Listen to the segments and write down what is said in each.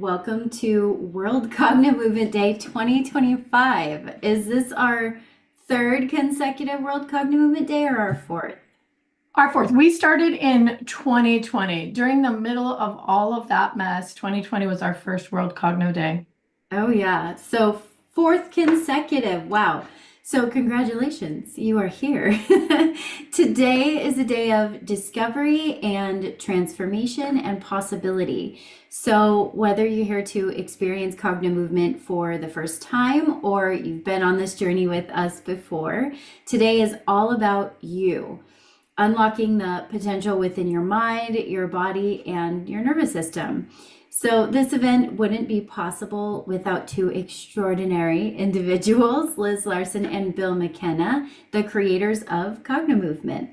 Welcome to World Cognomovement Day 2025. Is this our third consecutive World Cognomovement Day or our fourth? Our fourth. We started in 2020. During the middle of all of that mess, 2020 was our first World Cogno Day. Oh, yeah. So, fourth consecutive. Wow. So, congratulations. You are here. Today is a day of discovery and transformation and possibility. So, whether you're here to experience Cogno Movement for the first time or you've been on this journey with us before, today is all about you. Unlocking the potential within your mind, your body, and your nervous system. So, this event wouldn't be possible without two extraordinary individuals, Liz Larson and Bill McKenna, the creators of Cognomovement.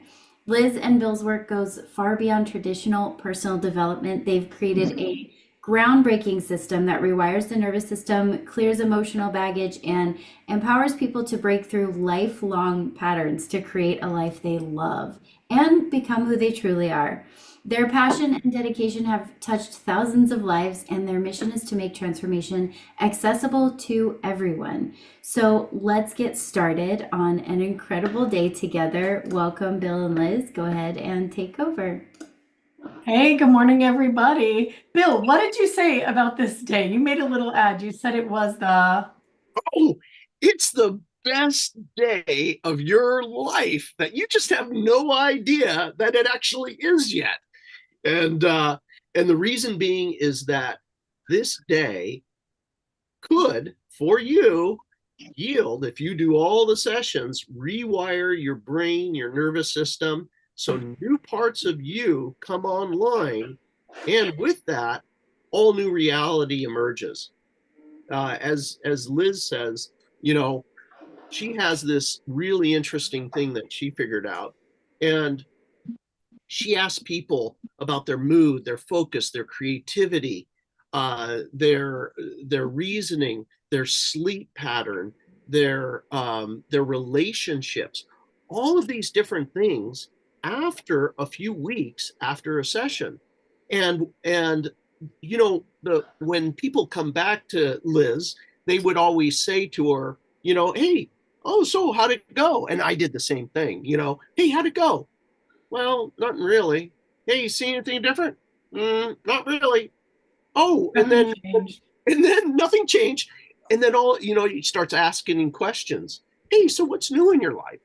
Liz and Bill's work goes far beyond traditional personal development. They've created a groundbreaking system that rewires the nervous system, clears emotional baggage, and empowers people to break through lifelong patterns to create a life they love and become who they truly are. Their passion and dedication have touched thousands of lives, and their mission is to make transformation accessible to everyone. So let's get started on an incredible day together. Welcome, Bill and Liz. Go ahead and take over. Hey, good morning, everybody. Bill, what did you say about this day? You made a little ad. You said it was the... Oh, it's the best day of your life that you just have no idea that it actually is yet. And the reason being is that this day could, for you, yield, if you do all the sessions, rewire your brain, your nervous system, so new parts of you come online, and with that, all new reality emerges. As Liz says, she has this really interesting thing that she figured out, and she asked people about their mood, their focus, their creativity, their reasoning, their sleep pattern, their relationships, all of these different things after a few weeks after a session. And when people come back to Liz, they would always say to her, hey, oh, so how'd it go? And I did the same thing, hey, how'd it go? Well, not really. Hey, you see anything different? Not really. Oh, and Nothing then changed. nothing changed. And then he starts asking questions. Hey, so what's new in your life?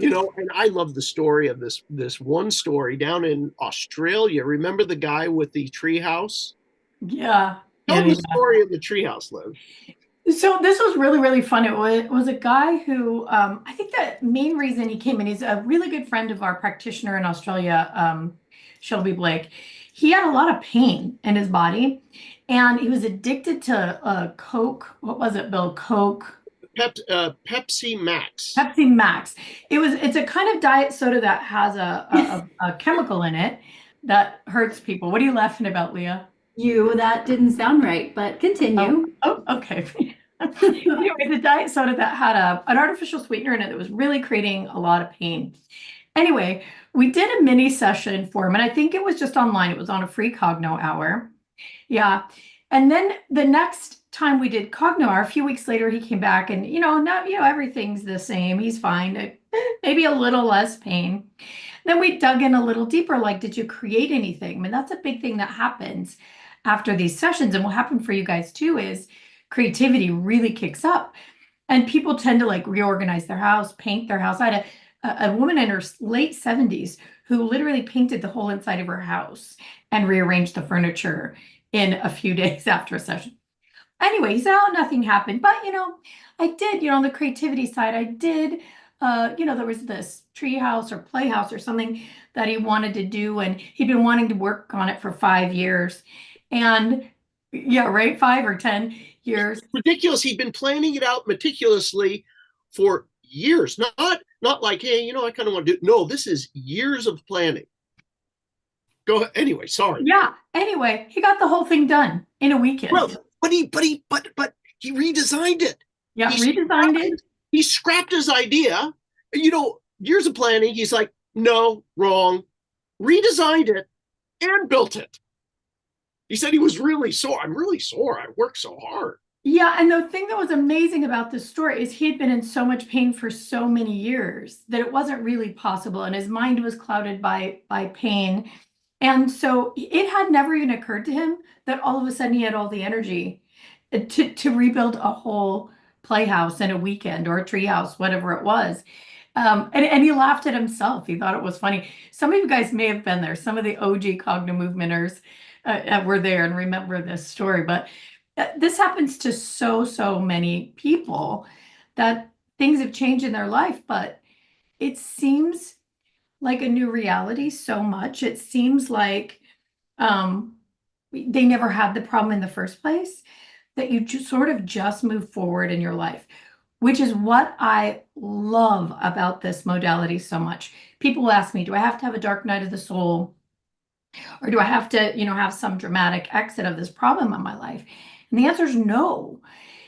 And I love the story of this one story down in Australia. Remember the guy with the treehouse? Yeah. Tell Yeah, him the yeah. story of the treehouse, Liv. So this was really, really fun. It was a guy who, I think the main reason he came in, he's a really good friend of our practitioner in Australia, Shelby Blake. He had a lot of pain in his body, and he was addicted to Coke. What was it, Bill? Coke. Pepsi Max. Pepsi Max. It's a kind of diet soda that has a chemical in it that hurts people. What are you laughing about, Leah? That didn't sound right, but continue. Okay. Anyway, the diet soda that had an artificial sweetener in it that was really creating a lot of pain. Anyway, we did a mini session for him, and I think it was just online. It was on a free Cogno hour. Yeah. And then the next time we did Cogno hour, a few weeks later, he came back and, not, everything's the same. He's fine. Maybe a little less pain. Then we dug in a little deeper, like, did you create anything? I mean, that's a big thing that happens after these sessions. And what happened for you guys too is creativity really kicks up, and people tend to like reorganize their house, paint their house. I had a woman in her late 70s who literally painted the whole inside of her house and rearranged the furniture in a few days after a session. Anyway, he said, oh, nothing happened. But, I did, on the creativity side, I did, there was this tree house or playhouse or something that he wanted to do, and he'd been wanting to work on it for 5 years. And yeah, right, 5 or 10 years. Ridiculous. He'd been planning it out meticulously for years. Not like, hey, I kind of want to do. No, this is years of planning. Go ahead. Anyway, sorry. Yeah. Anyway, he got the whole thing done in a weekend. Well, but he redesigned it. Yeah, redesigned it. He scrapped his idea. Years of planning. He's like, no, wrong. Redesigned it and built it. He said he was really sore. I'm really sore. I worked so hard. Yeah, and the thing that was amazing about this story is he had been in so much pain for so many years that it wasn't really possible, and his mind was clouded by pain. And so it had never even occurred to him that all of a sudden he had all the energy to rebuild a whole playhouse in a weekend or a treehouse, whatever it was. And he laughed at himself. He thought it was funny. Some of you guys may have been there. Some of the OG Cognomovementers were there and remember this story. But this happens to so many people that things have changed in their life, but it seems like a new reality so much. It seems like um, they never had the problem in the first place, that you just sort of just move forward in your life, which is what I love about this modality so much. People will ask me, do I have to have a dark night of the soul? Or do I have to, have some dramatic exit of this problem in my life? And the answer is no,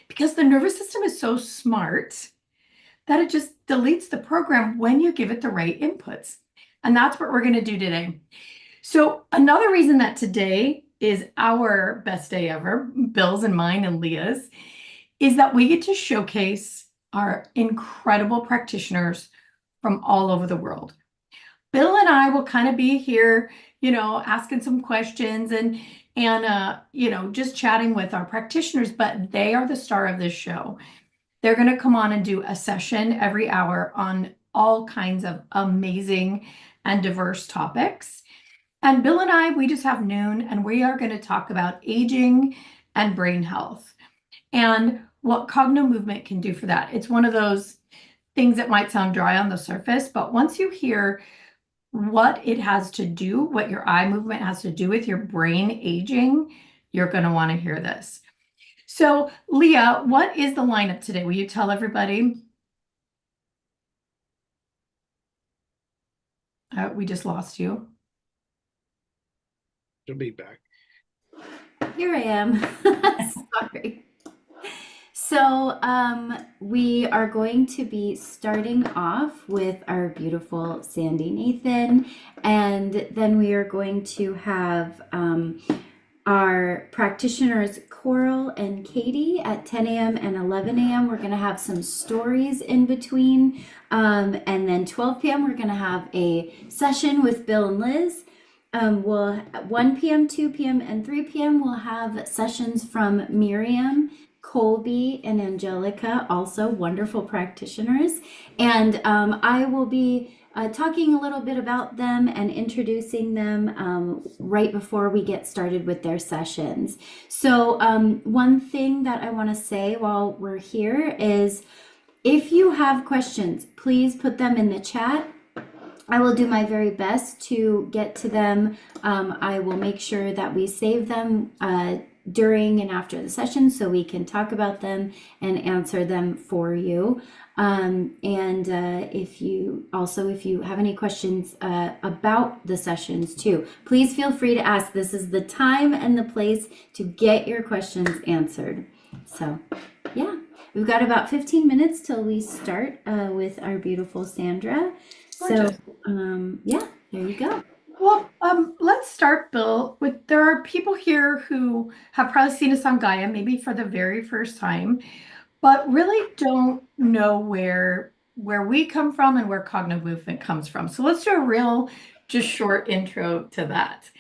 because the nervous system is so smart that it just deletes the program when you give it the right inputs. And that's what we're going to do today. So another reason that today is our best day ever, Bill's and mine and Leah's, is that we get to showcase our incredible practitioners from all over the world. Bill and I will kind of be here, asking some questions and just chatting with our practitioners, but they are the star of this show. They're going to come on and do a session every hour on all kinds of amazing and diverse topics. And Bill and I, we just have noon, and we are going to talk about aging and brain health and what Cognomovement can do for that. It's one of those things that might sound dry on the surface, but once you hear what it has to do, what your eye movement has to do with your brain aging, you're going to want to hear this. So, Leah, what is the lineup today? Will you tell everybody? We just lost you. She'll be back. Here I am. Sorry. So we are going to be starting off with our beautiful Sandy Nathan, and then we are going to have our practitioners Coral and Katie at 10 a.m. and 11 a.m. We're going to have some stories in between, and then 12 p.m. we're going to have a session with Bill and Liz. We'll 1 p.m., 2 p.m., and 3 p.m. we'll have sessions from Miriam, Colby, and Angelica, also wonderful practitioners. And I will be talking a little bit about them and introducing them right before we get started with their sessions. So one thing that I want to say while we're here is if you have questions, please put them in the chat. I will do my very best to get to them. I will make sure that we save them during and after the session so we can talk about them and answer them for you. If you have any questions about the sessions too, please feel free to ask. This is the time and the place to get your questions answered. So yeah, we've got about 15 minutes till we start with our beautiful Sandra. Gorgeous. So yeah, there you go. Well, let's start, Bill, with there are people here who have probably seen us on Gaia, maybe for the very first time, but really don't know where we come from and where Cognomovement comes from. So let's do a real, just short intro to that.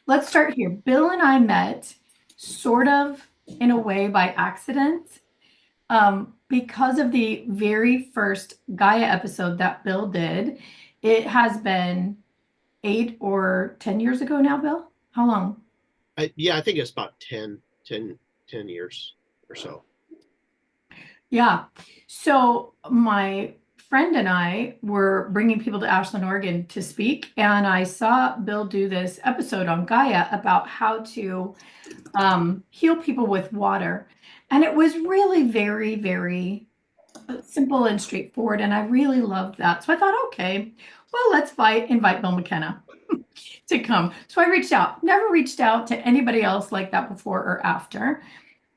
Let's start here. Bill and I met sort of in a way by accident because of the very first Gaia episode that Bill did. It has been 8 or 10 years ago now, Bill? How long? I think it's about 10 years or so. Yeah. So my friend and I were bringing people to Ashland, Oregon to speak, and I saw Bill do this episode on Gaia about how to heal people with water. And it was really very, very simple and straightforward, and I really loved that. So I thought, okay, well, let's invite Bill McKenna to come. So I reached out, never reached out to anybody else like that before or after.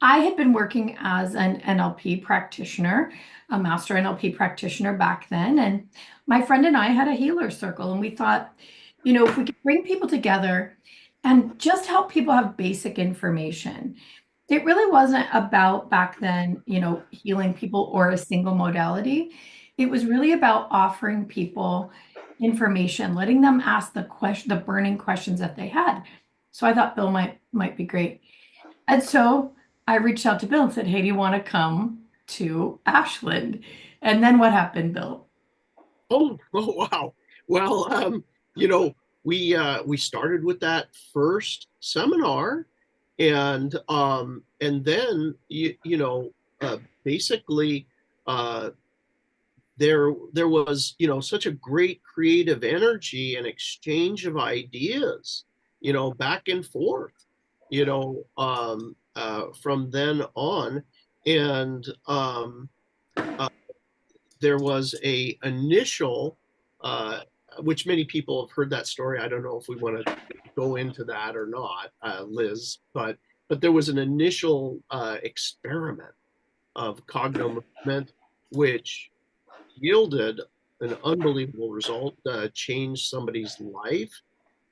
I had been working as an NLP practitioner, a master NLP practitioner back then. And my friend and I had a healer circle. And we thought, if we could bring people together and just help people have basic information. It really wasn't about back then, healing people or a single modality. It was really about offering people information, letting them ask the burning questions that they had. So I thought Bill might be great. And so I reached out to Bill and said, "Hey, do you want to come to Ashland?" And then what happened, Bill? Oh, wow. Well, you know, we started with that first seminar, and then basically uh there was such a great creative energy and exchange of ideas, back and forth, from then on. And there was a initial, which many people have heard that story. I don't know if we want to go into that or not, Liz, but there was an initial experiment of Cognomovement, which yielded an unbelievable result, changed somebody's life,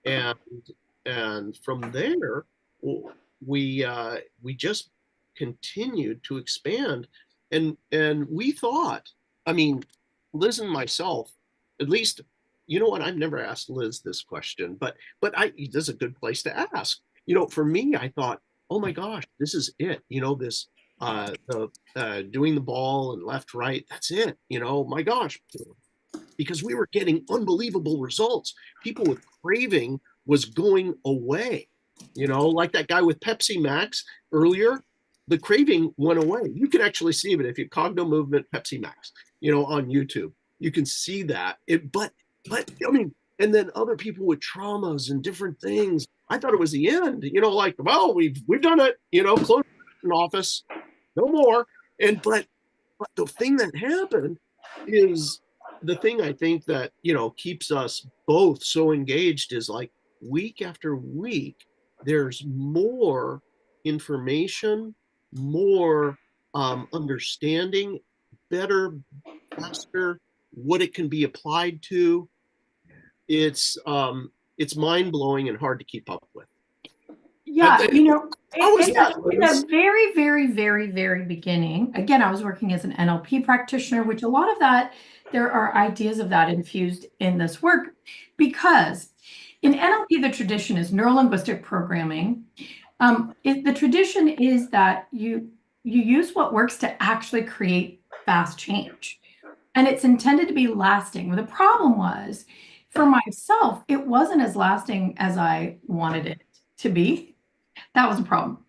and from there we just continued to expand, and we thought, I mean, Liz and myself, at least, you know what? I've never asked Liz this question, but this is a good place to ask. For me, I thought, oh my gosh, this is it. This the doing the ball and left, right. That's it. My gosh, because we were getting unbelievable results. People with craving was going away. Like that guy with Pepsi Max earlier, the craving went away. You can actually see it if you Cognomovement Pepsi Max, on YouTube. You can see that. But I mean, and then other people with traumas and different things. I thought it was the end. Like, well, we've done it. Close an office, no more. But the thing that happened is the thing I think that keeps us both so engaged is like week after week, there's more information, more understanding, better, faster, what it can be applied to. It's mind blowing and hard to keep up with. Yeah, How was in that, the Liz? very, very, very, very beginning, again, I was working as an NLP practitioner, which a lot of that, there are ideas of that infused in this work, because in NLP, the tradition is neuro-linguistic programming. The tradition is that you use what works to actually create fast change, and it's intended to be lasting. Well, the problem was, for myself, it wasn't as lasting as I wanted it to be. That was a problem.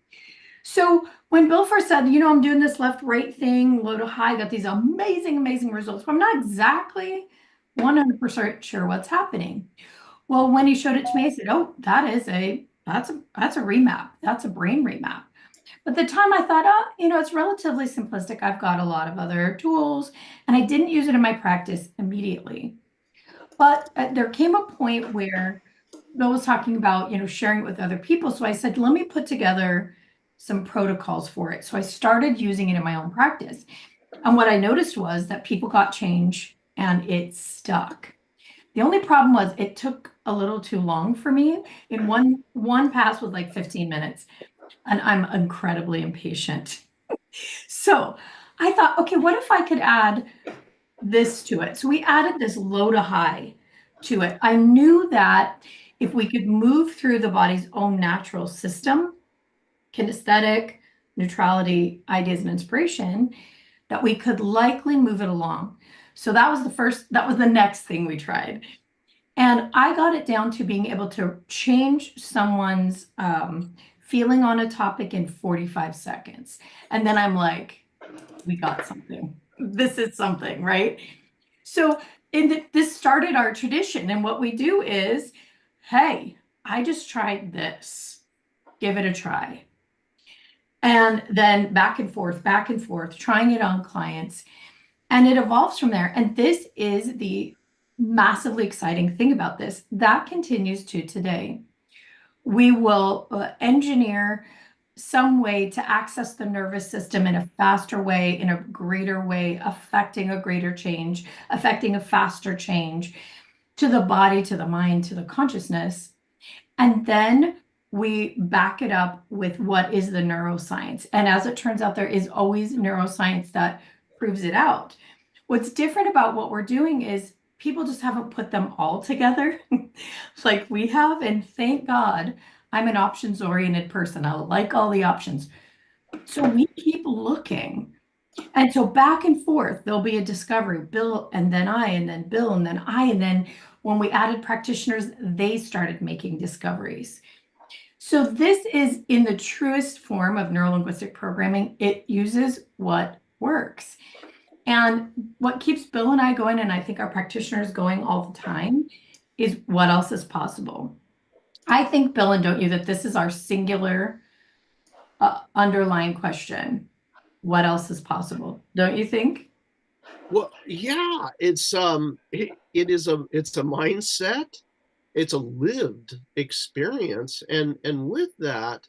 So when Bill first said, I'm doing this left, right thing, low to high, got these amazing, amazing results, but I'm not exactly 100% sure what's happening. Well, when he showed it to me, I said, oh, that's a remap. That's a brain remap. But at the time I thought, it's relatively simplistic. I've got a lot of other tools, and I didn't use it in my practice immediately. But there came a point where Bill was talking about, sharing it with other people. So I said, let me put together some protocols for it. So I started using it in my own practice. And what I noticed was that people got change and it stuck. The only problem was it took a little too long for me. In one pass was like 15 minutes, and I'm incredibly impatient. So I thought, okay, what if I could add this to it? So we added this low to high to it. I knew that if we could move through the body's own natural system, kinesthetic, neutrality, ideas, and inspiration, that we could likely move it along. So that was the next thing we tried. And I got it down to being able to change someone's feeling on a topic in 45 seconds. And then I'm like, we got something. This is something, right? So this started our tradition. And what we do is, hey, I just tried this. Give it a try. And then back and forth, trying it on clients. And it evolves from there. And this is the massively exciting thing about this. That continues to today. We will engineer some way to access the nervous system in a faster way, in a greater way, affecting a greater change, affecting a faster change to the body, to the mind, to the consciousness. And then we back it up with what is the neuroscience. And as it turns out, there is always neuroscience that proves it out. What's different about what we're doing is people just haven't put them all together like we have. And thank God I'm an options-oriented person. I like all the options. So we keep looking. And so back and forth, there'll be a discovery, Bill, and then I, and then Bill, and then I, and then when we added practitioners, they started making discoveries. So this is in the truest form of neurolinguistic programming. It uses what works. And what keeps Bill and I going, and I think our practitioners going all the time, is what else is possible. I think, Bill, and don't you, that this is our singular underlying question. What else is possible? Don't you think? Well, yeah, it's a mindset. It's a lived experience, and with that,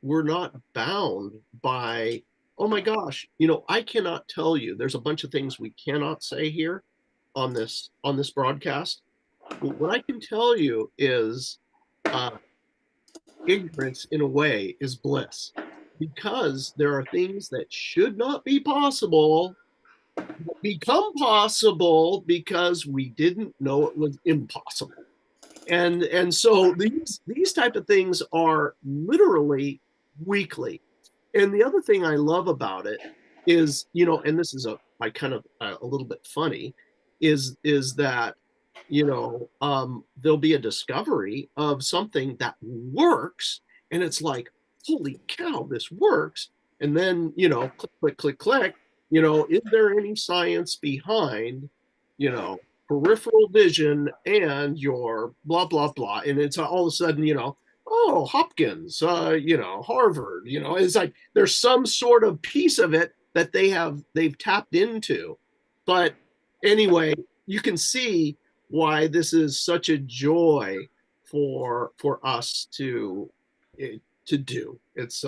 we're not bound by, oh my gosh, I cannot tell you. There's a bunch of things we cannot say here on this broadcast. But what I can tell you is, ignorance in a way is bliss, because there are things that should not be possible that become possible because we didn't know it was impossible. And so these type of things are literally weekly. And the other thing I love about it is, and this is I kind of a little bit funny, is that there'll be a discovery of something that works, and it's like, holy cow, this works. And then click click click click, is there any science behind peripheral vision and your blah blah blah? And it's all of a sudden, oh, Hopkins, Harvard, it's like there's some sort of piece of it that they've tapped into. But anyway, you can see why this is such a joy for us to do. It's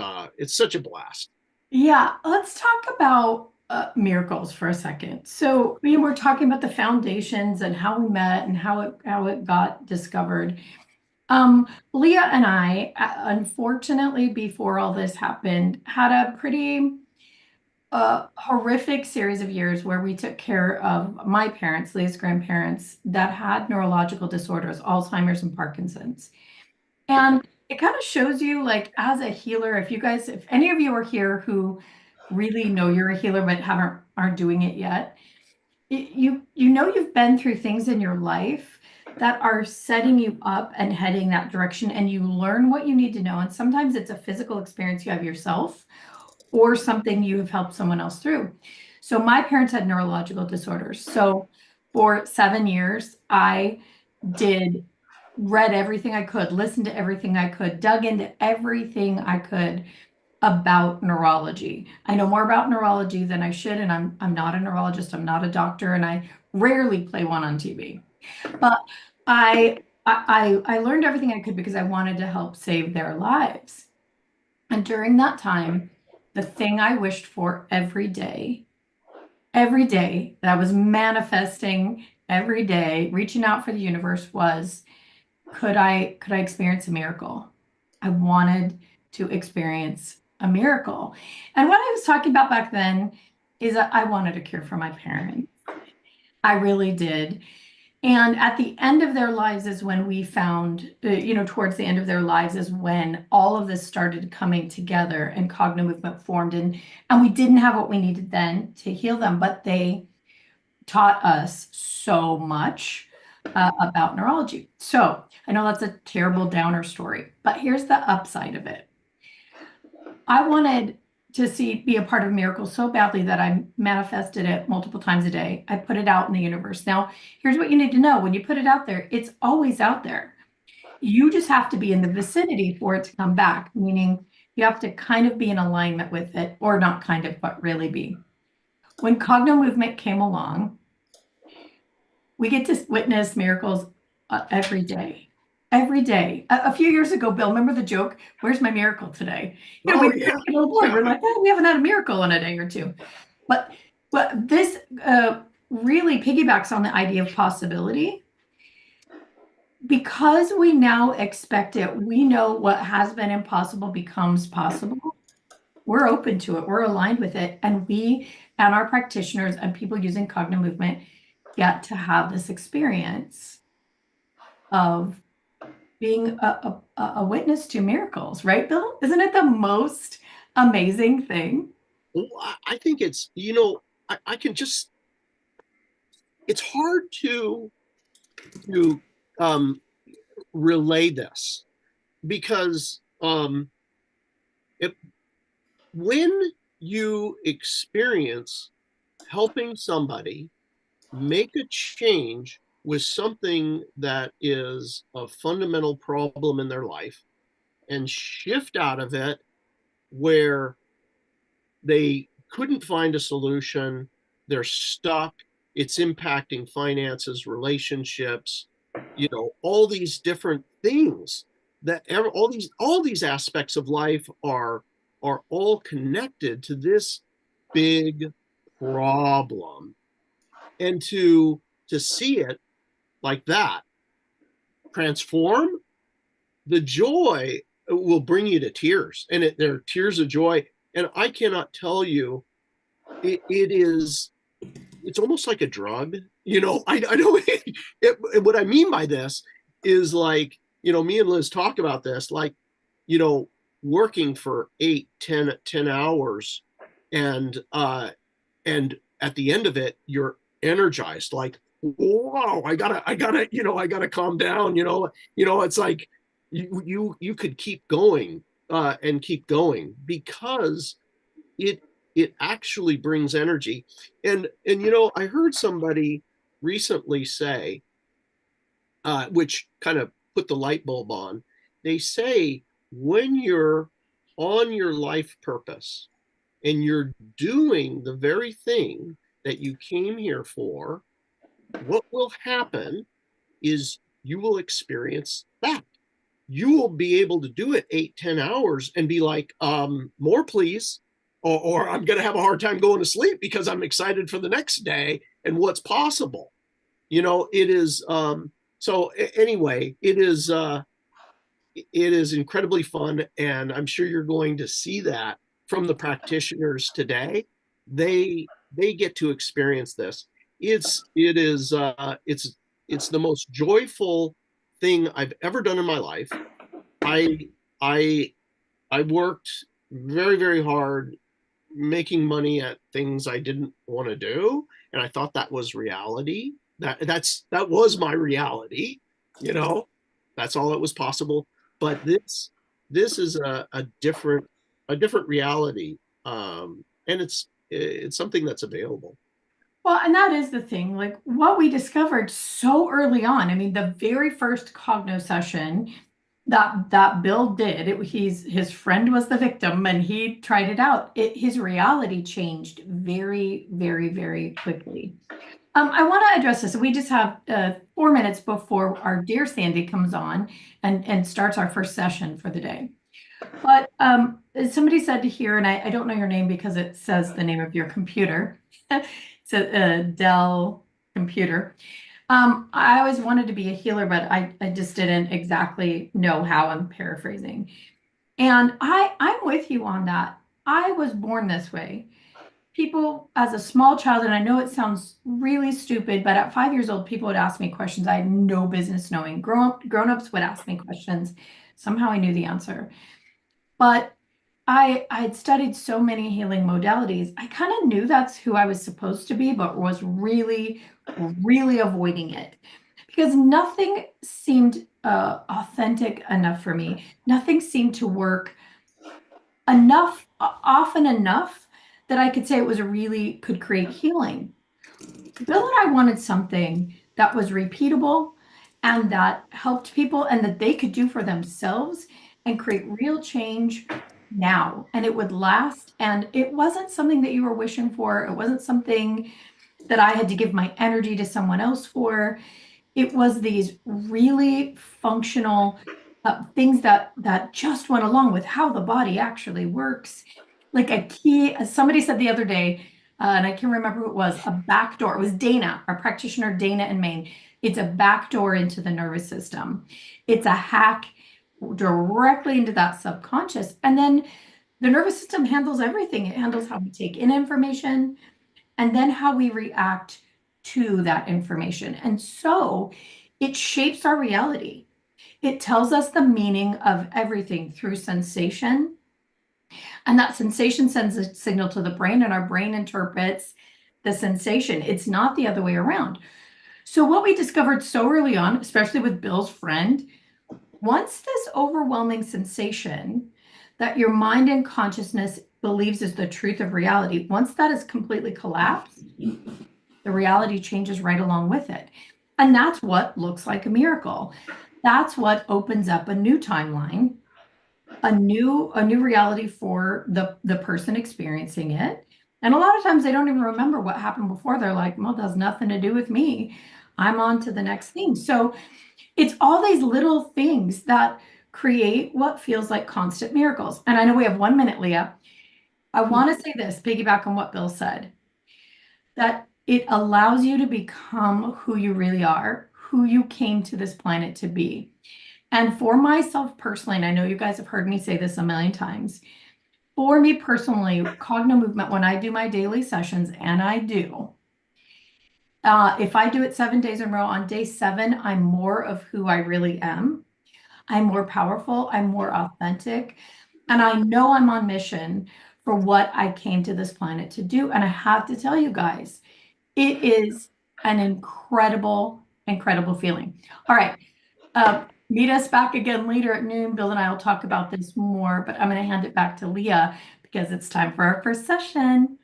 such a blast. Yeah, let's talk about miracles for a second. So we're talking about the foundations and how we met and how it got discovered. Leah and I, unfortunately, before all this happened, had a pretty horrific series of years where we took care of my parents, Leah's grandparents, that had neurological disorders, Alzheimer's and Parkinson's. And it kind of shows you, like, as a healer, if any of you are here who really know you're a healer but aren't doing it yet, you've been through things in your life that are setting you up and heading that direction, and you learn what you need to know. And sometimes it's a physical experience you have yourself or something you have helped someone else through. So my parents had neurological disorders. So for 7 years, I read everything I could, listened to everything I could, dug into everything I could about neurology. I know more about neurology than I should, and I'm not a neurologist, I'm not a doctor, and I rarely play one on TV. But I learned everything I could because I wanted to help save their lives. And during that time, the thing I wished for every day that I was manifesting every day, reaching out for the universe, was, could I experience a miracle? I wanted to experience a miracle. And what I was talking about back then is that I wanted a cure for my parents. I really did. And at the end of their lives is when we found, towards the end of their lives is when all of this started coming together and Cognomovement formed. And we didn't have what we needed then to heal them, but they taught us so much about neurology. So I know that's a terrible downer story, but here's the upside of it. I wanted to be a part of a miracle so badly that I manifested it multiple times a day. I put it out in the universe. Now, here's what you need to know. When you put it out there, it's always out there. You just have to be in the vicinity for it to come back, meaning you have to kind of be in alignment with it, or not kind of, but really be. When Cognomovement came along, we get to witness miracles every day. Every day. A few years ago, Bill, remember the joke, where's my miracle today? We're like, we haven't had a miracle in a day or two. But this really piggybacks on the idea of possibility. because we now expect it, we know what has been impossible becomes possible. We're open to it. We're aligned with it. And we and our practitioners and people using Cognomovement get to have this experience of being a witness to miracles, right, Bill? Isn't it the most amazing thing? Well, I think it's, I can just, it's hard to um, relay this because it, when you experience helping somebody make a change with something that is a fundamental problem in their life and shift out of it where they couldn't find a solution, they're stuck, it's impacting finances, relationships, all these different things that all these aspects of life are all connected to this big problem. And to see it like that transform, the joy will bring you to tears, and there are tears of joy. And I cannot tell you, it's almost like a drug. I don't. What I mean by this is, like, me and Liz talk about this, like, working for 8, 10 hours, and at the end of it, you're energized, like, whoa, I gotta calm down. It's like you could keep going and keep going because it actually brings energy. And I heard somebody recently say, which kind of put the light bulb on. They say, when you're on your life purpose and you're doing the very thing that you came here for, what will happen is you will experience that. You will be able to do it 8, 10 hours and be like, more please, or I'm going to have a hard time going to sleep because I'm excited for the next day and what's possible. It is, so anyway, it is incredibly fun. And I'm sure you're going to see that from the practitioners today. They get to experience this. It's the most joyful thing I've ever done in my life. I worked very, very hard making money at things I didn't want to do, and I thought that was reality. That was my reality. That's all that was possible. But this is a different reality, and it's something that's available. Well, and that is the thing, like what we discovered so early on. I mean, the very first Cogno session that Bill did, his friend was the victim and he tried it out. His reality changed very, very, very quickly. I want to address this. We just have 4 minutes before our dear Sandy comes on and starts our first session for the day. But somebody said here, and I don't know your name because it says the name of your computer. It's a Dell computer. I always wanted to be a healer, but I just didn't exactly know how. I'm paraphrasing. And I'm with you on that. I was born this way. People, as a small child, and I know it sounds really stupid, but at 5 years old, people would ask me questions I had no business knowing. Grown-ups would ask me questions. Somehow I knew the answer. But I had studied so many healing modalities. I kind of knew that's who I was supposed to be, but was really, really avoiding it because nothing seemed authentic enough for me. Nothing seemed to work often enough that I could say it was really could create healing. Bill and I wanted something that was repeatable and that helped people and that they could do for themselves and create real change now, and it would last. And it wasn't something that you were wishing for. It wasn't something that I had to give my energy to someone else for. It was these really functional things that just went along with how the body actually works. Like a key, somebody said the other day, and I can't remember who it was, a back door. It was Dana, our practitioner, Dana in Maine. It's a backdoor into the nervous system. It's a hack directly into that subconscious. And then the nervous system handles everything. It handles how we take in information and then how we react to that information. And so it shapes our reality. It tells us the meaning of everything through sensation. And that sensation sends a signal to the brain, and our brain interprets the sensation. It's not the other way around. So what we discovered so early on, especially with Bill's friend, once this overwhelming sensation that your mind and consciousness believes is the truth of reality, once that is completely collapsed, the reality changes right along with it. And that's what looks like a miracle. That's what opens up a new timeline, a new reality for the person experiencing it. And a lot of times they don't even remember what happened before. They're like, well, it has nothing to do with me. I'm on to the next thing. So it's all these little things that create what feels like constant miracles. And I know we have 1 minute, Leah. I want to say this, piggyback on what Bill said, that it allows you to become who you really are, who you came to this planet to be. And for myself personally, and I know you guys have heard me say this a million times, for me personally, Cognomovement, when I do my daily sessions, and I do, if I do it 7 days in a row, on day 7, I'm more of who I really am. I'm more powerful. I'm more authentic. And I know I'm on mission for what I came to this planet to do. And I have to tell you guys, it is an incredible, incredible feeling. All right. Meet us back again later at noon. Bill and I will talk about this more, but I'm going to hand it back to Leah because it's time for our first session.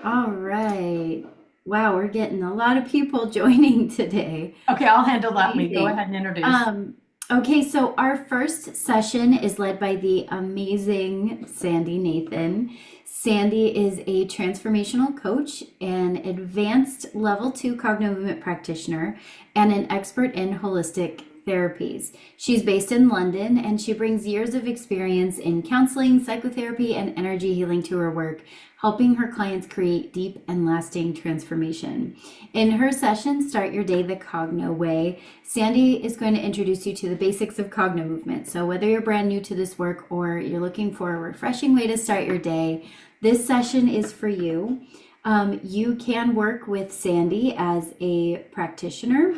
All right. Wow, we're getting a lot of people joining today. Okay, I'll handle that, Lee. Go Amazing. ahead and introduce. Okay, so our first session is led by the amazing Sandy Nathan. Sandy is a transformational coach, an advanced level 2 Cognomovement practitioner, and an expert in holistic therapies. She's based in London, and she brings years of experience in counseling, psychotherapy, and energy healing to her work, helping her clients create deep and lasting transformation. In her session, Start Your Day the Cogno Way, Sandy is going to introduce you to the basics of Cognomovement. So whether you're brand new to this work or you're looking for a refreshing way to start your day, this session is for you. You can work with Sandy as a practitioner,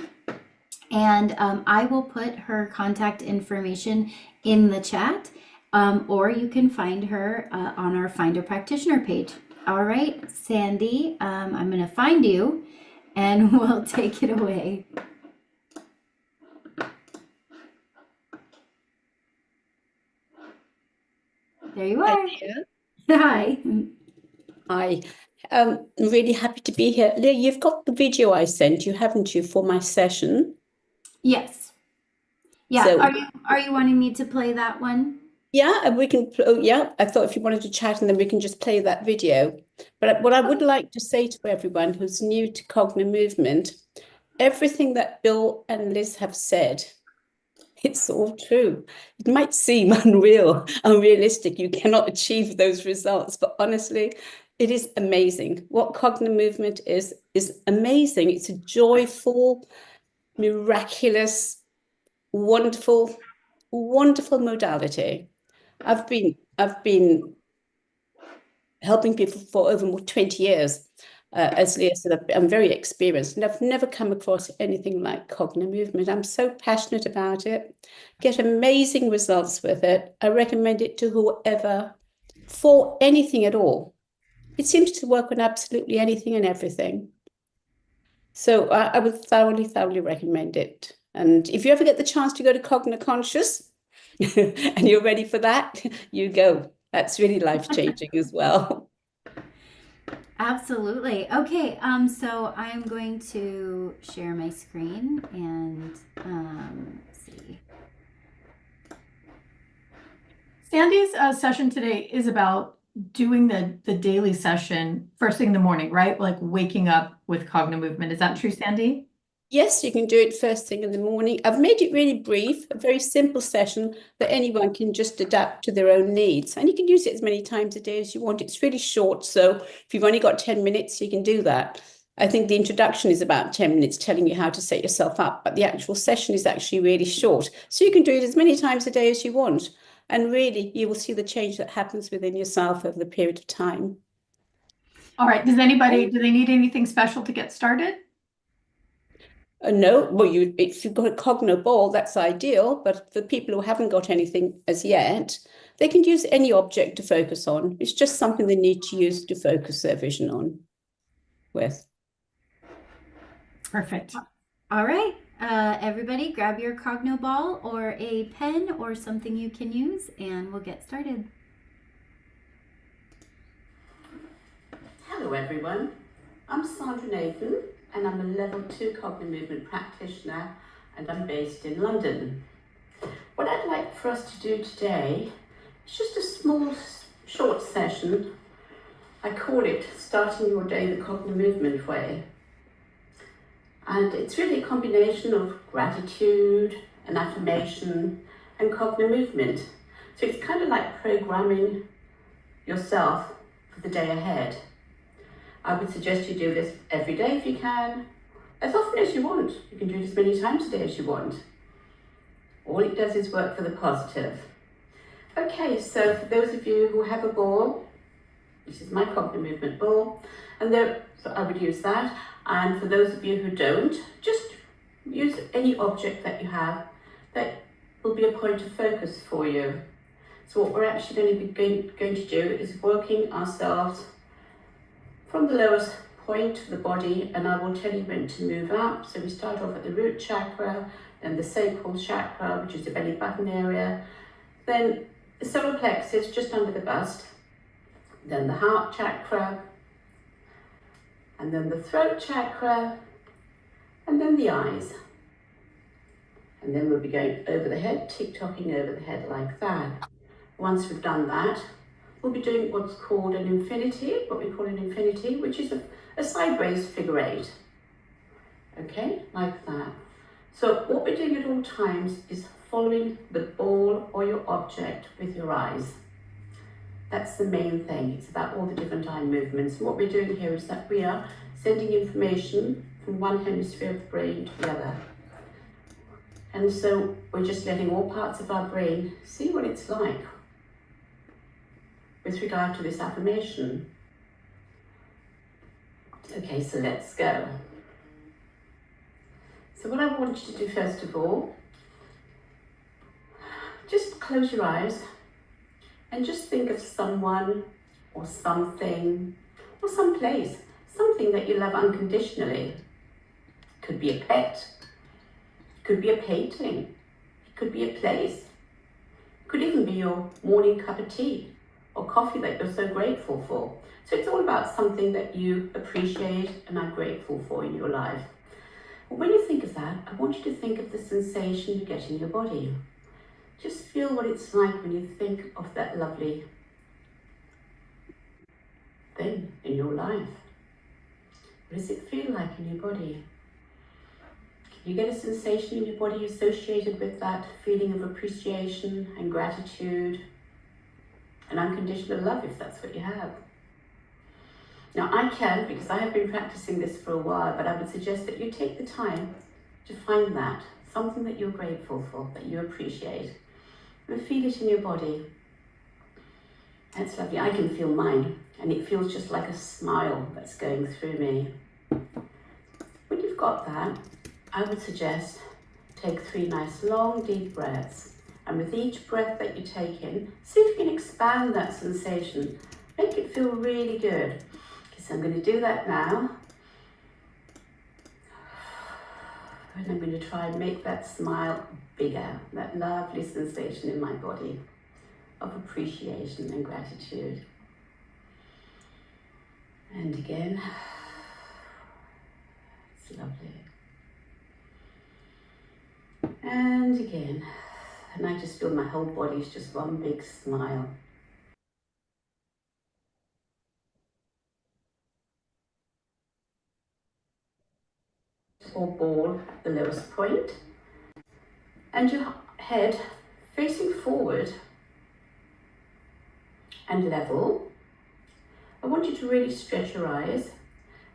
and I will put her contact information in the chat. Or you can find her on our Find a Practitioner page. All right, Sandy, I'm going to find you and we'll take it away. There you are. Hi. Hi. I'm really happy to be here. Leah, you've got the video I sent you, haven't you, for my session? Yes. Yeah. So- Are you wanting me to play that one? Yeah, and we can, yeah, I thought if you wanted to chat and then we can just play that video. But what I would like to say to everyone who's new to Cognomovement, everything that Bill and Liz have said, it's all true. It might seem unrealistic. You cannot achieve those results, but honestly, it is amazing. What Cognomovement is amazing. It's a joyful, miraculous, wonderful modality. I've been helping people for over 20 years. As Leah said, I'm very experienced, and I've never come across anything like Cognomovement. I'm so passionate about it. Get amazing results with it. I recommend it to whoever for anything at all. It seems to work on absolutely anything and everything. So I would thoroughly recommend it. And if you ever get the chance to go to CognoConscious and you're ready for that, you go. That's really life-changing as well. Absolutely. Okay, so I'm going to share my screen and let's see. Sandy's session today is about doing the daily session first thing in the morning, right? Like waking up with Cognomovement. Is that true, Sandy? Yes, you can do it first thing in the morning. I've made it really brief, a very simple session that anyone can just adapt to their own needs. And you can use it as many times a day as you want. It's really short. So if you've only got 10 minutes, you can do that. I think the introduction is about 10 minutes telling you how to set yourself up, but the actual session is actually really short. So you can do it as many times a day as you want. And really, you will see the change that happens within yourself over the period of time. All right. Do they need anything special to get started? No, well, if you've got a Cogno ball, that's ideal. But for people who haven't got anything as yet, they can use any object to focus on. It's just something they need to use to focus their vision on with. Perfect. All right, everybody grab your Cogno ball or a pen or something you can use, and we'll get started. Hello everyone, I'm Sandra Nathan and I'm a level 2 Cognomovement practitioner and I'm based in London. What I'd like for us to do today is just a small short session. I call it Starting Your Day the Cognomovement Way. And it's really a combination of gratitude and affirmation and Cognomovement. So it's kind of like programming yourself for the day ahead. I would suggest you do this every day if you can, as often as you want. You can do it as many times a day as you want. All it does is work for the positive. Okay, so for those of you who have a ball, this is my Cognomovement ball, and so I would use that. And for those of you who don't, just use any object that you have that will be a point of focus for you. So what we're actually going to be going to do is working ourselves from the lowest point of the body, and I will tell you when to move up. So we start off at the root chakra, then the sacral chakra, which is the belly button area, then the solar plexus just under the bust, then the heart chakra, and then the throat chakra, and then the eyes. And then we'll be going over the head, tick-tocking over the head like that. Once we've done that, we'll be doing what's called an infinity, what we call an infinity, which is a sideways figure 8. Okay, like that. So what we're doing at all times is following the ball or your object with your eyes. That's the main thing. It's about all the different eye movements. And what we're doing here is that we are sending information from one hemisphere of the brain to the other. And so we're just letting all parts of our brain see what it's like with regard to this affirmation. Okay, so let's go. So what I want you to do first of all, just close your eyes and just think of someone or something or some place, something that you love unconditionally. It could be a pet, it could be a painting, it could be a place, it could even be your morning cup of tea or coffee that you're so grateful for. So it's all about something that you appreciate and are grateful for in your life. But when you think of that, I want you to think of the sensation you get in your body. Just feel what it's like when you think of that lovely thing in your life. What does it feel like in your body? Can you get a sensation in your body associated with that feeling of appreciation and gratitude and unconditional love, if that's what you have? Now I can, because I have been practicing this for a while, but I would suggest that you take the time to find that, something that you're grateful for, that you appreciate, and feel it in your body. That's lovely. I can feel mine, and it feels just like a smile that's going through me. When you've got that, I would suggest take 3 nice long deep breaths, and with each breath that you take in, see if you can expand that sensation, make it feel really good. So I'm going to do that now, and I'm going to try and make that smile bigger, that lovely sensation in my body of appreciation and gratitude. And again, it's lovely. And again, and I just feel my whole body is just one big smile. Or ball at the lowest point, and your head facing forward and level. I want you to really stretch your eyes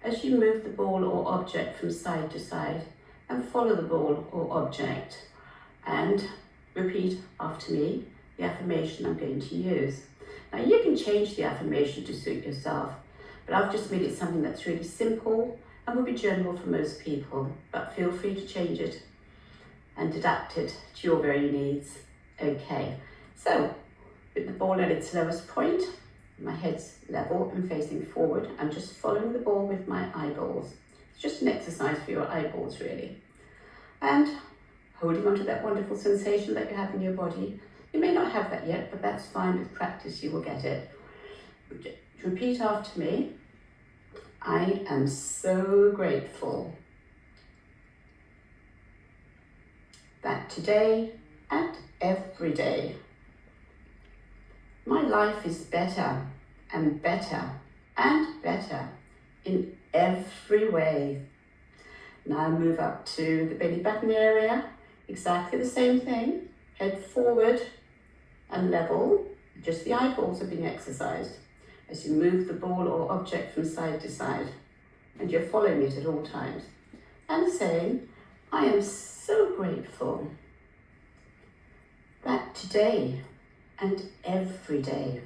as you move the ball or object from side to side and follow the ball or object. And repeat after me the affirmation I'm going to use. Now you can change the affirmation to suit yourself, but I've just made it something that's really simple and will be general for most people, but feel free to change it and adapt it to your very needs. Okay, so with the ball at its lowest point, my head's level and facing forward, I'm just following the ball with my eyeballs. It's just an exercise for your eyeballs really. And holding on to that wonderful sensation that you have in your body. You may not have that yet, but that's fine. With practice, you will get it. Repeat after me. I am so grateful that today and every day, my life is better and better and better in every way. Now move up to the belly button area. Exactly the same thing. Head forward and level. Just the eyeballs are being exercised as you move the ball or object from side to side. And you're following it at all times. And saying, I am so grateful that today and every day,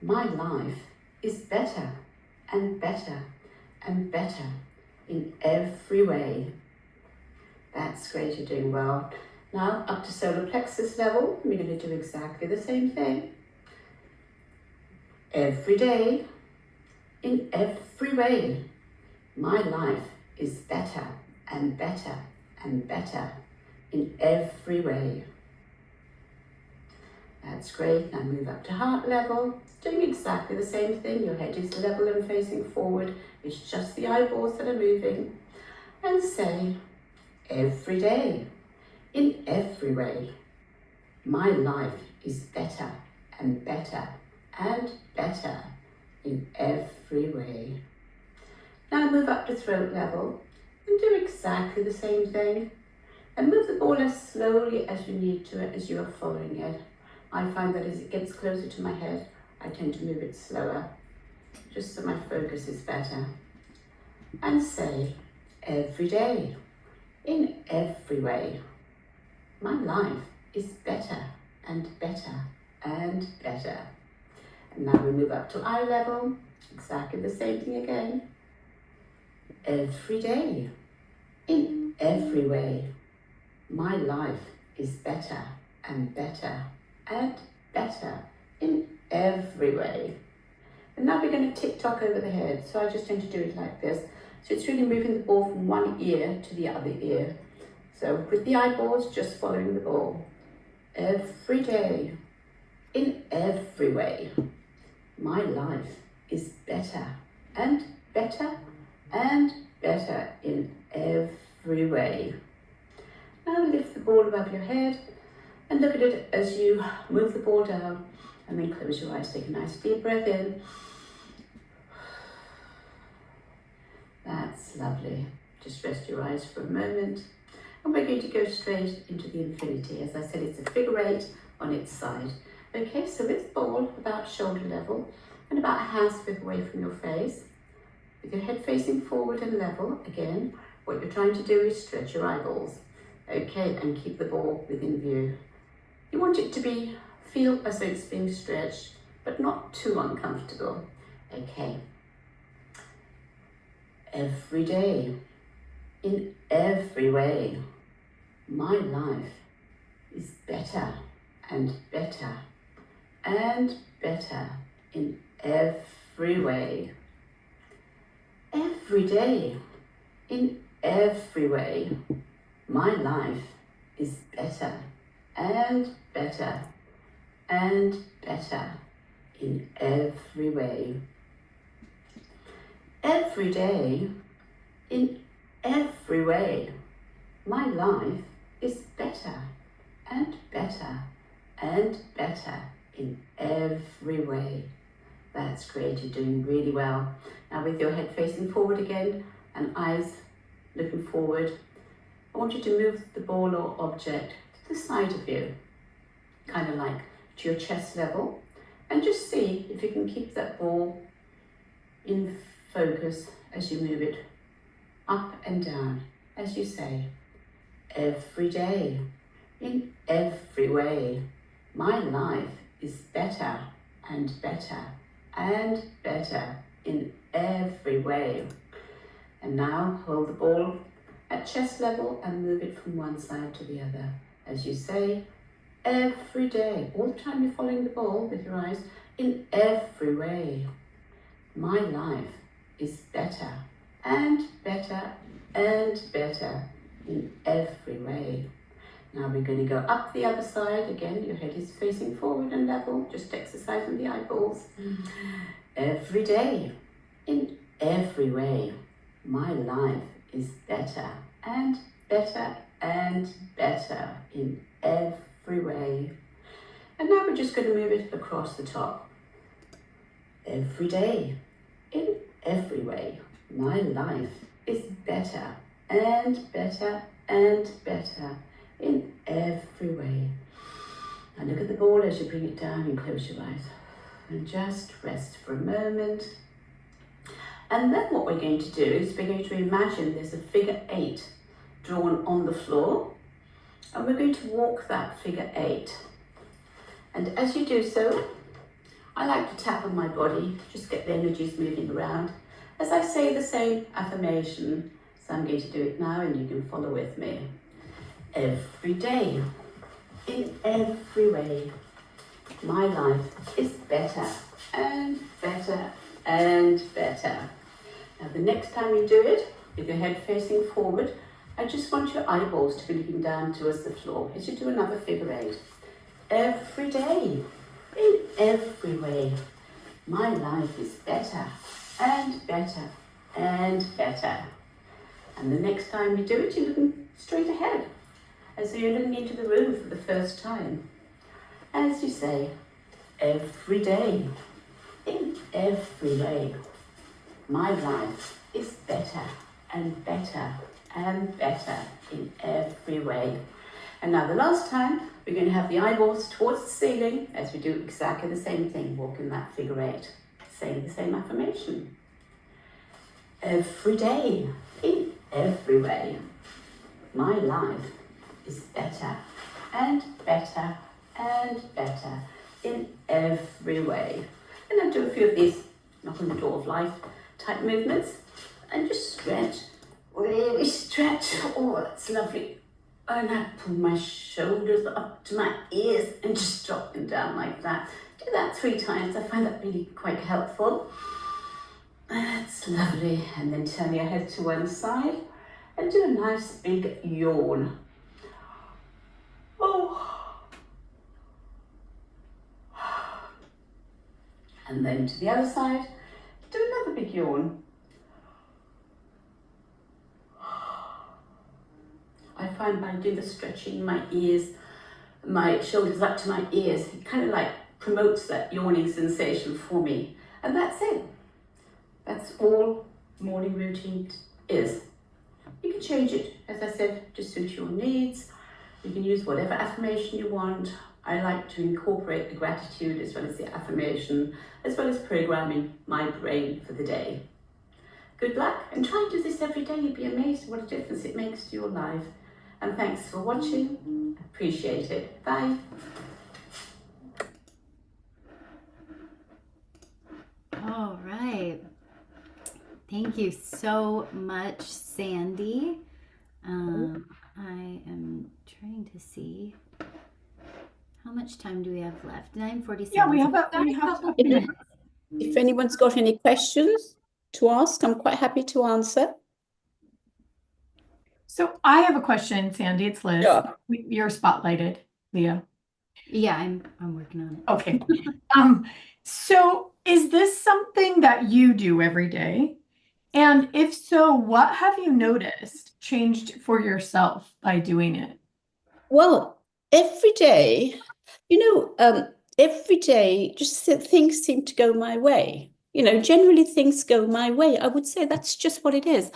my life is better and better and better in every way. That's great, you're doing well. Now up to solar plexus level, we're going to do exactly the same thing. Every day, in every way, my life is better and better and better in every way. That's great. Now move up to heart level, doing exactly the same thing. Your head is level and facing forward. It's just the eyeballs that are moving. And say, every day, in every way, my life is better and better and better in every way. Now move up to throat level and do exactly the same thing. And move the ball as slowly as you need to as you are following it. I find that as it gets closer to my head, I tend to move it slower, just so my focus is better. And say, every day, in every way, my life is better and better and better. And now we move up to eye level, exactly the same thing again. Every day, in every way, my life is better and better and better in every way. And now we're going to tick-tock over the head. So I just tend to do it like this. So it's really moving the ball from one ear to the other ear. So with the eyeballs, just following the ball. Every day, in every way, my life is better and better and better in every way. Now lift the ball above your head and look at it as you move the ball down, and then close your eyes. Take a nice deep breath in. That's lovely. Just rest your eyes for a moment. And we're going to go straight into the infinity. As I said, it's a figure 8 on its side. Okay, so with the ball about shoulder level and about a hand's width away from your face, with your head facing forward and level, again, what you're trying to do is stretch your eyeballs. Okay, and keep the ball within view. You want it to feel as though it's being stretched, but not too uncomfortable. Okay. Every day, in every way, my life is better and better and better in every way. Every day, in every way, my life is better and better and better in every way. Every day, in every way, my life is better and better and better in every way. That's great, you're doing really well. Now with your head facing forward again and eyes looking forward, I want you to move the ball or object to the side of you, kind of like to your chest level, and just see if you can keep that ball in focus as you move it up and down, as you say, every day, in every way. My life is better and better and better in every way. And now hold the ball at chest level and move it from one side to the other. As you say, every day, all the time you're following the ball with your eyes, in every way. My life is better and better and better in every way. Now we're going to go up the other side. Again, your head is facing forward and level, just exercising the eyeballs. Every day, in every way, my life is better and better and better in every way. And now we're just going to move it across the top. Every day, in every way, my life is better and better and better in every way. And look at the ball as you bring it down and close your eyes. And just rest for a moment. And then what we're going to do is we're going to imagine there's a figure 8 drawn on the floor. And we're going to walk that figure 8. And as you do so, I like to tap on my body, just get the energies moving around as I say the same affirmation. So I'm going to do it now and you can follow with me. Every day, in every way, my life is better and better and better. Now the next time you do it, with your head facing forward, I just want your eyeballs to be looking down towards the floor as you do another figure 8. Every day, in every way, my life is better and better and better. And the next time you do it, you're looking straight ahead, as though you're looking into the room for the first time. As you say, every day, in every way, my life is better and better and better in every way. And now the last time, we're going to have the eyeballs towards the ceiling as we do exactly the same thing, walking that figure 8, saying the same affirmation. Every day, in every way, my life is better and better and better in every way. And I'll do a few of these knock on the door of life type movements and just stretch, really stretch. Oh, that's lovely. And I pull my shoulders up to my ears and just drop them down like that. Do that 3 times. I find that really quite helpful. That's lovely. And then turn your head to one side and do a nice big yawn. Oh. And then to the other side, do another big yawn. I find by doing the stretching, my ears, my shoulders up to my ears, it kind of like promotes that yawning sensation for me. And that's it. That's all morning routine is. You can change it, as I said, to suit your needs. You can use whatever affirmation you want. I like to incorporate the gratitude as well as the affirmation, as well as programming my brain for the day. Good luck, and try and do this every day. You'd be amazed what a difference it makes to your life. And thanks for watching. Appreciate it. Bye. All right. Thank you so much, Sandy. I am trying to see how much time do we have left. 9:47. Yeah, we have So we've got a couple minutes. If anyone's got any questions to ask, I'm quite happy to answer. So I have a question, Sandy. It's Liz. Sure. You're spotlighted, Leah. Yeah, I'm working on it. Okay. So is this something that you do every day? And if so, what have you noticed changed for yourself by doing it? Well, every day, every day, just things seem to go my way. Generally things go my way. I would say that's just what it is.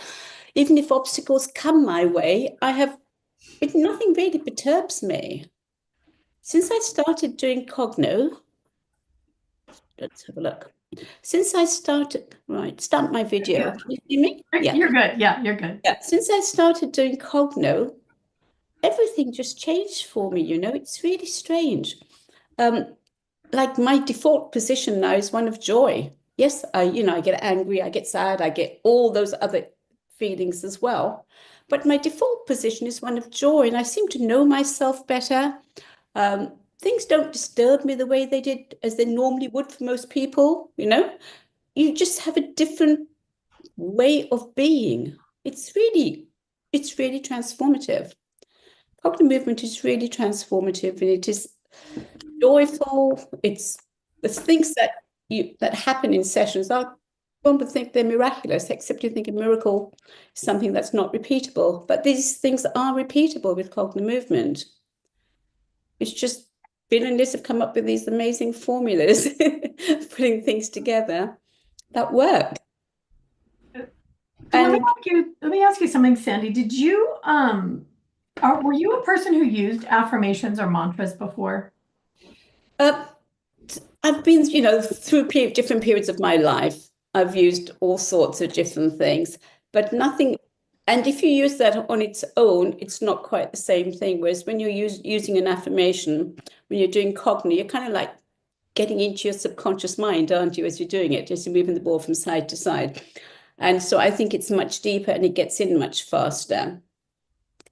Even if obstacles come my way, nothing really perturbs me. Since I started doing Cogno, let's have a look. Since I started, right, start my video. Can you see me? Yeah. You're good. Yeah, you're good. Yeah. Since I started doing Cogno, everything just changed for me, it's really strange. Like my default position now is one of joy. Yes, I get angry, I get sad, I get all those other feelings as well. But my default position is one of joy, and I seem to know myself better. Things don't disturb me the way they did, as they normally would for most people, You just have a different way of being. It's really transformative. Cognitive movement is really transformative, and it is joyful. It's the things that happen in sessions are, one would think they're miraculous, except you think a miracle is something that's not repeatable. But these things are repeatable with cognitive movement. It's just Bill and Liz have come up with these amazing formulas, putting things together that work. So And let me ask you something, Sandy. Did you were you a person who used affirmations or mantras before? I've been, through different periods of my life, I've used all sorts of different things, but nothing. And if you use that on its own, it's not quite the same thing. Whereas when you're using an affirmation, when you're doing cognitive, you're kind of like getting into your subconscious mind, aren't you, as you're doing it, just moving the ball from side to side. And so I think it's much deeper and it gets in much faster.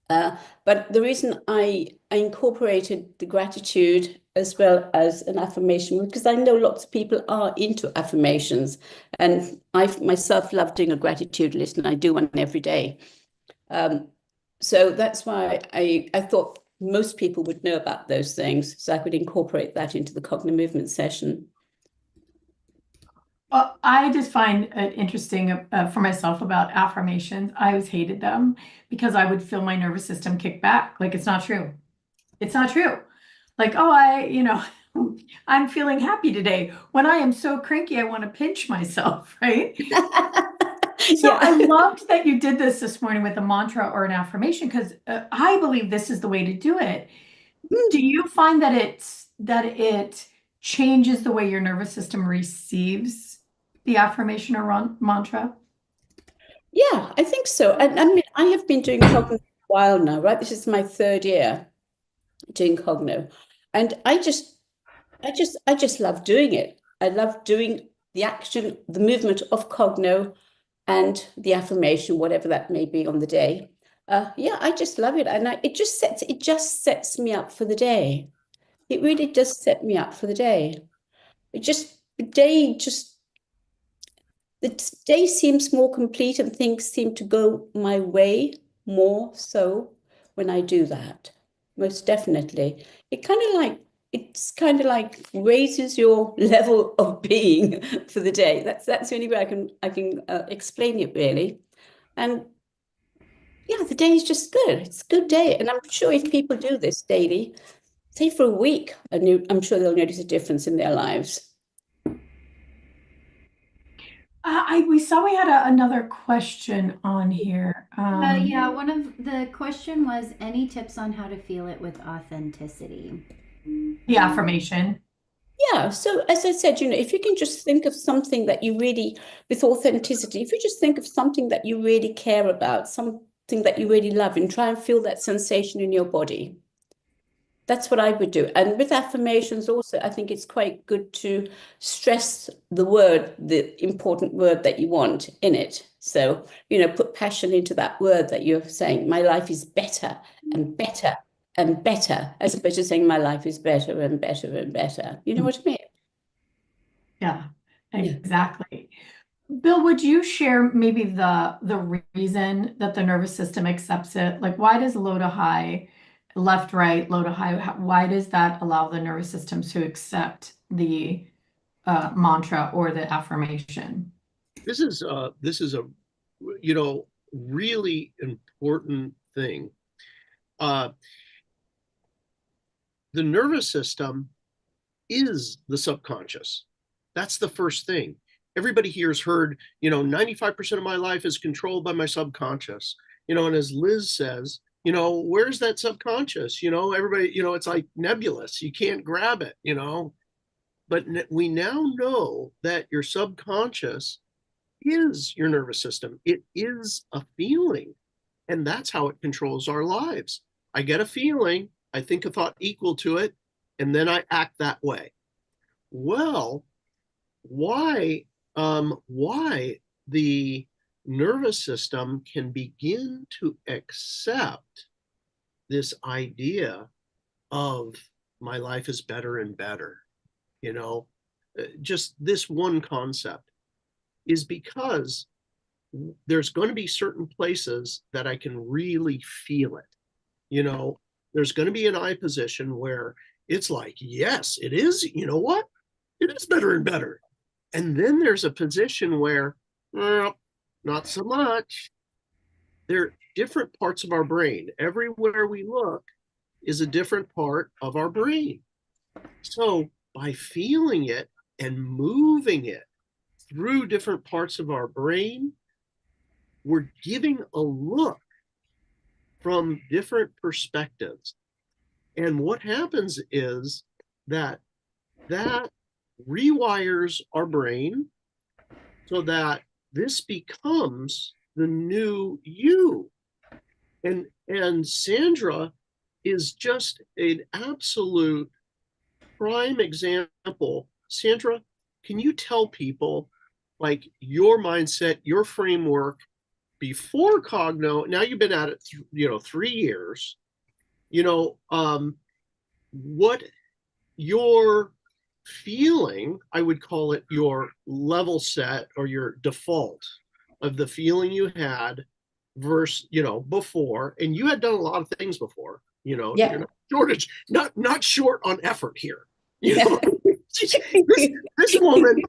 But the reason I incorporated the gratitude as well as an affirmation, because I know lots of people are into affirmations, and I myself love doing a gratitude list, and I do one every day. So that's why I thought most people would know about those things, so I could incorporate that into the cognitive movement session. Well, I just find it interesting for myself about affirmations. I always hated them because I would feel my nervous system kick back. Like, it's not true. It's not true. Like, oh, I'm feeling happy today. When I am so cranky, I want to pinch myself, right? So Yeah. I loved that you did this morning with a mantra or an affirmation, because I believe this is the way to do it. Do you find that it changes the way your nervous system receives the affirmation or mantra? Yeah, I think so. And I mean, I have been doing cognitive a while now, right? This is my 3rd year doing cognitive, and I just love doing it. I love doing the action, the movement of cognitive, and the affirmation, whatever that may be on the day. Yeah, I just love it, and it just sets me up for the day. It really does set me up for the day. The day seems more complete, and things seem to go my way more so when I do that. Most definitely. It's kind of like raises your level of being for the day. That's the only way I can explain it, really. And yeah, the day is just good. It's a good day. And I'm sure if people do this daily, say for a week, I'm sure they'll notice a difference in their lives. We saw we had another question on here. Yeah, one of the question was any tips on how to feel it with authenticity? The affirmation. Yeah, so as I said, if you can just think of something that you really, with authenticity, if you just think of something that you really care about, something that you really love, and try and feel that sensation in your body. That's what I would do. And with affirmations also, I think it's quite good to stress the important word that you want in it. So, put passion into that word that you're saying. My life is better and better and better, as opposed to saying my life is better and better and better. You know what I mean? Yeah, exactly. Bill, would you share maybe the reason that the nervous system accepts it? Like, why does low to high, left, right, low to high, why does that allow the nervous system to accept the mantra or the affirmation? This is a really important thing. The nervous system is the subconscious. That's the first thing. Everybody here has heard, 95% of my life is controlled by my subconscious. And as Liz says, where's that subconscious? Everybody, it's like nebulous. You can't grab it, we now know that your subconscious is your nervous system. It is a feeling, and that's how it controls our lives. I get a feeling, I think a thought equal to it, and then I act that way. Well, why the nervous system can begin to accept this idea of my life is better and better, just this one concept is because there's going to be certain places that I can really feel it. There's going to be an eye position where it's like, yes, it is. You know what? It is better and better. And then there's a position where, well, not so much. There are different parts of our brain. Everywhere we look is a different part of our brain. So by feeling it and moving it through different parts of our brain, we're giving a look from different perspectives. And what happens is that rewires our brain so that this becomes the new you. And Sandra is just an absolute prime example. Sandra, can you tell people like your mindset, your framework before Cogno? Now you've been at it, 3 years. What your feeling, I would call it your level set or your default of the feeling you had versus, before, and you had done a lot of things before, Yeah. you're not short on effort here. This woman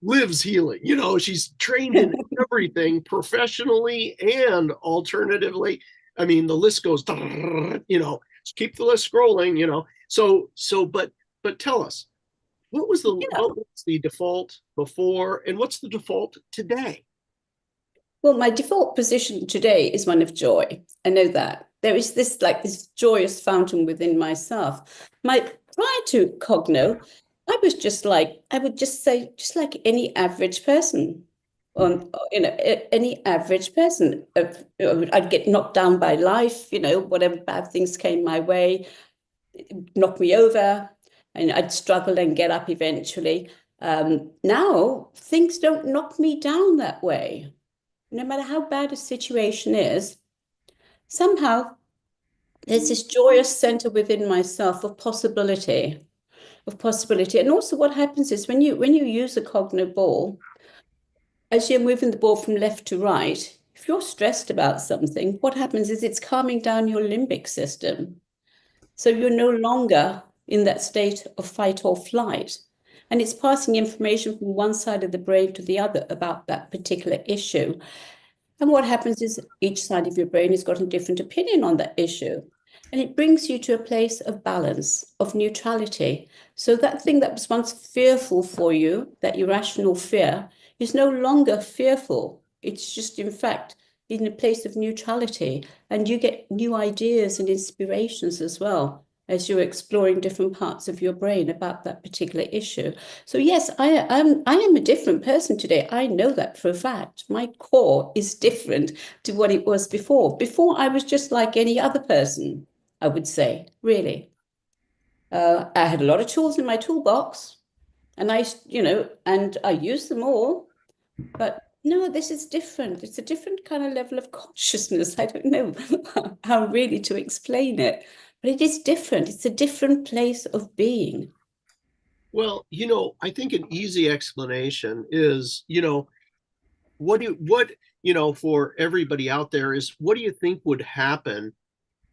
lives healing, she's trained in everything professionally and alternatively. I mean, the list goes, keep the list scrolling, but tell us, what was the default before and what's the default today? Well, my default position today is one of joy. I know that. There is this joyous fountain within myself. Prior to Cogno, I was I would just say, just like any average person. Any average person. I'd get knocked down by life, whatever bad things came my way, knock me over, and I'd struggle and get up eventually. Now, things don't knock me down that way. No matter how bad a situation is, somehow there's this joyous center within myself of possibility. And also what happens is when you use a Cogno ball, as you're moving the ball from left to right, if you're stressed about something, what happens is it's calming down your limbic system. So you're no longer in that state of fight or flight. And it's passing information from one side of the brain to the other about that particular issue. And what happens is each side of your brain has got a different opinion on that issue. And it brings you to a place of balance, of neutrality. So that thing that was once fearful for you, that irrational fear, is no longer fearful. It's just, in fact, in a place of neutrality. And you get new ideas and inspirations as well as you're exploring different parts of your brain about that particular issue. So yes, I am a different person today. I know that for a fact. My core is different to what it was before. Before, I was just like any other person, I would say, really. I had a lot of tools in my toolbox, and I used them all, but no, this is different. It's a different kind of level of consciousness. I don't know how really to explain it. But it is different. It's a different place of being. Well, I think an easy explanation is, for everybody out there is, what do you think would happen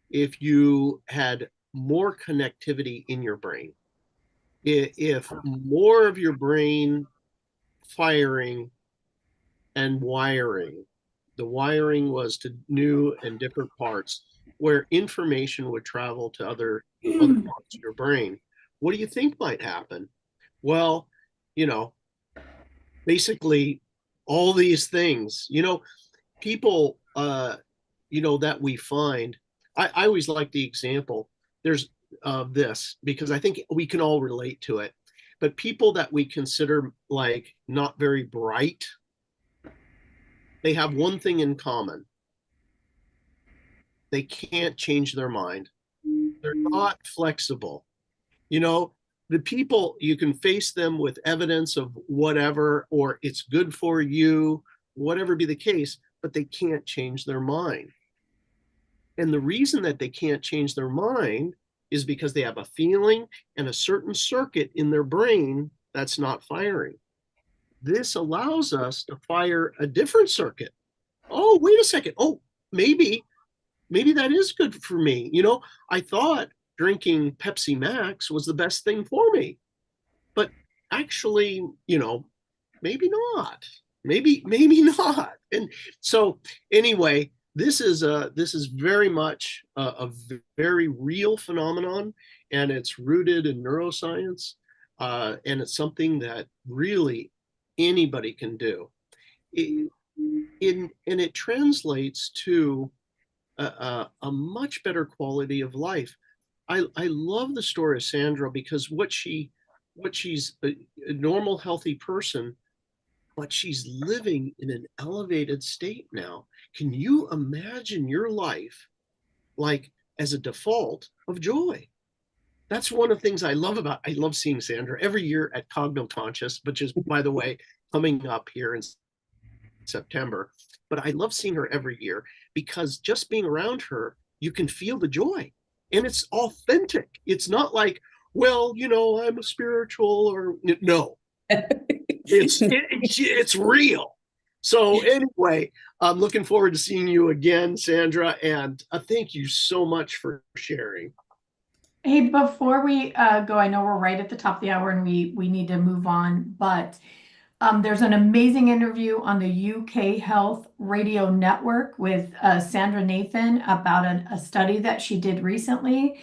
if you had more connectivity in your brain? If more of your brain firing and wiring, the wiring was to new and different parts where information would travel to other parts of your brain. What do you think might happen? Well, basically all these things, people, that we find, I always like the example, there's this, because I think we can all relate to it. but people that we consider like not very bright, they have one thing in common. They can't change their mind. They're not flexible. You know, the people, you can face them with evidence of whatever, or it's good for you, whatever be the case, but they can't change their mind. And the reason that they can't change their mind is because they have a feeling and a certain circuit in their brain that's not firing. This allows us to fire a different circuit. Oh, wait a second. Oh, maybe that is good for me. You know, I thought drinking Pepsi Max was the best thing for me, but actually, you know, maybe not. Maybe not. And so anyway, this is very much a very real phenomenon, and it's rooted in neuroscience, and it's something that really anybody can do. And it translates to a much better quality of life. I love the story of Sandra because what she's a normal, healthy person, but she's living in an elevated state now. Can you imagine your life like as a default of joy? That's one of the things I love seeing Sandra every year at Cognoconscious, which is, by the way, coming up here in September. But I love seeing her every year because just being around her, you can feel the joy, and it's authentic. It's not like, well, you know, I'm a spiritual, or no, it's real. So anyway, I'm looking forward to seeing you again, Sandra, and thank you so much for sharing. Hey, before we go, I know we're right at the top of the hour and we need to move on, but there's an amazing interview on the UK Health Radio Network with Sandra Nathan about a study that she did recently.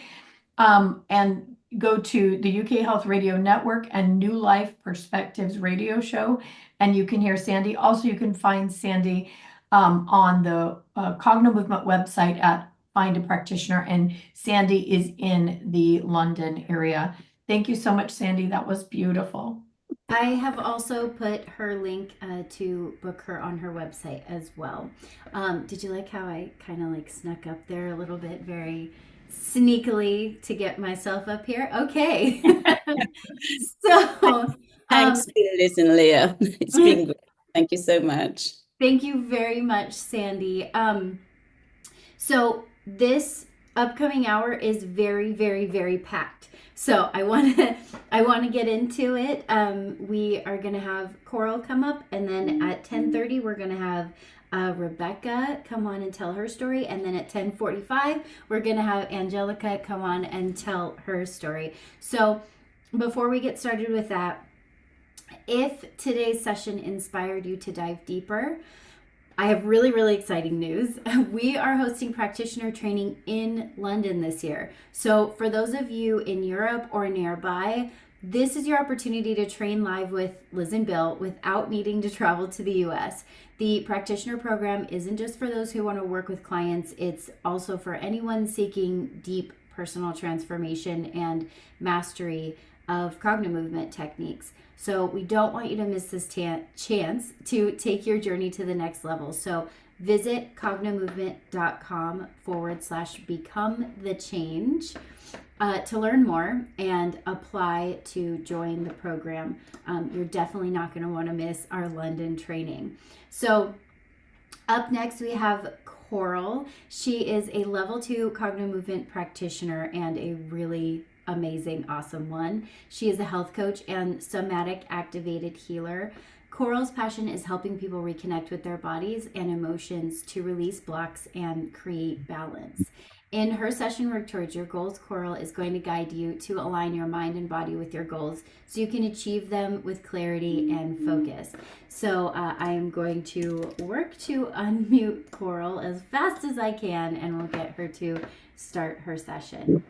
And go to the UK Health Radio Network and New Life Perspectives radio show, and you can hear Sandy. Also, you can find Sandy on the Cognomovement website at Find a Practitioner, and Sandy is in the London area. Thank you so much, Sandy. That was beautiful. I have also put her link to book her on her website as well. Did you like how I kind of like snuck up there a little bit, very sneakily to get myself up here? Okay. So Thanks, Liz and Leah. It's been great. Thank you so much. Thank you very much, Sandy. So this upcoming hour is very, very, very packed. So I want to get into it. We are going to have Coral come up, and then at 10:30 we're going to have Rebecca come on and tell her story, and then at 10:45 we're going to have Angelica come on and tell her story. So before we get started with that, if today's session inspired you to dive deeper, I have really, really exciting news. We are hosting practitioner training in London this year. So for those of you in Europe or nearby, this is your opportunity to train live with Liz and Bill without needing to travel to the US. The practitioner program isn't just for those who want to work with clients, it's also for anyone seeking deep personal transformation and mastery of Cognomovement techniques. So we don't want you to miss this chance to take your journey to the next level. So visit cognomovement.com/become the change to learn more and apply to join the program. You're definitely not going to want to miss our London training. So up next we have Coral. She is a level 2 Cognomovement practitioner and a really amazing, awesome one. She is a health coach and somatic activated healer. Coral's passion is helping people reconnect with their bodies and emotions to release blocks and create balance. In her session, Work Towards Your Goals, Coral is going to guide you to align your mind and body with your goals so you can achieve them with clarity and focus. So I am going to work to unmute Coral as fast as I can, and we'll get her to start her session.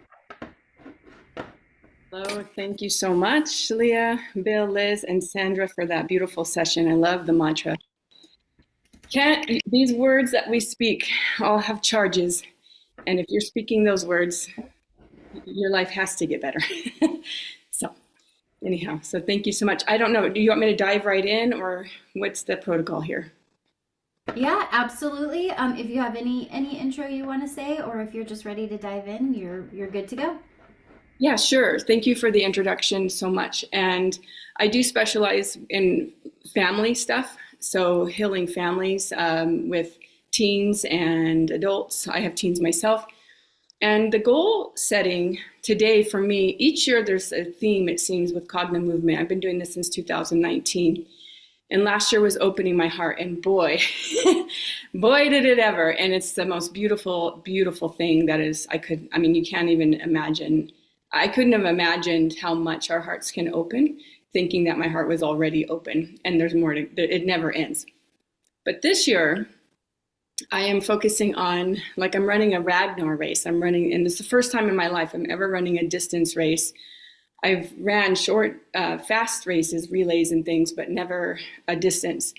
Hello, thank you so much, Leah, Bill, Liz, and Sandra for that beautiful session. I love the mantra. These words that we speak all have charges, and if you're speaking those words, your life has to get better. So anyhow, so thank you so much. I don't know, do you want me to dive right in, or what's the protocol here? Yeah, absolutely. If you have any intro you want to say, or if you're just ready to dive in, you're good to go. Yeah, sure. Thank you for the introduction so much. And I do specialize in family stuff, so healing families with teens and adults. I have teens myself. And the goal setting today for me, each year there's a theme, it seems, with Cognomovement. I've been doing this since 2019. And last year was opening my heart, and boy, boy, did it ever. And it's the most beautiful, beautiful thing that is, you can't even imagine. I couldn't have imagined how much our hearts can open, thinking that my heart was already open, and there's more it never ends. But this year, I am focusing on, like, I'm running a Ragnar race. And it's the first time in my life I'm ever running a distance race. I've ran short, fast races, relays and things, but never a distance.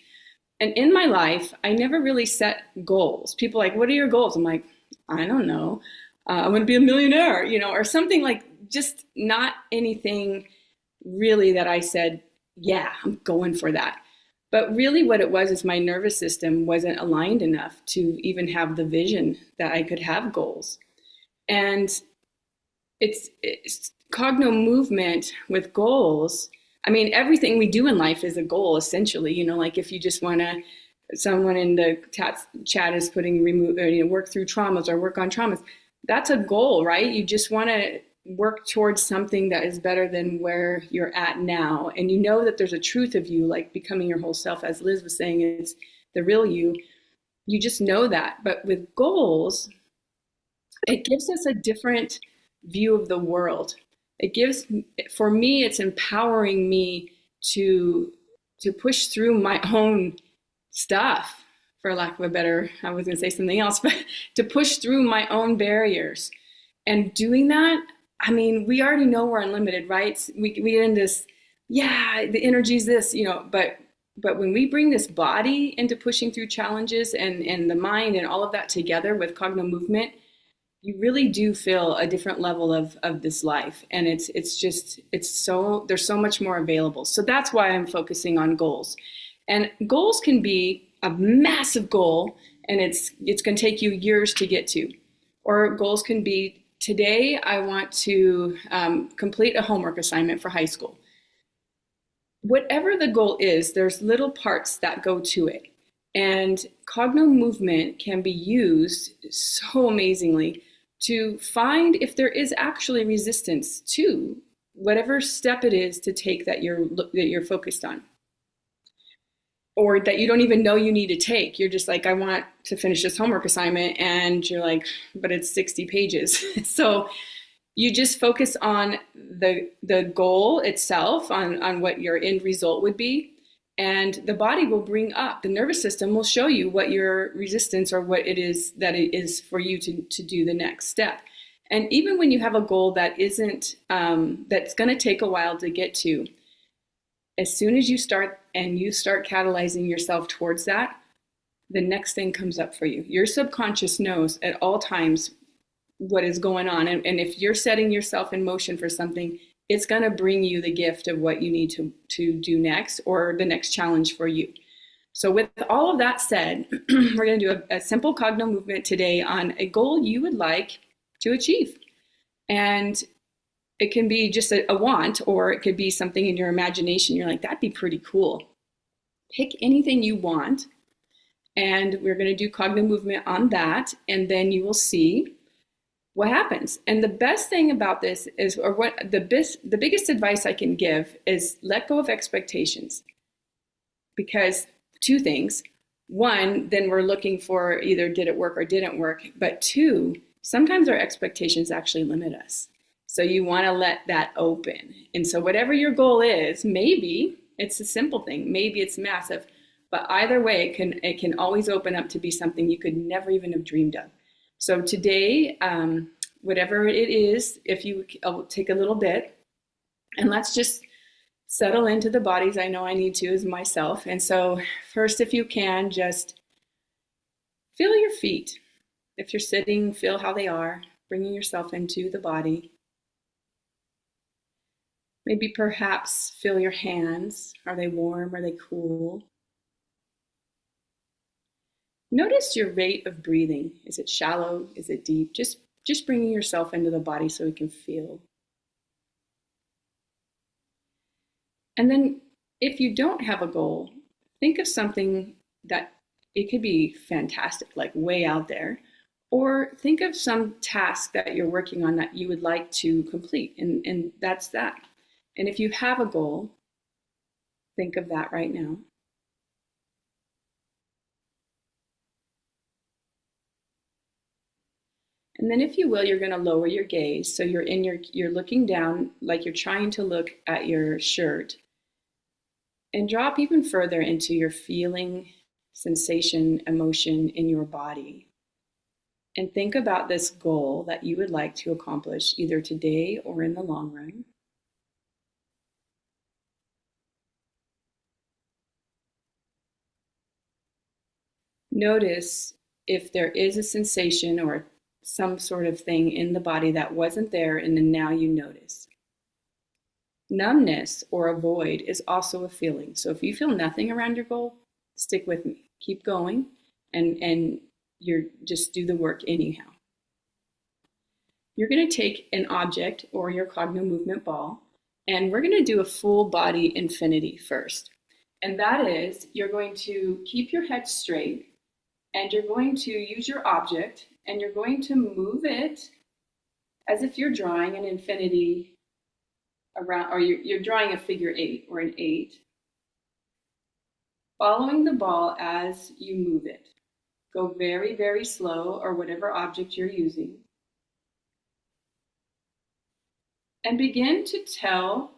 And in my life, I never really set goals. People are like, what are your goals? I'm like, I don't know. I want to be a millionaire, or something, like, just not anything really that I said, yeah, I'm going for that. But really what it was is my nervous system wasn't aligned enough to even have the vision that I could have goals. And it's Cognomovement with goals. I mean, everything we do in life is a goal, essentially. Like, if you just want to, someone in the chat is putting work through traumas or work on traumas. That's a goal, right? You just want to work towards something that is better than where you're at now. And you know that there's a truth of you, like becoming your whole self, as Liz was saying, it's the real you. You just know that. But with goals, it gives us a different view of the world. For me, it's empowering me to push through my own stuff, for lack of a better, I was going to say something else, but to push through my own barriers. And doing that, we already know we're unlimited, right? We get into this, yeah, the energy's this, but when we bring this body into pushing through challenges and the mind and all of that together with Cognomovement, you really do feel a different level of this life. And there's so much more available. So that's why I'm focusing on goals. And goals can be a massive goal, and it's going to take you years to get to. Or goals can be, today I want to complete a homework assignment for high school. Whatever the goal is, there's little parts that go to it. And Cognomovement can be used so amazingly to find if there is actually resistance to whatever step it is to take that you're focused on, or that you don't even know you need to take. You're just like, I want to finish this homework assignment, and you're like, but it's 60 pages. So you just focus on the goal itself, on what your end result would be. And the body will bring up, the nervous system will show you what your resistance or what it is that it is for you to do the next step. And even when you have a goal that isn't, that's going to take a while to get to, as soon as you start catalyzing yourself towards that, the next thing comes up for you. Your subconscious knows at all times what is going on. And if you're setting yourself in motion for something, it's going to bring you the gift of what you need to do next, or the next challenge for you. So with all of that said, we're going to do a simple Cognomovement today on a goal you would like to achieve. And it can be just a want, or it could be something in your imagination. You're like, that'd be pretty cool. Pick anything you want, and we're going to do Cognomovement on that, and then you will see what happens. And the best thing about this is, or what the biggest advice I can give is, let go of expectations. Because two things. One, then we're looking for either did it work or didn't work. But two, sometimes our expectations actually limit us. So you want to let that open. And so whatever your goal is, maybe it's a simple thing, maybe it's massive, but either way, it can always open up to be something you could never even have dreamed of. So today, whatever it is, I'll take a little bit, and let's just settle into the bodies. I know I need to as myself. And so first, if you can, just feel your feet. If you're sitting, feel how they are, bringing yourself into the body. Maybe perhaps feel your hands. Are they warm? Are they cool? Notice your rate of breathing. Is it shallow? Is it deep? Just bringing yourself into the body so we can feel. And then if you don't have a goal, think of something that it could be fantastic, like way out there, or think of some task that you're working on that you would like to complete, and that's that. And if you have a goal, think of that right now. And then if you will, you're going to lower your gaze. So you're looking down like you're trying to look at your shirt, and drop even further into your feeling, sensation, emotion in your body. And think about this goal that you would like to accomplish either today or in the long run. Notice if there is a sensation or some sort of thing in the body that wasn't there, and then now you notice. Numbness or a void is also a feeling. So if you feel nothing around your goal, stick with me. Keep going, and you're just do the work anyhow. You're going to take an object or your Cognomovement ball, and we're going to do a full body infinity first. And that is, you're going to keep your head straight, and you're going to use your object, and you're going to move it as if you're drawing an infinity around, or you're drawing a figure 8 or an 8, following the ball as you move it. Go very, very slow, or whatever object you're using. And begin to tell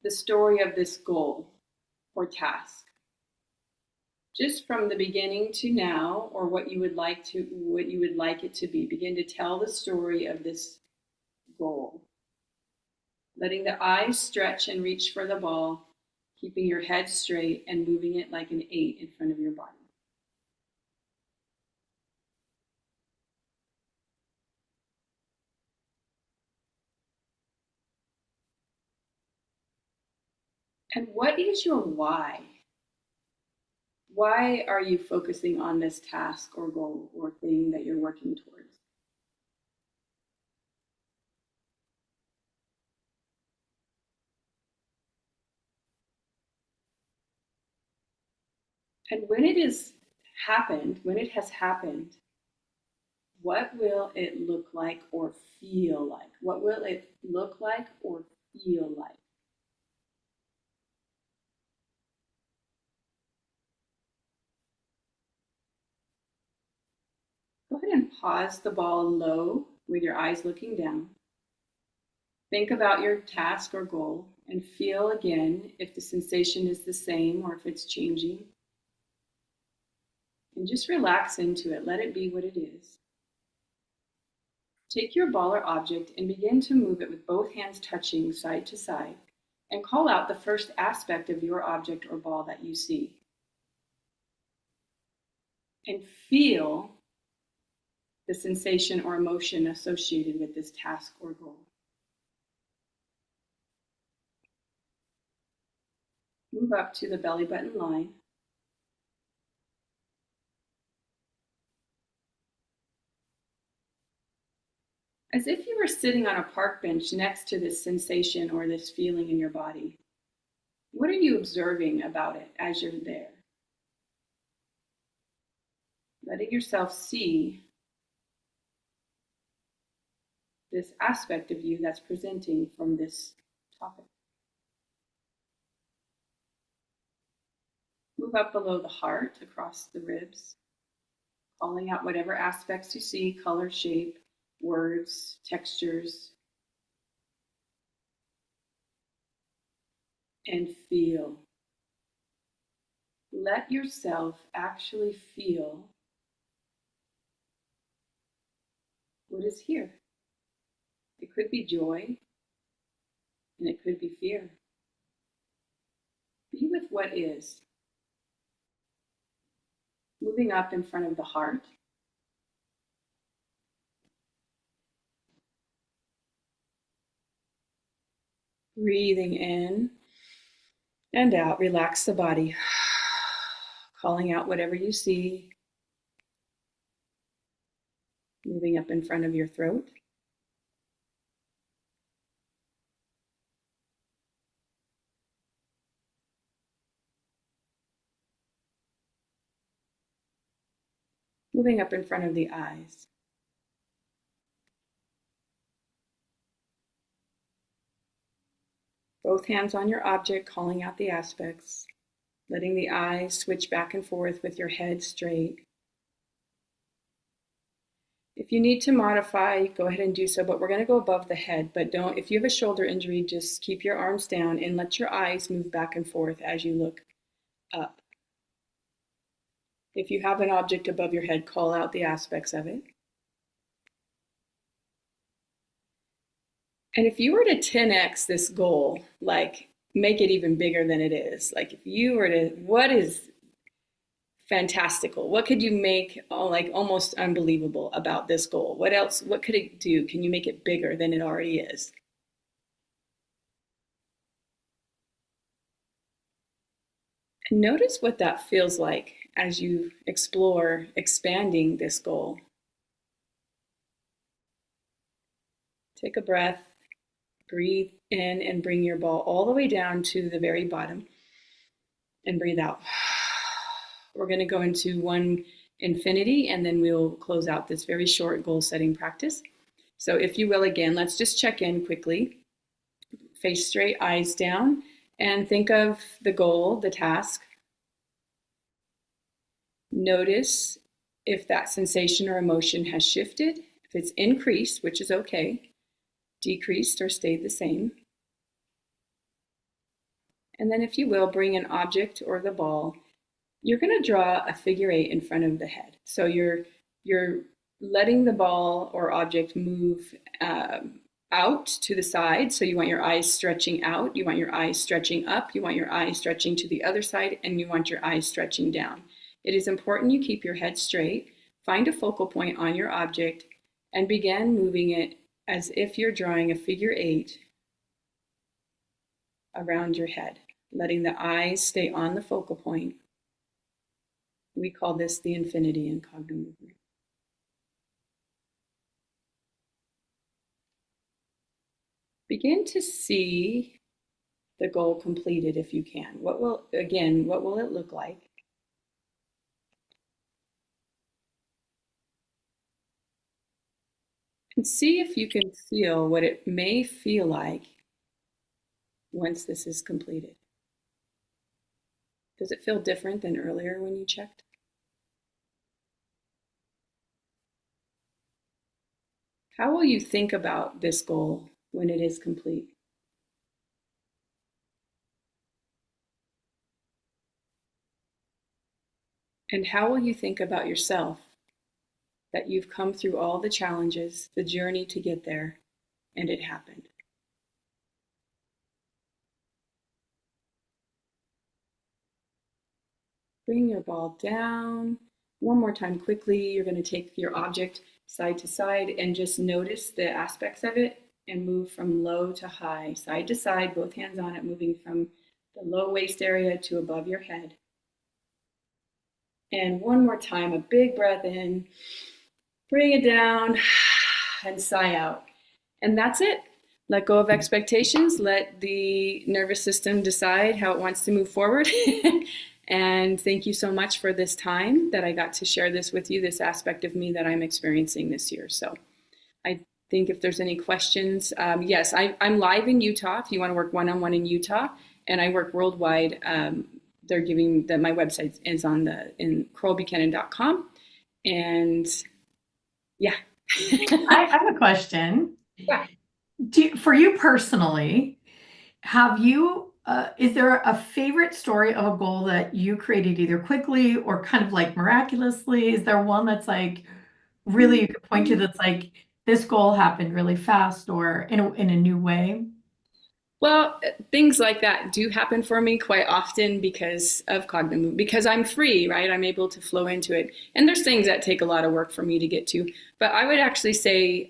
the story of this goal or task. Just from the beginning to now, or what you would like it to be. Begin to tell the story of this goal. Letting the eyes stretch and reach for the ball, keeping your head straight and moving it like an 8 in front of your body. And what is your why? Why are you focusing on this task or goal or thing that you're working towards? And when it has happened, what will it look like or feel like? What will it look like or feel like? Go ahead and pause the ball low with your eyes looking down. Think about your task or goal and feel again if the sensation is the same or if it's changing. And just relax into it. Let it be what it is. Take your ball or object and begin to move it with both hands touching side to side, and call out the first aspect of your object or ball that you see. And feel the sensation or emotion associated with this task or goal. Move up to the belly button line. As if you were sitting on a park bench next to this sensation or this feeling in your body. What are you observing about it as you're there? Letting yourself see this aspect of you that's presenting from this topic. Move up below the heart, across the ribs, calling out whatever aspects you see, color, shape, words, textures, and feel. Let yourself actually feel what is here. It could be joy, and it could be fear. Be with what is. Moving up in front of the heart. Breathing in and out. Relax the body. Calling out whatever you see. Moving up in front of your throat. Moving up in front of the eyes. Both hands on your object, calling out the aspects. Letting the eyes switch back and forth with your head straight. If you need to modify, go ahead and do so, but we're going to go above the head. But don't, if you have a shoulder injury, just keep your arms down and let your eyes move back and forth as you look up. If you have an object above your head, call out the aspects of it. And if you were to 10x this goal, like make it even bigger than it is, like if you were to, what is fantastical? What could you make like almost unbelievable about this goal? What else, what could it do? Can you make it bigger than it already is? And notice what that feels like as you explore expanding this goal. Take a breath, breathe in and bring your ball all the way down to the very bottom and breathe out. We're going to go into one infinity and then we'll close out this very short goal setting practice. So if you will, again, let's just check in quickly. Face straight, eyes down, and think of the goal, the task. Notice if that sensation or emotion has shifted, if it's increased, which is okay, decreased or stayed the same. And then if you will, bring an object or the ball. You're going to draw a figure 8 in front of the head. So you're letting the ball or object move out to the side. So you want your eyes stretching out. You want your eyes stretching up. You want your eyes stretching to the other side. And you want your eyes stretching down. It is important you keep your head straight. Find a focal point on your object and begin moving it as if you're drawing a figure 8 around your head, letting the eyes stay on the focal point. We call this the infinity in Cognomovement. Begin to see the goal completed if you can. What will it look like? And see if you can feel what it may feel like once this is completed. Does it feel different than earlier when you checked? How will you think about this goal when it is complete? And how will you think about yourself, that you've come through all the challenges, the journey to get there, and it happened? Bring your ball down. One more time quickly. You're going to take your object side to side and just notice the aspects of it and move from low to high, side to side, both hands on it, moving from the low waist area to above your head. And one more time, a big breath in, bring it down, and sigh out. And that's it. Let go of expectations. Let the nervous system decide how it wants to move forward. And thank you so much for this time that I got to share this with you, this aspect of me that I'm experiencing this year. So I think if there's any questions, yes, I'm live in Utah if you want to work one-on-one in Utah, and I work worldwide. They're giving my website is on in coralbuchanan.com. And yeah. I have a question. Yeah. For you personally, have you, is there a favorite story of a goal that you created either quickly or kind of like miraculously? Is there one that's like really you could point to that's like this goal happened really fast or in a new way? Well, things like that do happen for me quite often because of Cognomovement, because I'm free, right? I'm able to flow into it. And there's things that take a lot of work for me to get to. But I would actually say,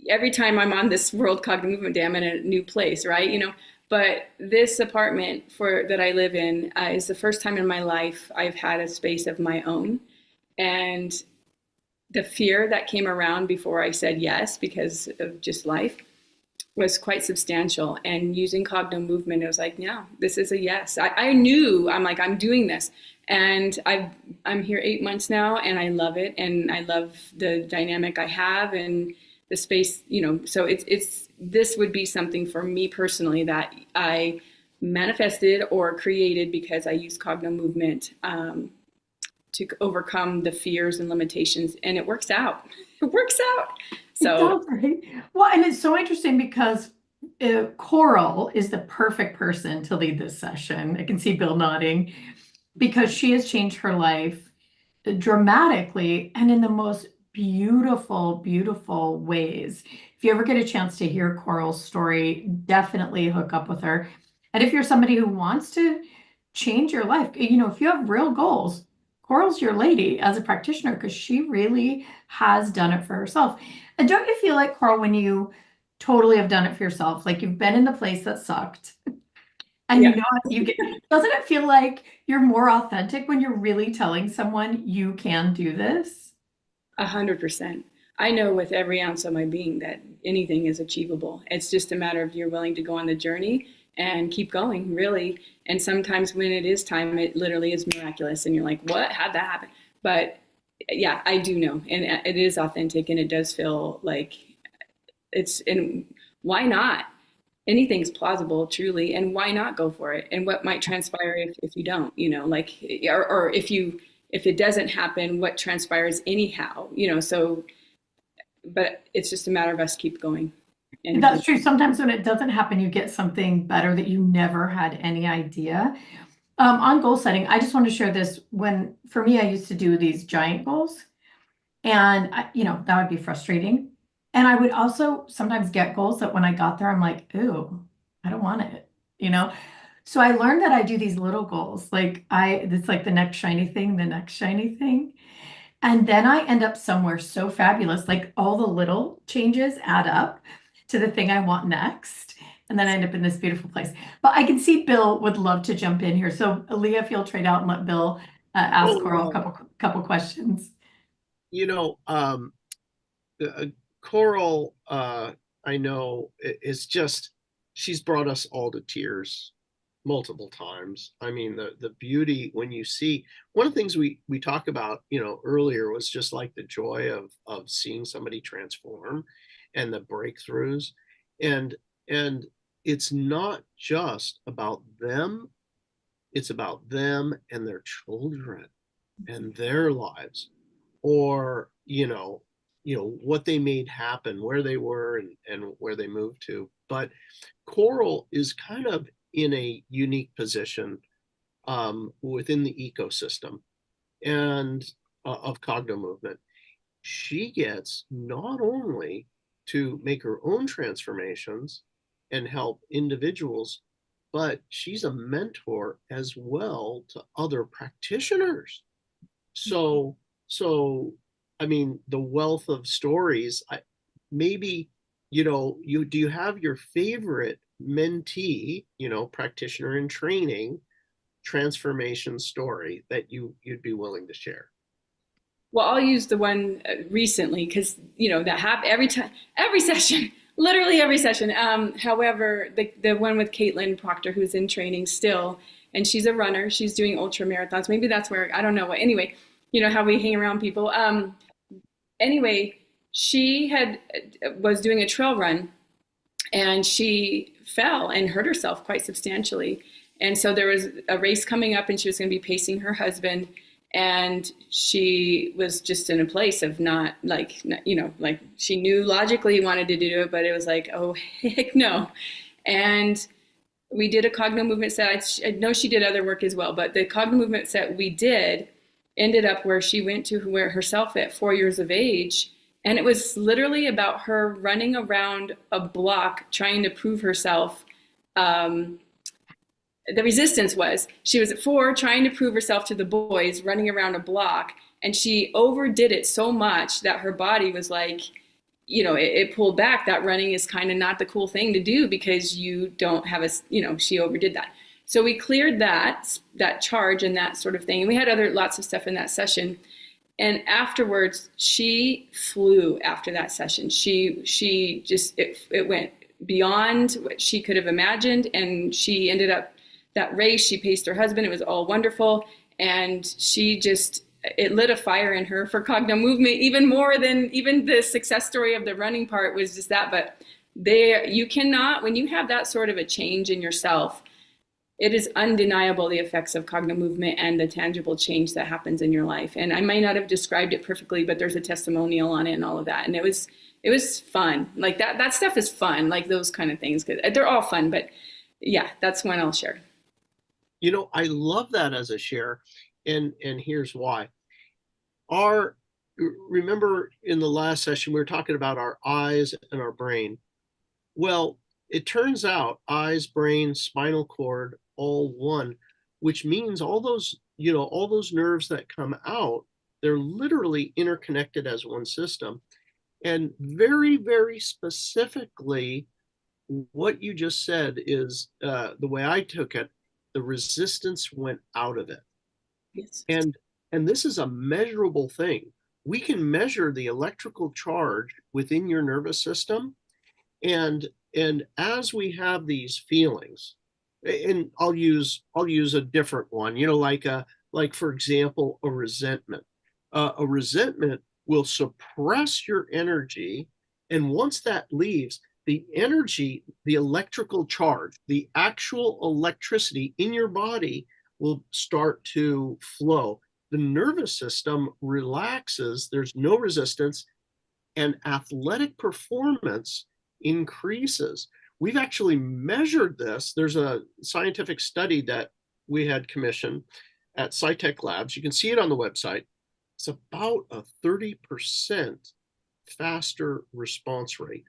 every time I'm on this World Cognomovement Day, I'm in a new place, right? But this apartment that I live in is the first time in my life I've had a space of my own. And the fear that came around before I said yes, because of just life, was quite substantial. And using Cognomovement, it was like, yeah, this is a yes. I knew, I'm doing this. And I'm here 8 months now, and I love it. And I love the dynamic I have and the space, so this would be something for me personally that I manifested or created because I use Cognomovement to overcome the fears and limitations, and it works out. It works out. So, It does, right? Well, and it's so interesting because Coral is the perfect person to lead this session. I can see Bill nodding because she has changed her life dramatically and in the most beautiful, beautiful ways. If you ever get a chance to hear Coral's story, definitely hook up with her. And if you're somebody who wants to change your life, if you have real goals, Coral's your lady as a practitioner because she really has done it for herself. And don't you feel like, Coral, when you totally have done it for yourself, like you've been in the place that sucked, and yeah. Doesn't it feel like you're more authentic when you're really telling someone you can do this? 100%. I know with every ounce of my being that anything is achievable. It's just a matter of you're willing to go on the journey and keep going, really. And sometimes when it is time, it literally is miraculous. And you're like, what? How'd that happen? But yeah, I do know. And it is authentic, and it does feel like and why not? Anything's plausible, truly. And why not go for it? And what might transpire if you don't, or if it doesn't happen, what transpires anyhow, so, but it's just a matter of us keep going. And that's true. Sometimes when it doesn't happen, you get something better that you never had any idea. On goal setting, I just want to share this. For me, I used to do these giant goals, and that would be frustrating. And I would also sometimes get goals that when I got there, I'm like, ooh, I don't want it, So I learned that I do these little goals. It's like the next shiny thing. And then I end up somewhere so fabulous. Like all the little changes add up to the thing I want next. And then I end up in this beautiful place. But I can see Bill would love to jump in here. So Leah, if you'll trade out and let Bill ask Coral a couple questions. Coral, I know, is just, she's brought us all to tears multiple times. I mean, the beauty when you see, one of the things we talked about, earlier was just like the joy of seeing somebody transform and the breakthroughs. And it's not just about them, it's about them and their children and their lives, or, what they made happen, where they were and where they moved to. But Coral is kind of in a unique position within the ecosystem and of Cognomovement. She gets not only to make her own transformations and help individuals, but she's a mentor as well to other practitioners. So I mean, the wealth of stories, maybe, do you have your favorite mentee, practitioner in training, transformation story that you'd be willing to share? Well, I'll use the one recently because, that happens every session, literally every session. However, the one with Caitlin Proctor, who's in training still, and she's a runner, she's doing ultra marathons. Maybe that's where, I don't know what, anyway, how we hang around people. Anyway, she was doing a trail run and she fell and hurt herself quite substantially. And so there was a race coming up and she was going to be pacing her husband. And she was just in a place of not she knew logically wanted to do it, but it was like, oh, heck no. And we did a Cognomovement set. I know she did other work as well, but the Cognomovement set we did ended up where she went to herself at 4 years of age. And it was literally about her running around a block trying to prove herself. The resistance was, she was at 4 trying to prove herself to the boys, running around a block. And she overdid it so much that her body was like, it pulled back. That running is kind of not the cool thing to do because you don't have she overdid that. So we cleared that charge and that sort of thing. And we had lots of stuff in that session. And afterwards, she flew after that session. She just, it went beyond what she could have imagined. And she ended up, that race, she paced her husband. It was all wonderful. And it lit a fire in her for Cognomovement, even more than even the success story of the running part was just that. But you cannot, when you have that sort of a change in yourself, it is undeniable the effects of Cognomovement and the tangible change that happens in your life. And I might not have described it perfectly, but there's a testimonial on it and all of that. And it was fun. Like that stuff is fun, like those kind of things. 'Cause they're all fun, but yeah, that's one I'll share. I love that as a share. And here's why. Remember in the last session, we were talking about our eyes and our brain. Well, it turns out eyes, brain, spinal cord, all one, which means all those nerves that come out, they're literally interconnected as one system. And very, very specifically, what you just said is the way I took it, the resistance went out of it. Yes. And this is a measurable thing. We can measure the electrical charge within your nervous system. And as we have these feelings, and I'll use a different one, like for example, a resentment. A resentment will suppress your energy. And once that leaves, the energy, the electrical charge, the actual electricity in your body will start to flow. The nervous system relaxes, there's no resistance, and athletic performance increases. We've actually measured this. There's a scientific study that we had commissioned at SciTech Labs. You can see it on the website. It's about a 30% faster response rate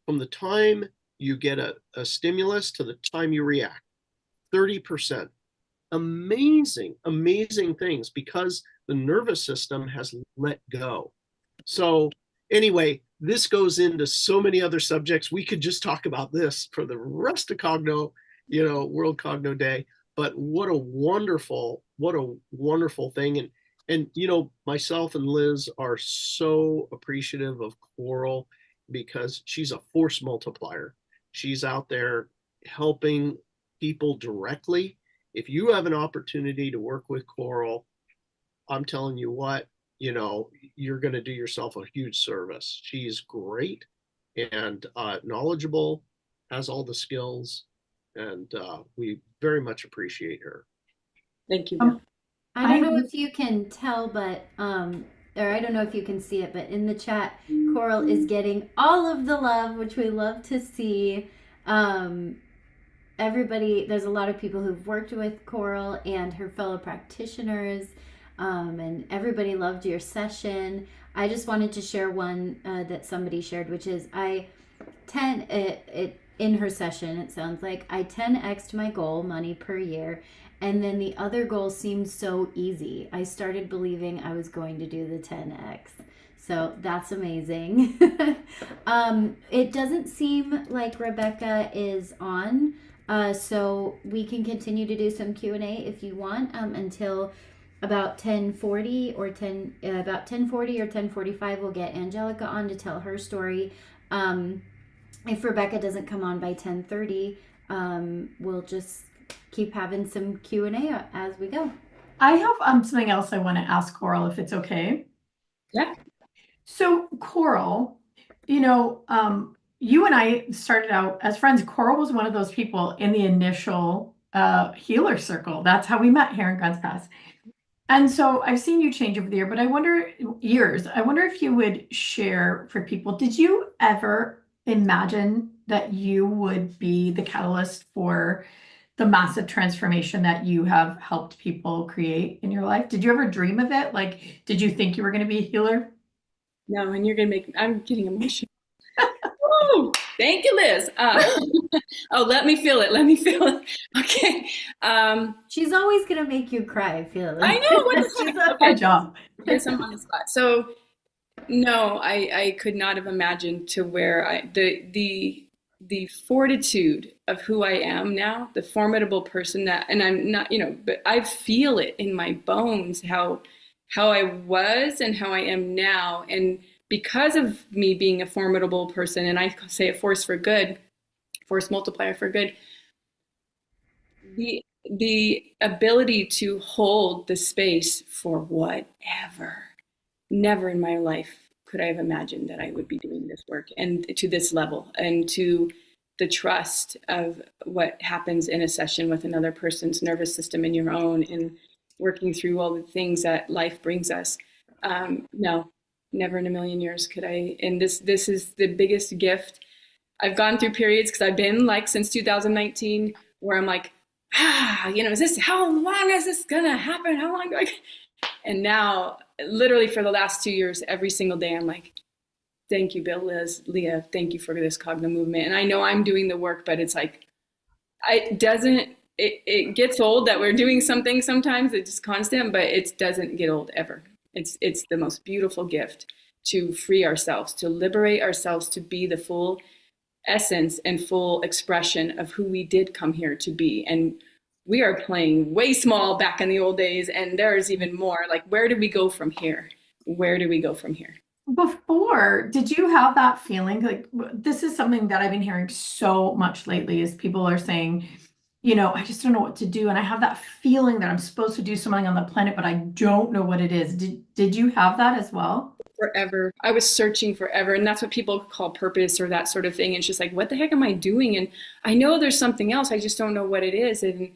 from the time you get a stimulus to the time you react. 30%. Amazing, amazing things because the nervous system has let go. So anyway, this goes into so many other subjects. We could just talk about this for the rest of Cogno, World Cogno Day. But what a wonderful thing. And myself and Liz are so appreciative of Coral because she's a force multiplier. She's out there helping people directly. If you have an opportunity to work with Coral, I'm telling you what, you're going to do yourself a huge service. She's great and knowledgeable, has all the skills, and we very much appreciate her. Thank you. I don't know if you can tell, but or I don't know if you can see it, but in the chat, Coral is getting all of the love, which we love to see. Everybody, there's a lot of people who've worked with Coral and her fellow practitioners, and everybody loved your session. I just wanted to share one that somebody shared, which is in her session, it sounds like I 10x'd my goal, money per year, and then the other goal seemed so easy. I started believing I was going to do the 10x. So that's amazing. It doesn't seem like Rebecca is on. So we can continue to do some Q&A if you want until about 10:40 or 10:45. We'll get Angelica on to tell her story. If Rebecca doesn't come on by 10:30, we'll just keep having some Q&A as we go. I have something else I want to ask Coral, if it's okay. Yeah. So Coral, you and I started out as friends. Coral was one of those people in the initial healer circle. That's how we met here in God's Pass. And so I've seen you change over the year, but I wonder if you would share for people, did you ever imagine that you would be the catalyst for the massive transformation that you have helped people create in your life? Did you ever dream of it? Like, did you think you were going to be a healer? No, and I'm getting emotional. Oh, thank you, Liz. Oh, let me feel it. Okay. She's always going to make you cry, I feel like. I know. She's a good job. Yes, I'm on the spot. So No, I could not have imagined to where the fortitude of who I am now, the formidable person that, and I'm not, but I feel it in my bones how I was and how I am now. And because of me being a formidable person, and I say a force for good, force multiplier for good, the ability to hold the space for whatever. Never in my life could I have imagined that I would be doing this work and to this level, and to the trust of what happens in a session with another person's nervous system and your own, and working through all the things that life brings us. No, never in a million years could I. And this is the biggest gift. I've gone through periods, because I've been like since 2019, where I'm like, is this, how long is this gonna happen? How long do I? And now, literally for the last 2 years, every single day, I'm like, thank you, Bill, Liz, Leah, thank you for this Cogno movement. And I know I'm doing the work, but it's like, it gets old that we're doing something sometimes. It's just constant, but it doesn't get old ever. It's the most beautiful gift to free ourselves, to liberate ourselves, to be the full essence and full expression of who we did come here to be. And we are playing way small back in the old days, and there's even more. Like, where do we go from here? Where do we go from here? Before, did you have that feeling? Like, this is something that I've been hearing so much lately, is people are saying, I just don't know what to do. And I have that feeling that I'm supposed to do something on the planet, but I don't know what it is. Did you have that as well? Forever. I was searching forever. And that's what people call purpose, or that sort of thing. And it's just like, what the heck am I doing? And I know there's something else. I just don't know what it is. And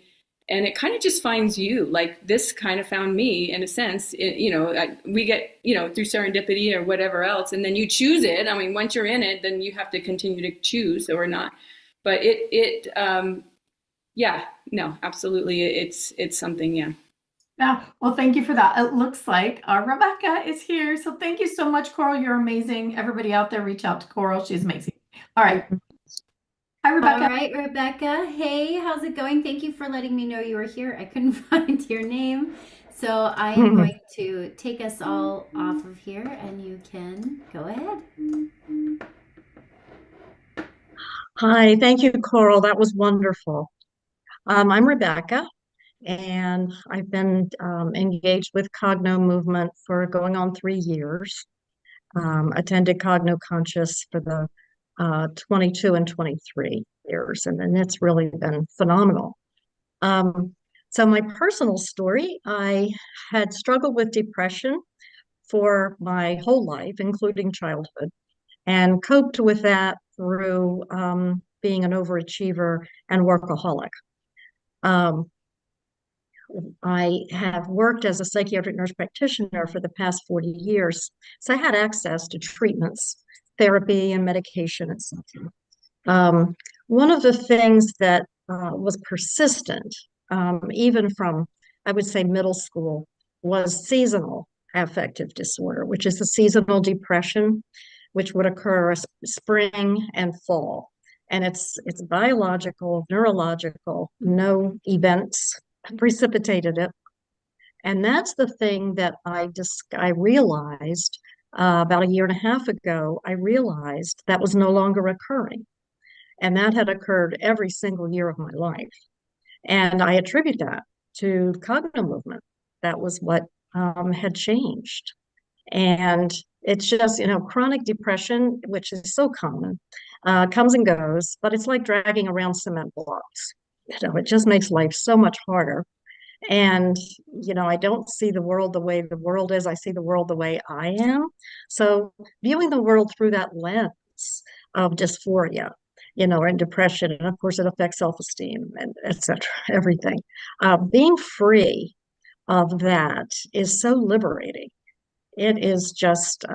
it kind of just finds you. Like, this kind of found me in a sense. We get, through serendipity or whatever else, and then you choose it. I mean, once you're in it, then you have to continue to choose or not. But yeah, no, absolutely. It's something, yeah. Yeah, well, thank you for that. It looks like Rebecca is here. So thank you so much, Coral. You're amazing. Everybody out there, reach out to Coral. She's amazing. All right. Hi, Rebecca. All right, Rebecca. Hey, how's it going? Thank you for letting me know you were here. I couldn't find your name. So I am going to take us all off of here, and you can go ahead. Hi, thank you, Coral. That was wonderful. I'm Rebecca, and I've been engaged with Cogno Movement for going on 3 years. Attended Cogno Conscious for the 22 and 23 years, and then it's really been phenomenal. So my personal story, I had struggled with depression for my whole life, including childhood, and coped with that through being an overachiever and workaholic. I have worked as a psychiatric nurse practitioner for the past 40 years, so I had access to treatments, therapy, and medication, etc. One of the things that was persistent, even from, I would say, middle school, was seasonal affective disorder, which is the seasonal depression, which would occur spring and fall. And it's biological, neurological, no events precipitated it. And that's the thing that I realized about 1.5 years ago. I realized that was no longer occurring. And that had occurred every single year of my life. And I attribute that to Cogno Movement. That was what had changed. And it's just, chronic depression, which is so common, comes and goes, but it's like dragging around cement blocks. It just makes life so much harder. And, I don't see the world the way the world is. I see the world the way I am. So viewing the world through that lens of dysphoria, and depression, and of course it affects self-esteem and etc., everything. Being free of that is so liberating. It is just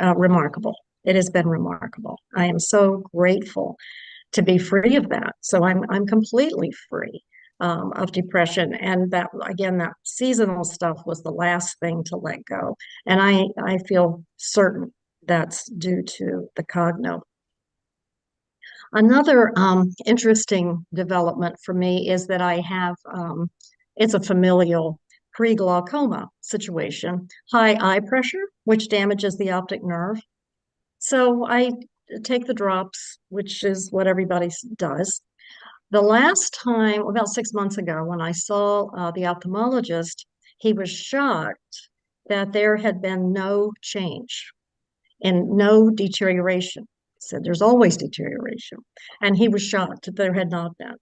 remarkable. It has been remarkable. I am so grateful to be free of that. So I'm completely free of depression. And that, again, that seasonal stuff was the last thing to let go. And I feel certain that's due to the Cogno. Another interesting development for me is that I have, it's a familial pre-glaucoma situation, high eye pressure, which damages the optic nerve. So I take the drops, which is what everybody does. The last time, about 6 months ago, when I saw the ophthalmologist, he was shocked that there had been no change and no deterioration. He said there's always deterioration. And he was shocked that there had not been.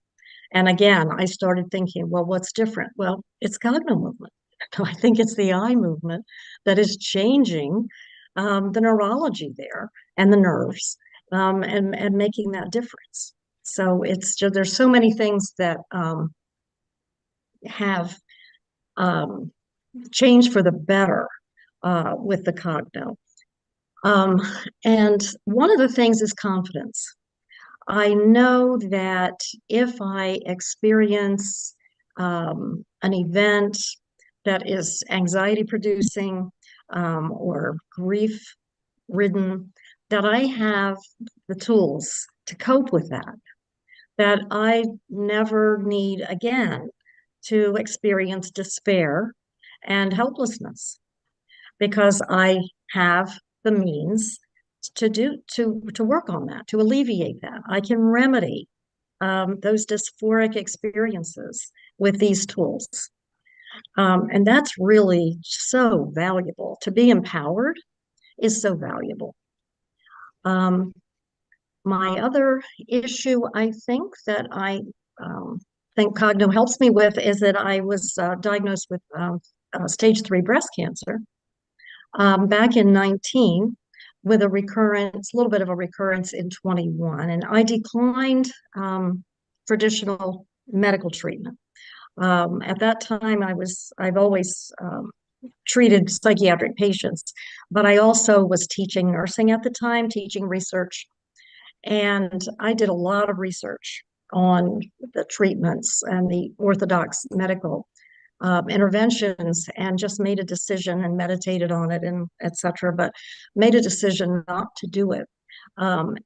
And again, I started thinking, well, what's different? Well, it's cognomovement. I think it's the eye movement that is changing the neurology there and the nerves and making that difference. So it's just, there's so many things that have changed for the better with the cogno. And one of the things is confidence. I know that if I experience an event that is anxiety producing or grief ridden, that I have the tools to cope with that I never need again to experience despair and helplessness, because I have the means to work on that, to alleviate that. I can remedy those dysphoric experiences with these tools. And that's really so valuable. To be empowered is so valuable. My other issue, I think, that I think Cogno helps me with is that I was diagnosed with stage 3 breast cancer back in 19 with a recurrence, a little bit of a recurrence in 21. And I declined traditional medical treatment. At that time, I've always treated psychiatric patients, but I also was teaching nursing at the time, teaching research. And I did a lot of research on the treatments and the orthodox medical interventions, and just made a decision and meditated on it and etc. But made a decision not to do it.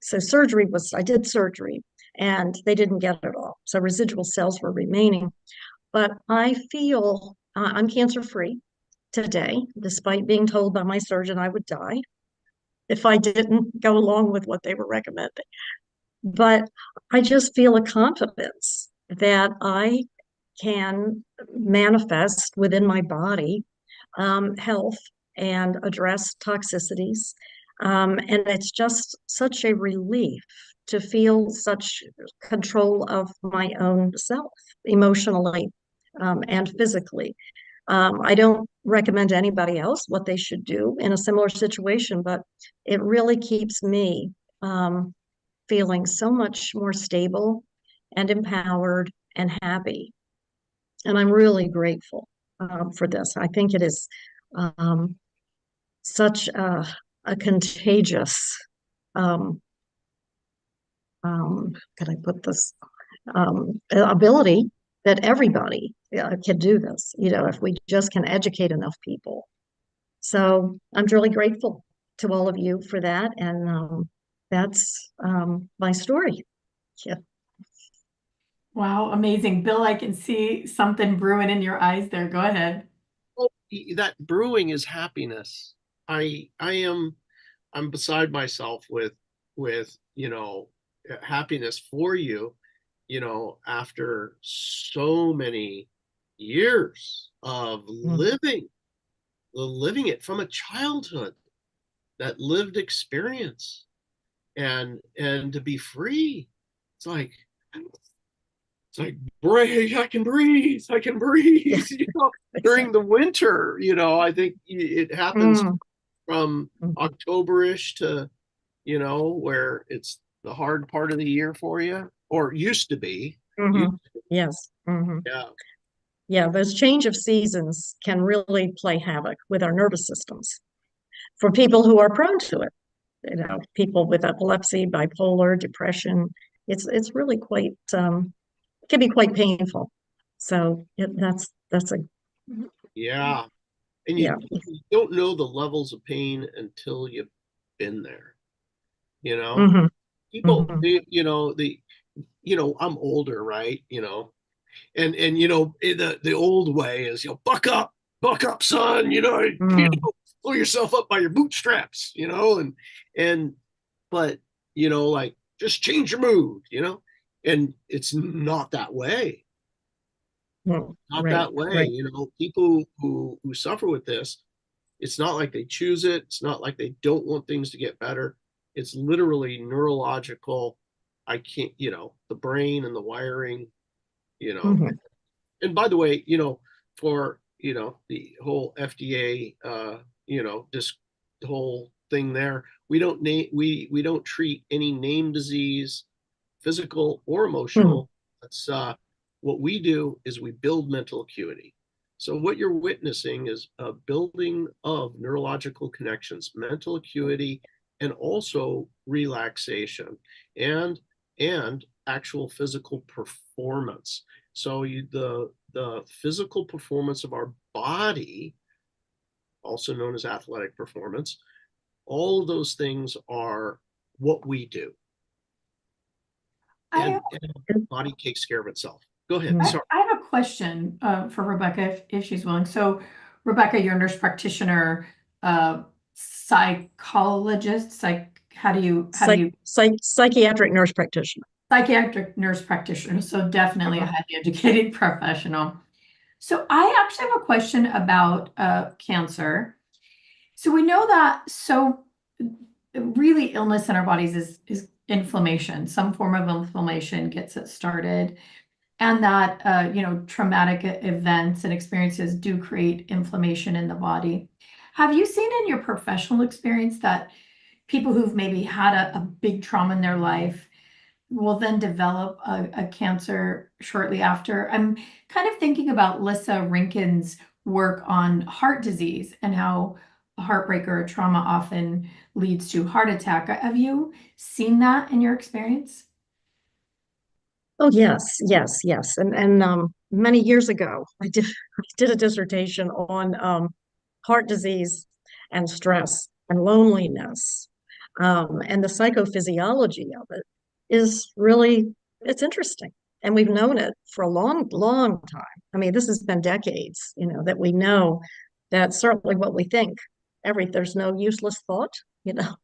So I did surgery and they didn't get it all. So residual cells were remaining. But I feel I'm cancer-free today, despite being told by my surgeon I would die if I didn't go along with what they were recommending. But I just feel a confidence that I can manifest within my body health and address toxicities. And it's just such a relief to feel such control of my own self, emotionally and physically. I don't recommend to anybody else what they should do in a similar situation, but it really keeps me feeling so much more stable and empowered and happy. And I'm really grateful for this. I think it is such a contagious, can I put this, ability that everybody can do this, if we just can educate enough people. So I'm really grateful to all of you for that. And that's my story. Yeah. Wow, amazing. Bill, I can see something brewing in your eyes there. Go ahead. Well, that brewing is happiness. I'm beside myself with happiness for you, after so many years of living it from a childhood, that lived experience, and to be free. It's like breathe, I can breathe. During the winter, I think it happens from October-ish to, where it's the hard part of the year for you, or used to be. Yes. Yeah. Those change of seasons can really play havoc with our nervous systems for people who are prone to it. People with epilepsy, bipolar, depression. It's really quite it can be quite painful. So that's a Yeah. And you don't know the levels of pain until you've been there. People, I'm older, right? And the old way is, buck up, buck up, son, you know, Mm. pull yourself up by your bootstraps, you know, but, you know, like, just change your mood, you know, and it's not that way. Mm. Not Right, that way. right. You know, people who suffer with this, it's not like they choose it. It's not like they don't want things to get better. It's literally neurological. I can't, you know, the brain and the wiring, you know. Mhm. And by the way, you know, for, you know, the whole FDA, you know, this whole thing there, we don't treat any name disease, physical or Mhm. emotional. That's what we do is we build mental acuity. So what you're witnessing is a building of neurological connections, mental acuity, and also relaxation and actual physical performance. So the physical performance of our body, also known as athletic performance, all of those things are what we do. I, And body takes care of itself. Go ahead. Mhm. Sorry. I have a question for Rebecca, if she's willing. So, Rebecca, you're a nurse practitioner, psychologist. How do you Psychiatric nurse practitioner. psychiatric nurse practitioner? So definitely a Uh-huh. highly educated professional. So I actually have a question about cancer. So we know that really illness in our bodies is inflammation. Some form of inflammation gets it started, and that traumatic events and experiences do create inflammation in the body. Have you seen in your professional experience that people who've maybe had a big trauma in their life will then develop a cancer shortly after? I'm kind of thinking about Lissa Rinkin's work on heart disease and how a heartbreak or a trauma often leads to heart attack. Have you seen that in your experience? Oh, yes, yes, yes. And many years ago, I did a dissertation on heart disease and stress and loneliness. And the psychophysiology of it is really, it's interesting. And we've known it for a long, long time. I mean, this has been decades, you know, that we know that certainly what we think, there's no useless thought, you know.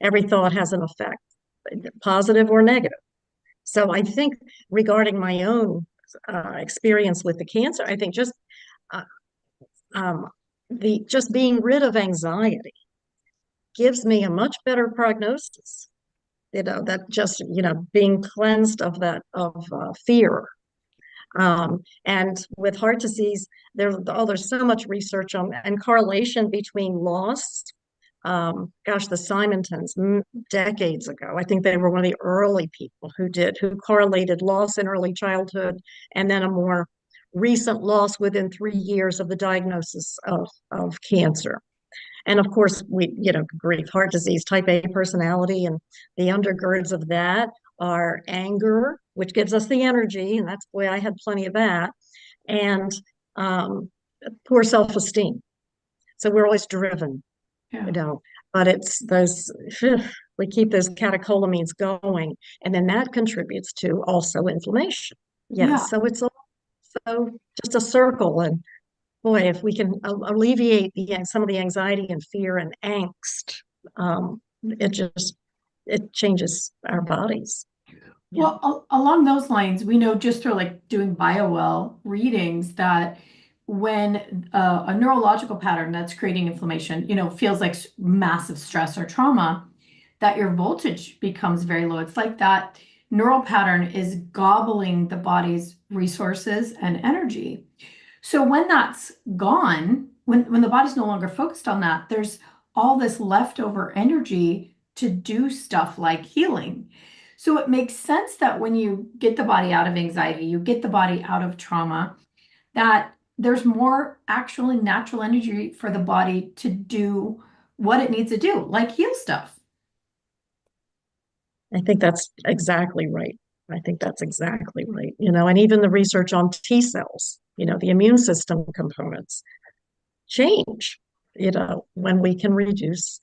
Every thought has an effect, positive or negative. So I think regarding my own experience with the cancer, I think uh, um, the just being rid of anxiety gives me a much better prognosis. You know, that just, you know, being cleansed of that of fear. And with heart disease, there's so much research on and correlation between loss. Gosh, the Simontons, decades ago, I think they were one of the early people who correlated loss in early childhood and then a more recent loss within 3 years of the diagnosis of cancer. And of course, grief, heart disease, type A personality, and the undergirds of that are anger, which gives us the energy, and that's why I had plenty of that, and um, poor self-esteem. So we're always driven, Yeah. you know, but it's those, we keep those catecholamines going, and then that contributes to also inflammation. Yeah. Yes, so it's also just a circle. And boy, if we can alleviate some of the anxiety and fear and angst, it changes our bodies. Yeah. Well, along those lines, we know just through like doing BioWell readings that when a neurological pattern that's creating inflammation, feels like massive stress or trauma, that your voltage becomes very low. It's like that neural pattern is gobbling the body's resources and energy. So when that's gone, when the body's no longer focused on that, there's all this leftover energy to do stuff like healing. So it makes sense that when you get the body out of anxiety, you get the body out of trauma, that there's more actually natural energy for the body to do what it needs to do, like heal stuff. I think that's exactly right. I think that's exactly right. You know, and even the research on T cells, you know, the immune system components change, you know, when we can reduce,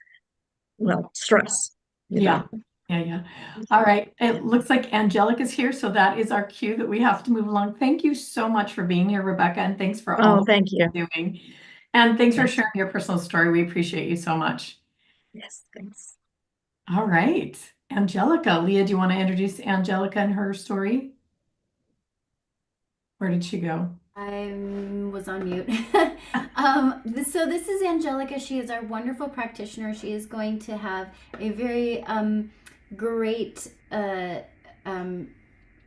well, stress, you Yeah. know. Yeah. All right. It looks like Angelica's here, so that is our cue that we have to move along. Thank you so much for being here, Rebecca, and thanks for all Oh, thank you. you're doing. And thanks for Yes. sharing your personal story. We appreciate you so much. Yes, thanks. All right. Angelica. Leah, do you want to introduce Angelica and her story? Where did she go? I was on mute. So this is Angelica. She is our wonderful practitioner. She is going to have a very great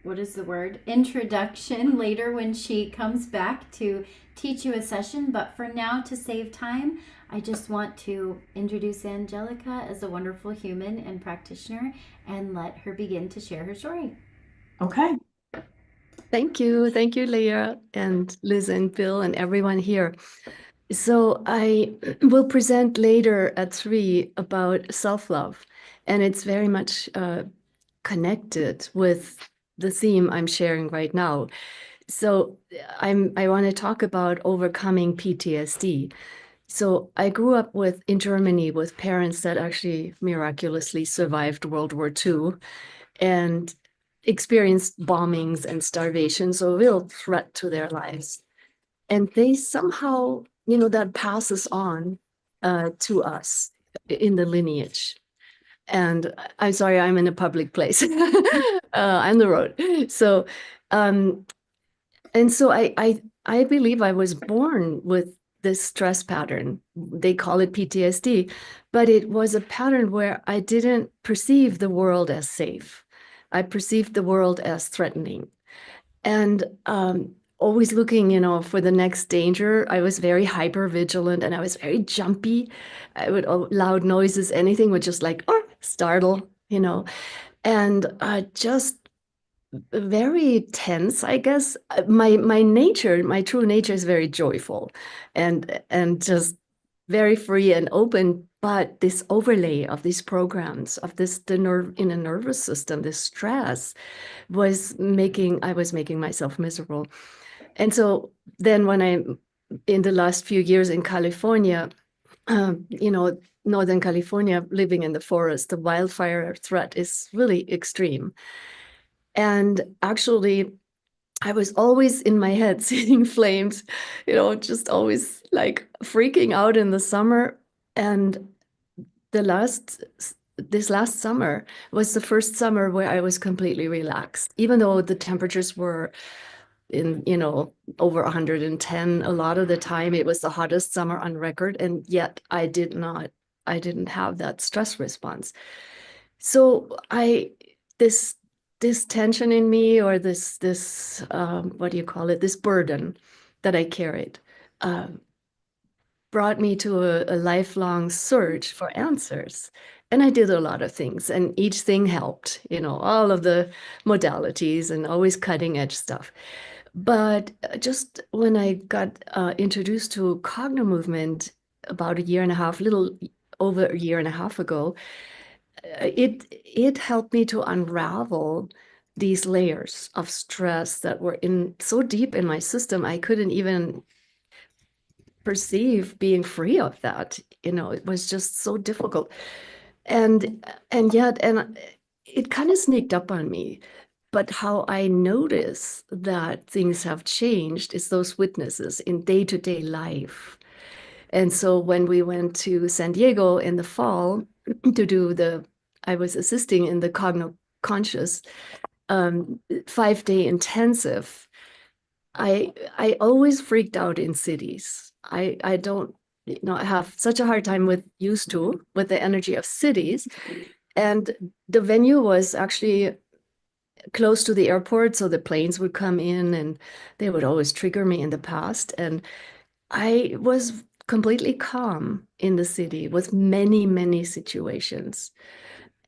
what is the word? Introduction later when she comes back to teach you a session. But for now, to save time, I just want to introduce Angelica as a wonderful human and practitioner and let her begin to share her story. Okay. Thank you. Thank you, Leah and Liz and Bill and everyone here. So I will present later at 3 about self-love, and it's very much connected with the theme I'm sharing right now. So I want to talk about overcoming PTSD. So I grew up in Germany with parents that actually miraculously survived World War II and experienced bombings and starvation, so a real threat to their lives. And they somehow, that passes on to us in the lineage. And I'm sorry, I'm in a public place. On the road. So, and so I believe I was born with this stress pattern. They call it PTSD, but it was a pattern where I didn't perceive the world as safe. I perceived the world as threatening. And always looking, for the next danger. I was very hyper vigilant and I was very jumpy. I would loud noises, anything would just startle, and just very tense, I guess. My nature, my true nature is very joyful and just very free and open. But this overlay of these programs, of the nervous system, this stress I was making myself miserable. And so then when in the last few years in California, Northern California, living in the forest, the wildfire threat is really extreme. And actually, I was always in my head seeing flames, just always freaking out in the summer. And this last summer was the first summer where I was completely relaxed, even though the temperatures were in, over 110 a lot of the time. It was the hottest summer on record, and yet I didn't have that stress response. So this tension in me, or this what do you call it, this burden that I carried, brought me to a lifelong search for answers. And I did a lot of things, and each thing helped, all of the modalities and always cutting edge stuff. But just when I got introduced to Cognomovement about little over a year and a half ago, it helped me to unravel these layers of stress that were so deep in my system, I couldn't even perceive being free of that. It was just so difficult. And yet it kind of sneaked up on me. But how I notice that things have changed is those witnesses in day-to-day life. And so when we went to San Diego in the fall to do I was assisting in the Cogno-Conscious 5-day intensive, I always freaked out in cities. I don't have such a hard time with the energy of cities. And the venue was actually close to the airport, so the planes would come in and they would always trigger me in the past. And I was completely calm in the city with many, many situations.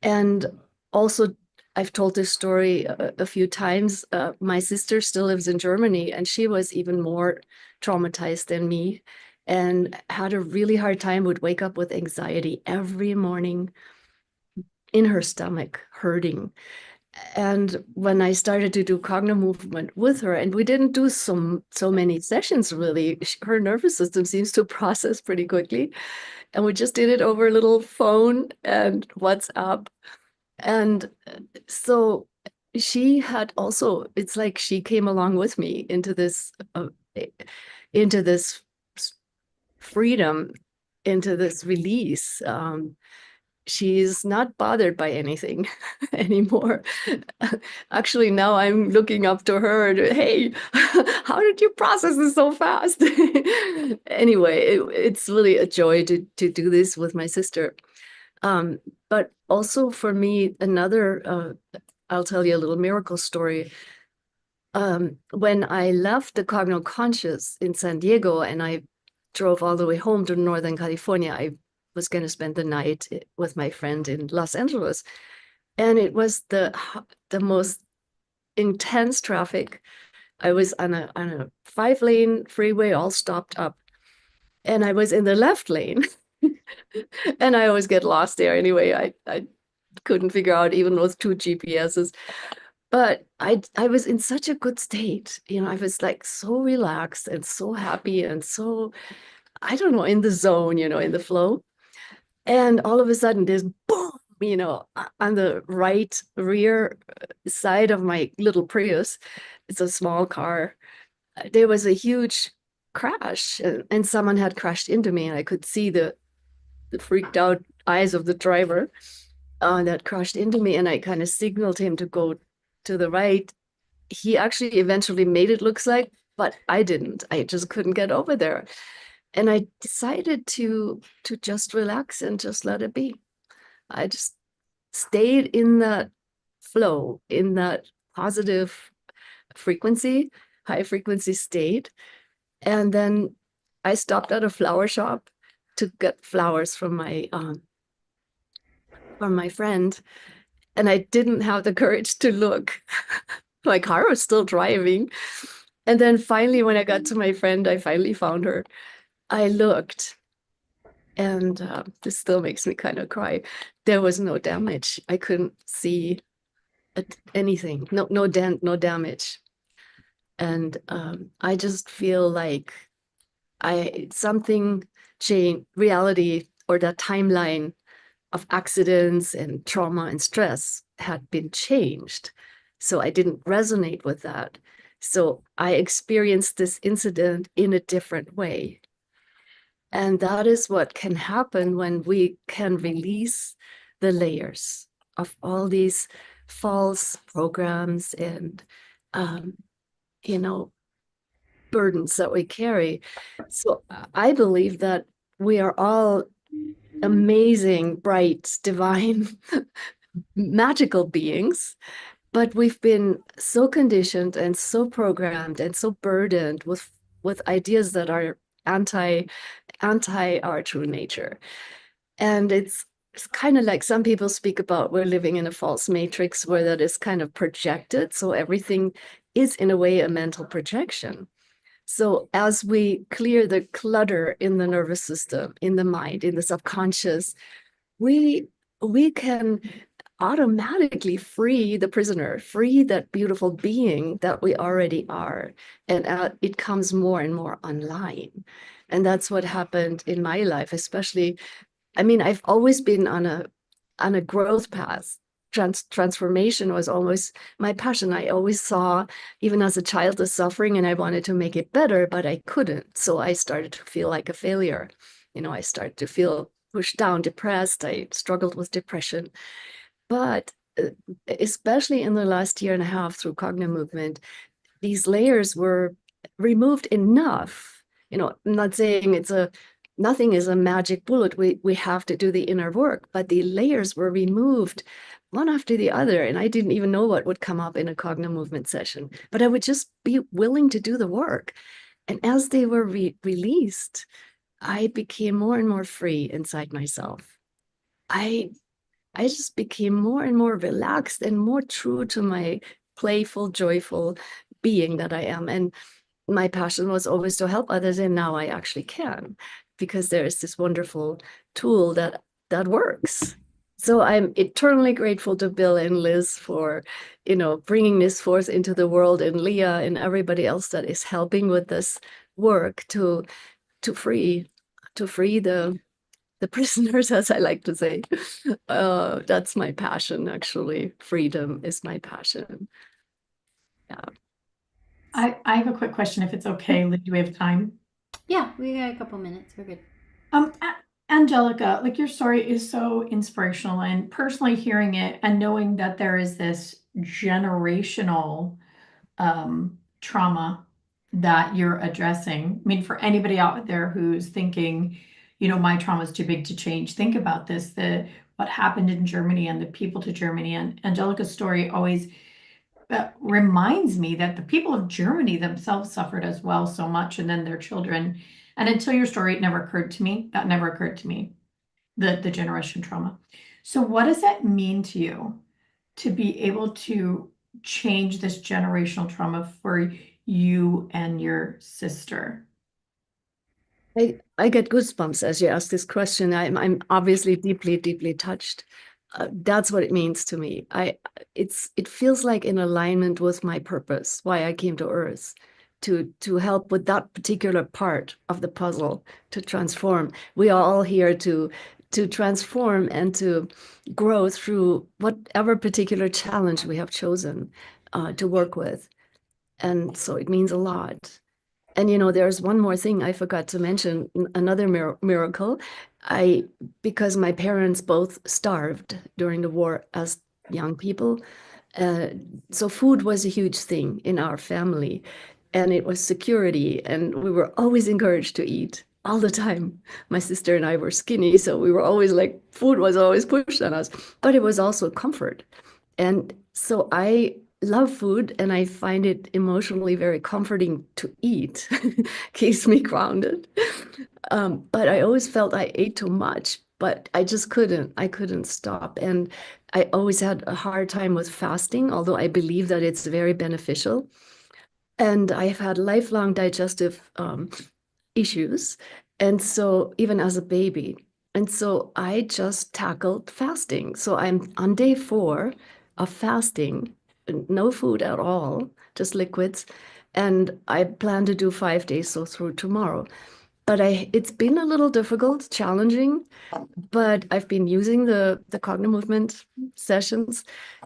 And also, I've told this story a few times. My sister still lives in Germany, and she was even more traumatized than me and had a really hard time, would wake up with anxiety every morning, in her stomach, hurting. And when I started to do Cognomovement with her, and we didn't do so many sessions really, her nervous system seems to process pretty quickly. And we just did it over a little phone and WhatsApp. And so she had also, it's like she came along with me into this freedom, into this release. She's not bothered by anything anymore. Actually, now I'm looking up to her and, hey, how did you process this so fast? Anyway, it's really a joy to do this with my sister. But also for me, another, I'll tell you a little miracle story. When I left the Cogno Conscious in San Diego and I drove all the way home to Northern California, I was going to spend the night with my friend in Los Angeles. And it was the most intense traffic. I was on a 5-lane freeway, all stopped up. And I was in the left lane. And I always get lost there anyway. I couldn't figure out even with 2 GPSs. But I was in such a good state. I was like so relaxed and so happy and so, I don't know, in the zone, in the flow. And all of a sudden there's boom, on the right rear side of my little Prius. It's a small car. There was a huge crash and someone had crashed into me, and I could see the freaked out eyes of the driver that crashed into me. And I kind of signaled him to go to the right. He actually eventually made it, looks like, but I didn't. I just couldn't get over there. And I decided to just relax and just let it be. I just stayed in that flow, in that positive frequency, high frequency state. And then I stopped at a flower shop to get flowers from my friend. And I didn't have the courage to look. My car was still driving. And then finally, when I got to my friend, I finally found her. I looked, and this still makes me kind of cry. There was no damage. I couldn't see anything. No dent, no damage. And I just feel like something changed. Reality, or that timeline of accidents and trauma and stress had been changed. So I didn't resonate with that. So I experienced this incident in a different way. And that is what can happen when we can release the layers of all these false programs and, burdens that we carry. So I believe that we are all amazing, bright, divine, magical beings, but we've been so conditioned and so programmed and so burdened with ideas that are anti our true nature. And it's kind of like some people speak about we're living in a false matrix where that is kind of projected. So everything is in a way a mental projection. So as we clear the clutter in the nervous system, in the mind, in the subconscious, we can automatically free the prisoner, free that beautiful being that we already are. And it comes more and more online. And that's what happened in my life, especially. I mean, I've always been on a growth path. Transformation was always my passion. I always saw, even as a child, the suffering, and I wanted to make it better, but I couldn't. So I started to feel like a failure. I started to feel pushed down, depressed. I struggled with depression. But especially in the last year and a half through Cognomovement, these layers were removed enough. I'm not saying nothing is a magic bullet. We have to do the inner work, but the layers were removed one after the other. And I didn't even know what would come up in a Cognomovement session, but I would just be willing to do the work. And as they were released, I became more and more free inside myself. I just became more and more relaxed and more true to my playful, joyful being that I am. And my passion was always to help others, and now I actually can, because there is this wonderful tool that works. So I'm eternally grateful to Bill and Liz for, bringing this forth into the world, and Leah and everybody else that is helping with this work to free the the prisoners, as I like to say. That's my passion, actually. Freedom is my passion. Yeah. I have a quick question, if it's okay. Liz, do we have time? Yeah, we got a couple minutes. We're good. Angelica, like your story is so inspirational, and personally hearing it and knowing that there is this generational trauma that you're addressing. I mean, for anybody out there who's thinking, my trauma is too big to change, think about this, what happened in Germany and the people to Germany. And Angelica's story always reminds me that the people of Germany themselves suffered as well so much, and then their children. And until your story, it never occurred to me. That never occurred to me, the generation trauma. So what does that mean to you to be able to change this generational trauma for you and your sister? I get goosebumps as you ask this question. I'm obviously deeply touched. That's what it means to me. It feels like in alignment with my purpose, why I came to Earth, to help with that particular part of the puzzle, to transform. We are all here to transform and to grow through whatever particular challenge we have chosen to work with. And so it means a lot. And there's one more thing I forgot to mention, another miracle. Because my parents both starved during the war as young people, so food was a huge thing in our family, and it was security, and we were always encouraged to eat all the time. My sister and I were skinny, so we were always like, food was always pushed on us, but it was also comfort. And so I love food, and I find it emotionally very comforting to eat. Keeps me grounded. But I always felt I ate too much, but I just couldn't. I couldn't stop. And I always had a hard time with fasting, although I believe that it's very beneficial. And I've had lifelong digestive issues. And so even as a baby. And so I just tackled fasting. So I'm on day 4 of fasting, no food at all, just liquids. And I plan to do 5 days, so through tomorrow. But it's been a little difficult, challenging, but I've been using the Cognomovement sessions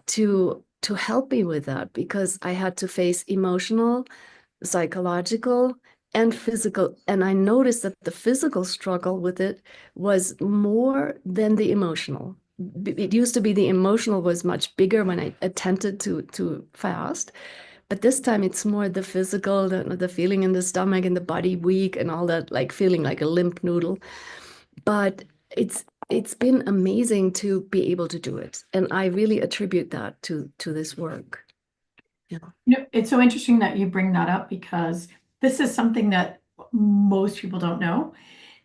to help me with that, because I had to face emotional, psychological, and physical. And I noticed that the physical struggle with it was more than the emotional. It used to be the emotional was much bigger when I attempted to fast. But this time it's more the physical, the feeling in the stomach and the body weak and all that, like feeling like a limp noodle. But it's been amazing to be able to do it. And I really attribute that to this work. Yeah. It's so interesting that you bring that up, because this is something that most people don't know,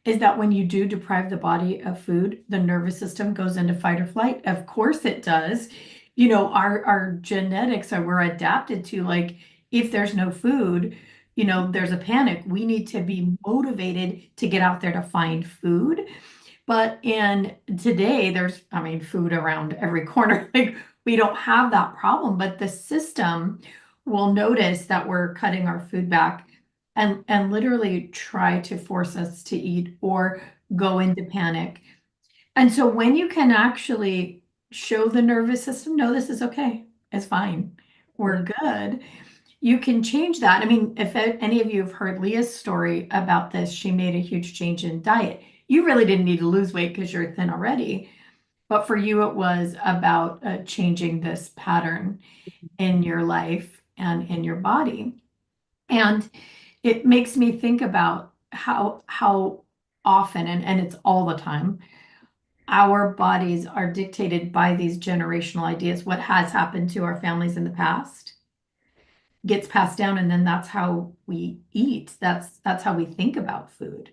is that when you do deprive the body of food, the nervous system goes into fight or flight. Of course it does. Our genetics we're adapted to, like, if there's no food, there's a panic. We need to be motivated to get out there to find food. But today there's, food around every corner. Like, we don't have that problem, but the system will notice that we're cutting our food back and literally try to force us to eat or go into panic. And so when you can actually show the nervous system, no, this is okay, it's fine, we're good, you can change that. If any of you have heard Leah's story about this, she made a huge change in diet. You really didn't need to lose weight because you're thin already. But for you, it was about changing this pattern in your life and in your body. And it makes me think about how often, and it's all the time, our bodies are dictated by these generational ideas. What has happened to our families in the past gets passed down, and then that's how we eat. That's how we think about food.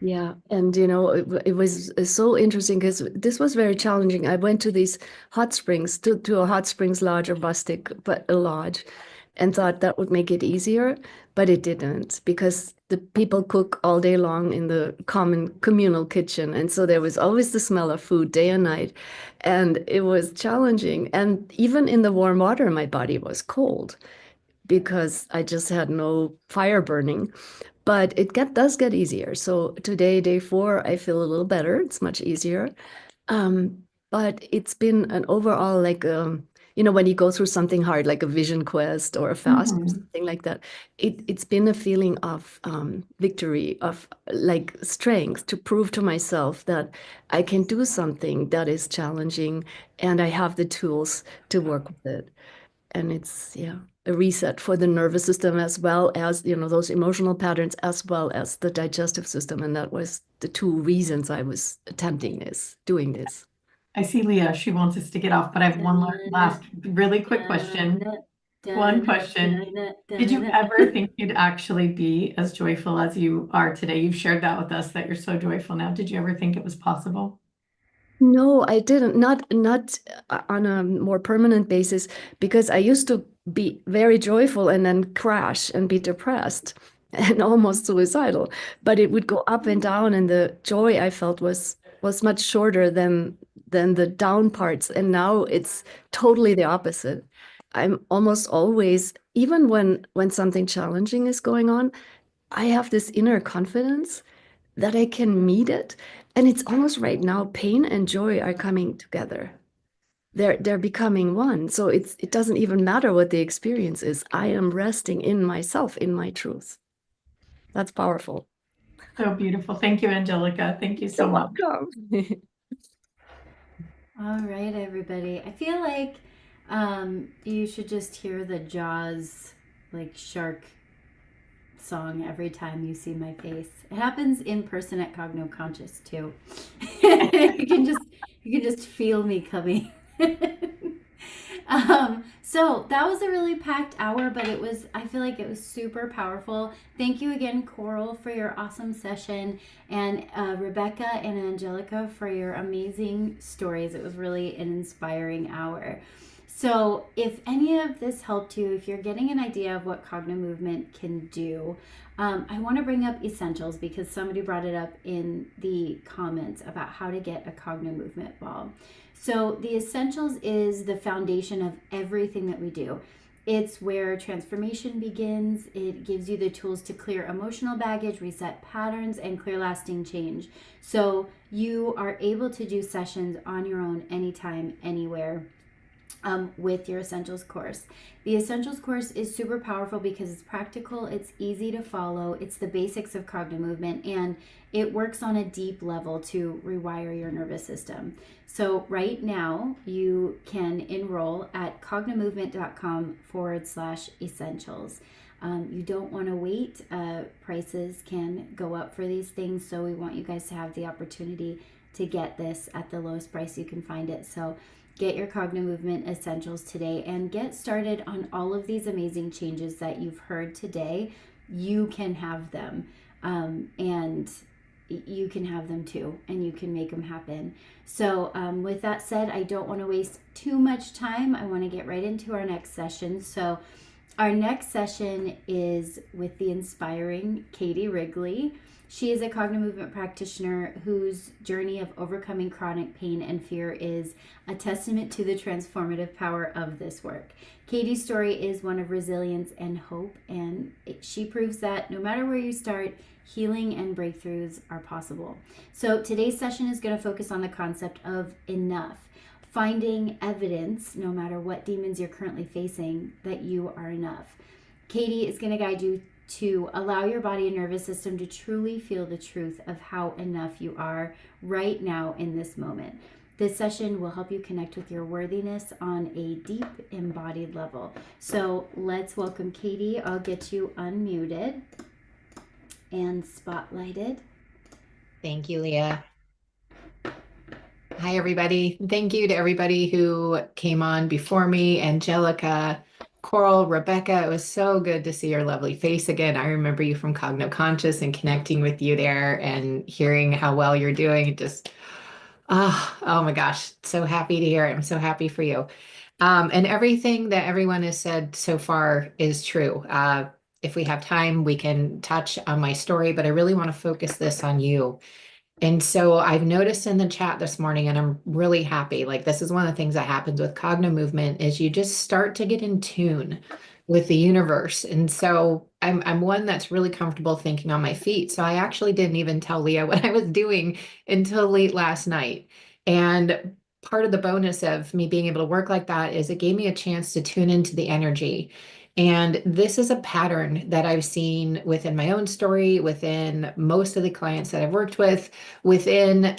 Yeah, and it was so interesting because this was very challenging. I went to these hot springs, to a hot springs lodge, or rustic, but a lodge, and thought that would make it easier, but it didn't, because the people cook all day long in the common communal kitchen, and so there was always the smell of food day and night, and it was challenging. And even in the warm water, my body was cold because I just had no fire burning. but it does get easier. So today, day 4, I feel a little better. It's much easier. But it's been an overall like when you go through something hard like a vision quest or a fast or something like that, it's been a feeling of victory, of like strength to prove to myself that I can do something that is challenging and I have the tools to work with it. And it's a reset for the nervous system as well as those emotional patterns as well as the digestive system. And that was the 2 reasons I was doing this. I see Leah, she wants us to get off, but I have one last really quick question. One question. Did you ever think you'd actually be as joyful as you are today? You've shared that with us, that you're so joyful now. Did you ever think it was possible? No, I didn't. Not on a more permanent basis, because I used to be very joyful and then crash and be depressed and almost suicidal. But it would go up and down, and the joy I felt was much shorter than the down parts. And now it's totally the opposite. I'm almost always, even when something challenging is going on, I have this inner confidence that I can meet it. And it's almost right now, pain and joy are coming together. They're becoming one. So it doesn't even matter what the experience is. I am resting in myself, in my truth. That's powerful. So beautiful. Thank you, Angelica. Thank you so much. Welcome. All right, everybody. I feel like you should just hear the Jaws like shark song every time you see my face. It happens in person at Cogno Conscious too. you can just feel me coming. So that was a really packed hour, but I feel like it was super powerful. Thank you again, Coral, for your awesome session, and Rebecca and Angelica for your amazing stories. It was really an inspiring hour. So if any of this helped you, if you're getting an idea of what Cognomovement can do, I want to bring up essentials because somebody brought it up in the comments about how to get a Cognomovement ball. So the essentials is the foundation of everything that we do. It's where transformation begins. It gives you the tools to clear emotional baggage, reset patterns, and clear lasting change. So you are able to do sessions on your own anytime, anywhere. With your Essentials course. The Essentials course is super powerful because it's practical, it's easy to follow, it's the basics of Cognomovement, and it works on a deep level to rewire your nervous system. So right now you can enroll at cognomovement.com/essentials. You don't want to wait. Prices can go up for these things, so we want you guys to have the opportunity to get this at the lowest price you can find it. So get your Cognomovement Essentials today and get started on all of these amazing changes that you've heard today. You can have them, and you can have them too, and you can make them happen. So with that said, I don't want to waste too much time. I want to get right into our next session. So our next session is with the inspiring Katie Wrigley. She is a Cognomovement practitioner whose journey of overcoming chronic pain and fear is a testament to the transformative power of this work. Katie's story is one of resilience and hope, and she proves that no matter where you start, healing and breakthroughs are possible. So today's session is going to focus on the concept of enough, finding evidence, no matter what demons you're currently facing, that you are enough. Katie is going to guide you to allow your body and nervous system to truly feel the truth of how enough you are right now in this moment. This session will help you connect with your worthiness on a deep embodied level. So let's welcome Katie. I'll get you unmuted and spotlighted. Thank you, Leah. Hi, everybody. Thank you to everybody who came on before me, Angelica, Coral, Rebecca. It was so good to see your lovely face again. I remember you from Cogno Conscious and connecting with you there and hearing how well you're doing. Just, oh my gosh, so happy to hear it. I'm so happy for you. And everything that everyone has said so far is true. If we have time, we can touch on my story, but I really want to focus this on you. And so I've noticed in the chat this morning, and I'm really happy, like this is one of the things that happens with Cognomovement is you just start to get in tune with the universe. And so I'm one that's really comfortable thinking on my feet. So I actually didn't even tell Leah what I was doing until late last night. And part of the bonus of me being able to work like that is it gave me a chance to tune into the energy. And this is a pattern that I've seen within my own story, within most of the clients that I've worked with, within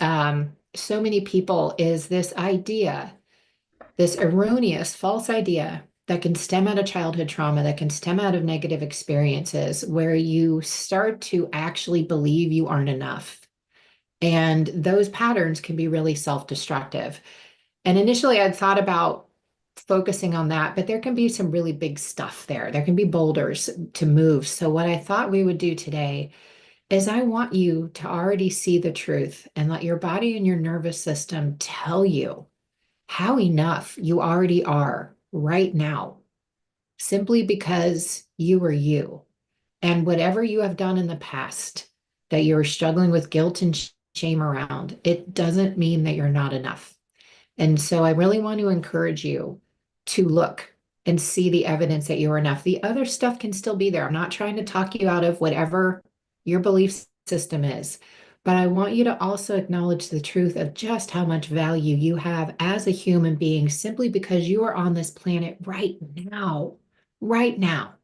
so many people, is this idea, this erroneous, false idea that can stem out of childhood trauma, that can stem out of negative experiences, where you start to actually believe you aren't enough. And those patterns can be really self-destructive. And initially, I'd thought about focusing on that, but there can be some really big stuff there. There can be boulders to move. So what I thought we would do today is I want you to already see the truth and let your body and your nervous system tell you how enough you already are right now, simply because you are you. And whatever you have done in the past that you're struggling with guilt and shame around, it doesn't mean that you're not enough. And so I really want to encourage you to look and see the evidence that you're enough. The other stuff can still be there. I'm not trying to talk you out of whatever your belief system is, but I want you to also acknowledge the truth of just how much value you have as a human being, simply because you are on this planet right now, right now.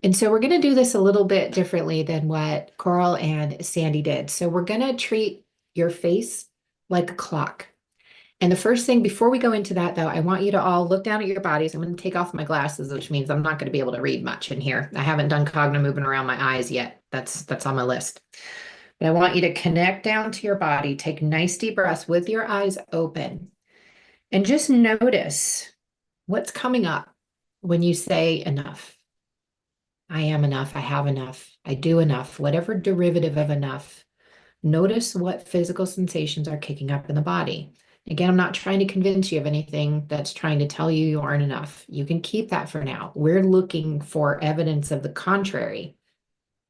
And so we're going to do this a little bit differently than what Coral and Sandy did. So we're going to treat your face like a clock. And the first thing, before we go into that, though, I want you to all look down at your bodies. I'm going to take off my glasses, which means I'm not going to be able to read much in here. I haven't done Cognomovement around my eyes yet. That's on my list. But I want you to connect down to your body. Take nice deep breaths with your eyes open. And just notice what's coming up when you say enough. I am enough. I have enough. I do enough. Whatever derivative of enough. Notice what physical sensations are kicking up in the body. Again, I'm not trying to convince you of anything that's trying to tell you aren't enough. You can keep that for now. We're looking for evidence of the contrary,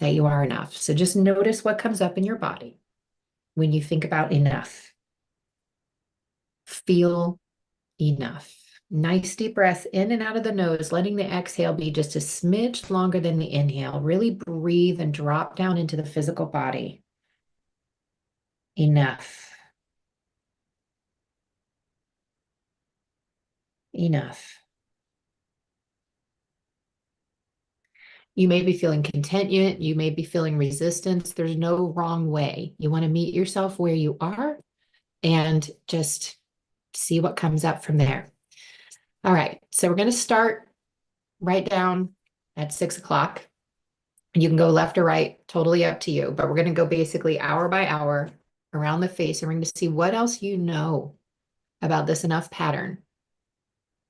that you are enough. So just notice what comes up in your body when you think about enough. Feel enough. Nice deep breath in and out of the nose, letting the exhale be just a smidge longer than the inhale. Really breathe and drop down into the physical body. Enough. Enough. You may be feeling contentment. You may be feeling resistance. There's no wrong way. You want to meet yourself where you are and just see what comes up from there. All right. So we're going to start right down at 6 o'clock. You can go left or right, totally up to you. But we're going to go basically hour by hour around the face, and we're going to see what else you know about this enough pattern,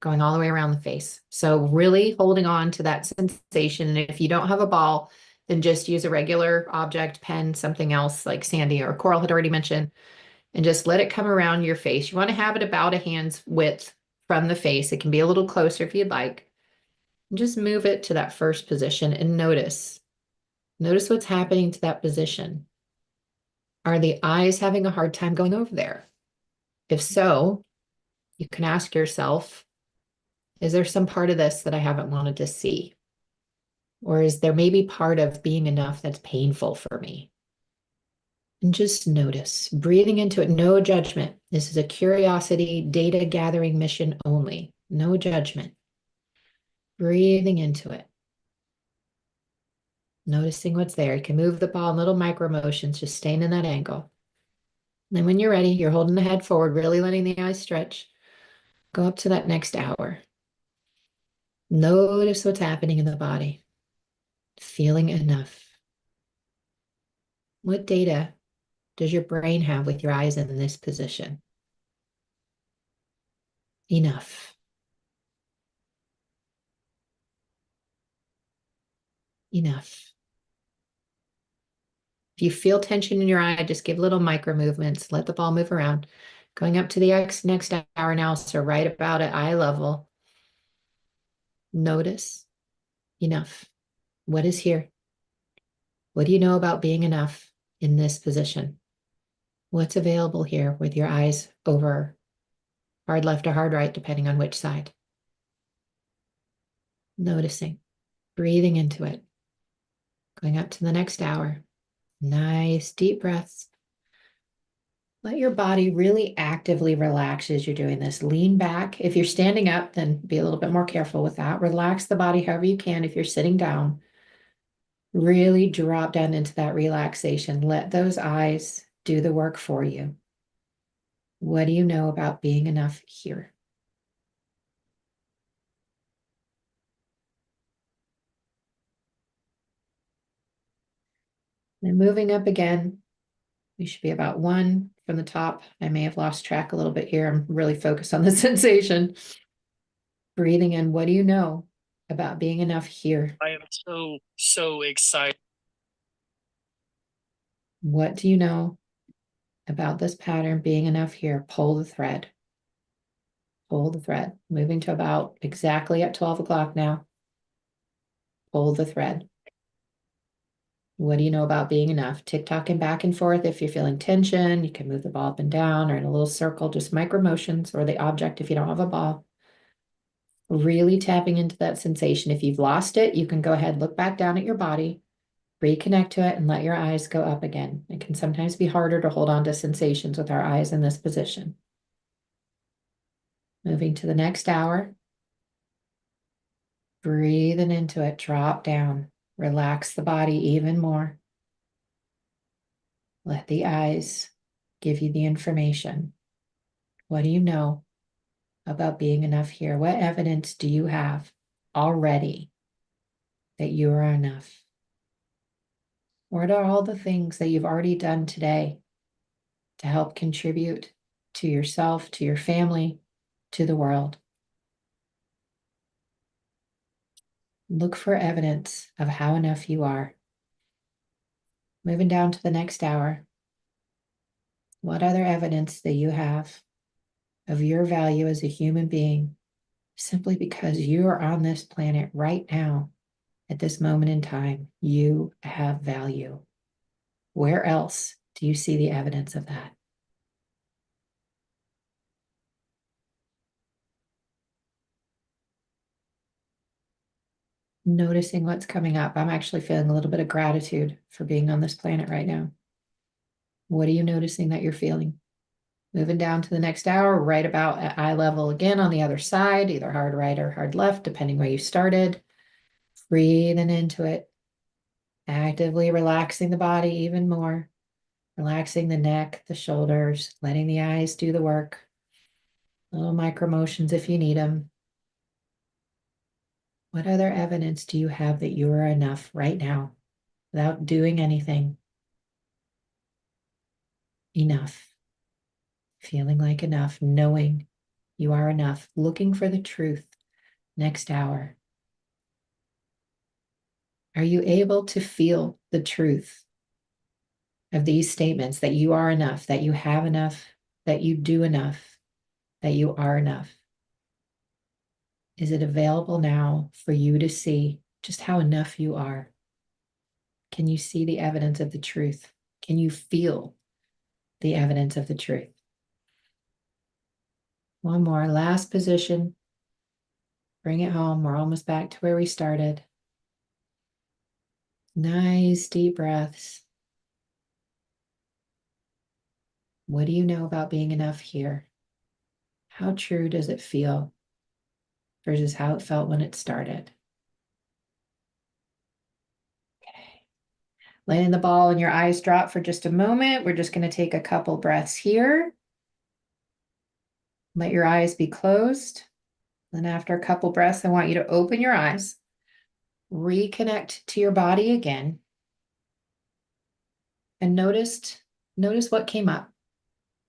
going all the way around the face. So really holding on to that sensation. And if you don't have a ball, then just use a regular object, pen, something else like Sandy or Coral had already mentioned, and just let it come around your face. You want to have it about a hand's width from the face. It can be a little closer if you'd like. And just move it to that first position and notice. Notice what's happening to that position. Are the eyes having a hard time going over there? If so, you can ask yourself, is there some part of this that I haven't wanted to see? Or is there maybe part of being enough that's painful for me? And just notice, breathing into it, no judgment. This is a curiosity, data gathering mission only. No judgment. Breathing into it. Noticing what's there. You can move the ball in little micro motions, just staying in that angle. And then when you're ready, you're holding the head forward, really letting the eyes stretch. Go up to that next hour. Notice what's happening in the body. Feeling enough. What data does your brain have with your eyes in this position? Enough. Enough. If you feel tension in your eye, just give little micro movements. Let the ball move around. Going up to the next hour now, so right about at eye level. Notice. Enough. What is here? What do you know about being enough in this position? What's available here with your eyes over hard left or hard right, depending on which side? Noticing, breathing into it. Going up to the next hour. Nice deep breaths. Let your body really actively relax as you're doing this. Lean back. If you're standing up, then be a little bit more careful with that. Relax the body however you can. If you're sitting down, really drop down into that relaxation. Let those eyes do the work for you. What do you know about being enough here? Then moving up again, we should be about 1 from the top. I may have lost track a little bit here. I'm really focused on the sensation. Breathing in, what do you know about being enough here? I am so excited. What do you know about this pattern being enough here? Pull the thread. Pull the thread. Moving to about exactly at 12 o'clock now. Pull the thread. What do you know about being enough? Tick-tocking back and forth. If you're feeling tension, you can move the ball up and down or in a little circle, just micro motions, or the object if you don't have a ball. Really tapping into that sensation. If you've lost it, you can go ahead, look back down at your body, reconnect to it, and let your eyes go up again. It can sometimes be harder to hold on to sensations with our eyes in this position. Moving to the next hour. Breathing into it, drop down. Relax the body even more. Let the eyes give you the information. What do you know about being enough here? What evidence do you have already that you are enough? What are all the things that you've already done today to help contribute to yourself, to your family, to the world? Look for evidence of how enough you are. Moving down to the next hour. What other evidence that you have of your value as a human being simply because you are on this planet right now at this moment in time? You have value. Where else do you see the evidence of that? Noticing what's coming up. I'm actually feeling a little bit of gratitude for being on this planet right now. What are you noticing that you're feeling? Moving down to the next hour, right about at eye level again on the other side, either hard right or hard left, depending where you started. Breathing into it. Actively relaxing the body even more. Relaxing the neck, the shoulders, letting the eyes do the work. Little micro motions if you need them. What other evidence do you have that you are enough right now without doing anything? Enough. Feeling like enough, knowing you are enough, looking for the truth. Next hour. Are you able to feel the truth of these statements that you are enough, that you have enough, that you do enough, that you are enough? Is it available now for you to see just how enough you are? Can you see the evidence of the truth? Can you feel the evidence of the truth? One more, last position. Bring it home. We're almost back to where we started. Nice deep breaths. What do you know about being enough here? How true does it feel versus how it felt when it started? Okay. Letting the ball and your eyes drop for just a moment. We're just going to take a couple breaths here. Let your eyes be closed. Then after a couple breaths, I want you to open your eyes, reconnect to your body again, and notice what came up.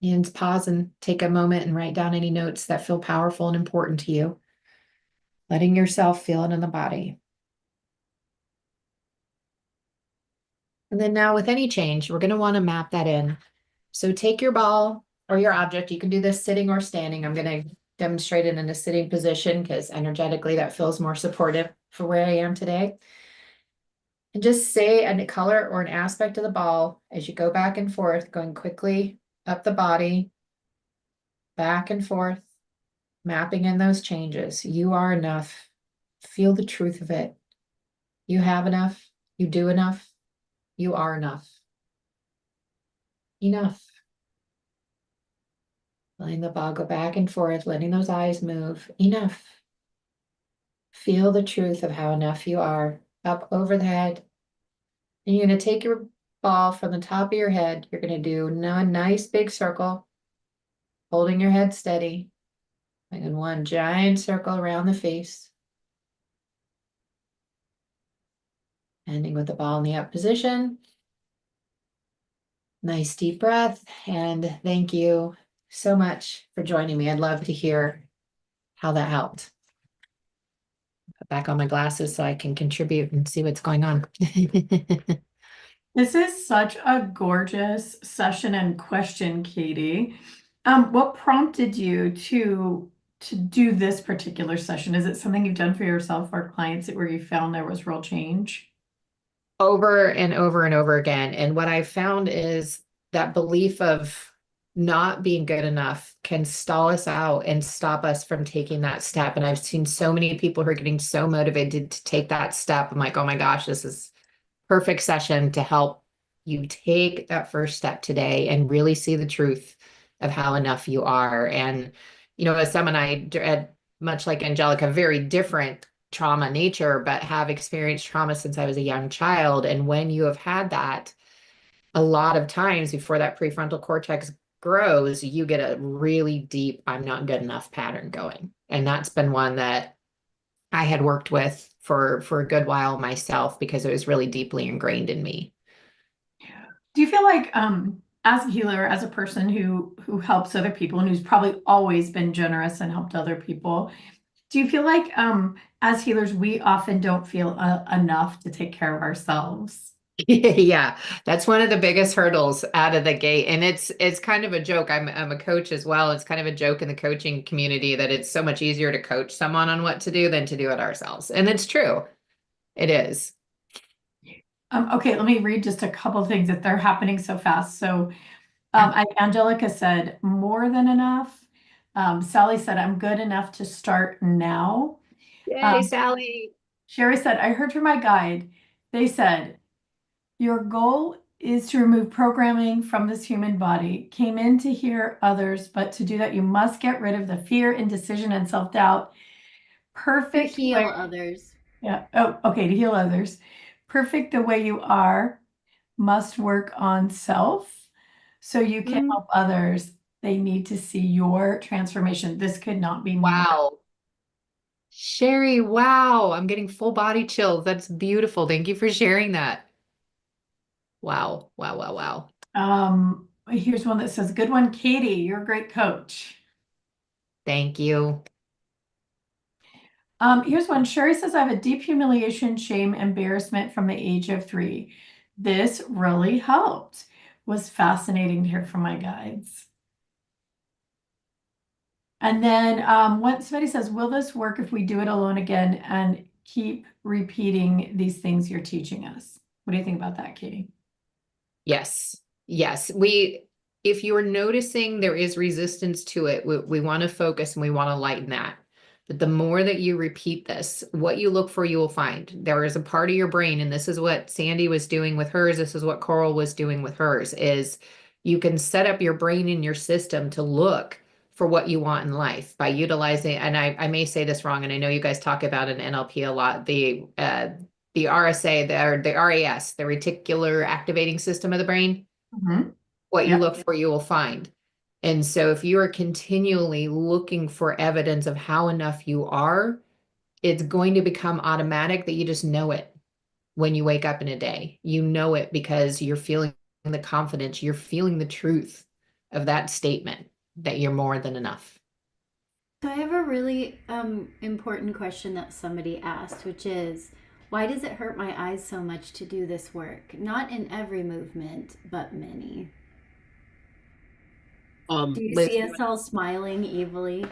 And pause and take a moment and write down any notes that feel powerful and important to you. Letting yourself feel it in the body. And then now with any change, we're going to want to map that in. So take your ball or your object. You can do this sitting or standing. I'm going to demonstrate it in a sitting position because energetically that feels more supportive for where I am today. And just say a color or an aspect of the ball as you go back and forth, going quickly up the body, back and forth, mapping in those changes. You are enough. Feel the truth of it. You have enough. You do enough. You are enough. Enough. Letting the ball go back and forth, letting those eyes move. Enough. Feel the truth of how enough you are. Up over the head. And you're going to take your ball from the top of your head. You're going to do a nice big circle, holding your head steady. And then one giant circle around the face. Ending with the ball in the up position. Nice deep breath. And thank you so much for joining me. I'd love to hear how that helped. Put back on my glasses so I can contribute and see what's going on. This is such a gorgeous session and question, Katie. What prompted you to do this particular session? Is it something you've done for yourself or clients where you found there was real change? Over and over and over again. And what I found is that belief of not being good enough can stall us out and stop us from taking that step. And I've seen so many people who are getting so motivated to take that step. I'm like, oh my gosh, this is perfect session to help you take that first step today and really see the truth of how enough you are. And, you know, as Sam and I, much like Angelica, very different trauma nature, but have experienced trauma since I was a young child. And when you have had that, a lot of times before that prefrontal cortex grows, you get a really deep, I'm not good enough pattern going. And that's been one that I had worked with for a good while myself because it was really deeply ingrained in me. Do you feel like, as a healer, as a person who helps other people and who's probably always been generous and helped other people, do you feel like, as healers, we often don't feel enough to take care of ourselves? Yeah, that's one of the biggest hurdles out of the gate. And it's kind of a joke. I'm a coach as well. It's kind of a joke in the coaching community that it's so much easier to coach someone on what to do than to do it ourselves. And it's true. It is. Okay, let me read just a couple of things that they're happening so fast. So Angelica said, more than enough. Sally said, I'm good enough to start now. Yay, Sally. Sherry said, I heard from my guide. They said, your goal is to remove programming from this human body. Came in to hear others, but to do that, you must get rid of the fear, indecision, and self-doubt. Perfect. To heal others. Yeah. Oh, okay. To heal others. Perfect the way you are. Must work on self so you can help others. They need to see your transformation. This could not be more. Wow. Sherry, wow. I'm getting full body chills. That's beautiful. Thank you for sharing that. Wow. Wow, wow, wow. Here's one that says, good one, Katie. You're a great coach. Thank you. Here's one. Sherry says, I have a deep humiliation, shame, embarrassment from the age of 3. This really helped. Was fascinating to hear from my guides. And then somebody says, will this work if we do it alone again and keep repeating these things you're teaching us? What do you think about that, Katie? Yes. Yes. If you are noticing there is resistance to it, we want to focus and we want to lighten that. But the more that you repeat this, what you look for, you will find. There is a part of your brain, and this is what Sandy was doing with hers. This is what Coral was doing with hers, is you can set up your brain in your system to look for what you want in life by utilizing, and I may say this wrong, and I know you guys talk about in NLP a lot, the RSA, the RAS, the reticular activating system of the brain. Mm-hmm. What you look for, you will find. And so if you are continually looking for evidence of how enough you are, it's going to become automatic that you just know it when you wake up in a day. You know it because you're feeling the confidence, you're feeling the truth of that statement that you're more than enough. So I have a really important question that somebody asked, which is, why does it hurt my eyes so much to do this work? Not in every movement, but many. Do you see us all smiling evilly?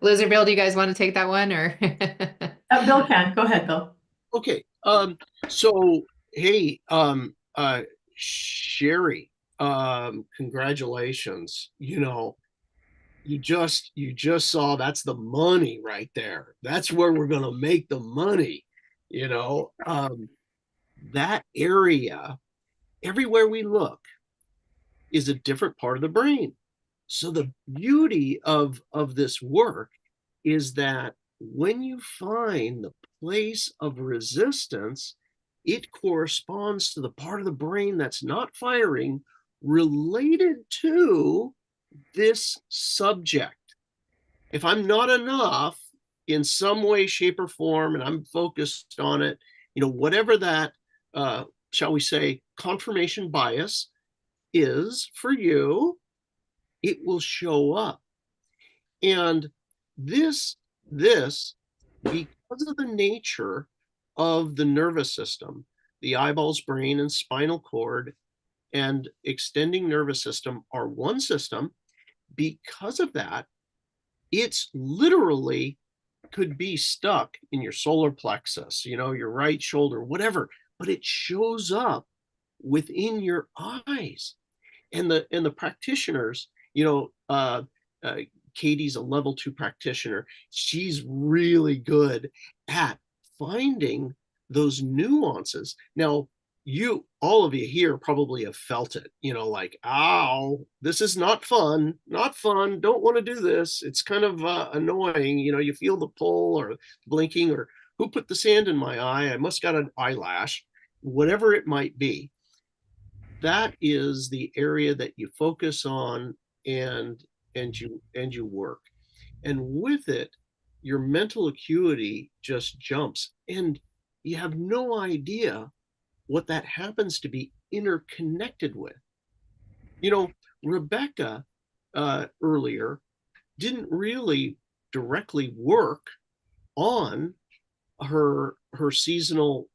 Liz or Bill, do you guys want to take that one, or? Bill can. Go ahead, Bill. Okay. So hey, Sherry, congratulations. You know, you just saw that's the money right there. That's where we're going to make the money. That area, everywhere we look, is a different part of the brain. So the beauty of this work is that when you find the place of resistance, it corresponds to the part of the brain that's not firing related to this subject. If I'm not enough in some way, shape, or form, and I'm focused on it, whatever that, shall we say, confirmation bias is for you, it will show up. And this, because of the nature of the nervous system, the eyeballs, brain, and spinal cord, and extending nervous system are one system. Because of that, it's literally could be stuck in your solar plexus, your right shoulder, whatever, but it shows up within your eyes. And the practitioners, Katie's a level 2 practitioner. She's really good at finding those nuances. Now, all of you here probably have felt it, like, ow, this is not fun, don't want to do this. It's kind of annoying, you feel the pull or blinking, or who put the sand in my eye? I must got an eyelash, whatever it might be. That is the area that you focus on and you work. And with it, your mental acuity just jumps, and you have no idea what that happens to be interconnected with. Rebecca earlier didn't really directly work on her seasonal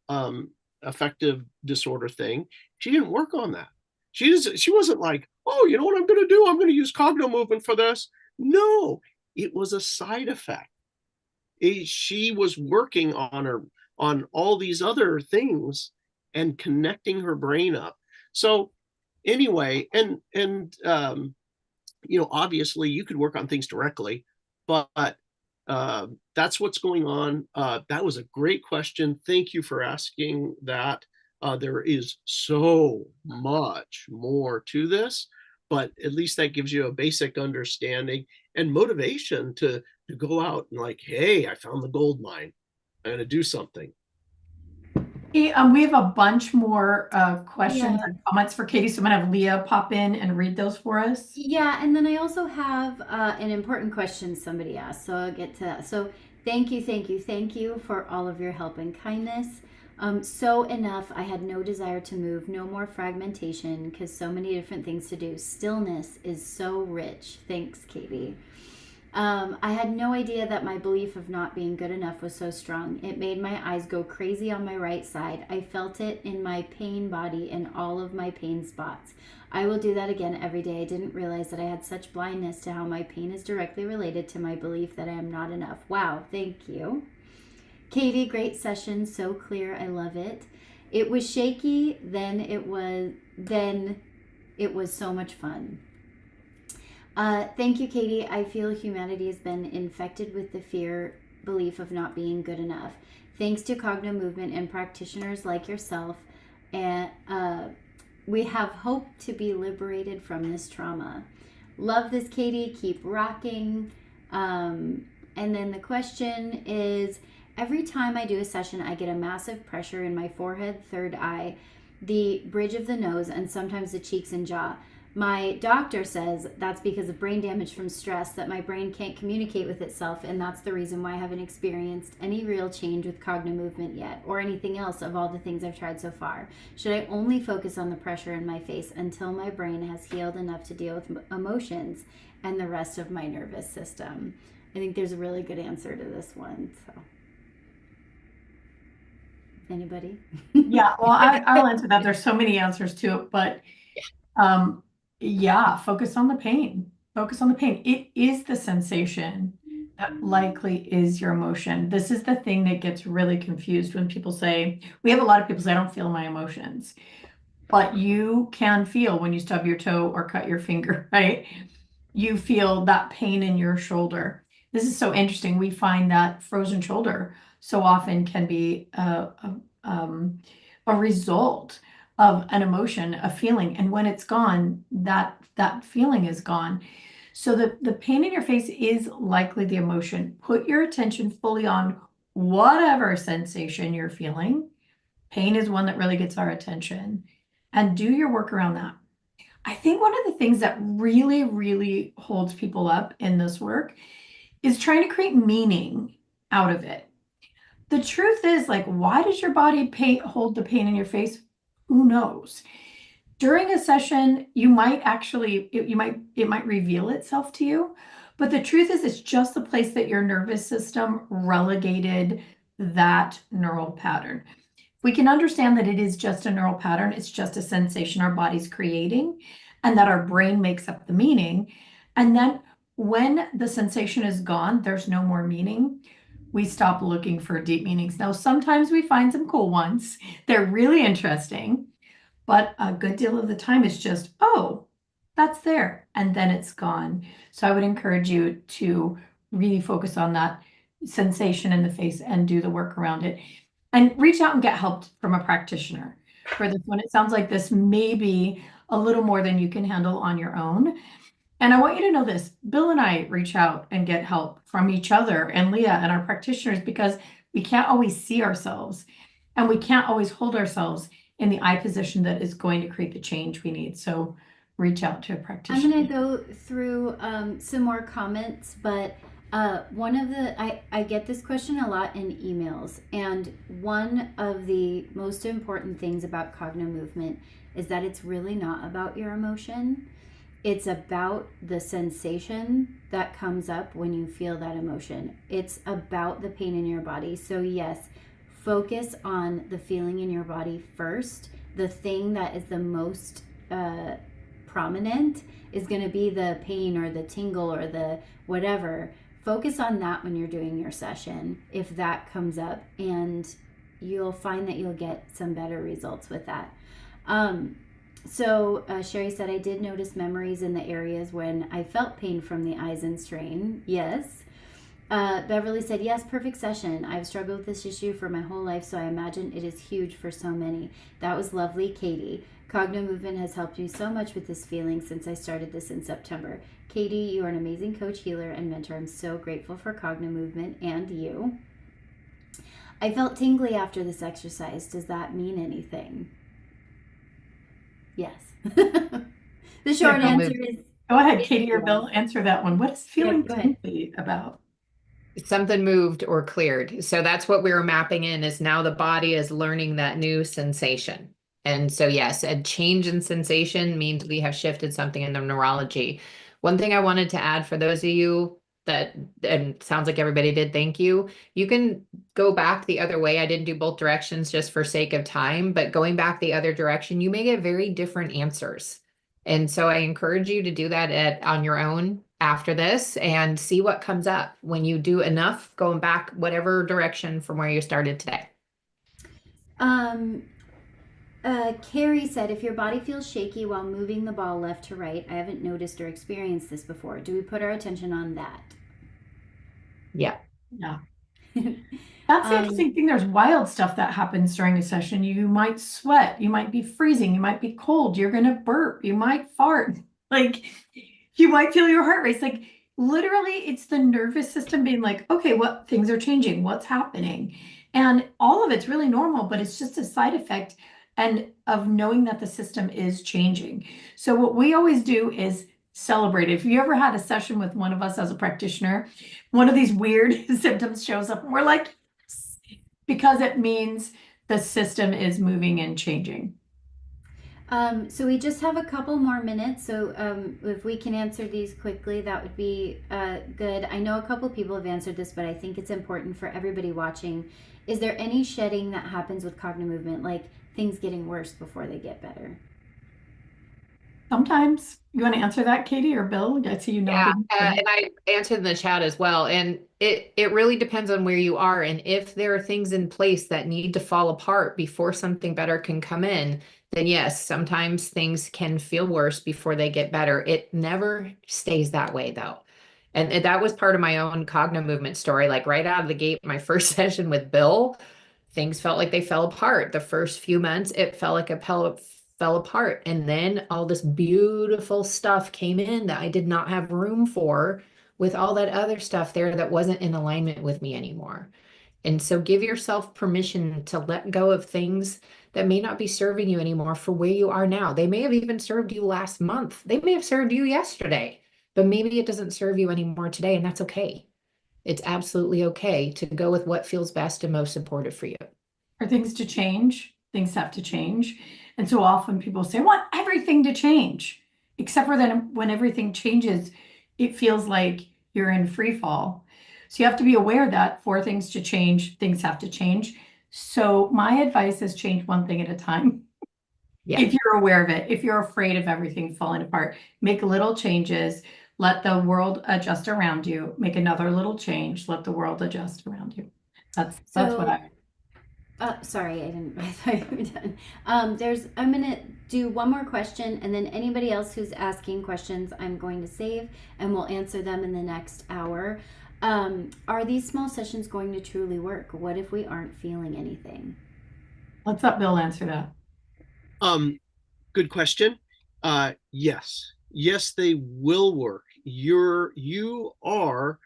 affective disorder thing. She didn't work on that. She wasn't like, oh, you know what I'm going to do? I'm going to use Cognomovement for this. No, it was a side effect. She was working on all these other things and connecting her brain up. So anyway, and obviously you could work on things directly, but that's what's going on. That was a great question. Thank you for asking that. There is so much more to this, but at least that gives you a basic understanding and motivation to go out and like, hey, I found the gold mine. I'm going to do something. Hey, we have a bunch more questions and comments for Katie, so I'm going to have Leah pop in and read those for us. Yeah, and then I also have an important question somebody asked, so I'll get to that. So thank you for all of your help and kindness. So enough, I had no desire to move, no more fragmentation, because so many different things to do. Stillness is so rich. Thanks, Katie. I had no idea that my belief of not being good enough was so strong. It made my eyes go crazy on my right side. I felt it in my pain body in all of my pain spots. I will do that again every day. I didn't realize that I had such blindness to how my pain is directly related to my belief that I am not enough. Wow, thank you. Katie, great session, so clear. I love it. It was shaky, then it was so much fun. Thank you, Katie. I feel humanity has been infected with the belief of not being good enough. Thanks to Cognomovement and practitioners like yourself, and we have hope to be liberated from this trauma. Love this, Katie. Keep rocking. And then the question is, every time I do a session, I get a massive pressure in my forehead, third eye, the bridge of the nose, and sometimes the cheeks and jaw. My doctor says that's because of brain damage from stress, that my brain can't communicate with itself, and that's the reason why I haven't experienced any real change with Cognomovement yet, or anything else of all the things I've tried so far. Should I only focus on the pressure in my face until my brain has healed enough to deal with emotions and the rest of my nervous system? I think there's a really good answer to this one. So, anybody? Yeah, well, I'll answer that. There's so many answers to it, but yeah, focus on the pain. Focus on the pain. It is the sensation that likely is your emotion. This is the thing that gets really confused when people say, we have a lot of people say, I don't feel my emotions. But you can feel when you stub your toe or cut your finger, right? you feel that pain in your shoulder. This is so interesting. We find that frozen shoulder so often can be a result of an emotion, a feeling. And when it's gone, that feeling is gone. So the pain in your face is likely the emotion. Put your attention fully on whatever sensation you're feeling. Pain is one that really gets our attention, and do your work around that. I think one of the things that really, really holds people up in this work is trying to create meaning out of it. The truth is, like, why does your body hold the pain in your face? Who knows? During a session, you might actually, it might reveal itself to you. But the truth is, it's just the place that your nervous system relegated that neural pattern. We can understand that it is just a neural pattern. It's just a sensation our body's creating, and that our brain makes up the meaning. And then when the sensation is gone, there's no more meaning. We stop looking for deep meanings. Now, sometimes we find some cool ones. They're really interesting, but a good deal of the time it's just, oh, that's there, and then it's gone. So I would encourage you to really focus on that sensation in the face and do the work around it. And reach out and get help from a practitioner for this one. It sounds like this may be a little more than you can handle on your own. And I want you to know this, Bill and I reach out and get help from each other and Leah and our practitioners, because we can't always see ourselves, and we can't always hold ourselves in the I position that is going to create the change we need. So reach out to a practitioner. I'm going to go through some more comments, but one of the, I get this question a lot in emails, and one of the most important things about Cognomovement is that it's really not about your emotion. It's about the sensation that comes up when you feel that emotion. It's about the pain in your body. So yes, focus on the feeling in your body first. The thing that is the most prominent is going to be the pain or the tingle or the whatever. Focus on that when you're doing your session, if that comes up, and you'll find that you'll get some better results with that. So Sherry said, I did notice memories in the areas when I felt pain from the eyes and strain. Yes. Beverly said, yes, perfect session. I've struggled with this issue for my whole life, so I imagine it is huge for so many. That was lovely, Katie. Cognomovement has helped me so much with this feeling since I started this in September. Katie, you are an amazing coach, healer, and mentor. I'm so grateful for Cognomovement and you. I felt tingly after this exercise. Does that mean anything? Yes. The short answer is... Go ahead, Katie or Bill, answer that one. What is feeling tingly about? Something moved or cleared. So that's what we were mapping in, is now the body is learning that new sensation. And so yes, a change in sensation means we have shifted something in the neurology. One thing I wanted to add for those of you that, and sounds like everybody did, thank you. You can go back the other way. I didn't do both directions just for sake of time, but going back the other direction, you may get very different answers. And so I encourage you to do that on your own after this and see what comes up when you do enough, going back whatever direction from where you started today. Carrie said, if your body feels shaky while moving the ball left to right, I haven't noticed or experienced this before. Do we put our attention on that? Yeah. Yeah. That's the interesting thing. There's wild stuff that happens during a session. You might sweat, you might be freezing, you might be cold, you're going to burp, you might fart, like you might feel your heart race. Like literally it's the nervous system being like, okay, what things are changing, what's happening? And all of it's really normal, but it's just a side effect and of knowing that the system is changing. So what we always do is celebrate it. If you ever had a session with one of us as a practitioner, one of these weird symptoms shows up and we're like, yes, because it means the system is moving and changing. So we just have a couple more minutes. So if we can answer these quickly, that would be good. I know a couple people have answered this, but I think it's important for everybody watching. Is there any shedding that happens with Cognomovement, like things getting worse before they get better? Sometimes. You want to answer that, Katie or Bill? I see you nodding. Yeah, and I answered in the chat as well. And it really depends on where you are. And if there are things in place that need to fall apart before something better can come in, then yes, sometimes things can feel worse before they get better. It never stays that way though. And that was part of my own Cogno movement story. Like right out of the gate, my first session with Bill, things felt like they fell apart. The first few months, it felt like fell apart. And then all this beautiful stuff came in that I did not have room for, with all that other stuff there that wasn't in alignment with me anymore. And so give yourself permission to let go of things that may not be serving you anymore for where you are now. They may have even served you last month. They may have served you yesterday, but maybe it doesn't serve you anymore today, and that's okay. It's absolutely okay to go with what feels best and most supportive for you. For things to change, things have to change. And so often people say, I want everything to change, except for then when everything changes, it feels like you're in free fall. So you have to be aware that for things to change, things have to change. So my advice is change one thing at a time. Yeah. If you're aware of it, if you're afraid of everything falling apart, make little changes, let the world adjust around you, make another little change, let the world adjust around you. That's what I. Sorry, I thought you were done. I'm gonna do one more question, and then anybody else who's asking questions, I'm going to save, and we'll answer them in the next hour. Are these small sessions going to truly work? What if we aren't feeling anything? Let's let Bill answer that. Good question. Yes, they will work. You are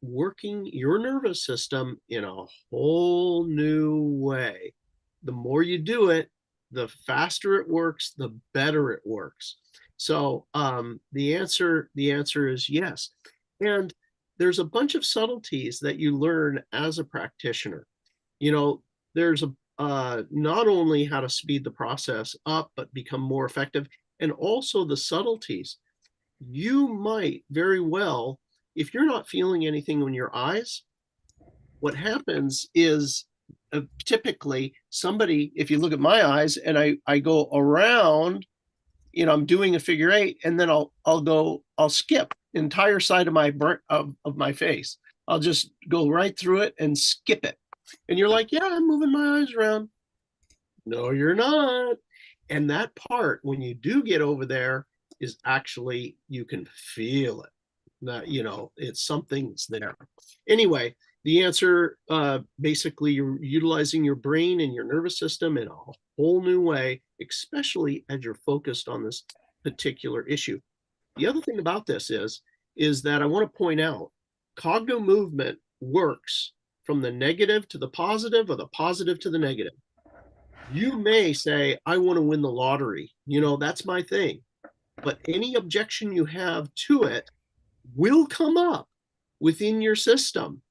working your nervous system in a whole new way. The more you do it, the faster it works, the better it works. So the answer is yes. And there's a bunch of subtleties that you learn as a practitioner. There's not only how to speed the process up, but become more effective, and also the subtleties. You might very well, if you're not feeling anything in your eyes, what happens is typically somebody, if you look at my eyes and I go around, I'm doing a figure 8, and then I'll skip the entire side of my face. I'll just go right through it and skip it. And you're like, yeah, I'm moving my eyes around. No, you're not. And that part, when you do get over there, is actually, you can feel it. That, it's something's there. Anyway, the answer, basically, you're utilizing your brain and your nervous system in a whole new way, especially as you're focused on this particular issue. The other thing about this is that I want to point out, Cogno movement works from the negative to the positive, or the positive to the negative. You may say, I want to win the lottery. That's my thing. But any objection you have to it will come up within your system.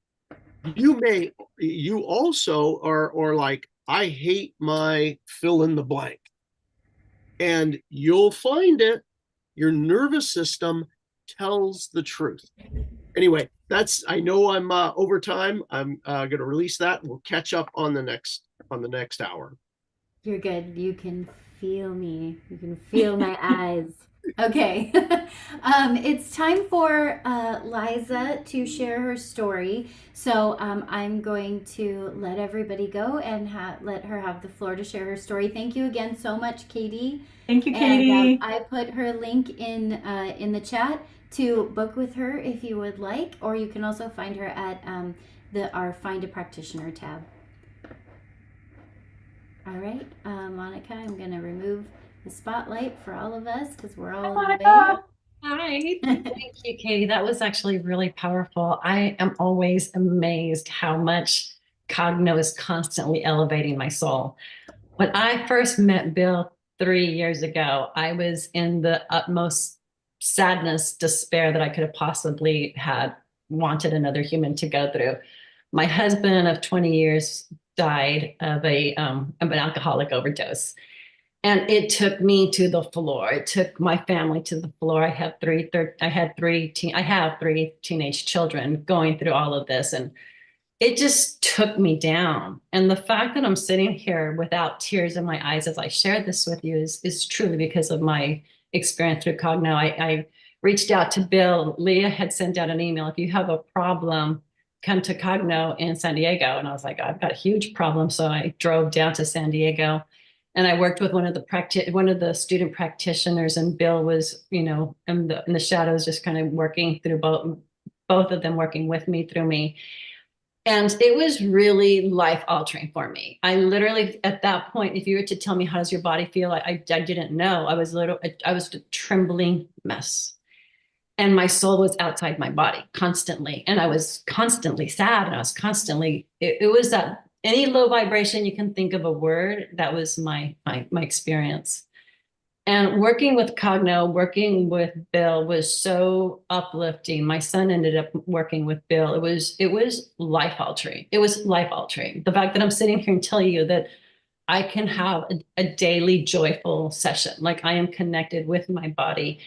You also are like, I hate my fill in the blank. And you'll find it. Your nervous system tells the truth. Anyway, I know I'm over time. I'm going to release that. We'll catch up on the next hour. You're good. You can feel me. You can feel my eyes. Okay. It's time for Liza to share her story. So I'm going to let everybody go and let her have the floor to share her story. Thank you again so much, Katie. Thank you, Katie. And, I put her link in the chat to book with her if you would like, or you can also find her at our Find a Practitioner tab. All right, Monica, I'm going to remove the spotlight for all of us because we're all in the way. Hi, thank you, Katie. That was actually really powerful. I am always amazed how much Cogno is constantly elevating my soul. When I first met Bill 3 years ago, I was in the utmost sadness, despair that I could have possibly wanted another human to go through. My husband of 20 years died of an alcoholic overdose. And it took me to the floor. It took my family to the floor. I have three teenage children going through all of this. And it just took me down. And the fact that I'm sitting here without tears in my eyes as I share this with you is truly because of my experience through Cogno. I reached out to Bill. Leah had sent out an email. If you have a problem, come to Cogno in San Diego. And I was like, I've got a huge problem. So I drove down to San Diego. And I worked with one of the student practitioners, and Bill was, you know, in the shadows, just kind of working through both of them, working with me, through me. And it was really life altering for me. I literally, at that point, if you were to tell me, how does your body feel? I didn't know. I was a trembling mess. And my soul was outside my body constantly. And I was constantly sad. And I was constantly, it was that any low vibration you can think of a word, that was my experience. And working with Cogno, working with Bill was so uplifting. My son ended up working with Bill. It was life altering. It was life altering. The fact that I'm sitting here and telling you that I can have a daily joyful session, like I am connected with my body.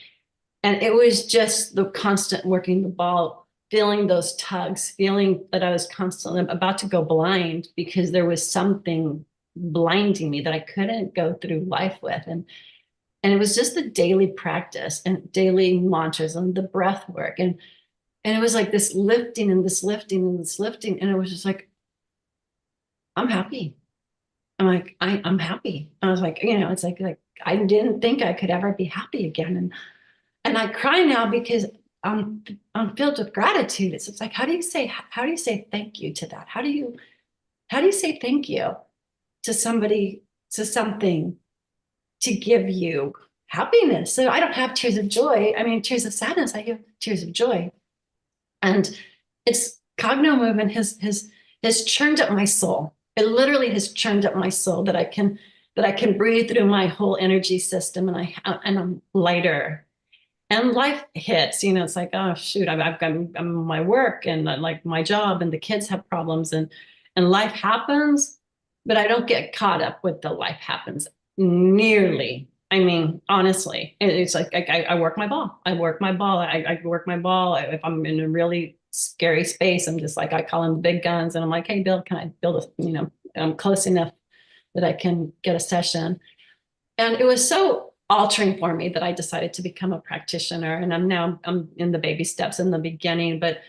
And it was just the constant working the ball, feeling those tugs, feeling that I was constantly about to go blind because there was something blinding me that I couldn't go through life with. And it was just the daily practice and daily mantras and the breath work. And it was like this lifting and this lifting and this lifting. And it was just like, I'm happy. I'm like, I'm happy. I was like, you know, it's like I didn't think I could ever be happy again. And I cry now because I'm filled with gratitude. It's like, how do you say thank you to that? How do you say thank you to somebody, to something, to give you happiness? So I don't have tears of joy. I mean, tears of sadness. I have tears of joy. And it's Cognomovement has churned up my soul. It literally has churned up my soul that I can breathe through my whole energy system, and I'm lighter. And life hits, you know, it's like, oh shoot, I'm my work and like my job, and the kids have problems, and life happens, but I don't get caught up with the life happens nearly. I mean, honestly, it's like I work my ball. I work my ball. I work my ball. If I'm in a really scary space, I'm just like, I call in the big guns, and I'm like, hey, Bill, can I build a, you know, I'm close enough that I can get a session. And it was so altering for me that I decided to become a practitioner. And I'm in the baby steps in the beginning, but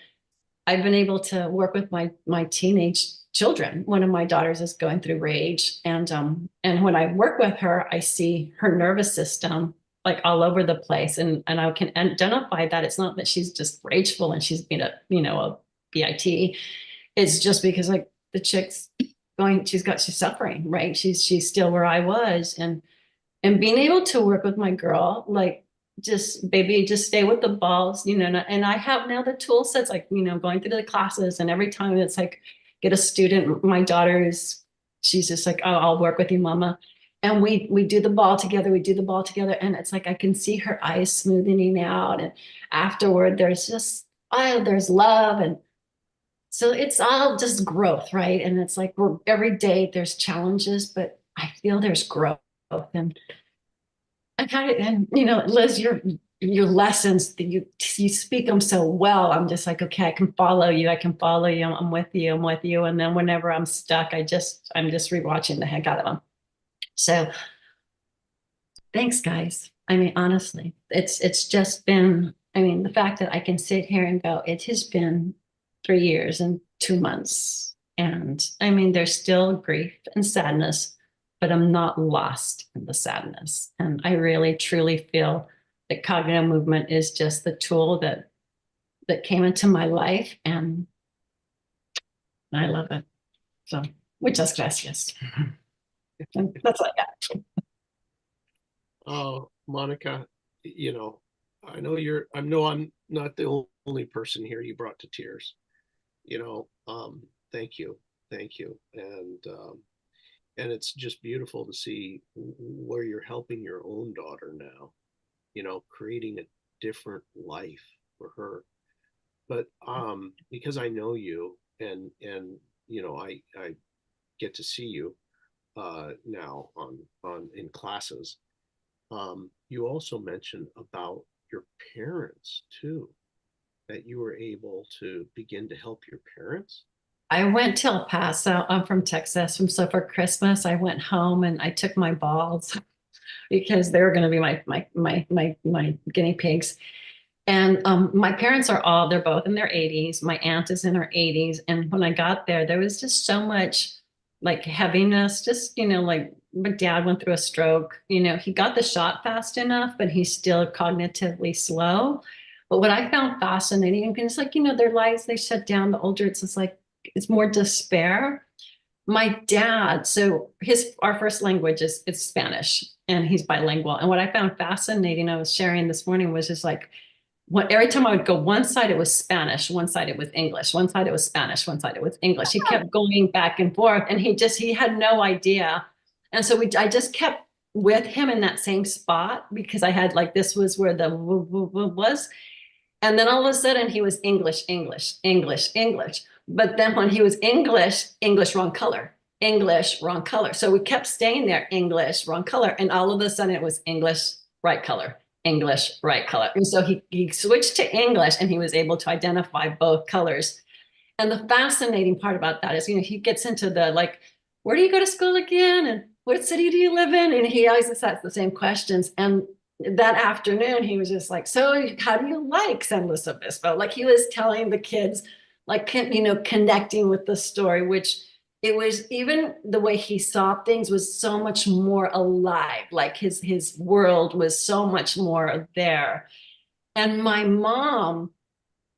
I've been able to work with my teenage children. One of my daughters is going through rage. And when I work with her, I see her nervous system like all over the place. And I can identify that it's not that she's just rageful and she's being a BIT. It's just because like the chick's going, she's suffering, right? She's still where I was. And being able to work with my girl, like, just baby, just stay with the balls, you know, and I have now the tool sets, like, you know, going through the classes, and every time it's like, get a student, my daughter's, she's just like, oh, I'll work with you, mama. And we do the ball together, and it's like, I can see her eyes smoothing out. And afterward, there's just, there's love. And so it's all just growth, right? And it's like, every day there's challenges, but I feel there's growth. And you know, Liz, your lessons, you speak them so well. I'm just like, okay, I can follow you. I'm with you. And then whenever I'm stuck, I'm just rewatching the heck out of them. So thanks, guys. I mean, honestly, it's just been, I mean, the fact that I can sit here and go, it has been 3 years and 2 months. And I mean, there's still grief and sadness, but I'm not lost in the sadness. And I really, truly feel that Cognomovement is just the tool that came into my life, and I love it. So, muchas gracias. That's all I got. Oh, Monica, you know, I know I'm not the only person here you brought to tears. You know, thank you. And it's just beautiful to see where you're helping your own daughter now, you know, creating a different life for her. But because I know you, and you know, I get to see you now in classes. You also mentioned about your parents too, that you were able to begin to help your parents. I went to El Paso. I'm from Texas. So for Christmas, I went home and I took my balls because they were going to be my guinea pigs. And my parents they're both in their 80s. My aunt is in her 80s. And when I got there was just so much like heaviness, just, you know, like my dad went through a stroke. You know, he got the shot fast enough, but he's still cognitively slow. But what I found fascinating, and it's like, you know, their lives, they shut down. The older it's just like, it's more despair. My dad, so our first language is Spanish, and he's bilingual. And what I found fascinating, I was sharing this morning, was just like, every time I would go one side, it was Spanish, one side it was English, one side it was Spanish, one side it was English. He kept going back and forth, and he had no idea. And so I just kept with him in that same spot, because I had like, this was where the was. And then all of a sudden he was English, English, English, English. But then when he was English, English, wrong color, English, wrong color. So we kept staying there, English, wrong color. And all of a sudden it was English, right color, English, right color. And so he switched to English, and he was able to identify both colors. And the fascinating part about that is, you know, he gets into the, like, where do you go to school again? And what city do you live in? And he always just asks the same questions. And that afternoon, he was just like, so how do you like San Luis Obispo? Like, he was telling the kids, like, you know, connecting with the story, which it was, even the way he saw things was so much more alive. Like his world was so much more there. And my mom,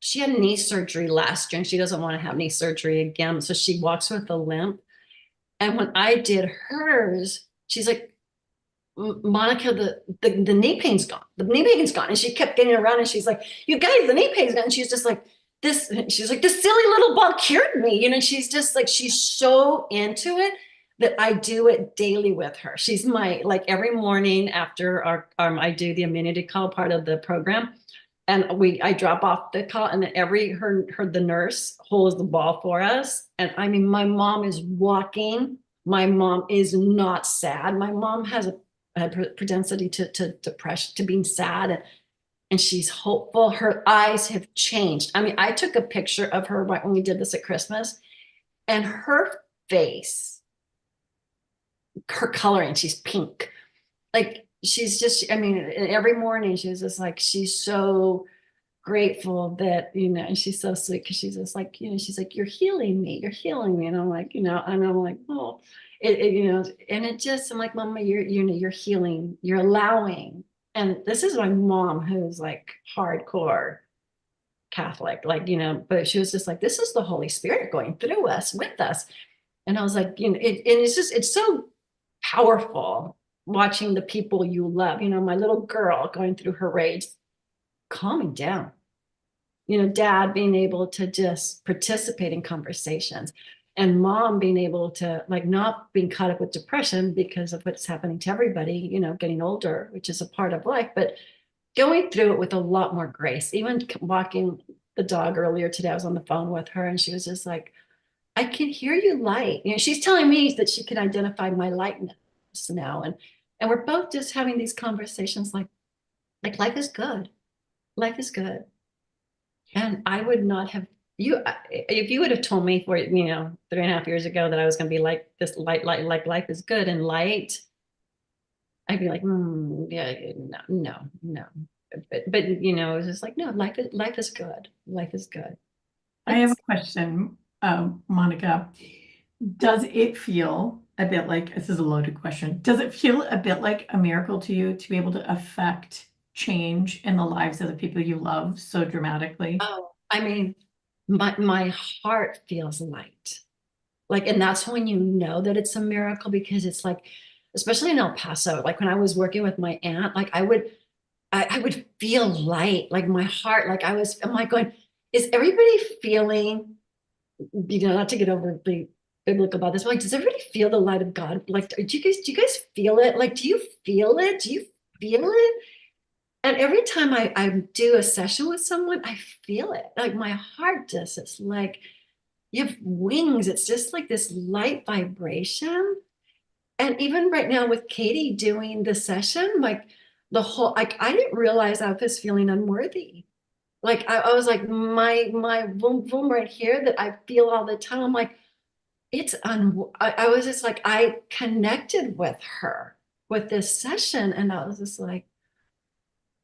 she had knee surgery last year, and she doesn't want to have knee surgery again. So she walks with a limp. And when I did hers, she's like, Monica, the knee pain's gone. The knee pain's gone. And she kept getting around, and she's like, you guys, the knee pain's gone. And she's just like, she's like, this silly little ball cured me. You know, she's just like, she's so into it that I do it daily with her. She's my, like, every morning after I do the immunity call part of the program. And I drop off the call, and then the nurse holds the ball for us. And I mean, my mom is walking. My mom is not sad. My mom has a propensity to depression, to being sad, and she's hopeful. Her eyes have changed. I mean, I took a picture of her right when we did this at Christmas, and her face, her coloring, she's pink. Like, she's just, I mean, every morning she's just like, she's so grateful that, you know, and she's so sweet, because she's just like, you know, she's like, you're healing me. And I'm like, you know, and I'm like, oh, you know, and it just, I'm like, Mama, you're healing, you're allowing. And this is my mom, who's like hardcore Catholic, like, you know, but she was just like, this is the Holy Spirit going through us, with us. And I was like, you know, and it's just, it's so powerful watching the people you love, you know, my little girl going through her rage, calming down, you know, Dad being able to just participate in conversations, and Mom being able to, like, not being caught up with depression because of what's happening to everybody, you know, getting older, which is a part of life, but going through it with a lot more grace. Even walking the dog earlier today, I was on the phone with her, and she was just like, I can hear you light. You know, she's telling me that she can identify my lightness now. And we're both just having these conversations like life is good. Life is good. And I would not have, if you would have told me, for, you know, 3.5 years ago, that I was going to be like this, light, like life is good and light, I'd be like, yeah, no. But you know, it was just like, no, life is good. Life is good. I have a question, Monica. Does it feel a bit like, this is a loaded question, does it feel a bit like a miracle to you to be able to affect change in the lives of the people you love so dramatically? Oh, I mean, my heart feels light. Like, and that's when you know that it's a miracle, because it's like, especially in El Paso, like when I was working with my aunt, like I would feel light, like my heart, like I'm like going, is everybody feeling, you know, not to get overly biblical about this, but like, does everybody feel the light of God? Like, do you guys feel it? Like, do you feel it? Do you feel it? And every time I do a session with someone, I feel it. Like my heart just, it's like, you have wings. It's just like this light vibration. And even right now with Katie doing the session, like the whole, like, I didn't realize I was feeling unworthy. Like I was like, my boom, boom right here that I feel all the time. I'm like, I was just like, I connected with her with this session. And I was just like,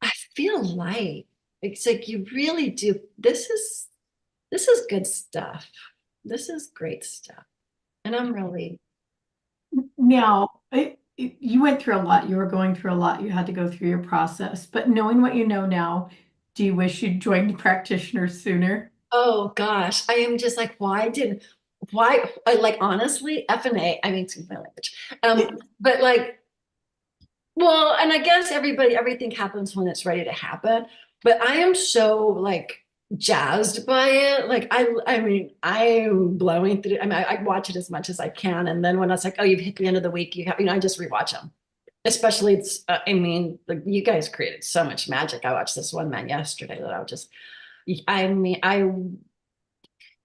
I feel light. It's like, you really do. This is good stuff. This is great stuff. And I'm really. Now, you went through a lot. You were going through a lot. You had to go through your process. But knowing what you know now, do you wish you'd joined practitioners sooner? Oh gosh, I am just like, like honestly, F and A, I mean, excuse my language. But like, well, and I guess everything happens when it's ready to happen. But I am so like jazzed by it. Like I mean, I'm blowing through. I mean, I watch it as much as I can, and then when it's like, oh, you've hit the end of the week, I just rewatch them. Especially, it's. I mean, like, you guys created so much magic. I watched this one man yesterday that I would just. I mean, I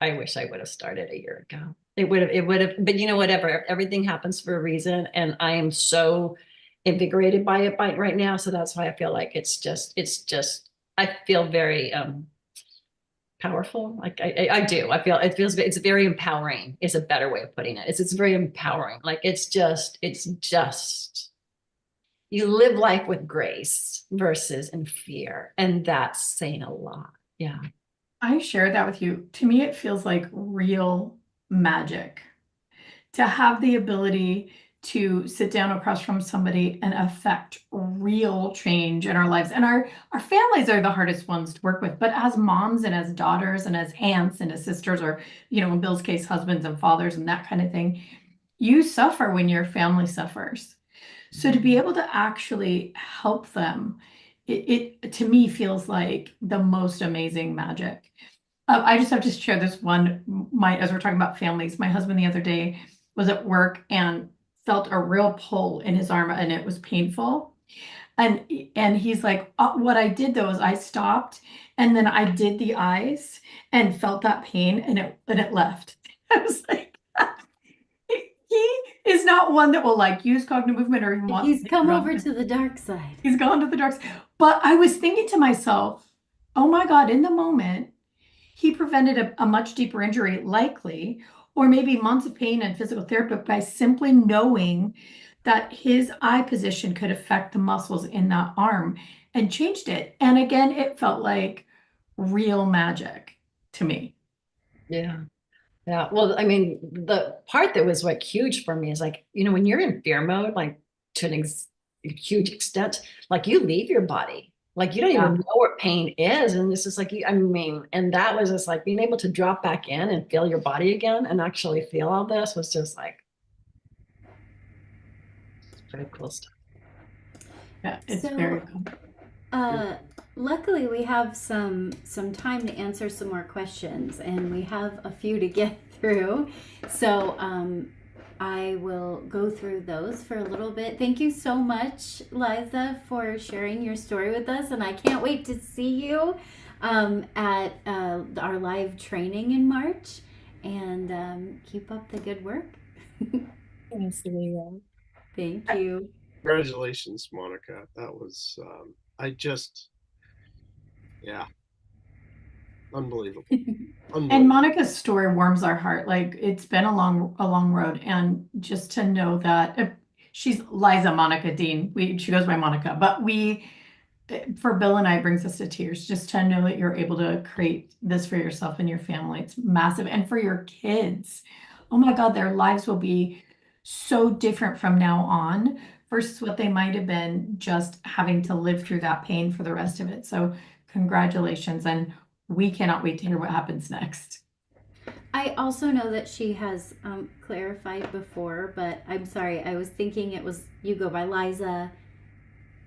wish I would have started a year ago. It would have, but you know, whatever, everything happens for a reason. And I am so invigorated by it right now. So that's why I feel like it's just, I feel very powerful. Like I do, it's very empowering is a better way of putting it. It's very empowering. Like it's just, you live life with grace versus in fear. And that's saying a lot. Yeah. I share that with you. To me, it feels like real magic to have the ability to sit down across from somebody and affect real change in our lives. And our families are the hardest ones to work with. But as moms and as daughters and as aunts and as sisters, or, you know, in Bill's case, husbands and fathers and that kind of thing, you suffer when your family suffers. So to be able to actually help them, it to me feels like the most amazing magic. I just have to share this one. As we're talking about families, my husband the other day was at work and felt a real pull in his arm, and it was painful. And he's like, what I did though is I stopped, and then I did the eyes and felt that pain, and it left. I was like, he is not one that will like use Cognomovement or even wants He's to come over to the dark side. He's gone to the dark side. But I was thinking to myself, oh my God, in the moment, he prevented a much deeper injury, likely, or maybe months of pain and physical therapy by simply knowing that his eye position could affect the muscles in that arm and changed it. And again, it felt like real magic to me. Yeah. Yeah. Well, I mean, the part that was like huge for me is like, you know, when you're in fear mode, like to a huge extent, like you leave your body. Like you don't even know what pain is. And this is like, I mean, and that was just like being able to drop back in and feel your body again and actually feel all this was just like very cool stuff. Yeah, it's very cool. Luckily we have some time to answer some more questions, and we have a few to get through. So I will go through those for a little bit. Thank you so much, Liza, for sharing your story with us. And I can't wait to see you at our live training in March. And keep up the good work. Thanks, Leah. Thank you. Congratulations, Monica. That was, unbelievable. And Monica's story warms our heart. Like it's been a long road, and just to know that she's Liza Monica Dean. She goes by Monica, but for Bill and I, it brings us to tears just to know that you're able to create this for yourself and your family. It's massive, and for your kids. Oh my God, their lives will be so different from now on versus what they might have been just having to live through that pain for the rest of it. So congratulations, and we cannot wait to hear what happens next. I also know that she has clarified before, but I'm sorry. I was thinking you go by Liza,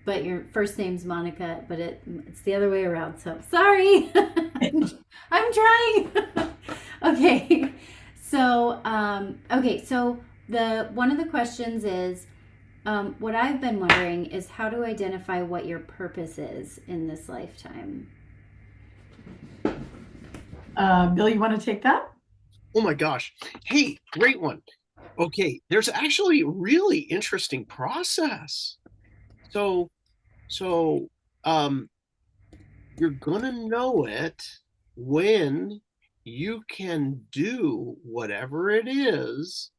but your first name's Monica, but it's the other way around. So sorry. I'm trying. Okay. So, so one of the questions is, what I've been wondering is how to identify what your purpose is in this lifetime. Bill, you want to take that? Oh my gosh. Hey, great one. Okay, there's actually a really interesting process. So you're gonna know it when you can do whatever it is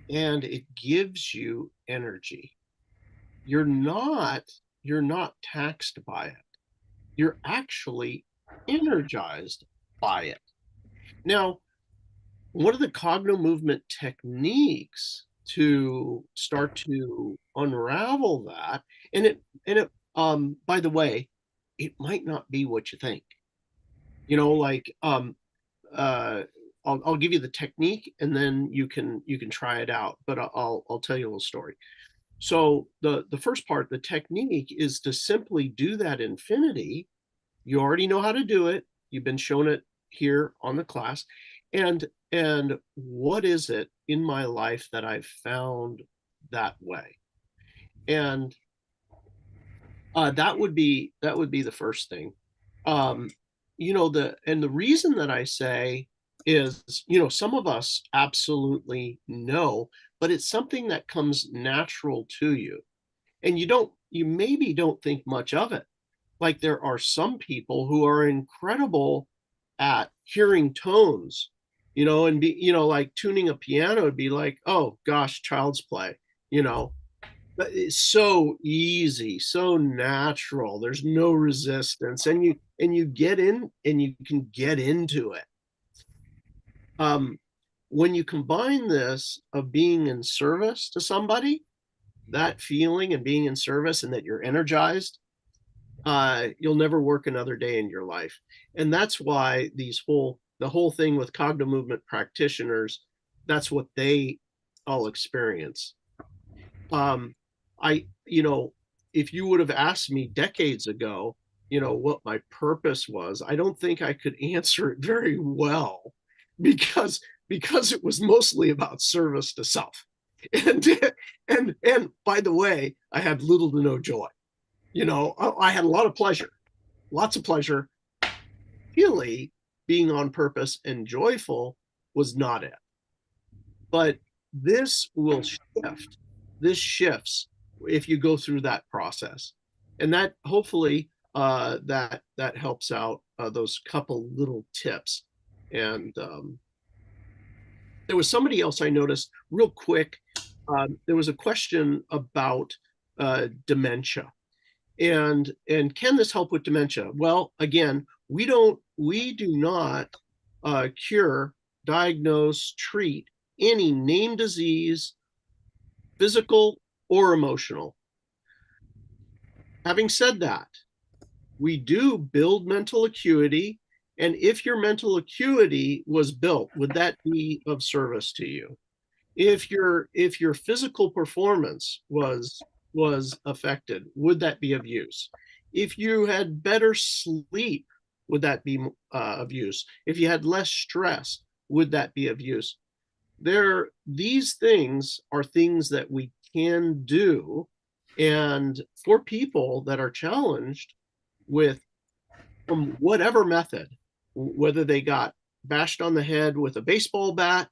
and it gives you energy. You're not taxed by it. You're actually energized by it. Now, one of the Cognomovement techniques to start to unravel that. And it by the way, it might not be what you think. Like I'll give you the technique, and then you can try it out. But I'll tell you a little story. So the first part, the technique, is to simply do that infinity. You already know how to do it. You've been shown it here on the class. And what is it in my life that I've found that way? And that would be the first thing. The reason that I say is, some of us absolutely know, but it's something that comes natural to you, and you maybe don't think much of it. Like, there are some people who are incredible at hearing tones, and like tuning a piano would be like, oh gosh, child's play, but it's so easy, so natural. There's no resistance, and you get in, and you can get into it. When you combine this of being in service to somebody, that feeling and being in service, and that you're energized, you'll never work another day in your life. And that's why the whole thing with Cognomovement practitioners, that's what they all experience. If you would have asked me decades ago, what my purpose was, I don't think I could answer it very well, because it was mostly about service to self. And by the way, I had little to no joy. I had a lot of pleasure, lots of pleasure. Really, being on purpose and joyful was not it. But this will shift. This shifts if you go through that process, and that hopefully that helps out those couple little tips. And there was somebody else I noticed real quick. There was a question about dementia, and can this help with dementia? Well, again, we do not cure, diagnose, treat any named disease, physical or emotional. Having said that, we do build mental acuity, and if your mental acuity was built, would that be of service to you? If your physical performance was affected, would that be of use? If you had better sleep, would that be of use? If you had less stress, would that be of use? These things are things that we can do, and for people that are challenged from whatever method, whether they got bashed on the head with a baseball bat,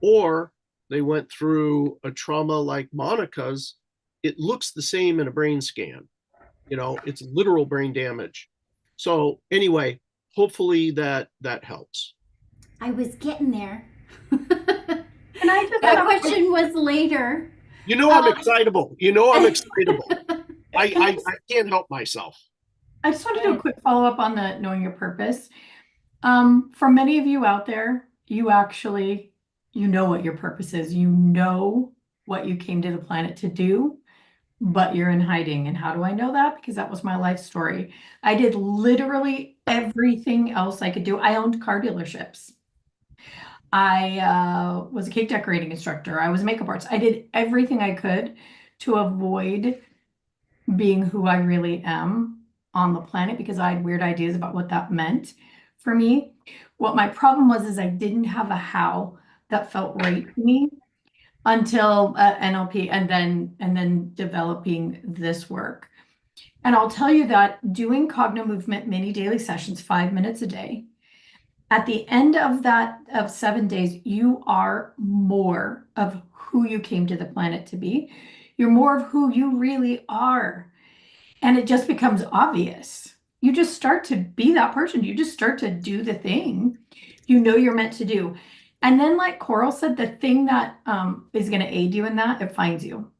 or they went through a trauma like Monica's, it looks the same in a brain scan. It's literal brain damage. So anyway, hopefully that helps. I was getting there. And that question was later. I'm excitable. I'm excitable. I can't help myself. I just want to do a quick follow-up on the knowing your purpose. For many of you out there, you know what your purpose is. You know what you came to the planet to do, but you're in hiding. And how do I know that? Because that was my life story. I did literally everything else I could do. I owned car dealerships. I was a cake decorating instructor. I was a makeup artist. I did everything I could to avoid being who I really am on the planet, because I had weird ideas about what that meant for me. What my problem was is I didn't have a how that felt right to me until NLP, and then developing this work. And I'll tell you that doing Cognomovement mini daily sessions, 5 minutes a day, at the end of 7 days, you are more of who you came to the planet to be. You're more of who you really are. And it just becomes obvious. You just start to be that person. You just start to do the thing you're meant to do. And then, like Coral said, the thing that is going to aid you in that, it finds you,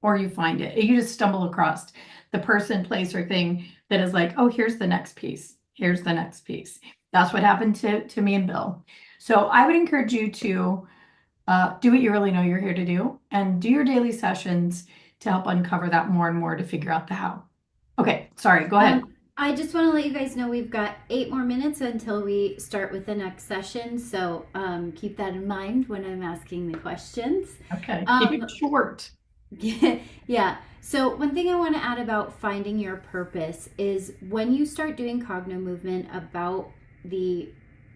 or you find it. You just stumble across the person, place, or thing that is like, oh, here's the next piece. Here's the next piece. That's what happened to me and Bill. So I would encourage you to do what you really know you're here to do, and do your daily sessions to help uncover that more and more to figure out the how. Okay, sorry, go ahead. I just want to let you guys know we've got 8 more minutes until we start with the next session. So keep that in mind when I'm asking the questions. Okay, keep it short. Yeah. So one thing I want to add about finding your purpose is when you start doing Cognomovement about the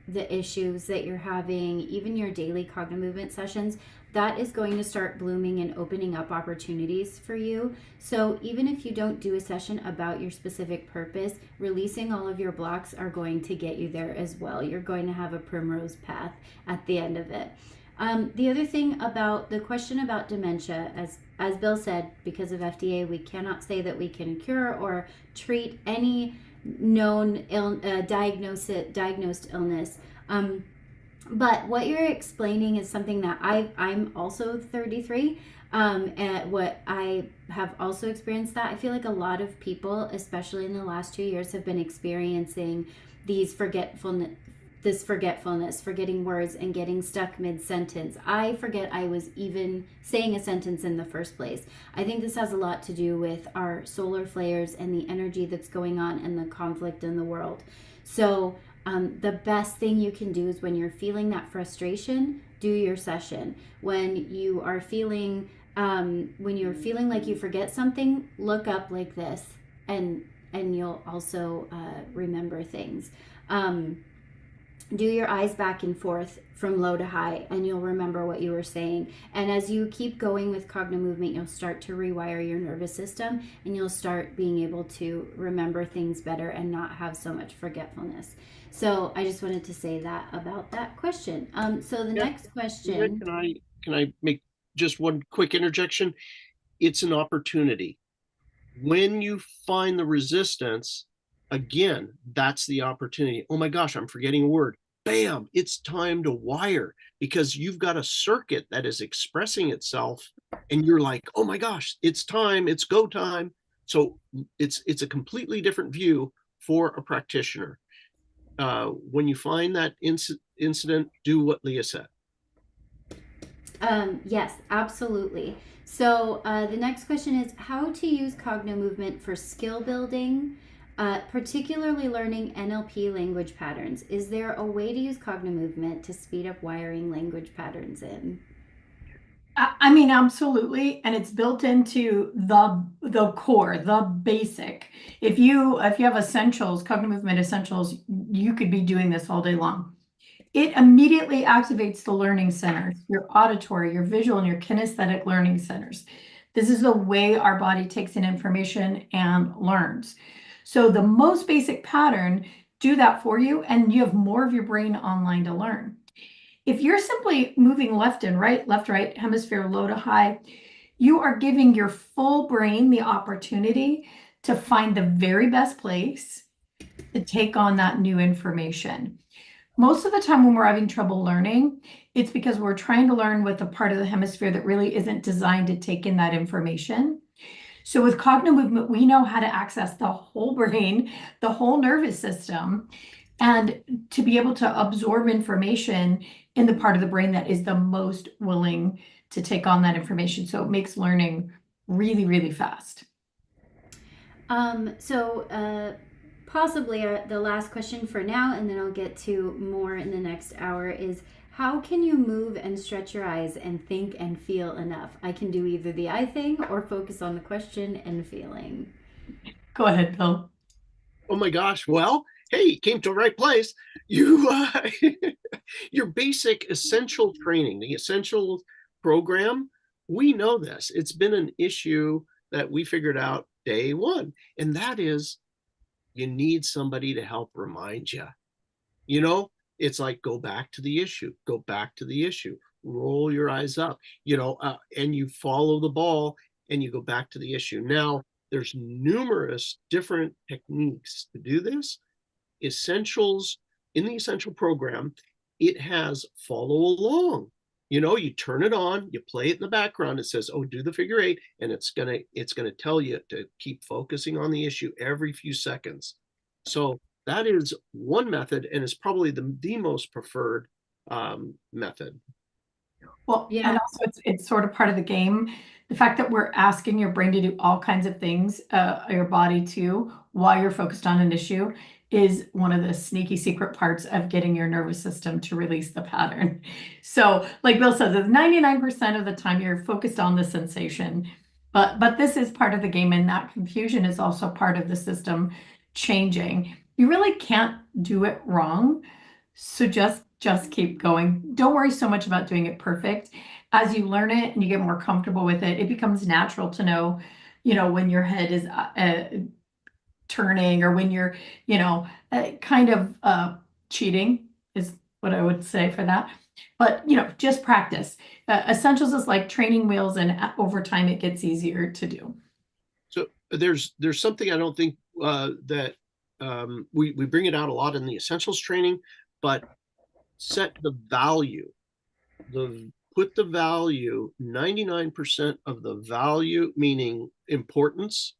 issues that you're having, even your daily Cognomovement sessions, that is going to start blooming and opening up opportunities for you. So even if you don't do a session about your specific purpose, releasing all of your blocks are going to get you there as well. You're going to have a primrose path at the end of it. The other thing about the question about dementia, as Bill said, because of FDA, we cannot say that we can cure or treat any known diagnosed illness. But what you're explaining is something that I'm also 33, and what I have also experienced, that I feel like a lot of people, especially in the last 2 years, have been experiencing these forgetfulness, forgetting words and getting stuck mid-sentence. I forget I was even saying a sentence in the first place. I think this has a lot to do with our solar flares and the energy that's going on and the conflict in the world. So the best thing you can do is when you're feeling that frustration, do your session. When you are feeling like you forget something, look up like this, and you'll also remember things. Do your eyes back and forth from low to high, and you'll remember what you were saying. And as you keep going with Cognomovement, you'll start to rewire your nervous system, and you'll start being able to remember things better and not have so much forgetfulness. So I just wanted to say that about that question. So the next question. Can I make just one quick interjection? It's an opportunity. When you find the resistance, again, that's the opportunity. Oh my gosh, I'm forgetting a word. Bam, it's time to wire, because you've got a circuit that is expressing itself and you're like, oh my gosh, it's time, it's go time. So it's a completely different view for a practitioner. When you find that incident, do what Leah said. Yes, absolutely. So the next question is how to use Cognomovement for skill building, particularly learning NLP language patterns. Is there a way to use Cognomovement to speed up wiring language patterns in? I mean, absolutely, and it's built into the core, the basic. If you have essentials, Cognomovement essentials, you could be doing this all day long. It immediately activates the learning centers, your auditory, your visual, and your kinesthetic learning centers. This is the way our body takes in information and learns. So the most basic pattern, do that for you, and you have more of your brain online to learn. If you're simply moving left and right, left, right, hemisphere, low to high, you are giving your full brain the opportunity to find the very best place to take on that new information. Most of the time when we're having trouble learning, it's because we're trying to learn with a part of the hemisphere that really isn't designed to take in that information. So with Cognomovement, we know how to access the whole brain, the whole nervous system, and to be able to absorb information in the part of the brain that is the most willing to take on that information. So it makes learning really, really fast. Possibly the last question for now, and then I'll get to more in the next hour, is how can you move and stretch your eyes and think and feel enough? I can do either the eye thing or focus on the question and feeling. Go ahead, Bill. Oh my gosh. Well, hey, you came to the right place. You, your basic essential training, the essential program, we know this. It's been an issue that we figured out day one, and that is you need somebody to help remind you. You know, it's like, go back to the issue, go back to the issue, roll your eyes up, and you follow the ball and you go back to the issue. Now, there's numerous different techniques to do this. Essentials, in the essential program, it has follow along. You turn it on, you play it in the background. It says, oh, do the figure 8. And it's gonna tell you to keep focusing on the issue every few seconds. So that is one method, and it's probably the most preferred method. Well, Yeah. and also it's sort of part of the game. The fact that we're asking your brain to do all kinds of things, your body too, while you're focused on an issue, is one of the sneaky secret parts of getting your nervous system to release the pattern. So, like Bill says, it's 99% of the time you're focused on the sensation, but this is part of the game, and that confusion is also part of the system changing. You really can't do it wrong. So just keep going. Don't worry so much about doing it perfect. As you learn it and you get more comfortable with it, it becomes natural to know, when your head is turning, or when you're, kind of cheating is what I would say for that. But, just practice. Essentials is like training wheels, and over time it gets easier to do. So there's something I don't think that we bring it out a lot in the essentials training, but set the value, put the value, 99% of the value, meaning importance,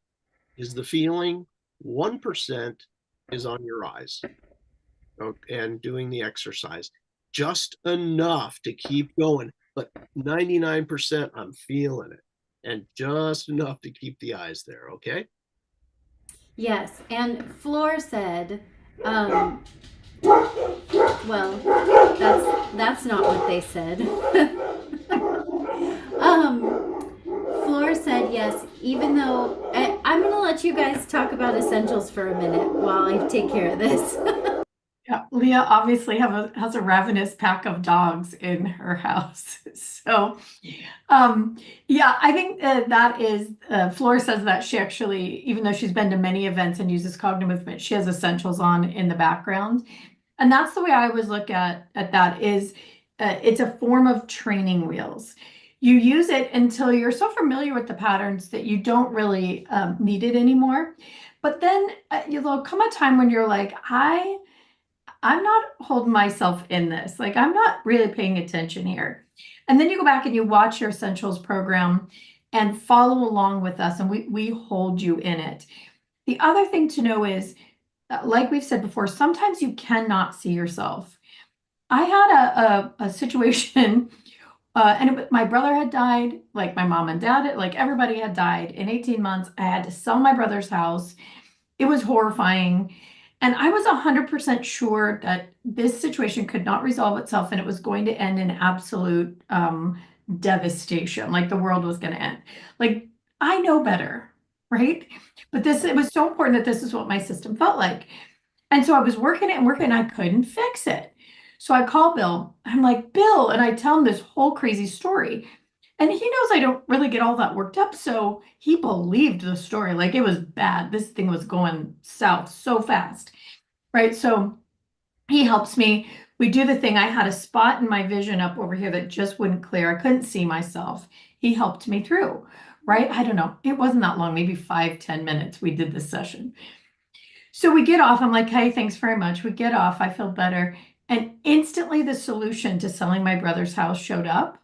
is the feeling, 1% is on your eyes, and doing the exercise. Just enough to keep going, but 99% I'm feeling it, and just enough to keep the eyes there, okay? Yes, and Floor said, well, that's not what they said. Floor said yes, even though I'm gonna let you guys talk about essentials for a minute while I take care of this. Yeah, Leah obviously has a ravenous pack of dogs in her house. So, yeah, I think that is, Flora says that she actually, even though she's been to many events and uses Cognomovement, she has essentials on in the background. And that's the way I always look at that is, it's a form of training wheels. You use it until you're so familiar with the patterns that you don't really need it anymore. But then there'll come a time when you're like, I'm not holding myself in this. Like, I'm not really paying attention here. And then you go back and you watch your essentials program and follow along with us, and we hold you in it. The other thing to know is, like we've said before, sometimes you cannot see yourself. I had a situation, and my brother had died, like my mom and dad, like everybody had died in 18 months. I had to sell my brother's house. It was horrifying. And I was 100% sure that this situation could not resolve itself, and it was going to end in absolute devastation, like the world was going to end. Like, I know better, right? But it was so important that this is what my system felt like. And so I was working it and working, and I couldn't fix it. So I call Bill. I'm like, Bill, and I tell him this whole crazy story. And he knows I don't really get all that worked up. So he believed the story. Like, it was bad. This thing was going south so fast, right? So he helps me. We do the thing. I had a spot in my vision up over here that just wouldn't clear. I couldn't see myself. He helped me through, right? I don't know. It wasn't that long, maybe 5-10 minutes. We did this session. So we get off. I'm like, hey, thanks very much. We get off. I feel better. And instantly the solution to selling my brother's house showed up.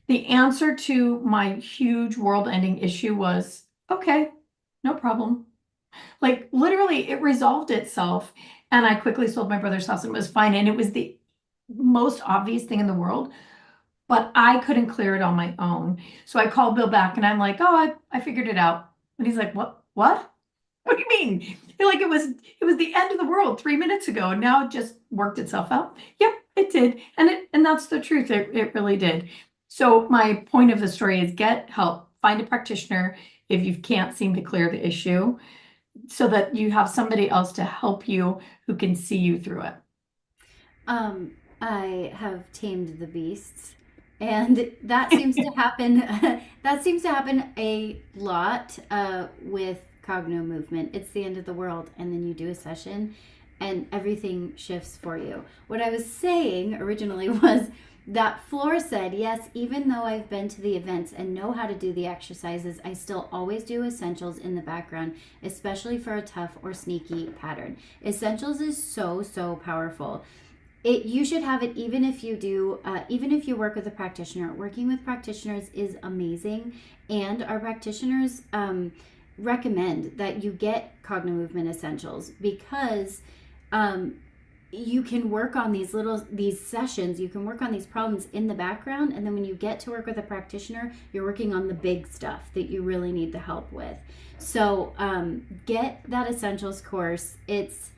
The answer to my huge world-ending issue was, okay, no problem. Like, literally, it resolved itself, and I quickly sold my brother's house, and it was fine. And it was the most obvious thing in the world, but I couldn't clear it on my own. So I called Bill back, and I'm like, oh, I figured it out. And he's like, what? What do you mean? Like, it was the end of the world 3 minutes ago, and now it just worked itself out. Yep, it did. And that's the truth. It really did. So my point of the story is get help, find a practitioner if you can't seem to clear the issue, so that you have somebody else to help you who can see you through it. I have tamed the beasts, and that seems to happen. That seems to happen a lot with Cognomovement. It's the end of the world, and then you do a session, and everything shifts for you. What I was saying originally was that Flora said, yes, even though I've been to the events and know how to do the exercises, I still always do essentials in the background, especially for a tough or sneaky pattern. Essentials is so powerful. You should have it even if you do, even if you work with a practitioner. Working with practitioners is amazing, and our practitioners recommend that you get Cognomovement essentials because you can work on these sessions, you can work on these problems in the background, and then when you get to work with a practitioner, you're working on the big stuff that you really need the help with. So get that essentials course. It's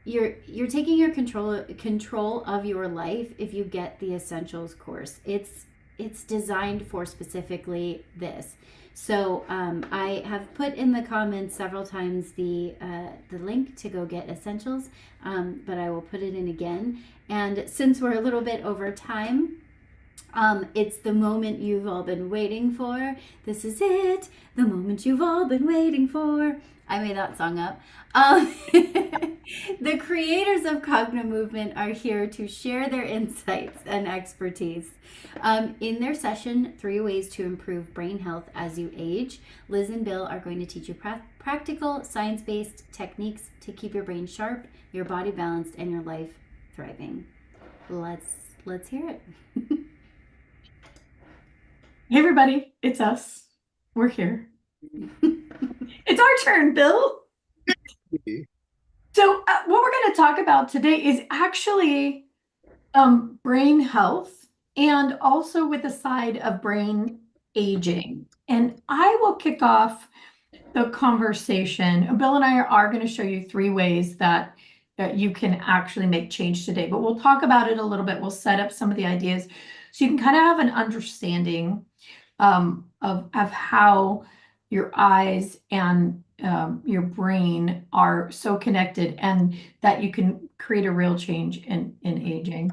you're taking your control of your life if you get the essentials course. It's designed for specifically this. So I have put in the comments several times the link to go get essentials, but I will put it in again. And since we're a little bit over time, it's the moment you've all been waiting for. This is it, the moment you've all been waiting for. I made that song up. The creators of Cognomovement are here to share their insights and expertise. In their session, 3 Ways to Improve Brain Health as You Age, Liz and Bill are going to teach you practical, science-based techniques to keep your brain sharp, your body balanced, and your life thriving. Let's hear it. Hey everybody, it's us. We're here. It's our turn, Bill. So what we're going to talk about today is actually brain health, and also with the side of brain aging. And I will kick off the conversation. Bill and I are going to show you 3 ways that you can actually make change today, but we'll talk about it a little bit. We'll set up some of the ideas so you can kind of have an understanding of how your eyes and your brain are so connected, and that you can create a real change in aging.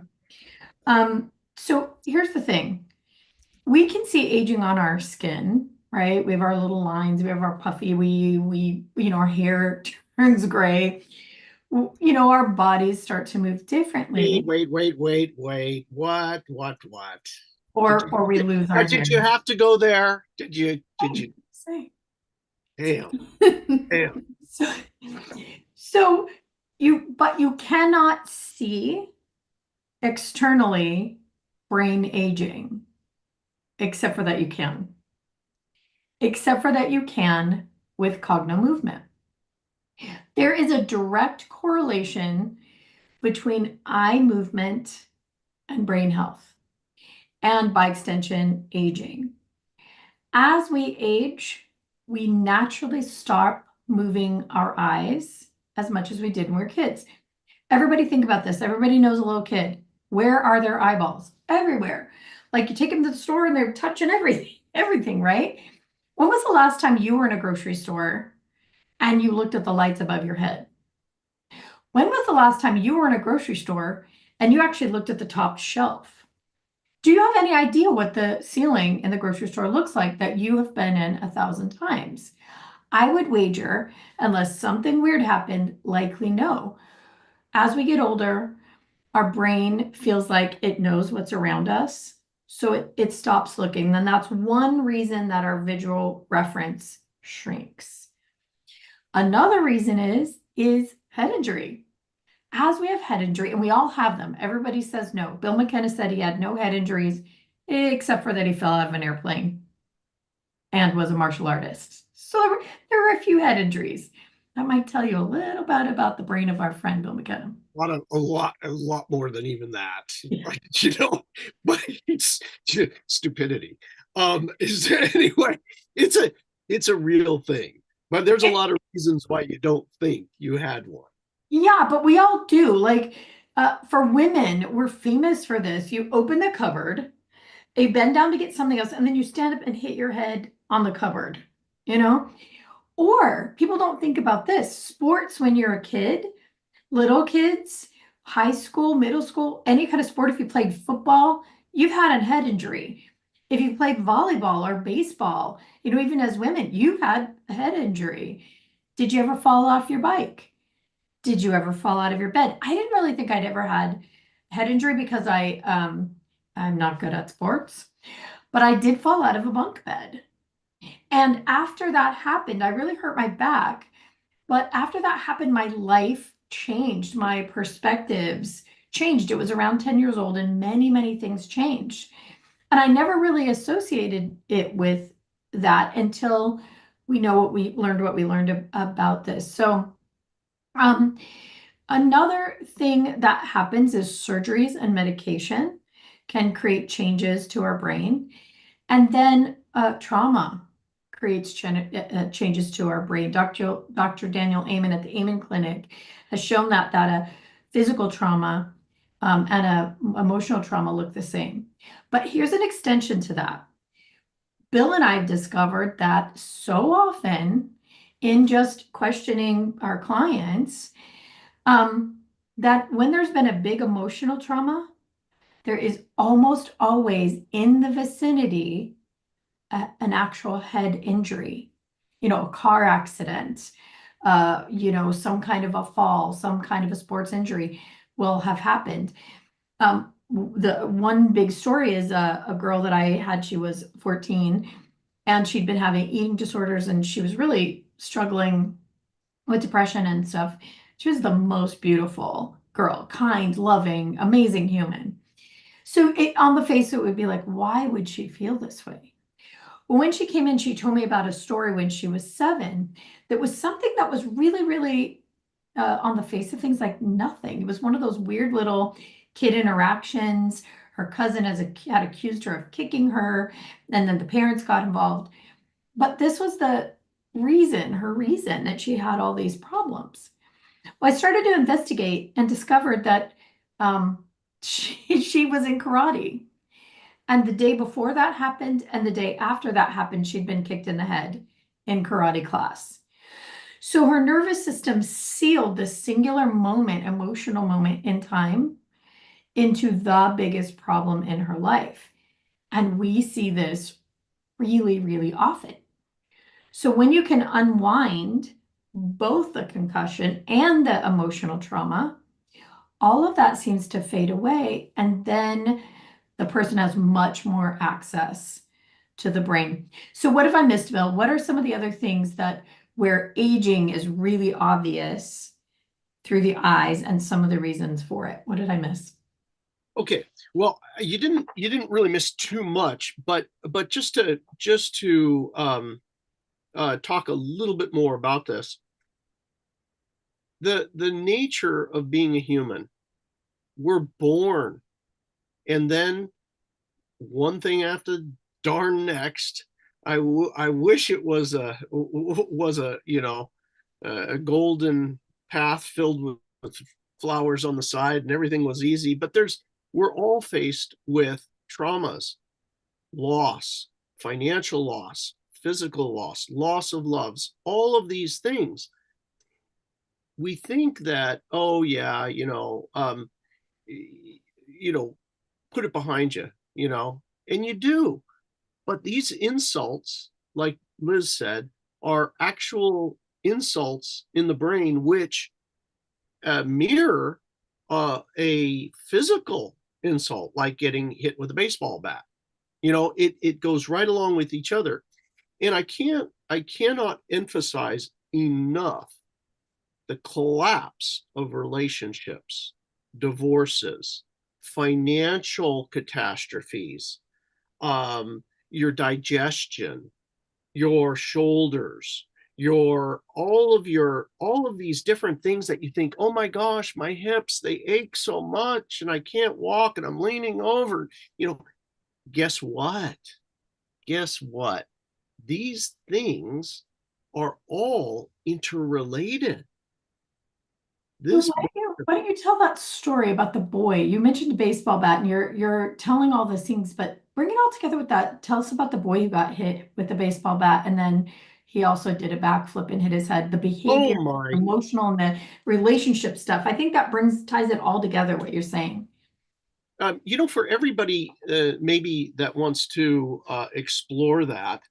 So here's the thing. We can see aging on our skin, right? We have our little lines, we have our puffy, our hair turns gray. Our bodies start to move differently. Wait. What? Or we lose our hair. Did you have to go there? Did you? Say. Damn. So you cannot see externally brain aging, except for that you can with Cognomovement. There is a direct correlation between eye movement and brain health, and by extension, aging. As we age, we naturally stop moving our eyes as much as we did when we were kids. Everybody think about this. Everybody knows a little kid. Where are their eyeballs? Everywhere. Like you take them to the store and they're touching everything, right? When was the last time you were in a grocery store and you looked at the lights above your head? When was the last time you were in a grocery store and you actually looked at the top shelf? Do you have any idea what the ceiling in the grocery store looks like that you have been in 1,000 times? I would wager, unless something weird happened, likely no. As we get older, our brain feels like it knows what's around us, so it stops looking. And that's one reason that our visual reference shrinks. Another reason is head injury. As we have head injury, and we all have them, everybody says no. Bill McKenna said he had no head injuries, except for that he fell out of an airplane and was a martial artist. So there were a few head injuries. That might tell you a little bit about the brain of our friend Bill McKenna. A lot more than even that. Yeah. But it's stupidity. Anyway, it's a real thing. But there's a lot of reasons why you don't think you had one. Yeah, but we all do. Like for women, we're famous for this. You open the cupboard, you bend down to get something else, and then you stand up and hit your head on the cupboard, Or people don't think about this. Sports when you're a kid, little kids, high school, middle school, any kind of sport, if you played football, you've had a head injury. If you played volleyball or baseball, even as women, you've had a head injury. Did you ever fall off your bike? Did you ever fall out of your bed? I didn't really think I'd ever had head injury because I'm not good at sports, but I did fall out of a bunk bed. And after that happened, I really hurt my back. But after that happened, my life changed. My perspectives changed. It was around 10 years old and many, many things changed. And I never really associated it with that until we learned what we learned about this. So Another thing that happens is surgeries and medication can create changes to our brain. And then trauma creates changes to our brain. Dr. Daniel Amen at the Amen Clinic has shown that a physical trauma and a emotional trauma look the same. But here's an extension to that. Bill and I have discovered that so often in just questioning our clients, that when there's been a big emotional trauma, there is almost always in the vicinity an actual head injury, a car accident, some kind of a fall, some kind of a sports injury will have happened. The one big story is a girl that I had, she was 14 and she'd been having eating disorders and she was really struggling with depression and stuff. She was the most beautiful girl, kind, loving, amazing human. So on the face, it would be like, why would she feel this way? When she came in, she told me about a story when she was 7 that was something that was really, really on the face of things like nothing. It was one of those weird little kid interactions. Her cousin had accused her of kicking her, and then the parents got involved. But this was her reason that she had all these problems. Well, I started to investigate and discovered that she was in karate. And the day before that happened and the day after that happened, she'd been kicked in the head in karate class. So her nervous system sealed this singular moment, emotional moment in time, into the biggest problem in her life. And we see this really, really often. So when you can unwind both the concussion and the emotional trauma, all of that seems to fade away. And then the person has much more access to the brain. So what have I missed, Bill? What are some of the other things where aging is really obvious through the eyes and some of the reasons for it? What did I miss? Okay, well, you didn't really miss too much, but just to talk a little bit more about this, the nature of being a human, we're born, and then one thing after darn next. I wish it was a golden path filled with flowers on the side and everything was easy, but we're all faced with traumas, loss, financial loss, physical loss, loss of loves, all of these things. We think that, oh yeah, put it behind you, and you do. But these insults, like Liz said, are actual insults in the brain, which mirror a physical insult, like getting hit with a baseball bat. It goes right along with each other. And I cannot emphasize enough the collapse of relationships, divorces, financial catastrophes, your digestion, your shoulders, all of these different things that you think, oh my gosh, my hips, they ache so much and I can't walk and I'm leaning over. Guess what? These things are all interrelated. Why don't you tell that story about the boy? You mentioned a baseball bat and you're telling all those things, but bring it all together with that. Tell us about the boy who got hit with the baseball bat and then he also did a backflip and hit his head. The behavior, emotional, and the relationship stuff. I think that ties it all together, what you're saying. For everybody maybe that wants to explore that,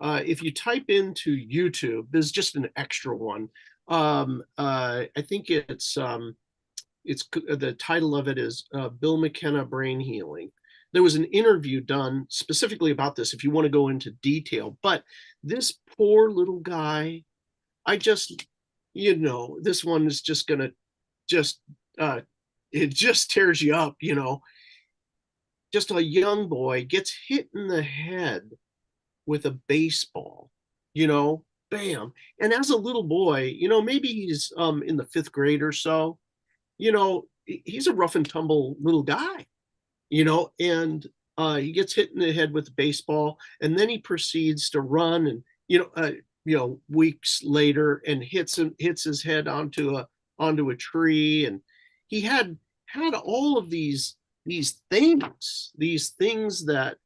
if you type into YouTube, there's just an extra one. I think it's the title of it is Bill McKenna Brain Healing. There was an interview done specifically about this, if you want to go into detail. But this poor little guy, this one is just gonna it just tears you up, Just a young boy gets hit in the head with a baseball, bam. And as a little boy, maybe he's in the 5th grade or so, he's a rough and tumble little guy, and he gets hit in the head with a baseball, and then he proceeds to run, and weeks later, and hits his head onto a tree, and he had all of these things that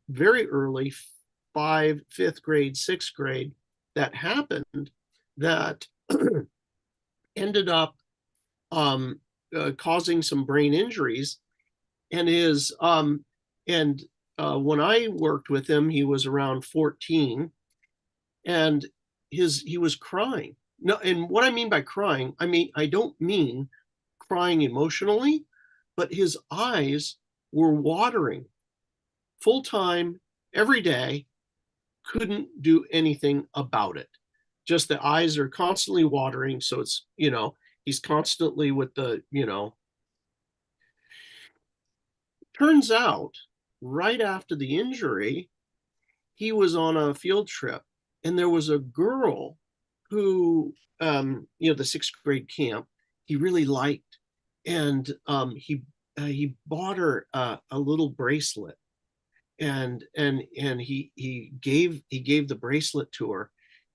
very early, fifth grade, sixth grade, that happened, that ended up causing some brain injuries. And when I worked with him, he was around 14, and he was crying. No, and what I mean by crying, I don't mean crying emotionally, but his eyes were watering full time, every day, couldn't do anything about it. Just the eyes are constantly watering. So it's, he's constantly with the, turns out right after the injury, he was on a field trip, and there was a girl who, the sixth grade camp, he really liked. And he bought her a little bracelet, and he gave the bracelet to her,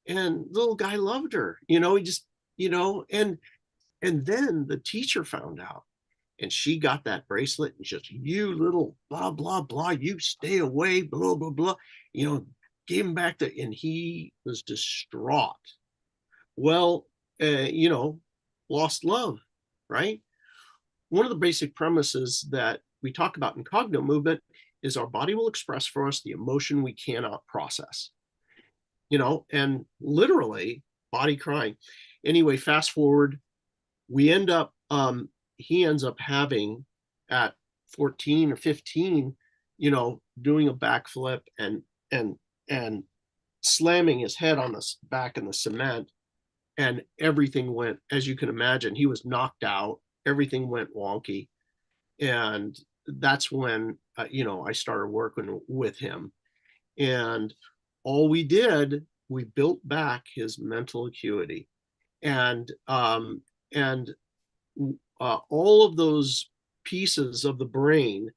and the little guy loved her. He just, and then the teacher found out, and she got that bracelet, and just, you little blah blah blah, you stay away, blah blah blah, gave him back and he was distraught. Well, lost love, right? One of the basic premises that we talk about in Cognomovement is our body will express for us the emotion we cannot process, and literally body crying. Anyway, fast forward, he ends up having, at 14 or 15, doing a backflip and slamming his head on the back in the cement, and everything went, as you can imagine, he was knocked out, everything went wonky. And that's when, I started working with him, and all we did, we built back his mental acuity, and all of those pieces of the brain,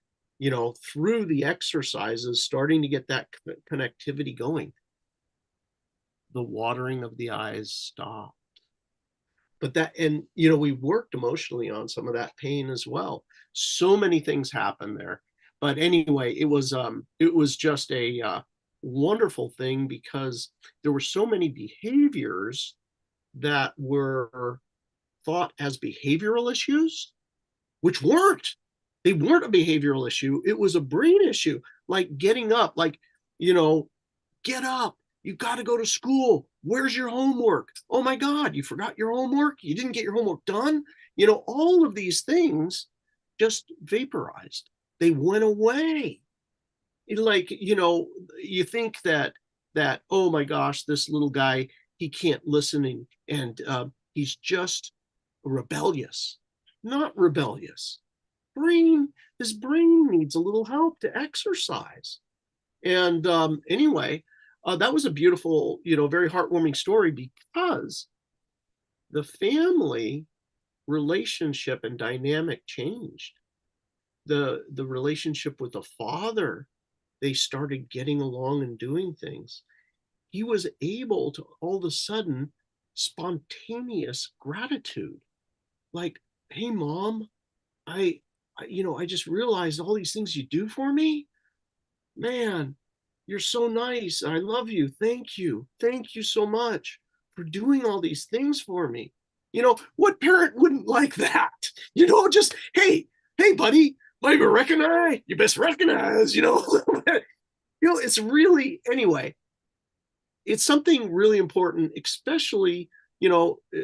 through the exercises, starting to get that connectivity going. The watering of the eyes stopped. But we worked emotionally on some of that pain as well. So many things happened there. But anyway, it was just a wonderful thing, because there were so many behaviors that were thought as behavioral issues, which weren't. They weren't a behavioral issue. It was a brain issue, like getting up, get up. You got to go to school. Where's your homework? Oh my God, you forgot your homework? You didn't get your homework done? All of these things just vaporized. They went away. You think that, oh my gosh, this little guy, he can't listen, and he's just rebellious. Not rebellious. His brain needs a little help to exercise. And anyway, that was a beautiful, very heartwarming story, because the family relationship and dynamic changed. The relationship with the father, they started getting along and doing things. He was able to, all of a sudden, spontaneous gratitude, like, hey mom, I just realized all these things you do for me. Man, you're so nice. I love you. Thank you so much for doing all these things for me. What parent wouldn't like that? Just, hey buddy, maybe recognize, you best recognize, it's really, anyway, it's something really important, especially,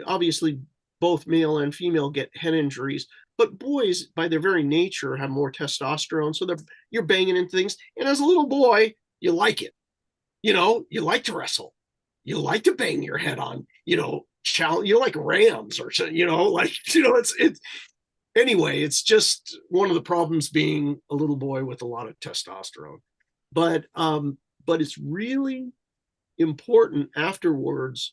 obviously both male and female get head injuries, but boys, by their very nature, have more testosterone. So you're banging into things. And as a little boy, you like it. You like to wrestle. You like to bang your head on, like rams or, it's anyway, it's just one of the problems being a little boy with a lot of testosterone. But it's really important afterwards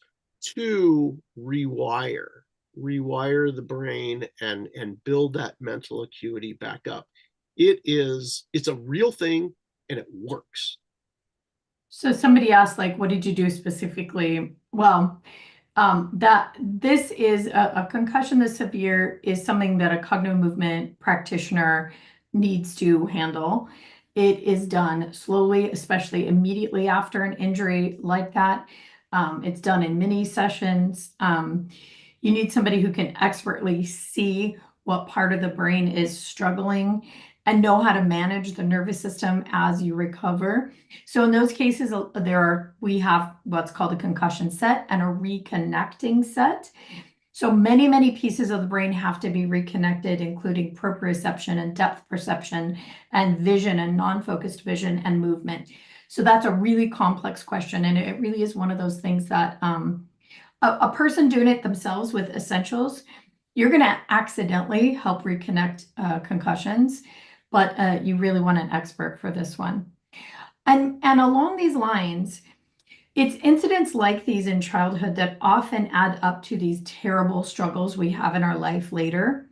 to rewire. rewire the brain and build that mental acuity back up. It's a real thing and it works. So somebody asked, like, what did you do specifically? Well, that this is a concussion this severe is something that a Cognomovement practitioner needs to handle. It is done slowly, especially immediately after an injury like that. It's done in mini sessions. You need somebody who can expertly see what part of the brain is struggling and know how to manage the nervous system as you recover. So in those cases, we have what's called a concussion set and a reconnecting set. So many, many pieces of the brain have to be reconnected, including proprioception and depth perception and vision and non-focused vision and movement. So that's a really complex question. And it really is one of those things that a person doing it themselves with essentials, you're going to accidentally help reconnect concussions, but you really want an expert for this one. And along these lines, it's incidents like these in childhood that often add up to these terrible struggles we have in our life later.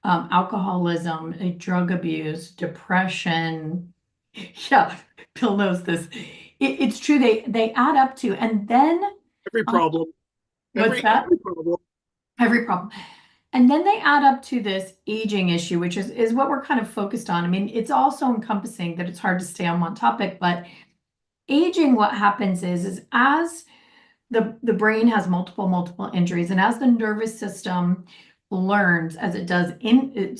Alcoholism, drug abuse, depression. Yeah, Bill knows this. It's true. They add up to, and then every problem. What's that? Every problem. Every problem. And then they add up to this aging issue, which is what we're kind of focused on. I mean, it's also encompassing that it's hard to stay on one topic, but aging, what happens is as the brain has multiple injuries, and as the nervous system learns, as it does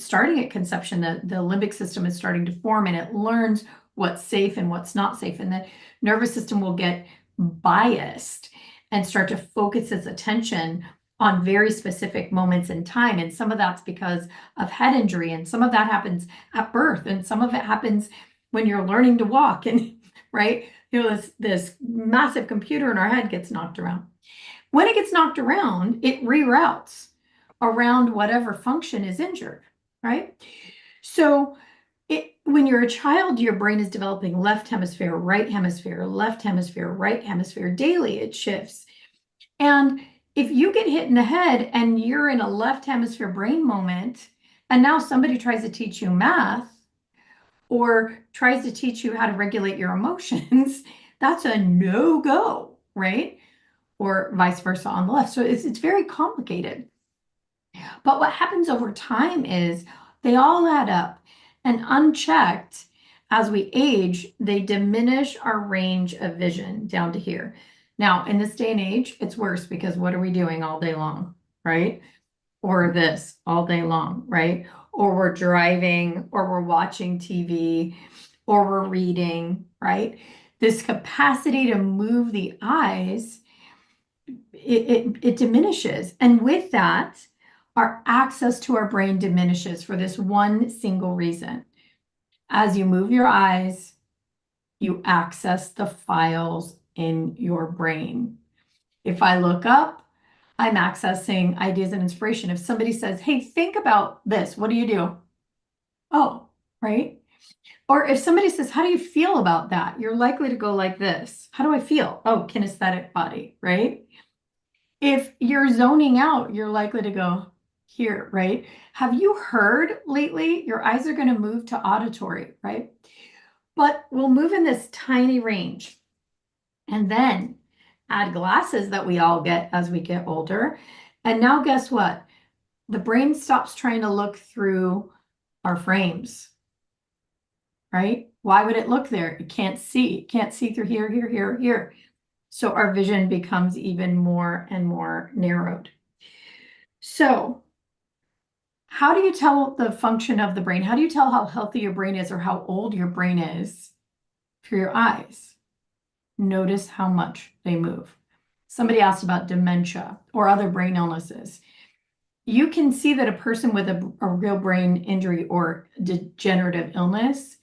starting at conception, the limbic system is starting to form, and it learns what's safe and what's not safe, and the nervous system will get biased and start to focus its attention on very specific moments in time. And some of that's because of head injury, and some of that happens at birth, and some of it happens when you're learning to walk, and right, this massive computer in our head gets knocked around. When it gets knocked around, it reroutes around whatever function is injured, right? So when you're a child, your brain is developing left hemisphere, right hemisphere, left hemisphere, right hemisphere. Daily, it shifts. And if you get hit in the head and you're in a left hemisphere brain moment, and now somebody tries to teach you math or tries to teach you how to regulate your emotions, that's a no-go, right? Or vice versa on the left. So it's very complicated. But what happens over time is they all add up, and unchecked, as we age, they diminish our range of vision down to here. Now, in this day and age, it's worse because what are we doing all day long, right? Or this all day long, right? Or we're driving, or we're watching TV, or we're reading, right? This capacity to move the eyes, it diminishes. And with that, our access to our brain diminishes for this one single reason. As you move your eyes, you access the files in your brain. If I look up, I'm accessing ideas and inspiration. If somebody says, hey, think about this, what do you do? Oh, right? Or if somebody says, how do you feel about that? You're likely to go like this. How do I feel? Oh, kinesthetic body, right? If you're zoning out, you're likely to go here, right? Have you heard lately? Your eyes are going to move to auditory, right? But we'll move in this tiny range. And then add glasses that we all get as we get older. And now guess what? The brain stops trying to look through our frames, right? Why would it look there? It can't see. It can't see through here, here, here, here. So our vision becomes even more and more narrowed. So how do you tell the function of the brain? How do you tell how healthy your brain is or how old your brain is through your eyes? Notice how much they move. Somebody asked about dementia or other brain illnesses. You can see that a person with a real brain injury or degenerative illness,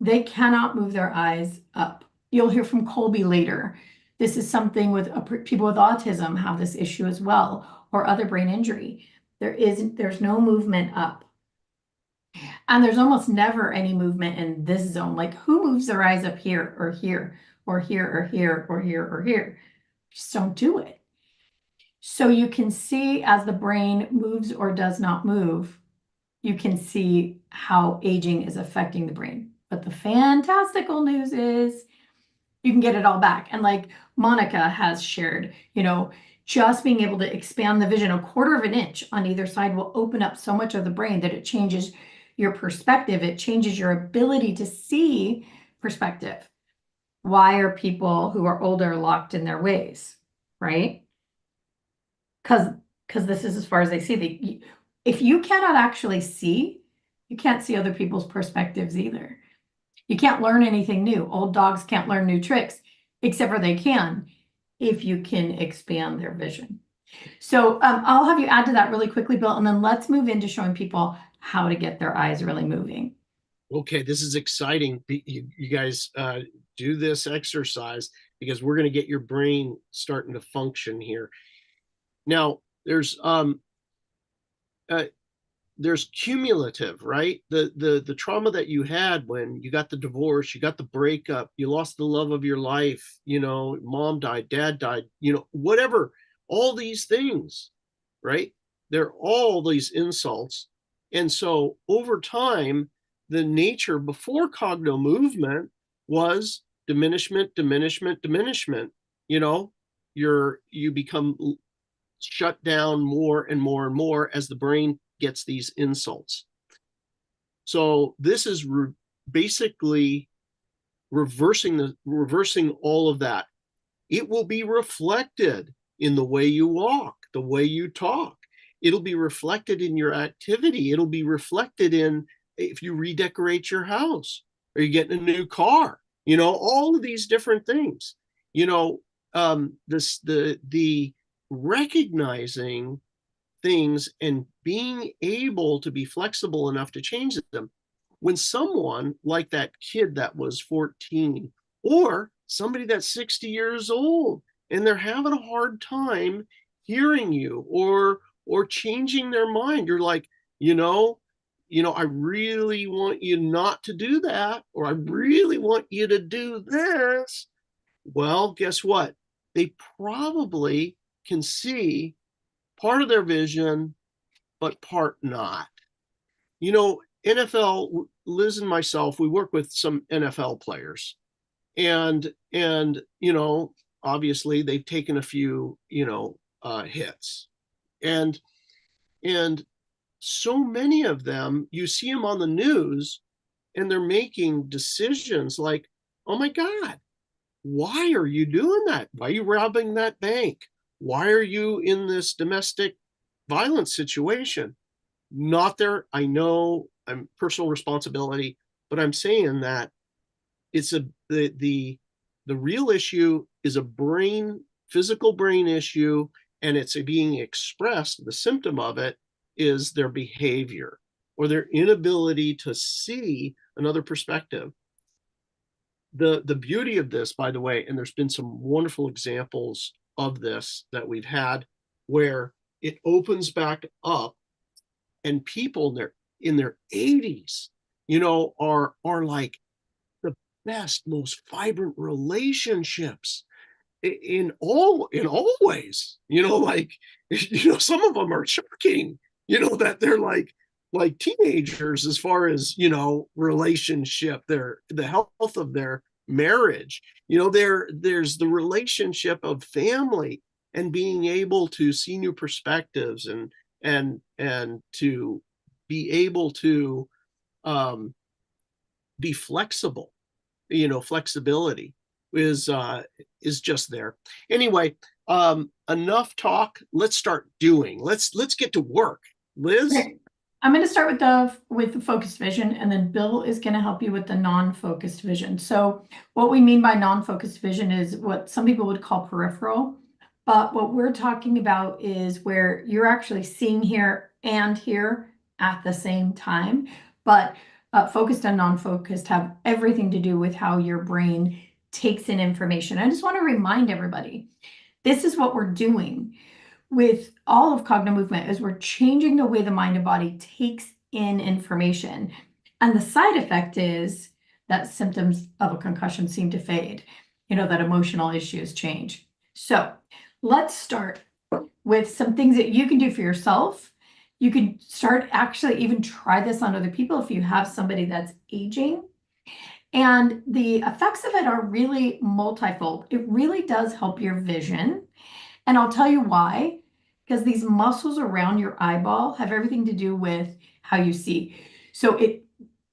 they cannot move their eyes up. You'll hear from Colby later. This is something with people with autism have this issue as well, or other brain injury. There's no movement up. And there's almost never any movement in this zone. Like who moves their eyes up here or here or here or here or here or here? Just don't do it. So you can see as the brain moves or does not move, you can see how aging is affecting the brain. But the fantastical news is you can get it all back. And like Monica has shared, just being able to expand the vision 1/4 of an inch on either side will open up so much of the brain that it changes your perspective. It changes your ability to see perspective. Why are people who are older locked in their ways, right? Because this is as far as they see. If you cannot actually see, you can't see other people's perspectives either. You can't learn anything new. Old dogs can't learn new tricks, except for they can if you can expand their vision. So I'll have you add to that really quickly, Bill, and then let's move into showing people how to get their eyes really moving. Okay, this is exciting. You guys do this exercise because we're going to get your brain starting to function here. Now, there's cumulative, right? The trauma that you had when you got the divorce, you got the breakup, you lost the love of your life, mom died, dad died, whatever, all these things, right? They're all these insults. And so over time, the nature before Cognomovement was diminishment. You become shut down more and more and more as the brain gets these insults. So this is basically reversing all of that. It will be reflected in the way you walk, the way you talk. It'll be reflected in your activity. It'll be reflected in if you redecorate your house or you get a new car, all of these different things, the recognizing things and being able to be flexible enough to change them. When someone like that kid that was 14 or somebody that's 60 years old and they're having a hard time hearing you or changing their mind, you're like, I really want you not to do that, or I really want you to do this. Well, guess what? They probably can see part of their vision, but part not. NFL, Liz and myself, we work with some NFL players, and obviously they've taken a few hits, and so many of them, you see them on the news and they're making decisions like, oh my God, why are you doing that? Why are you robbing that bank? Why are you in this domestic violence situation? Not there. I know I'm personal responsibility, but I'm saying that it's the real issue is a physical brain issue, and it's being expressed. The symptom of it is their behavior or their inability to see another perspective. The beauty of this, by the way, and there's been some wonderful examples of this that we've had, where it opens back up and people in their 80s, are like the best, most vibrant relationships in all ways, some of them are shocking, that they're like teenagers as far as, relationship, the health of their marriage, there's the relationship of family and being able to see new perspectives and to be able to be flexible. Flexibility is just there. Anyway, enough talk. Let's start doing. Let's get to work. Liz? Okay. I'm going to start with the focused vision, and then Bill is going to help you with the non-focused vision. So what we mean by non-focused vision is what some people would call peripheral, but what we're talking about is where you're actually seeing here and here at the same time. But focused and non-focused have everything to do with how your brain takes in information. I just want to remind everybody, this is what we're doing with all of Cognomovement, is we're changing the way the mind and body takes in information. And the side effect is that symptoms of a concussion seem to fade, that emotional issues change. So let's start with some things that you can do for yourself. You can start actually even try this on other people if you have somebody that's aging. And the effects of it are really multifold. It really does help your vision. And I'll tell you why, because these muscles around your eyeball have everything to do with how you see. So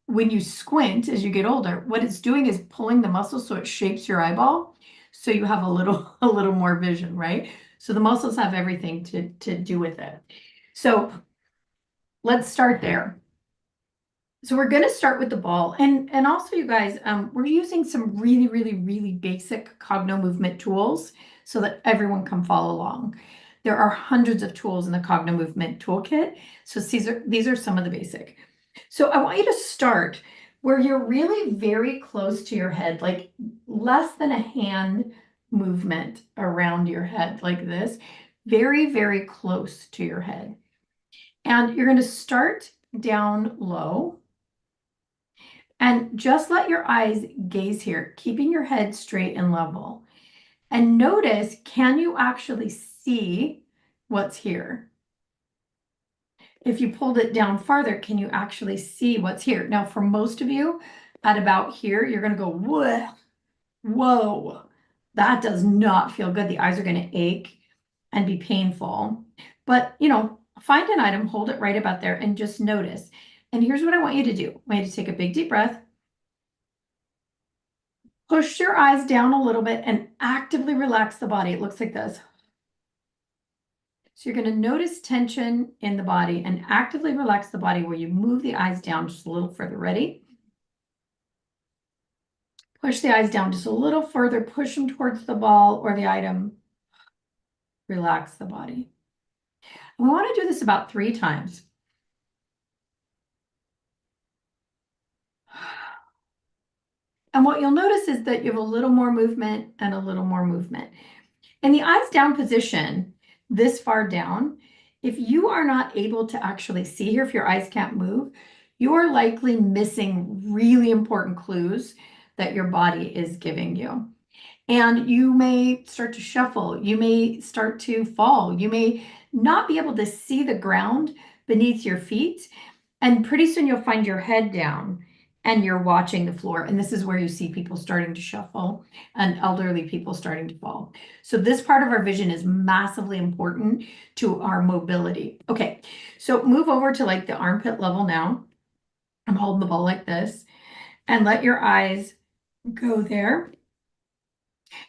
when you squint as you get older, what it's doing is pulling the muscles so it shapes your eyeball. So you have a little more vision, right? So the muscles have everything to do with it. So let's start there. So we're going to start with the ball. And also, you guys, we're using some really, really, really basic Cognomovement tools so that everyone can follow along. There are hundreds of tools in the Cognomovement toolkit. So these are some of the basic. So I want you to start where you're really very close to your head, like less than a hand movement around your head like this, very, very close to your head. And you're going to start down low. And just let your eyes gaze here, keeping your head straight and level. And notice, can you actually see what's here? If you pulled it down farther, can you actually see what's here? Now, for most of you, at about here, you're going to go, whoa, whoa, that does not feel good. The eyes are going to ache and be painful. But, find an item, hold it right about there, and just notice. And here's what I want you to do. I want you to take a big deep breath. Push your eyes down a little bit and actively relax the body. It looks like this. So you're going to notice tension in the body and actively relax the body where you move the eyes down just a little further. Ready? Push the eyes down just a little further. Push them towards the ball or the item. Relax the body. And we want to do this about 3 times. And what you'll notice is that you have a little more movement and a little more movement. In the eyes down position, this far down, if you are not able to actually see here, if your eyes can't move, you are likely missing really important clues that your body is giving you. And you may start to shuffle. You may start to fall. You may not be able to see the ground beneath your feet. And pretty soon you'll find your head down and you're watching the floor. And this is where you see people starting to shuffle and elderly people starting to fall. So this part of our vision is massively important to our mobility. Okay, so move over to like the armpit level now. I'm holding the ball like this and let your eyes go there.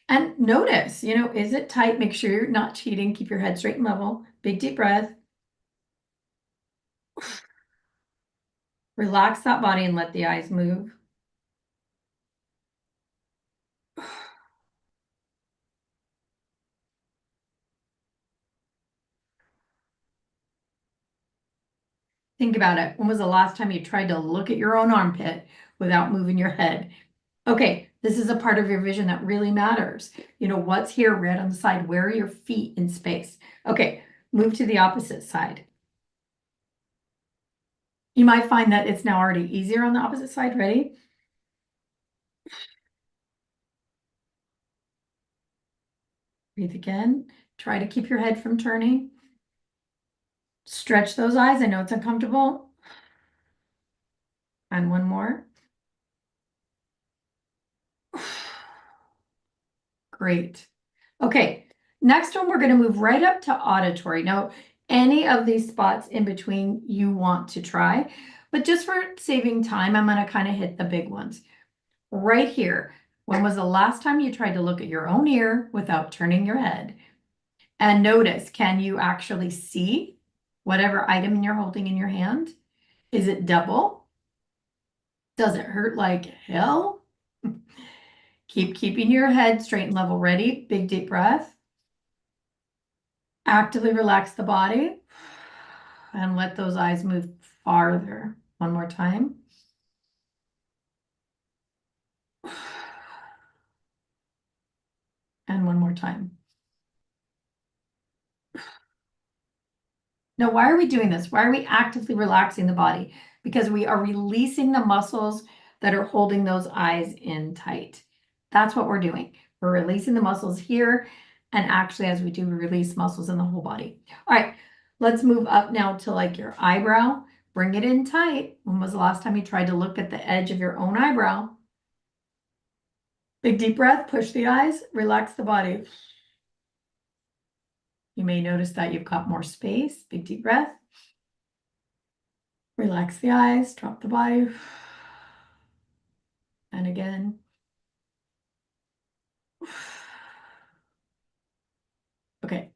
And notice, is it tight? Make sure you're not cheating. Keep your head straight and level. Big deep breath. Relax that body and let the eyes move. Think about it. When was the last time you tried to look at your own armpit without moving your head? Okay, this is a part of your vision that really matters. What's here, red on the side? Where are your feet in space? Okay, move to the opposite side. You might find that it's now already easier on the opposite side. Ready? Breathe again. Try to keep your head from turning. Stretch those eyes. I know it's uncomfortable. And one more. Great. Okay, next one, we're going to move right up to auditory. Now, any of these spots in between you want to try, but just for saving time, I'm going to kind of hit the big ones. Right here, when was the last time you tried to look at your own ear without turning your head? And notice, can you actually see whatever item you're holding in your hand? Is it double? Does it hurt like hell? Keep keeping your head straight and level. Ready? Big deep breath. Actively relax the body and let those eyes move farther. One more time. And one more time. Now, why are we doing this? Why are we actively relaxing the body? Because we are releasing the muscles that are holding those eyes in tight. That's what we're doing. We're releasing the muscles here And actually, as we do, we release muscles in the whole body. All right, let's move up now to like your eyebrow. Bring it in tight. When was the last time you tried to look at the edge of your own eyebrow? Big deep breath, push the eyes, relax the body. You may notice that you've got more space. Big deep breath. Relax the eyes, drop the body. And again. Okay.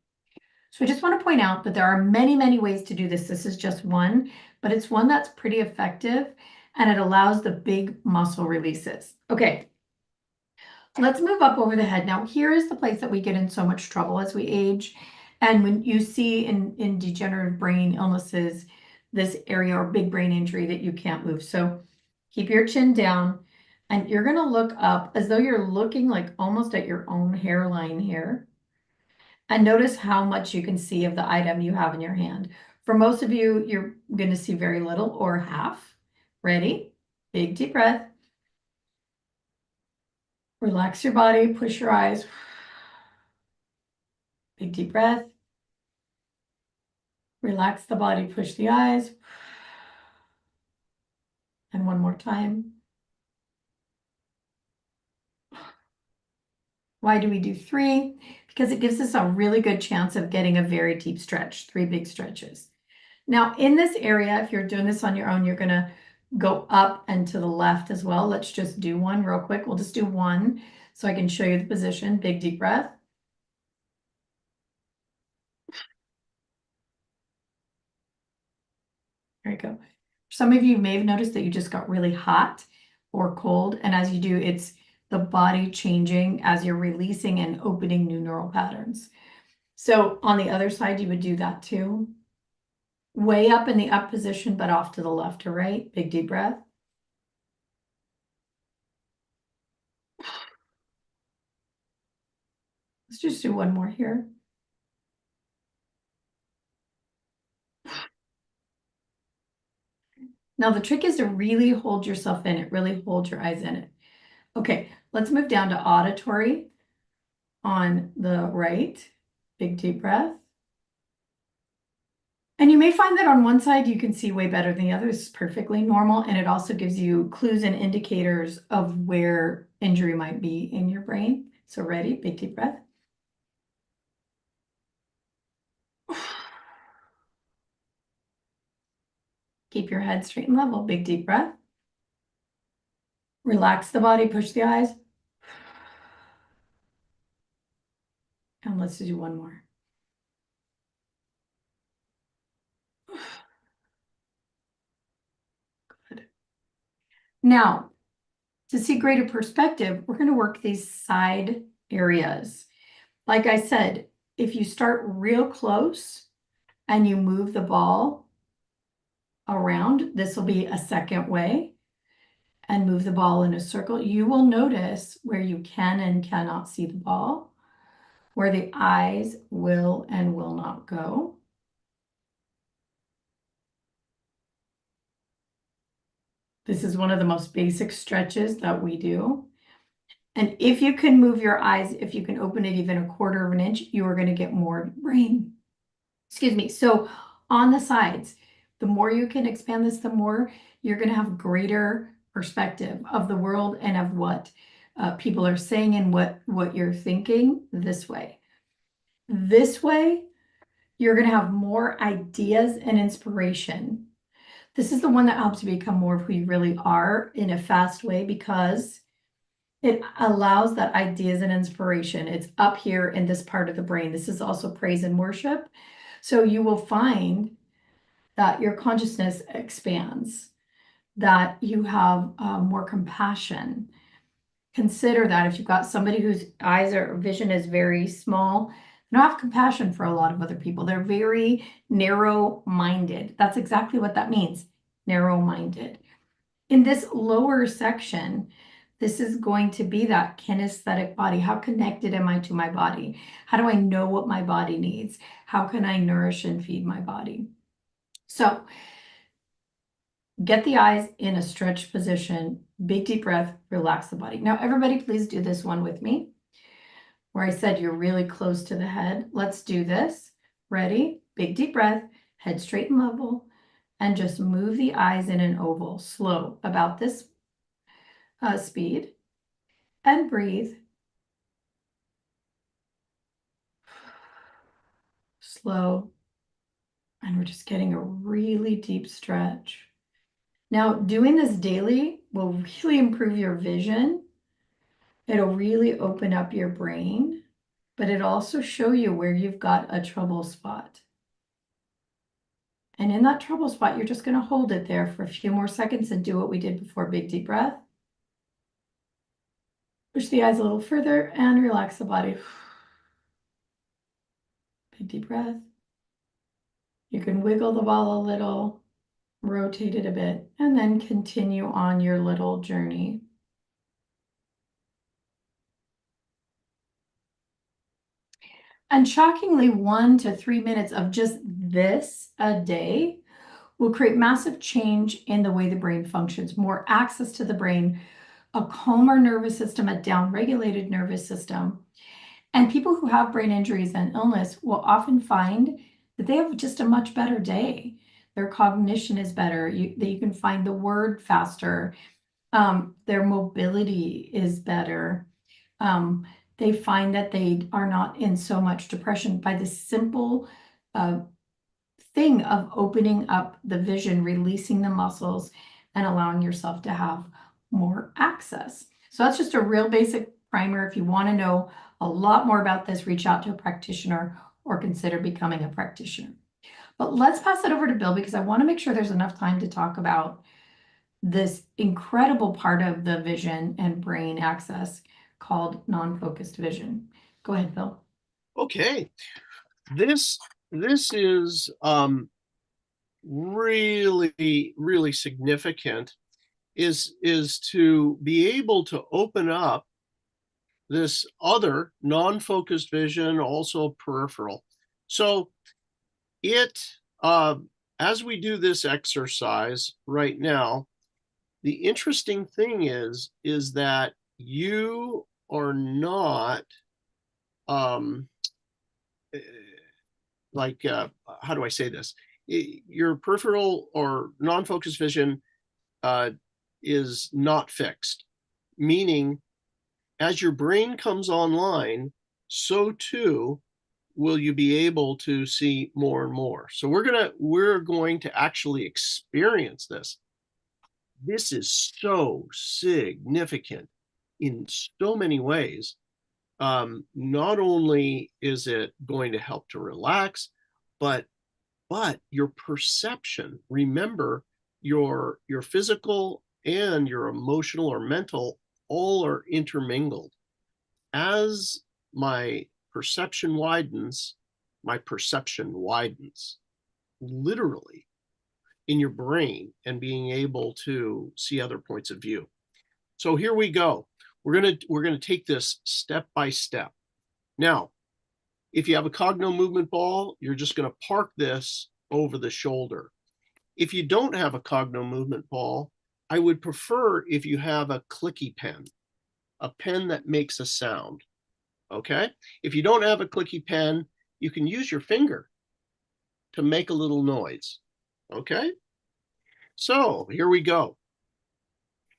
So I just want to point out that there are many, many ways to do this. This is just one, but it's one that's pretty effective and it allows the big muscle releases. Okay. Let's move up over the head. Now, here is the place that we get in so much trouble as we age. And when you see in degenerative brain illnesses, this area or big brain injury that you can't move. So keep your chin down and you're going to look up as though you're looking like almost at your own hairline here. And notice how much you can see of the item you have in your hand. For most of you, you're going to see very little or half. Ready? Big deep breath. Relax your body, push your eyes. Big deep breath. Relax the body, push the eyes. And one more time. Why do we do 3? Because it gives us a really good chance of getting a very deep stretch, 3 big stretches. Now in this area, if you're doing this on your own, you're going to go up and to the left as well. Let's just do one real quick. We'll just do one so I can show you the position. Big deep breath. There you go. Some of you may have noticed that you just got really hot or cold. And as you do, it's the body changing as you're releasing and opening new neural patterns. So on the other side, you would do that too. Way up in the up position, but off to the left or right. Big deep breath. Let's just do one more here. Now the trick is to really hold yourself in it, really hold your eyes in it. Okay, let's move down to auditory on the right. Big deep breath. And you may find that on one side you can see way better than the other. This is perfectly normal. And it also gives you clues and indicators of where injury might be in your brain. So ready, big deep breath. Keep your head straight and level. Big deep breath. Relax the body, push the eyes. And let's do one more. Good. Now, to see greater perspective, we're going to work these side areas. Like I said, if you start real close and you move the ball around, this will be a second way, and move the ball in a circle, you will notice where you can and cannot see the ball, where the eyes will and will not go. This is one of the most basic stretches that we do. And if you can move your eyes, if you can open it even 1/4 of an inch, you are going to get more brain. Excuse me. So on the sides, the more you can expand this, the more you're going to have greater perspective of the world and of what people are saying and what you're thinking this way. This way, you're going to have more ideas and inspiration. This is the one that helps you become more of who you really are in a fast way because it allows that ideas and inspiration. It's up here in this part of the brain. This is also praise and worship. So you will find that your consciousness expands, that you have more compassion. Consider that if you've got somebody whose eyes or vision is very small, they don't have compassion for a lot of other people. They're very narrow-minded. That's exactly what that means, narrow-minded. In this lower section, this is going to be that kinesthetic body. How connected am I to my body? How do I know what my body needs? How can I nourish and feed my body? So get the eyes in a stretched position, big deep breath, relax the body. Now, everybody, please do this one with me. where I said you're really close to the head. Let's do this. Ready? Big deep breath, head straight and level, and just move the eyes in an oval, slow, about this speed, and breathe. Slow. And we're just getting a really deep stretch. Now, doing this daily will really improve your vision. It'll really open up your brain, but it also show you where you've got a trouble spot. And in that trouble spot, you're just going to hold it there for a few more seconds and do what we did before. Big deep breath. Push the eyes a little further and relax the body. Big deep breath. You can wiggle the ball a little, rotate it a bit, and then continue on your little journey. And shockingly, 1 to 3 minutes of just this a day will create massive change in the way the brain functions, more access to the brain, a calmer nervous system, a down-regulated nervous system. And people who have brain injuries and illness will often find that they have just a much better day. Their cognition is better. You can find the word faster. Their mobility is better. They find that they are not in so much depression by the simple thing of opening up the vision, releasing the muscles, and allowing yourself to have more access. So that's just a real basic primer. If you want to know a lot more about this, reach out to a practitioner or consider becoming a practitioner. But let's pass it over to Bill because I want to make sure there's enough time to talk about this incredible part of the vision and brain access called non-focused vision. Go ahead, Bill. Okay. This is really significant is to be able to open up this other non-focused vision, also peripheral. So as we do this exercise right now, the interesting thing is that you are not how do I say this? Your peripheral or non-focused vision is not fixed, meaning as your brain comes online, so too will you be able to see more and more. So we're going to actually experience this. This is so significant in so many ways. Not only is it going to help to relax, but your perception, remember your physical and your emotional or mental all are intermingled. As my perception widens, literally in your brain and being able to see other points of view. So here we go. We're gonna take this step by step. Now, if you have a Cognomovement ball, you're just gonna park this over the shoulder. If you don't have a Cognomovement ball, I would prefer if you have a clicky pen, a pen that makes a sound, okay? If you don't have a clicky pen, you can use your finger to make a little noise, okay? So here we go.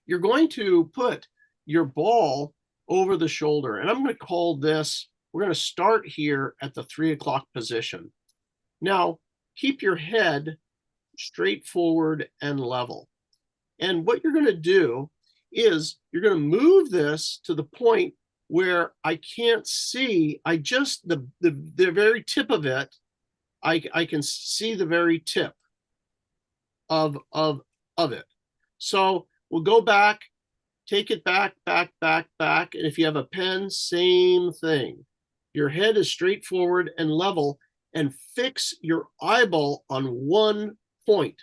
You're going to put your ball over the shoulder, and I'm going to call this, we're going to start here at the 3 o'clock position. Now, keep your head straight forward and level. And what you're going to do is you're going to move this to the point where I can't see, I just, the very tip of it, I can see the very tip of it. So we'll go back, take it back. And if you have a pen, same thing. Your head is straightforward and level, and fix your eyeball on one point.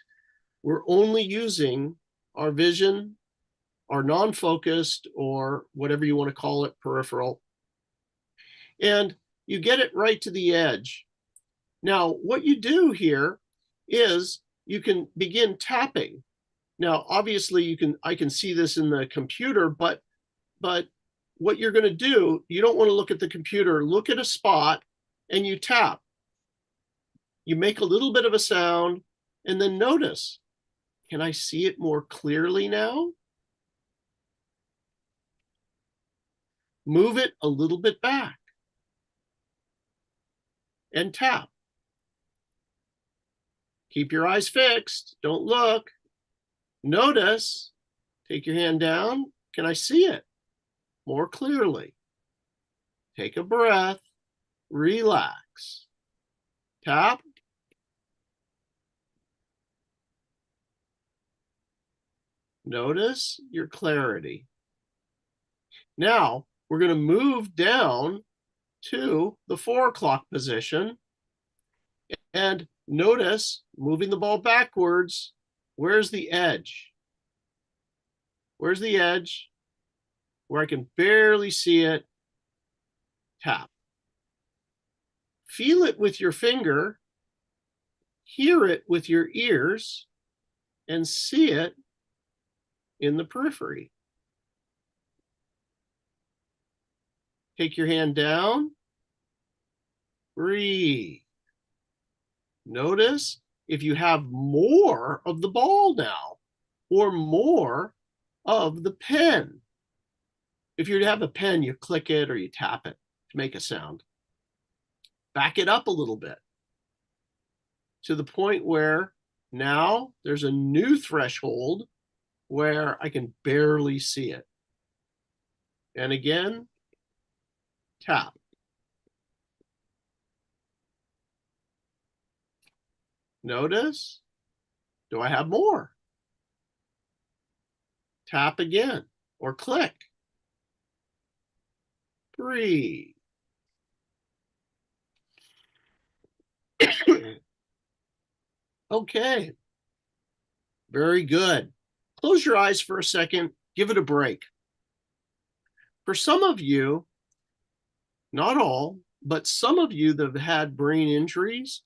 We're only using our vision, our non-focused, or whatever you want to call it, peripheral. And you get it right to the edge. Now, what you do here is you can begin tapping. Now, obviously, I can see this in the computer, but what you're going to do, you don't want to look at the computer, look at a spot and you tap. You make a little bit of a sound and then notice, can I see it more clearly now? Move it a little bit back and tap. Keep your eyes fixed. Don't look. Notice. Take your hand down. Can I see it more clearly? Take a breath. Relax. Tap. Notice your clarity. Now, we're going to move down to the 4 o'clock position and notice moving the ball backwards. Where's the edge? Where's the edge? Where I can barely see it. Tap. Feel it with your finger, hear it with your ears, and see it in the periphery. Take your hand down. Breathe. Notice if you have more of the ball now or more of the pen. If you have a pen, you click it or you tap it to make a sound. Back it up a little bit to the point where now there's a new threshold where I can barely see it. And again, tap. Notice, do I have more? Tap again or click. Breathe. Okay, very good. Close your eyes for a second, give it a break. For some of you, not all, but some of you that have had brain injuries,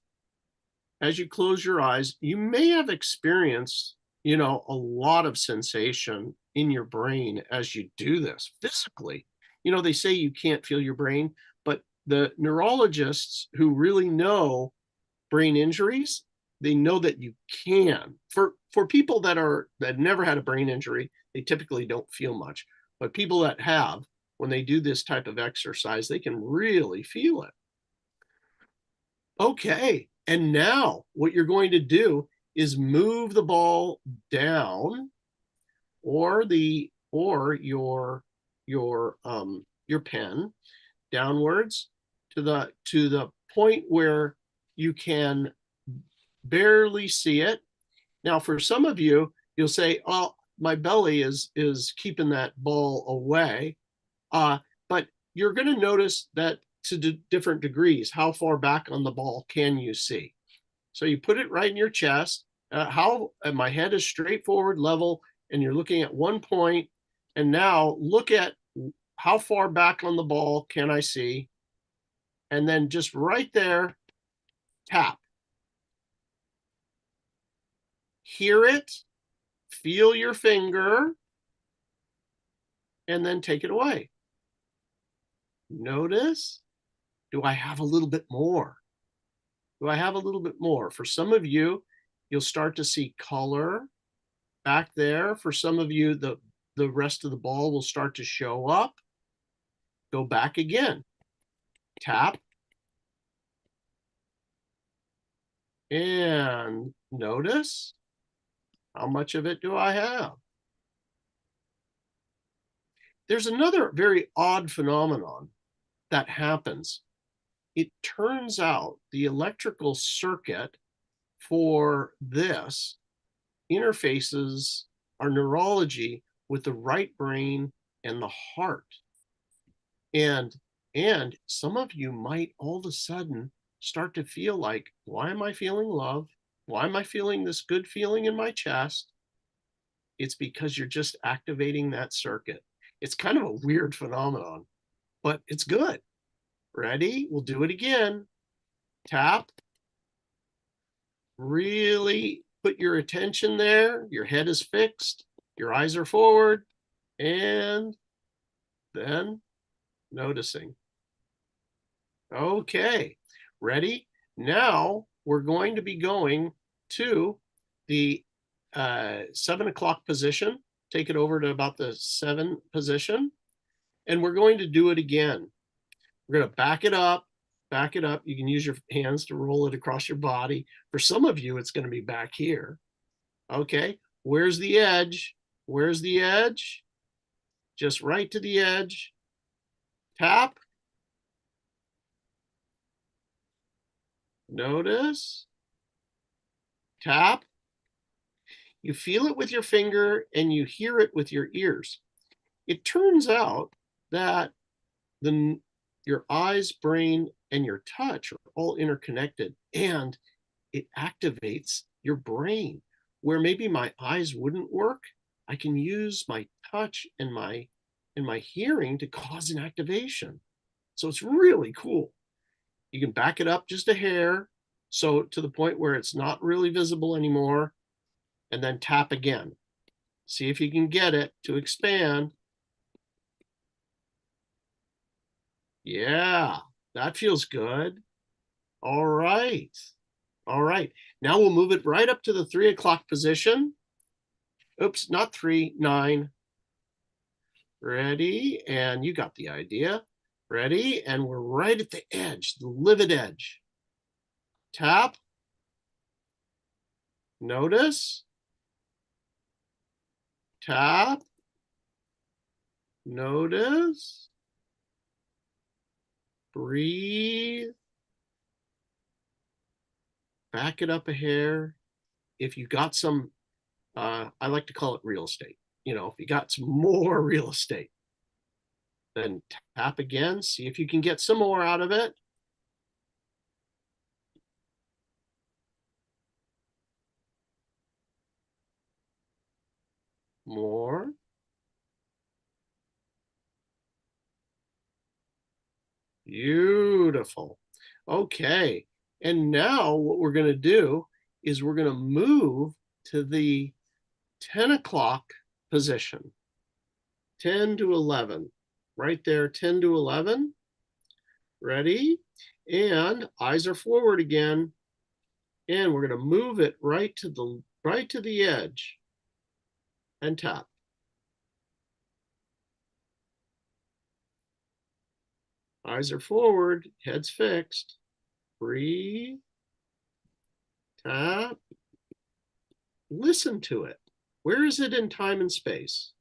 as you close your eyes, you may have experienced, a lot of sensation in your brain as you do this physically. They say you can't feel your brain, but the neurologists who really know brain injuries, they know that you can. For people that never had a brain injury, they typically don't feel much. But people that have, when they do this type of exercise, they can really feel it. Okay, and now what you're going to do is move the ball down, or your pen downwards to the point where you can barely see it. Now, for some of you, you'll say, "Oh, my belly is keeping that ball away," but you're going to notice that to different degrees, how far back on the ball can you see? So you put it right in your chest. My head is straight forward, level, and you're looking at one point. And now look at how far back on the ball can I see? And then just right there, tap. Hear it, feel your finger, and then take it away. Notice, do I have a little bit more? Do I have a little bit more? For some of you, you'll start to see color back there. For some of you, the rest of the ball will start to show up. Go back again. Tap. And notice, how much of it do I have? There's another very odd phenomenon that happens. It turns out the electrical circuit for this interfaces our neurology with the right brain and the heart. And some of you might all of a sudden start to feel like, why am I feeling love? Why am I feeling this good feeling in my chest? It's because you're just activating that circuit. It's kind of a weird phenomenon, but it's good. Ready? We'll do it again. Tap. Really put your attention there. Your head is fixed. Your eyes are forward. And then noticing. Okay, ready? Now we're going to be going to the 7 o'clock position. Take it over to about the 7 position. And we're going to do it again. We're going to back it up, back it up. You can use your hands to roll it across your body. For some of you, it's going to be back here. Okay, where's the edge? Where's the edge? Just right to the edge. Tap. Notice. Tap. You feel it with your finger and you hear it with your ears. It turns out that your eyes, brain, and your touch are all interconnected, and it activates your brain. Where maybe my eyes wouldn't work, I can use my touch and my hearing to cause an activation. So it's really cool. You can back it up just a hair, so to the point where it's not really visible anymore, and then tap again. See if you can get it to expand. Yeah, that feels good. All right. All right. Now we'll move it right up to the 3 o'clock position. Oops, not 3, 9. Ready? And you got the idea. Ready? And we're right at the edge, the livid edge. Tap. Notice. Tap. Notice. Breathe. Back it up a hair. If you got some, I like to call it real estate. You know, if you got some more real estate, then tap again. See if you can get some more out of it. More. Beautiful. Okay. And now what we're going to do is we're going to move to the 10 o'clock position. 10 to 11. Right there, 10 to 11. Ready? And eyes are forward again. And we're going to move it right to the edge. And tap. Eyes are forward, head's fixed. Breathe. Tap. Listen to it. Where is it in time and space?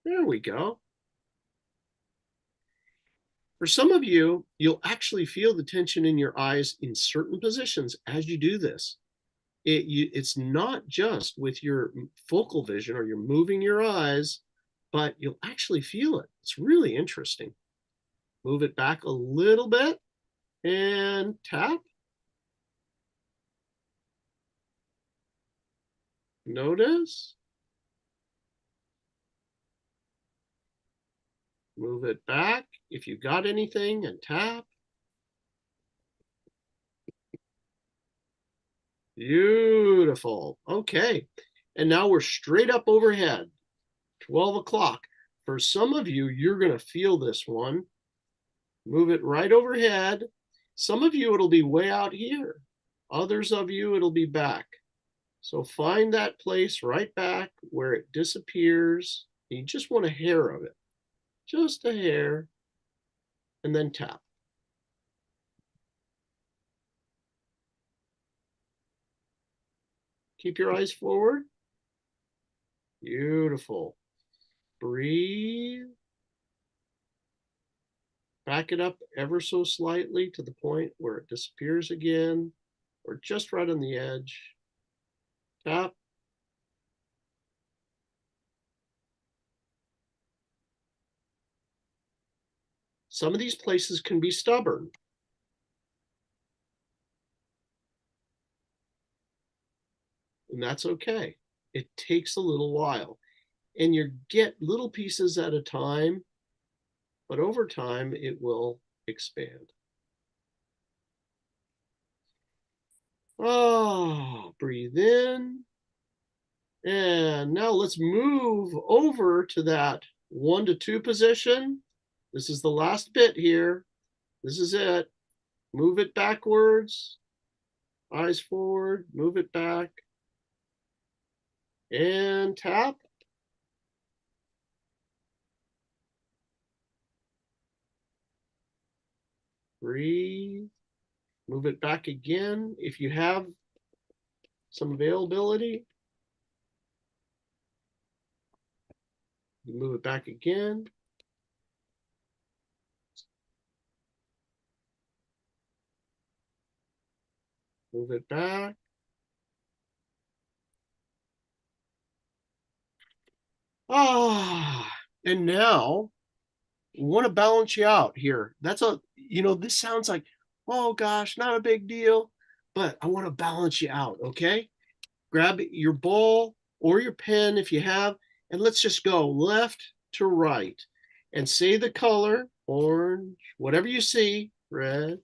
There we go. For some of you, you'll actually feel the tension in your eyes in certain positions as you do this. It's not just with your focal vision or you're moving your eyes, but you'll actually feel it. It's really interesting. Move it back a little bit and tap. Notice. Move it back if you got anything and tap. Beautiful. Okay. And now we're straight up overhead. 12 o'clock. For some of you, you're going to feel this one. Move it right overhead. Some of you, it'll be way out here. Others of you, it'll be back. So find that place right back where it disappears. You just want a hair of it. Just a hair. And then tap. Keep your eyes forward. Beautiful. Breathe. Back it up ever so slightly to the point where it disappears again, or just right on the edge. Tap. Some of these places can be stubborn. And that's okay. It takes a little while. And you get little pieces at a time, but over time it will expand. Oh, breathe in. And now let's move over to that 1 to 2 position. This is the last bit here. This is it. Move it backwards. Eyes forward. Move it back. And tap. Breathe. Move it back again if you have some availability. You move it back again. Move it back. And now we want to balance you out here. That's this sounds like, oh gosh, not a big deal, but I want to balance you out, okay? Grab your ball or your pen if you have, and let's just go left to right and say the color, orange, whatever you see, red.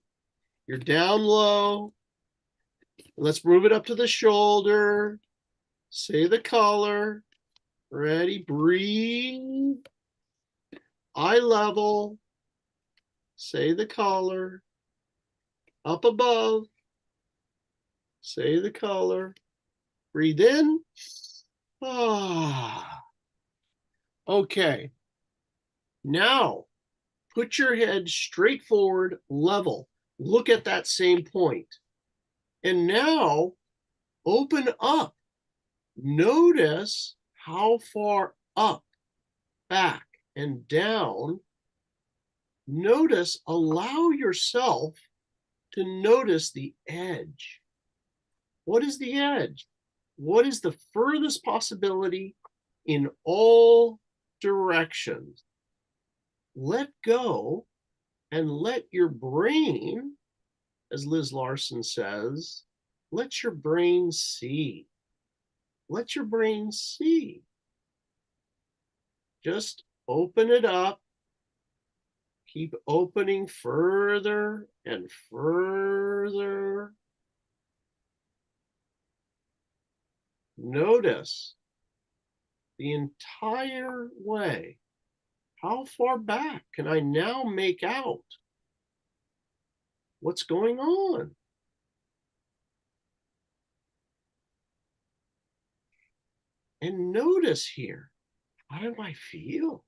You're down low. Let's move it up to the shoulder. Say the color. Ready, breathe. Eye level. Say the color. Up above. Say the color. Breathe in. Okay. Now, put your head straight forward, level. Look at that same point. And now, open up. Notice how far up, back, and down. Notice, allow yourself to notice the edge. What is the edge? What is the furthest possibility in all directions? Let go and let your brain, as Liz Larson says, let your brain see. Let your brain see. Just open it up. Keep opening further and further. Notice the entire way. How far back can I now make out what's going on? And notice here, how do I feel?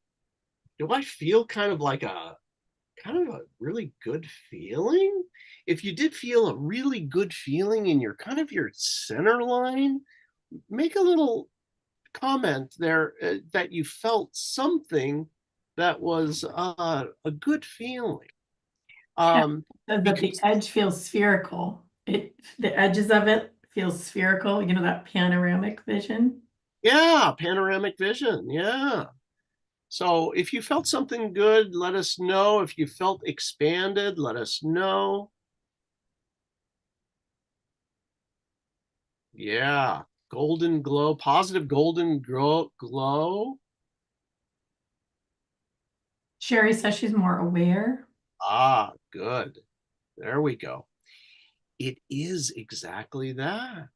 Do I feel kind of a really good feeling? If you did feel a really good feeling in your center line, make a little comment there that you felt something that was a good feeling. That the edge feels spherical. The edges of it feel spherical, that panoramic vision. Yeah, panoramic vision. Yeah. So if you felt something good, let us know. If you felt expanded, let us know. Yeah, golden glow, positive golden glow. Sherry says she's more aware. Good. There we go. It is exactly that.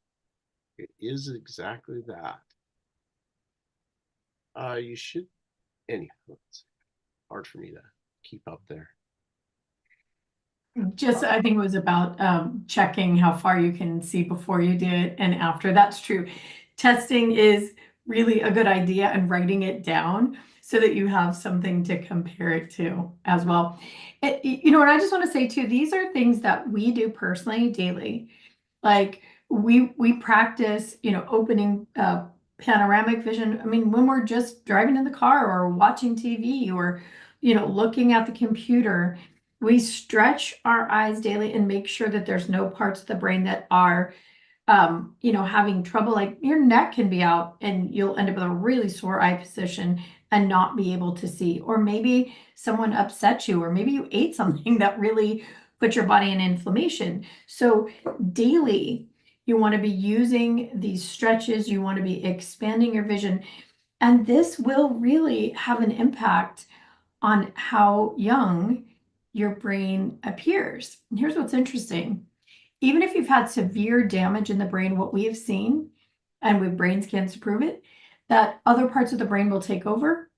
It is exactly that. You should, anyhow, it's hard for me to keep up there. Just, I think it was about checking how far you can see before you did it and after. That's true. Testing is really a good idea, and writing it down so that you have something to compare it to as well. What I just want to say too, these are things that we do personally daily. Like we practice, opening panoramic vision. I mean, when we're just driving in the car or watching TV or, looking at the computer, we stretch our eyes daily and make sure that there's no parts of the brain that are, having trouble. Like your neck can be out and you'll end up with a really sore eye position and not be able to see. Or maybe someone upset you, or maybe you ate something that really put your body in inflammation. So daily, you want to be using these stretches. You want to be expanding your vision. And this will really have an impact on how young your brain appears. And here's what's interesting. Even if you've had severe damage in the brain, what we have seen, and with brain scans to prove it, that other parts of the brain will take over.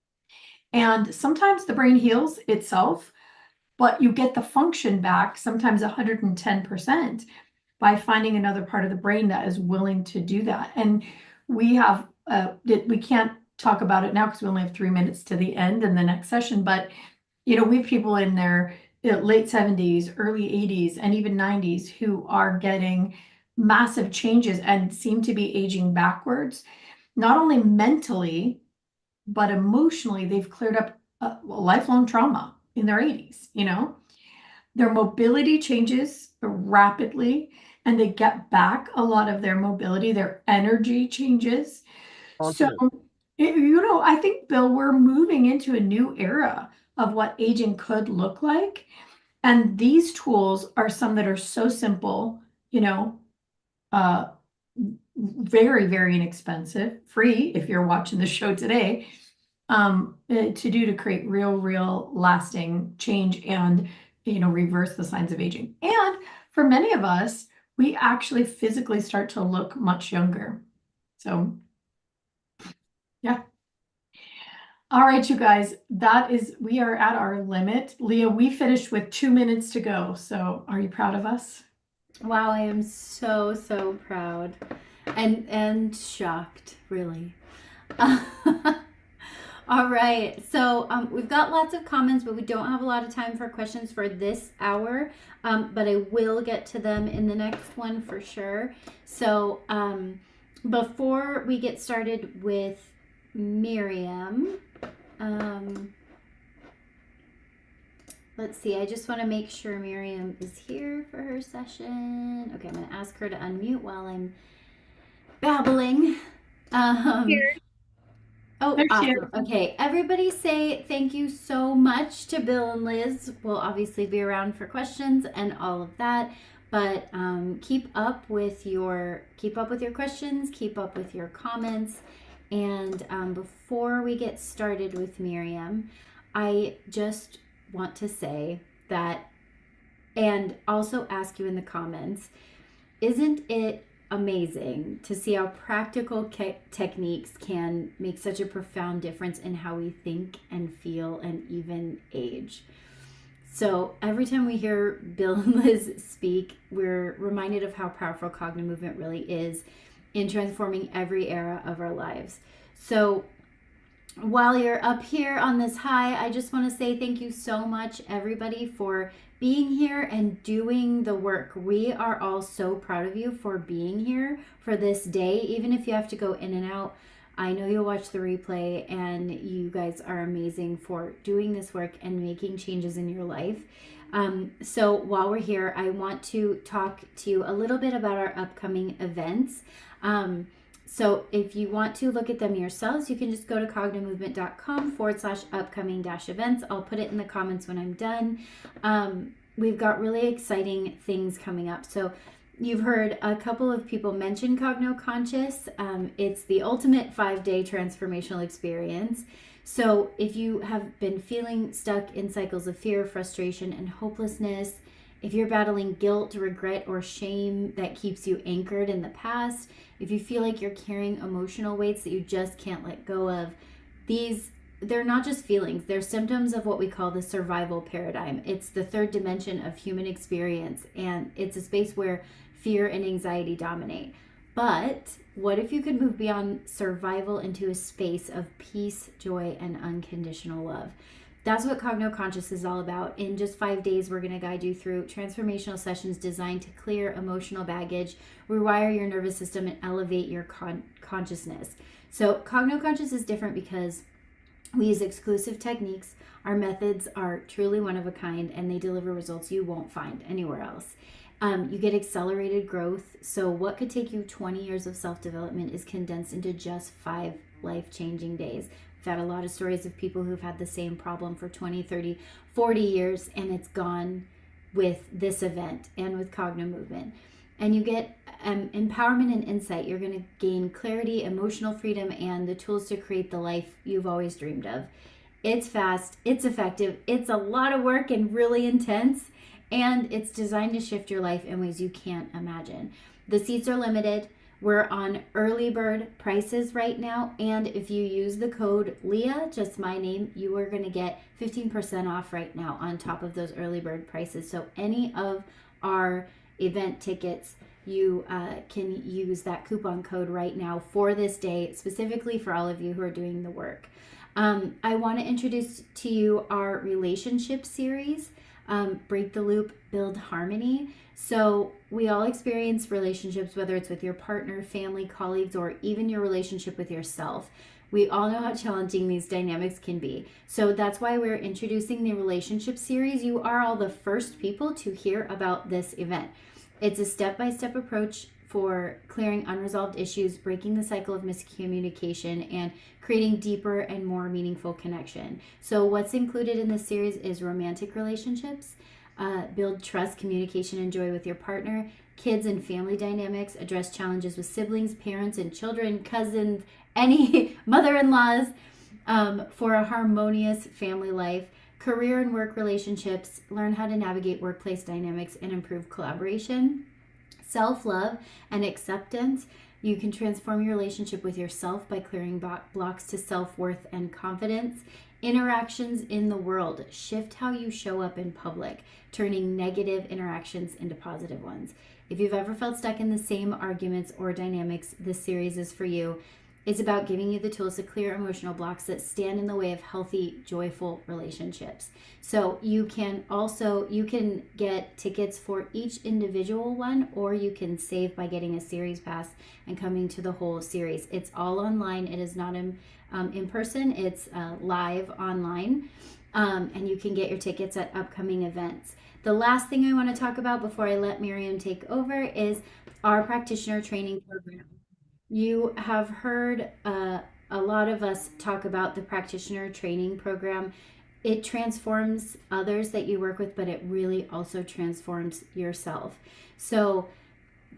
And sometimes the brain heals itself, but you get the function back, sometimes 110%, by finding another part of the brain that is willing to do that. And we have, we can't talk about it now because we only have 3 minutes to the end in the next session, but we have people in their late 70s, early 80s, and even 90s who are getting massive changes and seem to be aging backwards, not only mentally, but emotionally. They've cleared up a lifelong trauma in their 80s, Their mobility changes rapidly, and they get back a lot of their mobility. Their energy changes. So, I think, Bill, we're moving into a new era of what aging could look like. And these tools are some that are so simple, very, very inexpensive, free if you're watching the show today, to create real lasting change and, reverse the signs of aging. And for many of us, we actually physically start to look much younger. So, yeah. All right, you guys, we are at our limit. Leah, we finished with 2 minutes to go. So are you proud of us? Wow, I am so, so proud and shocked, really. All right, so we've got lots of comments, but we don't have a lot of time for questions for this hour, but I will get to them in the next one for sure. So before we get started with Miriam, let's see, I just want to make sure Miriam is here for her session. Okay, I'm going to ask her to unmute while I'm babbling. Here. Oh, There she awesome. Okay, everybody say thank you so much to Bill and Liz. We'll obviously be around for questions and all of that, but keep up with your questions, keep up with your comments. And before we get started with Miriam, I just want to say that, and also ask you in the comments, isn't it amazing to see how practical techniques can make such a profound difference in how we think and feel and even age? So every time we hear Bill and Liz speak, we're reminded of how powerful Cognomovement really is in transforming every era of our lives. So while you're up here on this high, I just want to say thank you so much, everybody, for being here and doing the work. We are all so proud of you for being here for this day, even if you have to go in and out. I know you'll watch the replay, and you guys are amazing for doing this work and making changes in your life. So while we're here, I want to talk to you a little bit about our upcoming events. So if you want to look at them yourselves, you can just go to cognomovement.com/upcoming-events. I'll put it in the comments when I'm done. We've got really exciting things coming up. So you've heard a couple of people mention Cogno Conscious. It's the ultimate 5-day transformational experience. So if you have been feeling stuck in cycles of fear, frustration, and hopelessness, if you're battling guilt, regret, or shame that keeps you anchored in the past, if you feel like you're carrying emotional weights that you just can't let go of, they're not just feelings, they're symptoms of what we call the survival paradigm. It's the third dimension of human experience, and it's a space where fear and anxiety dominate. But what if you could move beyond survival into a space of peace, joy, and unconditional love? That's what Cogno Conscious is all about. In just 5 days, we're going to guide you through transformational sessions designed to clear emotional baggage, rewire your nervous system, and elevate your consciousness. So Cogno Conscious is different because we use exclusive techniques. Our methods are truly one of a kind, and they deliver results you won't find anywhere else. You get accelerated growth. So what could take you 20 years of self-development is condensed into just 5 life-changing days. We've had a lot of stories of people who've had the same problem for 20, 30, 40 years, and it's gone with this event and with Cognomovement. And you get empowerment and insight. You're going to gain clarity, emotional freedom, and the tools to create the life you've always dreamed of. It's fast, it's effective, it's a lot of work and really intense, and it's designed to shift your life in ways you can't imagine. The seats are limited. We're on early bird prices right now, and if you use the code Leah, just my name, you are going to get 15% off right now on top of those early bird prices. So any of our event tickets, you can use that coupon code right now for this day, specifically for all of you who are doing the work. I want to introduce to you our relationship series, Break the Loop, Build Harmony. So we all experience relationships, whether it's with your partner, family, colleagues, or even your relationship with yourself. We all know how challenging these dynamics can be. So that's why we're introducing the relationship series. You are all the first people to hear about this event. It's a step-by-step approach for clearing unresolved issues, breaking the cycle of miscommunication, and creating deeper and more meaningful connection. So what's included in this series is romantic relationships, build trust, communication, and joy with your partner, kids and family dynamics, address challenges with siblings, parents and children, cousins, any mother-in-laws, for a harmonious family life, career and work relationships, learn how to navigate workplace dynamics and improve collaboration, self-love and acceptance. You can transform your relationship with yourself by clearing blocks to self-worth and confidence. Interactions in the world, shift how you show up in public, turning negative interactions into positive ones. If you've ever felt stuck in the same arguments or dynamics, this series is for you. It's about giving you the tools to clear emotional blocks that stand in the way of healthy, joyful relationships. So you can get tickets for each individual one, or you can save by getting a series pass and coming to the whole series. It's all online. It is not in person. It's live online, and you can get your tickets at upcoming events. The last thing I want to talk about before I let Miriam take over is our practitioner training program. You have heard a lot of us talk about the practitioner training program. It transforms others that you work with, but it really also transforms yourself. So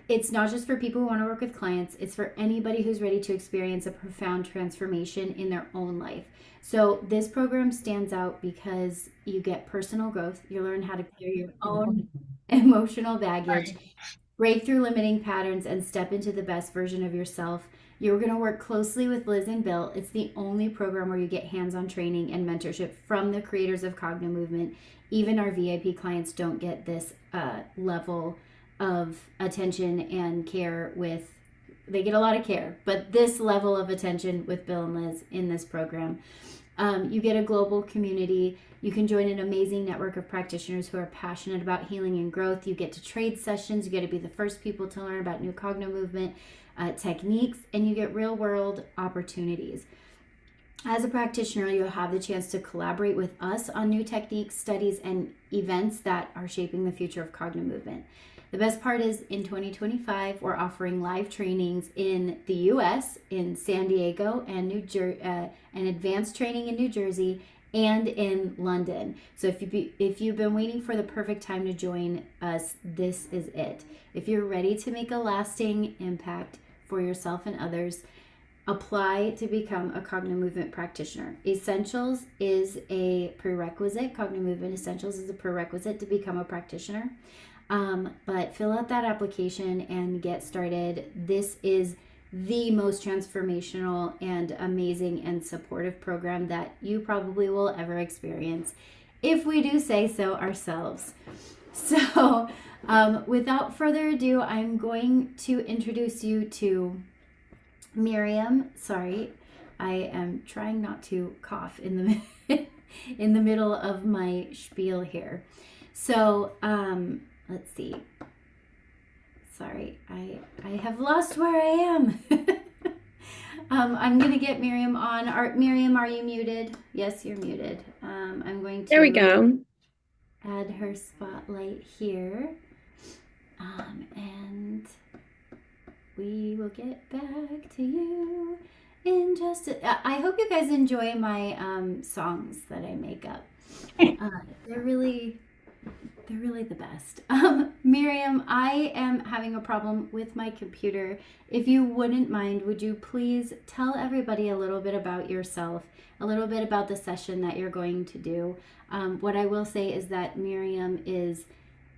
it's not just for people who want to work with clients, it's for anybody who's ready to experience a profound transformation in their own life. So this program stands out because you get personal growth, you learn how to clear your own emotional baggage, break through limiting patterns, and step into the best version of yourself. You're going to work closely with Liz and Bill. It's the only program where you get hands-on training and mentorship from the creators of Cognomovement. Even our VIP clients don't get this level of attention and care with, they get a lot of care, but this level of attention with Bill and Liz in this program. You get a global community. You can join an amazing network of practitioners who are passionate about healing and growth. You get to trade sessions. You get to be the first people to learn about new Cognomovement techniques, and you get real world opportunities. As a practitioner, you'll have the chance to collaborate with us on new techniques, studies, and events that are shaping the future of Cognomovement. The best part is in 2025, we're offering live trainings in the US, in San Diego, and and advanced training in New Jersey, and in London. So if you've been waiting for the perfect time to join us, this is it. If you're ready to make a lasting impact for yourself and others, apply to become a Cognomovement practitioner. Essentials is a prerequisite. Cognomovement Essentials is a prerequisite to become a practitioner. But fill out that application and get started. This is the most transformational and amazing and supportive program that you probably will ever experience, if we do say so ourselves. So without further ado, I'm going to introduce you to Miriam. Sorry, I am trying not to cough in the middle of my spiel here. So let's see. Sorry, I have lost where I am. I'm going to get Miriam on. Miriam, are you muted? Yes, you're muted. I'm going to... There we go. Add her spotlight here. And we will get back to you in just I hope you guys enjoy my songs that I make up. They're really the best. Miriam, I am having a problem with my computer. If you wouldn't mind, would you please tell everybody a little bit about yourself, a little bit about the session that you're going to do? What I will say is that Miriam is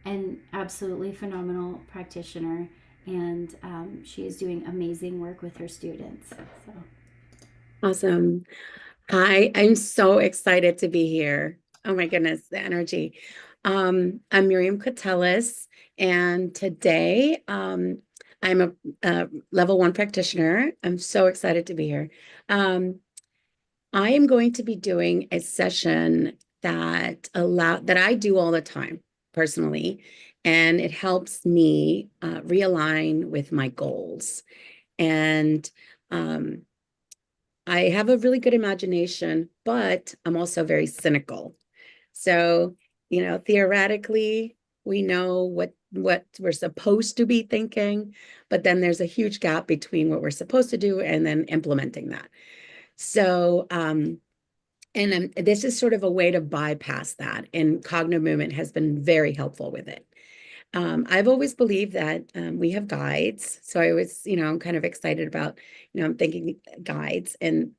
an absolutely phenomenal practitioner, and she is doing amazing work with her students. So. Awesome. Hi, I'm so excited to be here. Oh my goodness, the energy. I'm Miriam Cotelis, and today I'm a level 1 practitioner. I'm so excited to be here. I am going to be doing a session that I do all the time personally, and it helps me realign with my goals. And I have a really good imagination, but I'm also very cynical. So, theoretically, we know what we're supposed to be thinking, but then there's a huge gap between what we're supposed to do and then implementing that. So, this is sort of a way to bypass that, and Cognomovement has been very helpful with it. I've always believed that we have guides. So I was, I'm kind of excited about, I'm thinking guides, and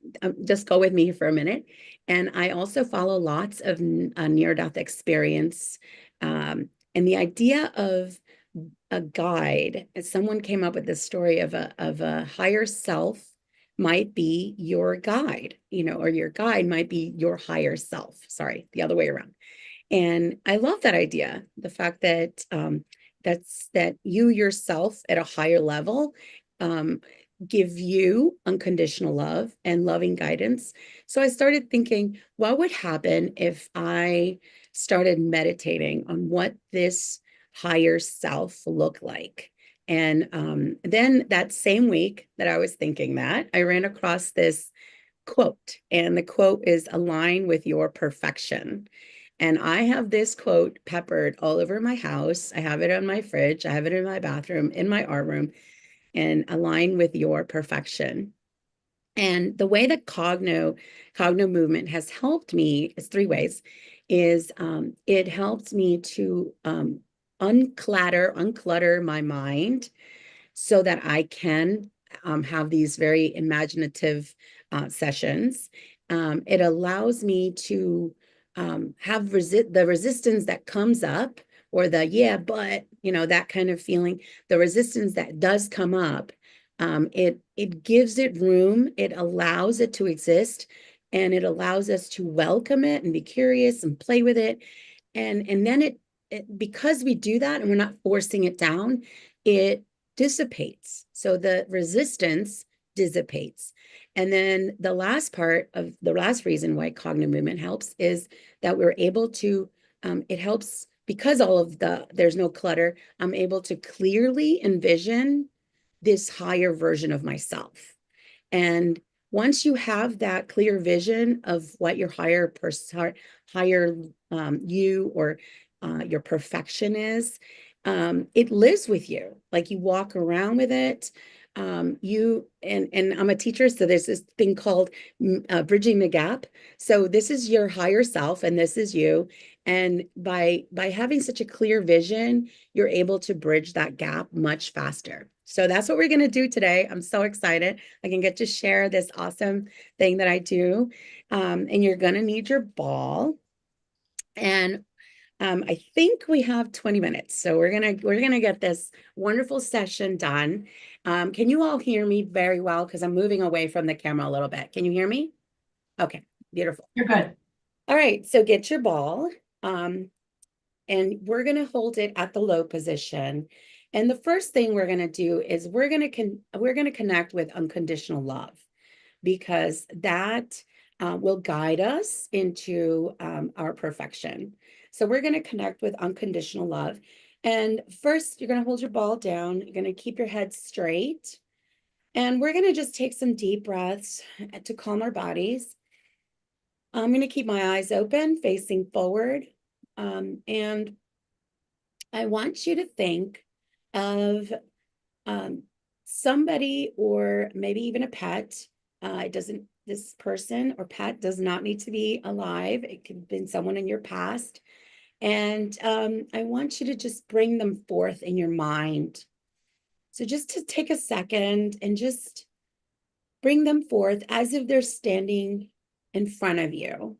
just go with me for a minute. And I also follow lots of near-death experience. And the idea of a guide, as someone came up with this story of a higher self might be your guide, or your guide might be your higher self. Sorry, the other way around. And I love that idea, the fact that that you yourself at a higher level give you unconditional love and loving guidance. So I started thinking, what would happen if I started meditating on what this higher self looked like? And then that same week that I was thinking that, I ran across this quote, and the quote is "Align with your perfection." And I have this quote peppered all over my house. I have it on my fridge. I have it in my bathroom, in my art room, and "Align with your perfection." And the way that Cognomovement has helped me is 3 ways. It helps me to unclutter my mind so that I can have these very imaginative sessions. It allows me to have the resistance that comes up, or the yeah, but that kind of feeling, the resistance that does come up. It gives it room, it allows it to exist, and it allows us to welcome it and be curious and play with it. And then it because we do that and we're not forcing it down, it dissipates. So the resistance dissipates. And then the last reason why Cognomovement helps is that we're able to, it helps because there's no clutter. I'm able to clearly envision this higher version of myself. And once you have that clear vision of what your higher you or your perfection is, it lives with you. Like, you walk around with it. And I'm a teacher, so there's this thing called bridging the gap. So this is your higher self, and this is you. And by having such a clear vision, you're able to bridge that gap much faster. So that's what we're going to do today. I'm so excited. I can get to share this awesome thing that I do. And you're going to need your ball. And I think we have 20 minutes. So we're gonna get this wonderful session done. Can you all hear me very well? Because I'm moving away from the camera a little bit. Can you hear me? Okay, beautiful. You're good. All right, so get your ball. And we're gonna hold it at the low position. And the first thing we're gonna do is we're gonna connect with unconditional love, because that will guide us into our perfection. So we're going to connect with unconditional love. And first, you're going to hold your ball down. You're going to keep your head straight. And we're going to just take some deep breaths to calm our bodies. I'm going to keep my eyes open, facing forward. And I want you to think of somebody, or maybe even a pet. This person or pet does not need to be alive. It could have been someone in your past. And I want you to just bring them forth in your mind. So just to take a second and just bring them forth as if they're standing in front of you,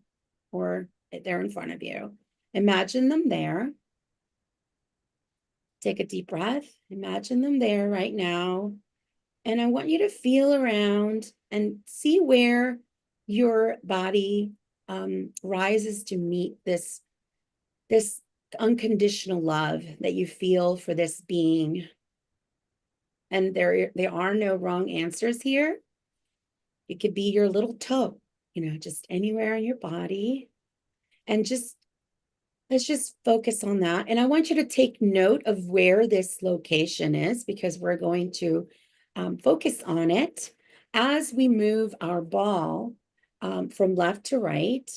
or they're in front of you. Imagine them there. Take a deep breath. Imagine them there right now. And I want you to feel around and see where your body rises to meet this unconditional love that you feel for this being. And there are no wrong answers here. It could be your little toe, just anywhere on your body. And let's just focus on that. And I want you to take note of where this location is, because we're going to focus on it as we move our ball from left to right.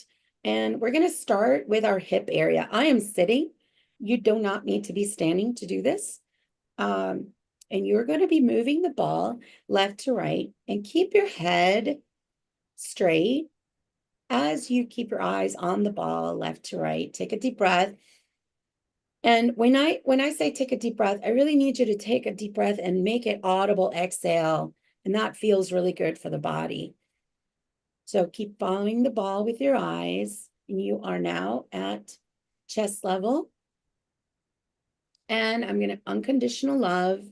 And we're going to start with our hip area. I am sitting. You do not need to be standing to do this. And you're going to be moving the ball left to right, and keep your head straight as you keep your eyes on the ball left to right. Take a deep breath. And when I say take a deep breath, I really need you to take a deep breath and make it audible exhale. And that feels really good for the body. So keep following the ball with your eyes. And you are now at chest level. And I'm going to unconditional love.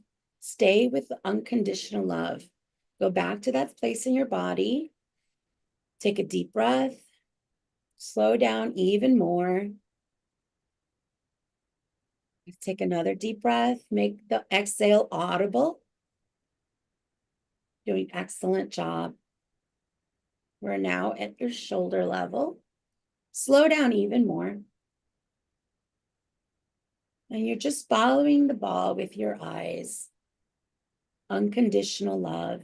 Stay with the unconditional love. Go back to that place in your body. Take a deep breath. Slow down even more. Take another deep breath. Make the exhale audible. Doing an excellent job. We're now at your shoulder level. Slow down even more. And you're just following the ball with your eyes. Unconditional love.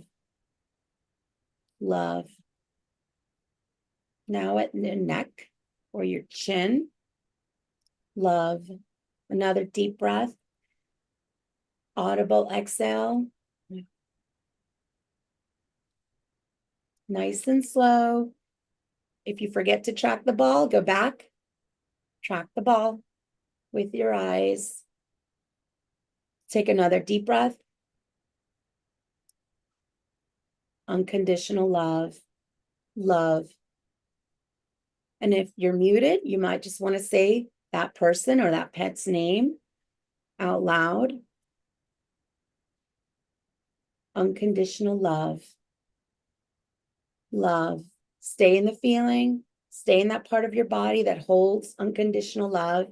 Love. Now at the neck or your chin. Love. Another deep breath. Audible exhale. Nice and slow. If you forget to track the ball, go back. Track the ball with your eyes. Take another deep breath. Unconditional love. Love. And if you're muted, you might just want to say that person or that pet's name out loud. Unconditional love. Love. Stay in the feeling. Stay in that part of your body that holds unconditional love.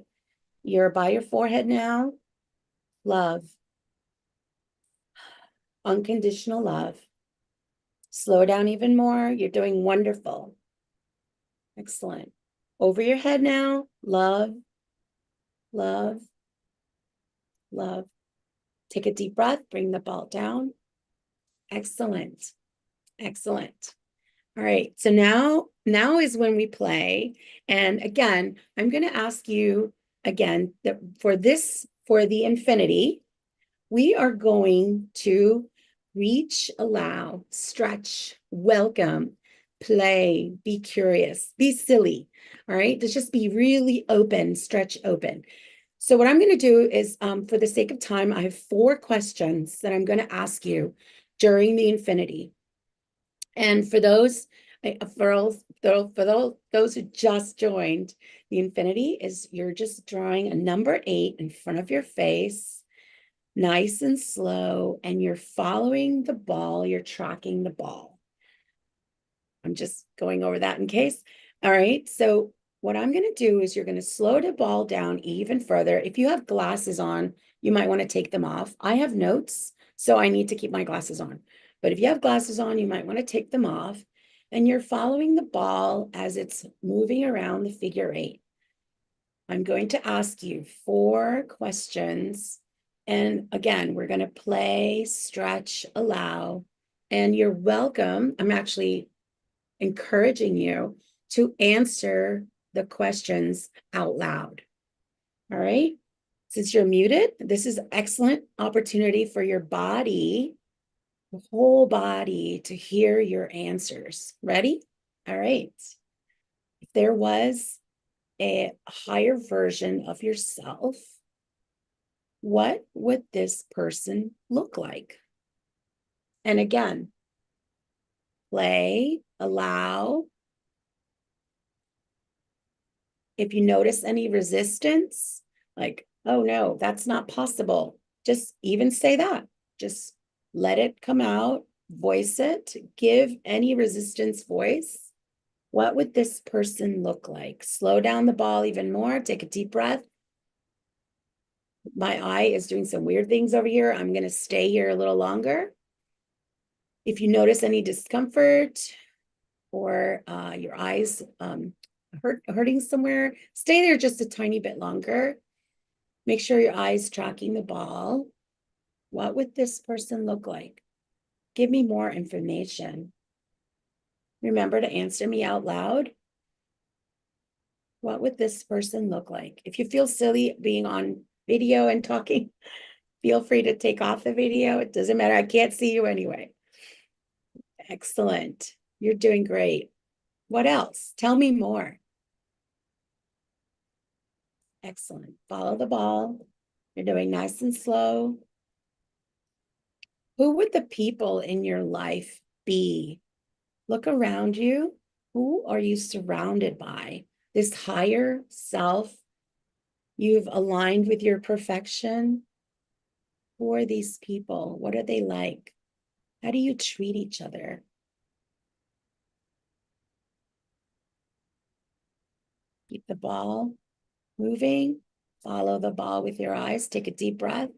You're by your forehead now. Love. Unconditional love. Slow down even more. You're doing wonderful. Excellent. Over your head now. Love. Love. Love. Take a deep breath. Bring the ball down. Excellent. Excellent. All right. So now is when we play. And again, I'm going to ask you again that for the infinity, we are going to reach, allow, stretch, welcome, play, be curious, be silly. All right. Let's just be really open, stretch open. So what I'm going to do is, for the sake of time, I have 4 questions that I'm going to ask you during the infinity. And for those who just joined, the infinity is you're just drawing a number 8 in front of your face, nice and slow, and you're following the ball, you're tracking the ball. I'm just going over that in case. All right, so what I'm going to do is you're going to slow the ball down even further. If you have glasses on, you might want to take them off. I have notes, so I need to keep my glasses on. But if you have glasses on, you might want to take them off. And you're following the ball as it's moving around the figure 8. I'm going to ask you 4 questions. And again, we're going to play, stretch, allow. And you're welcome. I'm actually encouraging you to answer the questions out loud. All right. Since you're muted, this is an excellent opportunity for your body, the whole body, to hear your answers. Ready? All right. If there was a higher version of yourself, what would this person look like? And again, play, allow. If you notice any resistance, like Oh no, that's not possible. Just even say that. Just let it come out, voice it, give any resistance voice. What would this person look like? Slow down the ball even more. Take a deep breath. My eye is doing some weird things over here. I'm going to stay here a little longer. If you notice any discomfort or your eyes hurting somewhere, stay there just a tiny bit longer. Make sure your eyes tracking the ball. What would this person look like? Give me more information. Remember to answer me out loud. What would this person look like? If you feel silly being on video and talking, feel free to take off the video. It doesn't matter. I can't see you anyway. Excellent. You're doing great. What else? Tell me more. Excellent. Follow the ball. You're doing nice and slow. Who would the people in your life be? Look around you. Who are you surrounded by? This higher self you've aligned with your perfection. Who are these people? What are they like? How do you treat each other? Keep the ball moving. Follow the ball with your eyes. Take a deep breath.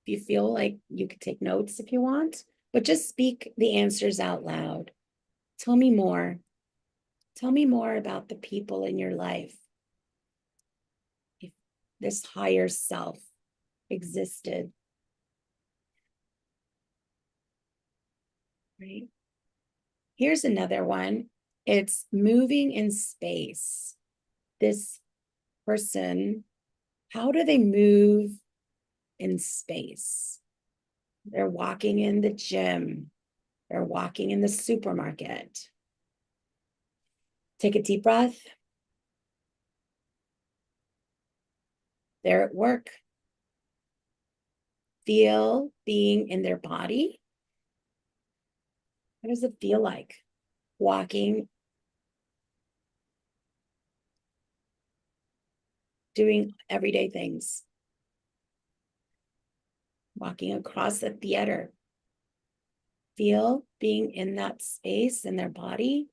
If you feel like you could take notes if you want, but just speak the answers out loud. Tell me more. Tell me more about the people in your life. If this higher self existed. Right? Here's another one. It's moving in space. This person, how do they move in space? They're walking in the gym. They're walking in the supermarket. Take a deep breath. They're at work. Feel being in their body. What does it feel like? Walking, doing everyday things. Walking across the theater. Feel being in that space in their body.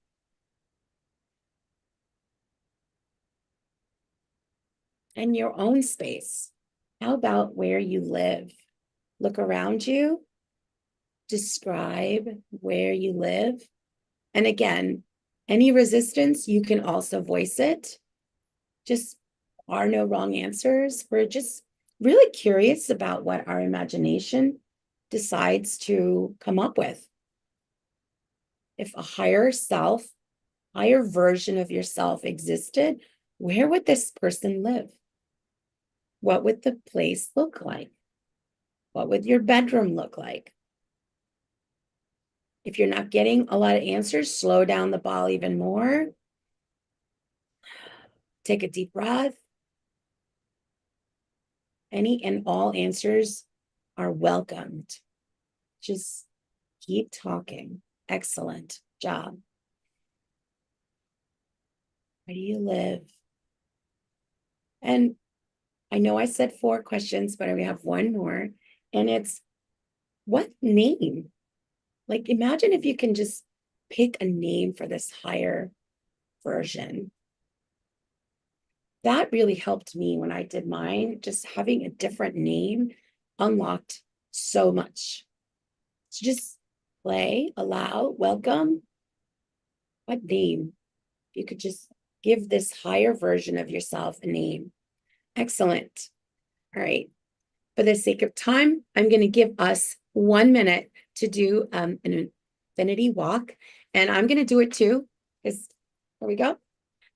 And your own space. How about where you live? Look around you. Describe where you live. And again, any resistance, you can also voice it. Just are no wrong answers. We're just really curious about what our imagination decides to come up with. If a higher self, higher version of yourself existed, where would this person live? What would the place look like? What would your bedroom look like? If you're not getting a lot of answers, slow down the ball even more. Take a deep breath. Any and all answers are welcomed. Just keep talking. Excellent job. Where do you live? And I know I said 4 questions, but we have one more. And it's, what name? Like, imagine if you can just pick a name for this higher version. That really helped me when I did mine. Just having a different name unlocked so much. So just play, allow, welcome. What name? You could just give this higher version of yourself a name. Excellent. All right. For the sake of time, I'm going to give us 1 minute to do an infinity walk. And I'm going to do it too. Here we go.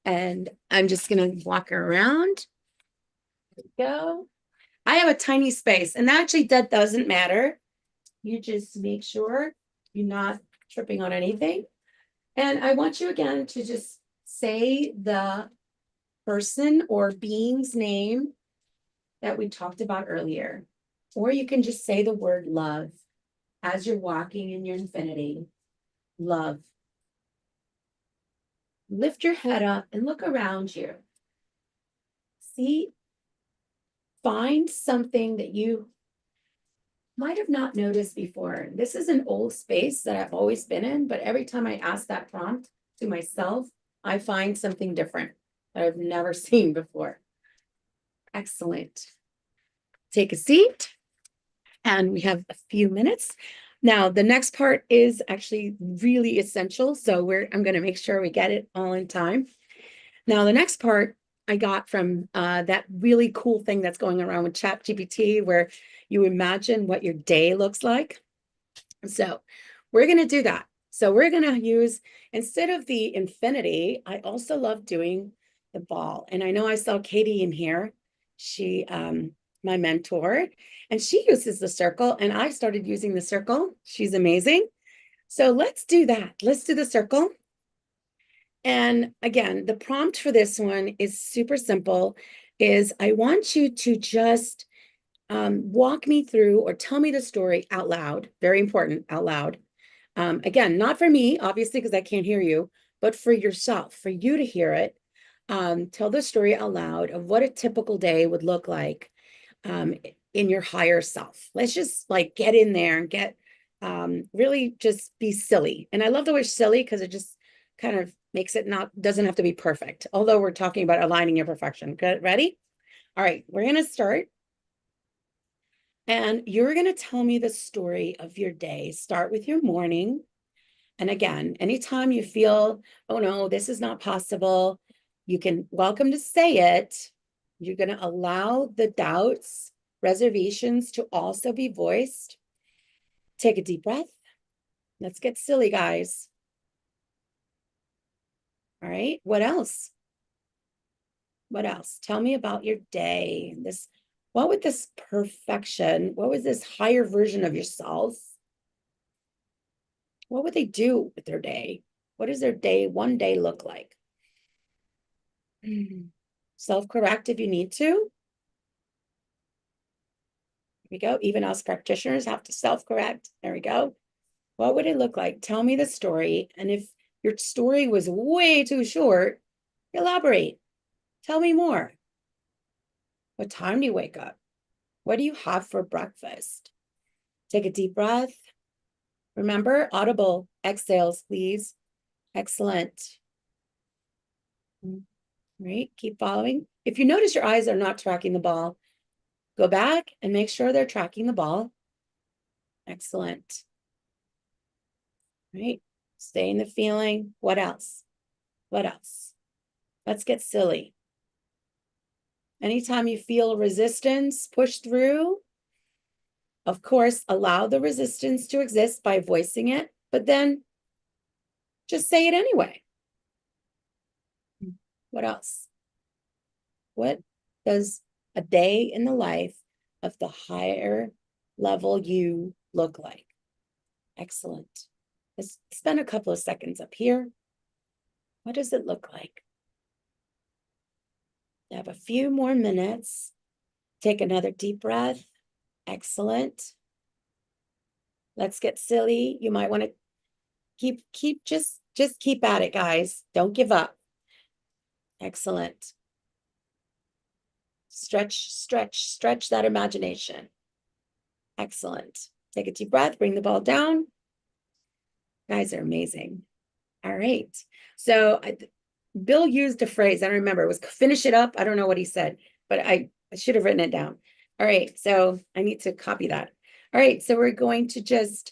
And I'm just going to walk around. There we go. I have a tiny space, and actually that doesn't matter. You just make sure you're not tripping on anything. And I want you again to just say the person or being's name that we talked about earlier. Or you can just say the word love as you're walking in your infinity. Love. Lift your head up and look around you. seat, find something that you might have not noticed before. This is an old space that I've always been in, but every time I ask that prompt to myself, I find something different that I've never seen before. Excellent. Take a seat, and we have a few minutes. Now, the next part is actually really essential, so I'm going to make sure we get it all in time. Now, the next part I got from that really cool thing that's going around with ChatGPT, where you imagine what your day looks like. So we're going to do that. So we're going to use, instead of the infinity, I also love doing the ball. And I know I saw Katie in here. She, my mentor, and she uses the circle, and I started using the circle. She's amazing. So let's do that. Let's do the circle. And again, the prompt for this one is super simple, is I want you to just walk me through or tell me the story out loud. Very important, out loud. Again, not for me, obviously, because I can't hear you, but for yourself, for you to hear it. Tell the story out loud of what a typical day would look like in your higher self. Let's just like get in there and get really just be silly. And I love the word silly because it just kind of makes it doesn't have to be perfect. Although we're talking about aligning your perfection. Good, ready? All right, we're going to start. And you're going to tell me the story of your day. Start with your morning. And again, anytime you feel, oh no, this is not possible, you can welcome to say it. You're going to allow the doubts, reservations to also be voiced. Take a deep breath. Let's get silly, guys. All right, what else? What else? Tell me about your day. What would this perfection, what was this higher version of yourself? What would they do with their day? What does their day, one day look like? Self-correct if you need to. Here we go. Even us practitioners have to self-correct. There we go. What would it look like? Tell me the story. And if your story was way too short, elaborate. Tell me more. What time do you wake up? What do you have for breakfast? Take a deep breath. Remember, audible exhales, please. Excellent. Right, keep following. If you notice your eyes are not tracking the ball, go back and make sure they're tracking the ball. Excellent. Right, stay in the feeling. What else? What else? Let's get silly. Anytime you feel resistance, push through. Of course, allow the resistance to exist by voicing it, but then just say it anyway. What else? What does a day in the life of the higher level you look like? Excellent. Let's spend a couple of seconds up here. What does it look like? You have a few more minutes. Take another deep breath. Excellent. Let's get silly. You might want to just keep at it, guys. Don't give up. Excellent. Stretch that imagination. Excellent. Take a deep breath, bring the ball down. You guys are amazing. All right. So Bill used a phrase, I don't remember, it was finish it up. I don't know what he said, but I should have written it down. All right, so I need to copy that. All right, so we're going to just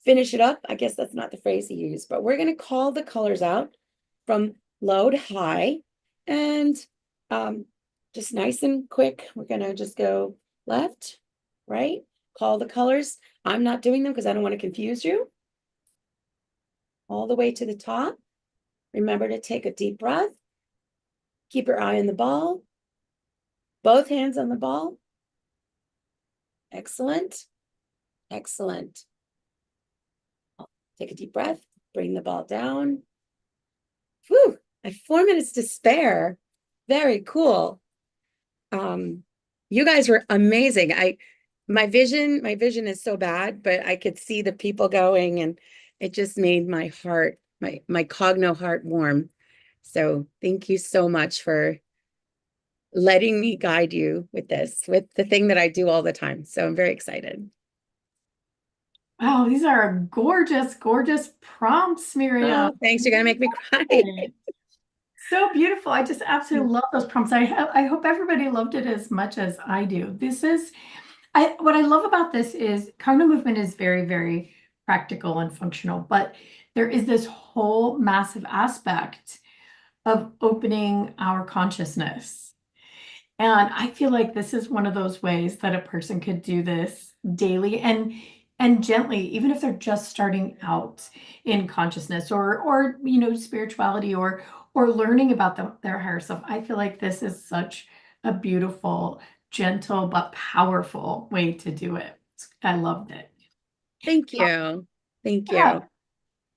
finish it up. I guess that's not the phrase he used, but we're going to call the colors out from low to high. And just nice and quick, we're going to just go left, right, call the colors. I'm not doing them because I don't want to confuse you. All the way to the top. Remember to take a deep breath. Keep your eye on the ball. Both hands on the ball. Excellent. Excellent. Take a deep breath. Bring the ball down. Whew, I have 4 minutes to spare. Very cool. You guys were amazing. My vision is so bad, but I could see the people going, and it just made my heart, my Cogno heart warm. So thank you so much for letting me guide you with this, with the thing that I do all the time. So I'm very excited. Wow, these are gorgeous, gorgeous prompts, Miriam. Oh, thanks. You're gonna make me cry. So beautiful. I just absolutely love those prompts. I hope everybody loved it as much as I do. What I love about this is Cognomovement is very, very practical and functional, but there is this whole massive aspect of opening our consciousness. And I feel like this is one of those ways that a person could do this daily and gently, even if they're just starting out in consciousness or spirituality or learning about their higher self. I feel like this is such a beautiful, gentle, but powerful way to do it. I loved it. Thank you. Thank you. Yeah.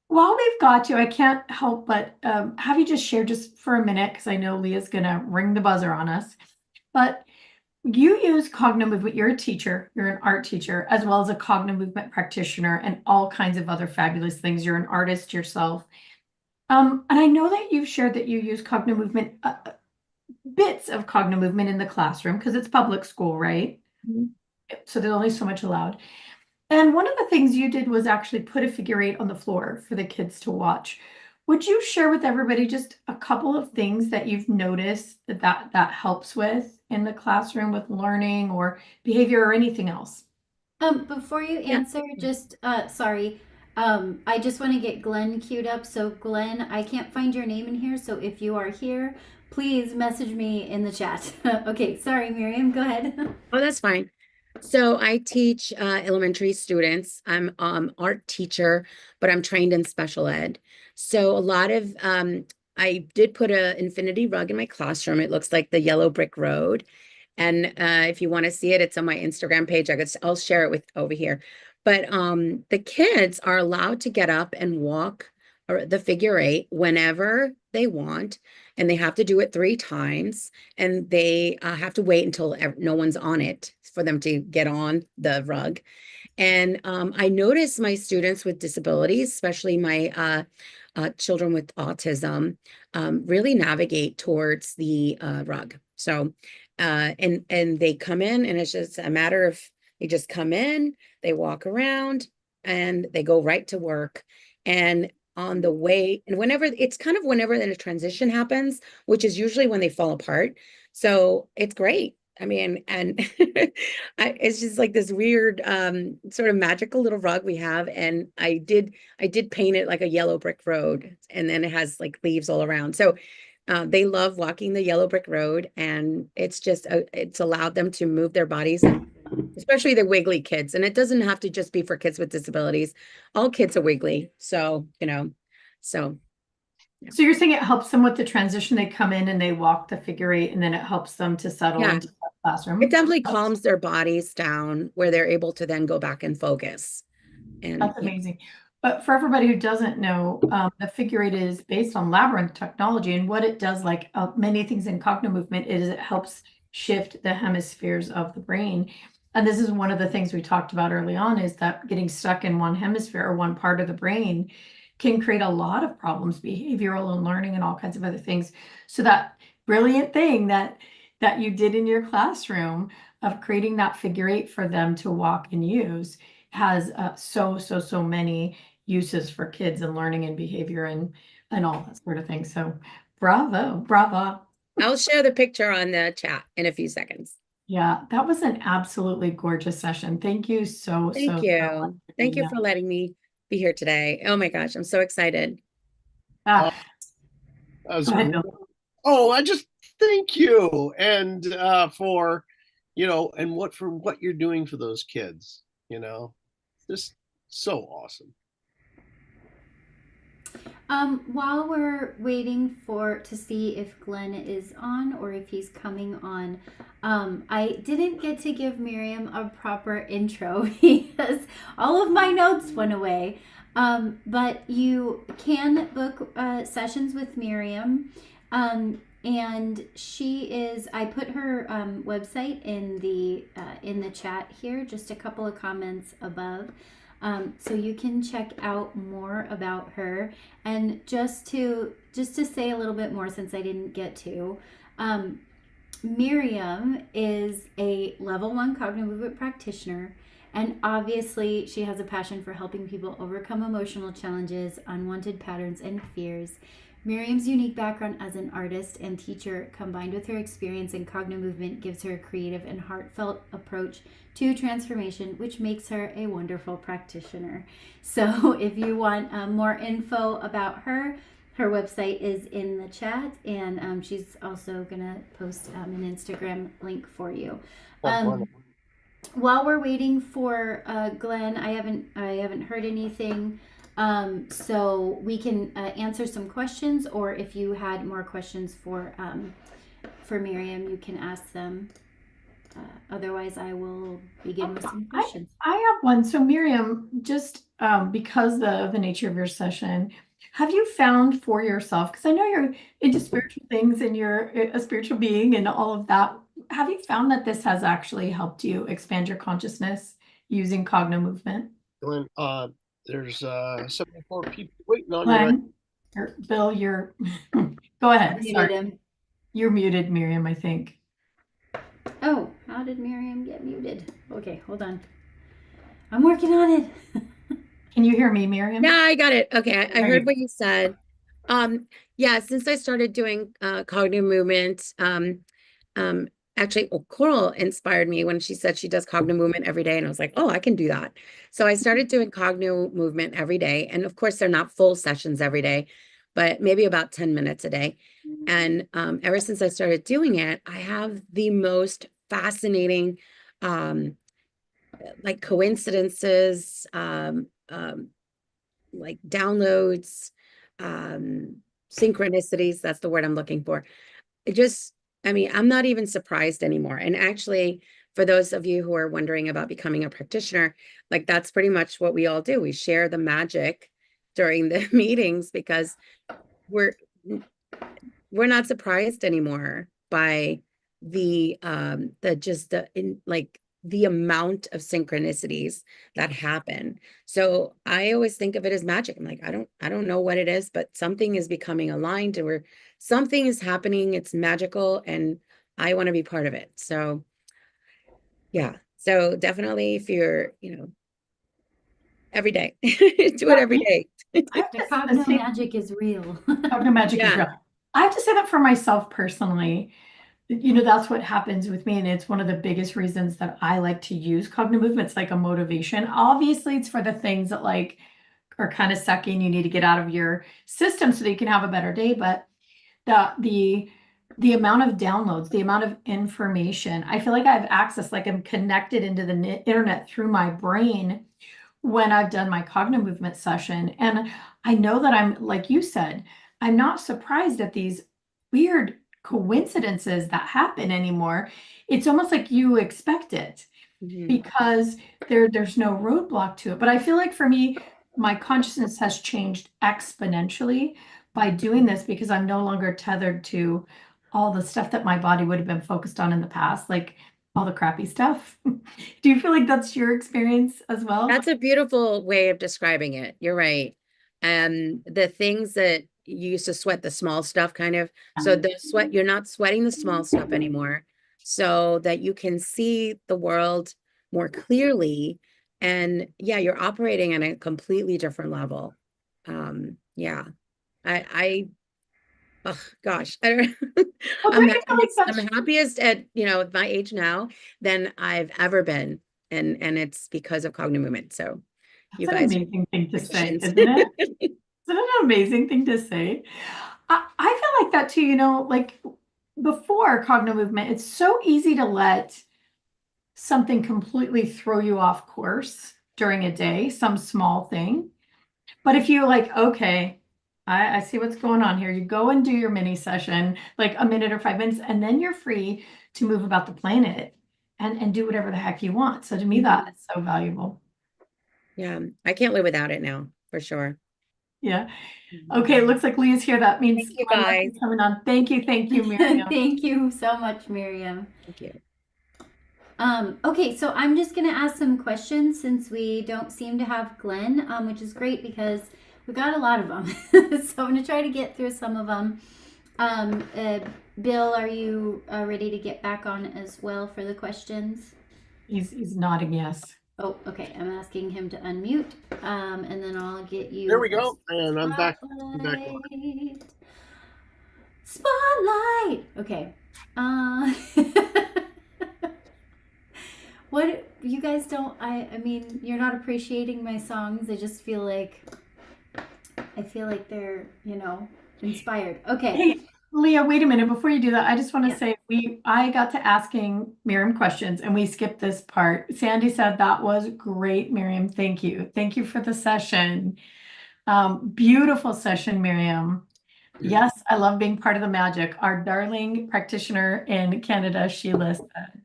While we've got you, I can't help but have you just share just for a minute, because I know Leah's going to ring the buzzer on us. But you use Cognomovement. You're a teacher. You're an art teacher, as well as a Cognomovement practitioner and all kinds of other fabulous things. You're an artist yourself. And I know that you've shared that you use Cognomovement, bits of Cognomovement in the classroom because it's public school, right? Mhm. So there's only so much allowed. And one of the things you did was actually put a figure eight on the floor for the kids to watch. Would you share with everybody just a couple of things that you've noticed that helps with in the classroom with learning or behavior or anything else? Before you answer, just sorry. I just want to get Glenn queued up. So Glenn, I can't find your name in here. So if you are here, please message me in the chat. Okay, sorry, Miriam, go ahead. Oh, that's fine. So I teach elementary students. I'm art teacher, but I'm trained in special ed. So a lot of I did put an infinity rug in my classroom. It looks like the yellow brick road. And if you want to see it, it's on my Instagram page. I'll share it with over here. But the kids are allowed to get up and walk the figure eight whenever they want, and they have to do it 3 times, and they have to wait until no one's on it for them to get on the rug. And I notice my students with disabilities, especially my children with autism, really navigate towards the rug. So, and they come in, and it's just a matter of they just come in, they walk around, and they go right to work. And on the way, and whenever then a transition happens, which is usually when they fall apart. So it's great. I mean, and it's just like this weird, sort of magical little rug we have. And I did paint it like a yellow brick road, and then it has like leaves all around. So they love walking the yellow brick road, and it's just, it's allowed them to move their bodies, and especially the wiggly kids. And it doesn't have to just be for kids with disabilities. All kids are wiggly. So, so. So you're saying it helps them with the transition. They come in and they walk the figure eight, and then it helps them to settle into the classroom. It definitely calms their bodies down where they're able to then go back and focus. And that's amazing. But for everybody who doesn't know, the figure eight is based on labyrinth technology, and what it does, like many things in Cognomovement, is it helps shift the hemispheres of the brain. And this is one of the things we talked about early on, is that getting stuck in one hemisphere or one part of the brain can create a lot of problems, behavioral and learning and all kinds of other things. So that brilliant thing that you did in your classroom of creating that figure eight for them to walk and use has so many uses for kids and learning and behavior and all that sort of thing. So bravo. I'll share the picture on the chat in a few seconds. Yeah, that was an absolutely gorgeous session. Thank you so much. Thank you for letting me be here today. Oh my gosh, I'm so excited. I just thank you, and for what you're doing for those kids. Just so awesome. While we're waiting to see if Glenn is on or if he's coming on, I didn't get to give Miriam a proper intro because all of my notes went away. But you can book sessions with Miriam. And she is, I put her website in the chat here, just a couple of comments above. So you can check out more about her. And just to say a little bit more, since I didn't get to, Miriam is a level 1 cognitive movement practitioner, and obviously she has a passion for helping people overcome emotional challenges, unwanted patterns, and fears. Miriam's unique background as an artist and teacher, combined with her experience in Cognomovement, gives her a creative and heartfelt approach to transformation, which makes her a wonderful practitioner. So if you want more info about her, her website is in the chat, and she's also gonna post an Instagram link for you. While we're waiting for Glenn, I haven't heard anything. So we can answer some questions, or if you had more questions for Miriam, you can ask them. Otherwise, I will begin with some questions. I have one. So Miriam, just because of the nature of your session, have you found for yourself, because I know you're into spiritual things and you're a spiritual being and all of that, have you found that this has actually helped you expand your consciousness using Cognomovement? Glenn, there's 74 people waiting on you. Right? Glenn, or Bill, you're go ahead. Muted Sorry. him. You're muted, Miriam, I think. Oh, how did Miriam get muted? Okay, hold on. I'm working on it. Can you hear me, Miriam? Yeah, I got it. Okay, I There you heard what you said. Yeah, since I started doing Cognomovement, actually, Coral inspired me when she said she does Cognomovement every day, and I was like, oh, I can do that. So I started doing Cognomovement every day, and of course, they're not full sessions every day, but maybe about 10 minutes a day. And ever since I started doing it, I have the most fascinating, like coincidences, like downloads, synchronicities. That's the word I'm looking for. I mean, I'm not even surprised anymore. And actually, for those of you who are wondering about becoming a practitioner, like that's pretty much what we all do. We share the magic during the meetings because we're not surprised anymore by the amount of synchronicities that happen. So I always think of it as magic. I'm like, I don't know what it is, but something is becoming aligned, or something is happening. It's magical, and I want to be part of it. So yeah. So definitely, if you're, every day, do it every day. The Cogno magic is real. Cogno magic is real. I have to say that for myself personally, that's what happens with me. And it's one of the biggest reasons that I like to use Cognomovement. It's like a motivation. Obviously, it's for the things that like are kind of sucking. You need to get out of your system so that you can have a better day. But the amount of downloads, the amount of information, I feel like I have access, like I'm connected into the internet through my brain when I've done my Cognomovement session. And I know that I'm, like you said, I'm not surprised at these weird coincidences that happen anymore. It's almost like you expect it because there's no roadblock to it. But I feel like for me, my consciousness has changed exponentially by doing this because I'm no longer tethered to all the stuff that my body would have been focused on in the past, like all the crappy stuff. Do you feel like that's your experience as well? That's a beautiful way of describing it. You're right. The things that you used to sweat, the small stuff kind of, so you're not sweating the small stuff anymore, so that you can see the world more clearly. And yeah, you're operating on a completely different level. Yeah, oh gosh, I don't I'm happiest at my age now than I've ever been, and it's because of Cognomovement. So you guys, an amazing thing to say, isn't it? Isn't it an amazing thing to say? I feel like that too, like before Cognomovement, it's so easy to let something completely throw you off course during a day, some small thing. But if you're like, okay, I see what's going on here, you go and do your mini session, like a minute or 5 minutes, and then you're free to move about the planet and do whatever the heck you want. So to me, that is so valuable. Yeah, I can't live without it now, for sure. Yeah. Okay, it looks like Leah's here. That means thank you guys coming on. Thank you, Miriam. Thank you so much, Miriam. Thank you. Okay, so I'm just gonna ask some questions since we don't seem to have Glenn, which is great because we got a lot of them. So I'm gonna try to get through some of them. Bill, are you ready to get back on as well for the questions? He's nodding yes. Oh, okay. I'm asking him to unmute, and then I'll get you. There we go. And I'm back. I'm back on. Spotlight. Okay. What you guys don't? I mean, you're not appreciating my songs. I just feel like they're inspired. Okay. Hey, Leah, wait a minute. Before you do that, I just want to Yeah. say I got to asking Miriam questions and we skipped this part. Sandy said that was great, Miriam. Thank you. Thank you for the session. Beautiful session, Miriam. Yes, I love being part of the magic. Our darling practitioner in Canada, Sheila said.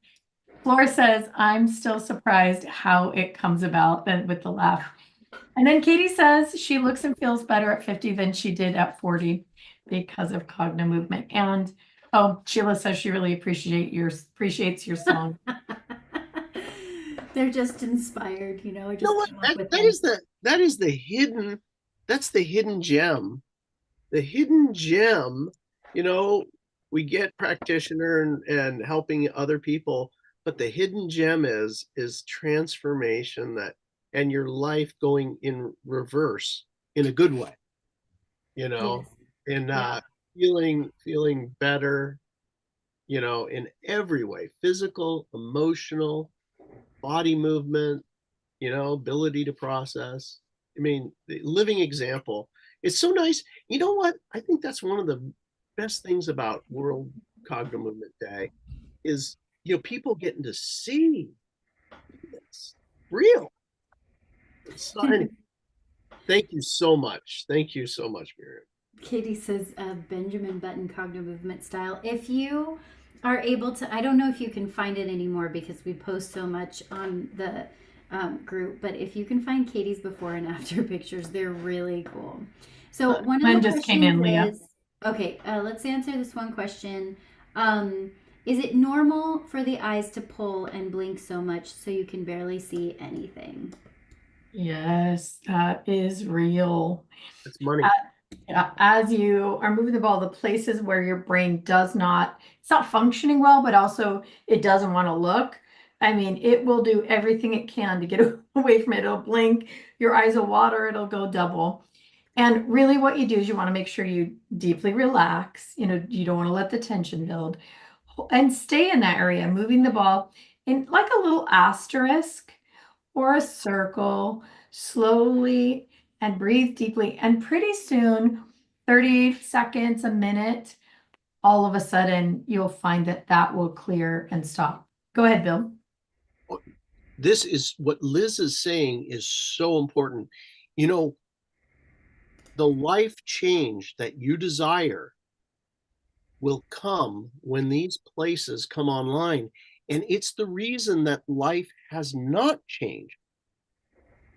Flora says, I'm still surprised how it comes about, and with the laugh. And then Katie says she looks and feels better at 50 than she did at 40 because of Cognomovement. And Sheila says she really appreciates your song. They're just inspired, I You know just what? came up with That is the hidden. That's the hidden gem. The hidden gem. We get practitioner and helping other people, but the hidden gem is transformation, and your life going in reverse in a good way. Yes. And Yeah. feeling better, in every way, physical, emotional, body movement, ability to process. I mean, the living example. It's so nice. You know what? I think that's one of the best things about World Cognomovement Day is, people getting to see this real. So anyway, thank you so much. Thank you so much, Miriam. Katie says Benjamin Button Cognomovement style. If you are able to, I don't know if you can find it anymore because we post so much on the group, but if you can find Katie's before and after pictures, they're really cool. So one of the just came in, Leah. questions is, okay, let's answer this one question. Is it normal for the eyes to pull and blink so much so you can barely see anything? Yes, that is real. It's money. Yeah, as you are moving the ball, the places where your brain it's not functioning well, but also it doesn't want to look. I mean, it will do everything it can to get away from it. It'll blink, your eyes will water, it'll go double. And really what you do is you want to make sure you deeply relax. You don't want to let the tension build and stay in that area, moving the ball in like a little asterisk or a circle, slowly, and breathe deeply. And pretty soon, 30 seconds, a minute, all of a sudden, you'll find that will clear and stop. Go ahead, Bill. This is what Liz is saying is so important. The life change that you desire will come when these places come online. And it's the reason that life has not changed.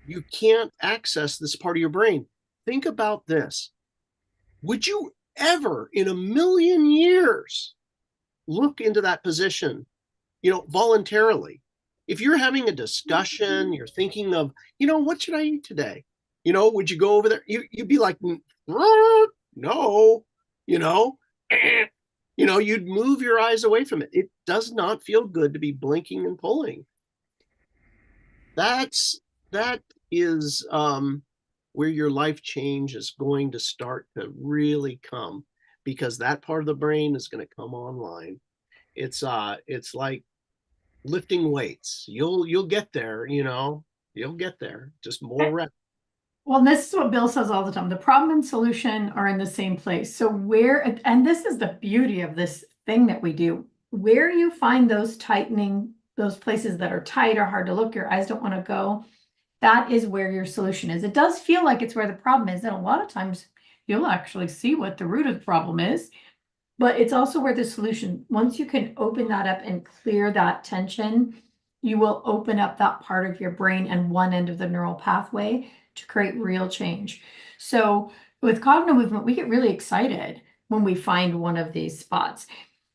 You can't access this part of your brain. Think about this. Would you ever in a million years look into that position, voluntarily? If you're having a discussion, you're thinking of, what should I eat today? Would you go over there? You'd be like, no, you'd move your eyes away from it. It does not feel good to be blinking and pulling. That is where your life change is going to start to really come, because that part of the brain is going to come online. It's like lifting weights. You'll get there, you'll get there. Just more reps. Well, this is what Bill says all the time. The problem and solution are in the same place. So and this is the beauty of this thing that we do, where you find those tightening, those places that are tight or hard to look, your eyes don't want to go, that is where your solution is. It does feel like it's where the problem is. And a lot of times you'll actually see what the root of the problem is, but it's also where the solution, once you can open that up and clear that tension, you will open up that part of your brain and one end of the neural pathway to create real change. So with Cognomovement, we get really excited when we find one of these spots.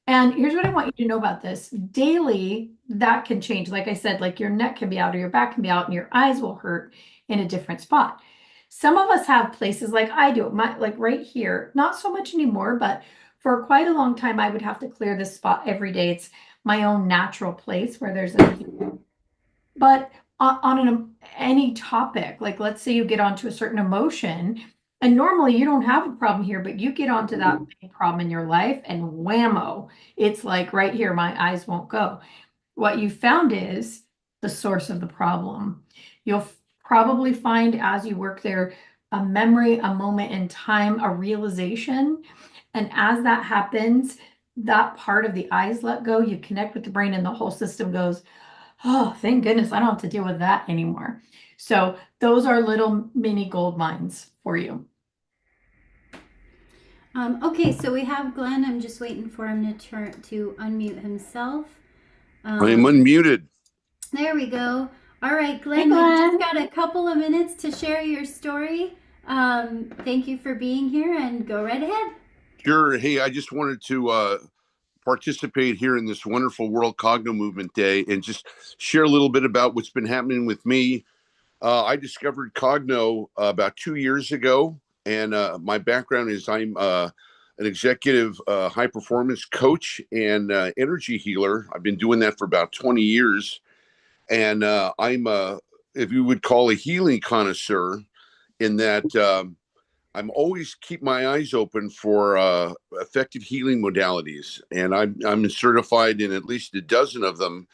And here's what I want you to know about this. Daily, that can change. Like I said, like your neck can be out or your back can be out and your eyes will hurt in a different spot. Some of us have places like I do, like right here, not so much anymore, but for quite a long time, I would have to clear this spot every day. It's my own natural place where there's a, but any topic, like let's say you get onto a certain emotion, and normally you don't have a problem here, but you get onto that big problem in your life, and whammo, it's like right here, my eyes won't go. What you found is the source of the problem. You'll probably find as you work there a memory, a moment in time, a realization. And as that happens, that part of the eyes let go, you connect with the brain, and the whole system goes, oh, thank goodness I don't have to deal with that anymore. So those are little mini gold mines for you. Okay, so we have Glenn. I'm just waiting for him to unmute himself. I am unmuted. There we go. All right, Glenn, Hey, you've Glenn. just got a couple of minutes to share your story. Thank you for being here, and go right ahead. Sure. Hey, I just wanted to participate here in this wonderful World Cognomovement Day and just share a little bit about what's been happening with me. I discovered Cogno about 2 years ago, and my background is I'm an executive high performance coach and energy healer. I've been doing that for about 20 years. And I'm if you would call a healing connoisseur, in that I'm always keep my eyes open for effective healing modalities. And I'm certified in at least a dozen of them,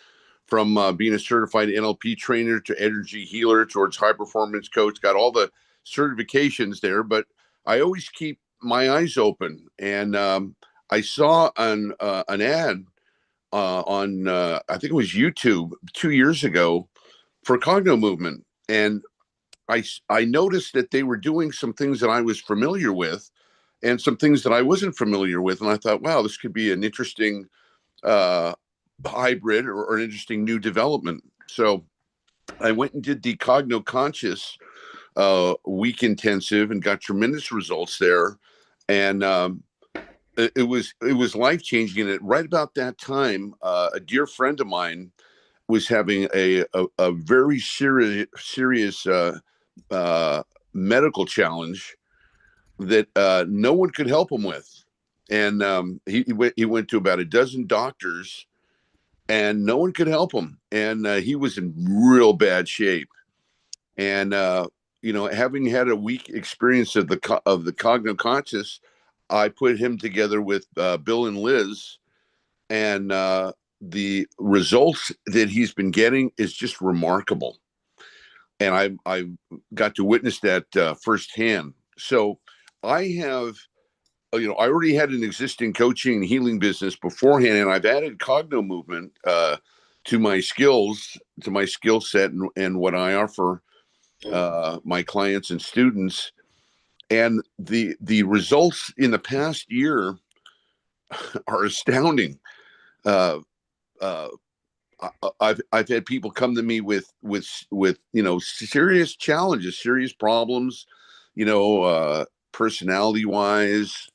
from being a certified NLP trainer to energy healer towards high performance coach, got all the certifications there, but I always keep my eyes open. And I saw an ad on I think it was YouTube 2 years ago for Cognomovement, and I noticed that they were doing some things that I was familiar with, and some things that I wasn't familiar with, and I thought, wow, this could be an interesting hybrid or an interesting new development. So I went and did the Cogno Conscious week intensive and got tremendous results there, and it was life changing. And right about that time, a dear friend of mine was having a very serious medical challenge that no one could help him with, and he went to about a dozen doctors, and no one could help him, and he was in real bad shape. And having had a week experience of the Cogno Conscious, I put him together with Bill and Liz, and the results that he's been getting is just remarkable. And I got to witness that firsthand. So I have, I already had an existing coaching and healing business beforehand, and I've added Cognomovement to my skills, to my skill set, and what I offer my clients and students. And the results in the past year are astounding. I've had people come to me with serious challenges, serious problems, personality wise,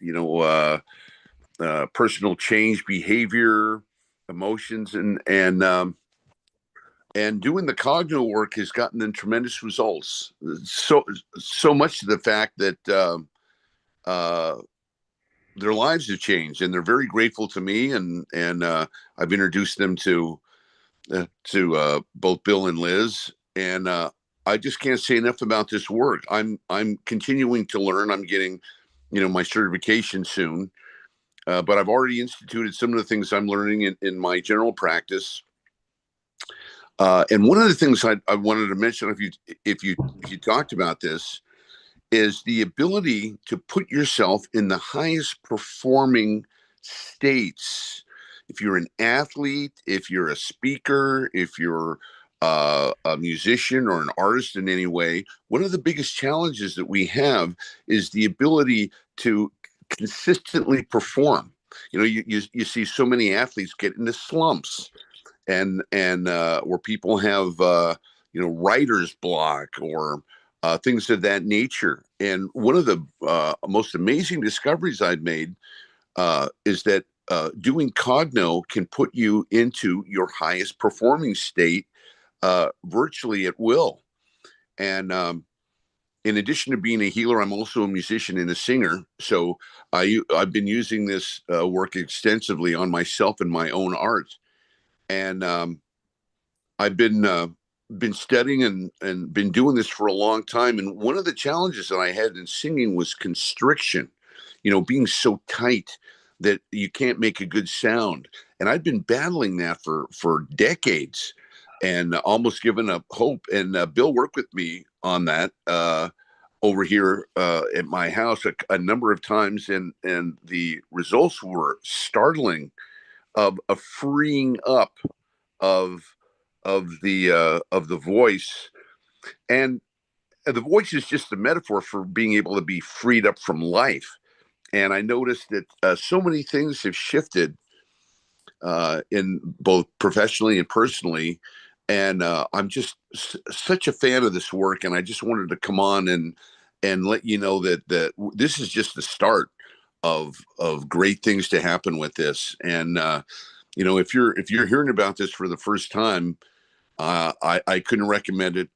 personal change, behavior, emotions, and doing the Cogno work has gotten them tremendous results. So much to the fact that their lives have changed, and they're very grateful to me. And I've introduced them to both Bill and Liz, and I just can't say enough about this work. I'm continuing to learn. I'm getting, my certification soon, but I've already instituted some of the things I'm learning in my general practice. And one of the things I wanted to mention, if you talked about this, is the ability to put yourself in the highest performing states. If you're an athlete, if you're a speaker, if you're a musician or an artist in any way, one of the biggest challenges that we have is the ability to consistently perform. You see so many athletes get into slumps, and where people have writer's block or things of that nature. And one of the most amazing discoveries I've made is that doing Cogno can put you into your highest performing state virtually at will. And in addition to being a healer, I'm also a musician and a singer. So I've been using this work extensively on myself and my own art. And I've been studying and been doing this for a long time. And one of the challenges that I had in singing was constriction, being so tight that you can't make a good sound. And I've been battling that for decades and almost given up hope. And Bill worked with me on that over here at my house a number of times. And the results were startling of a freeing up of the voice. And the voice is just a metaphor for being able to be freed up from life. And I noticed that so many things have shifted in both professionally and personally. And I'm just such a fan of this work. And I just wanted to come on and let you know that this is just the start of great things to happen with this. And if you're hearing about this for the first time, I couldn't recommend it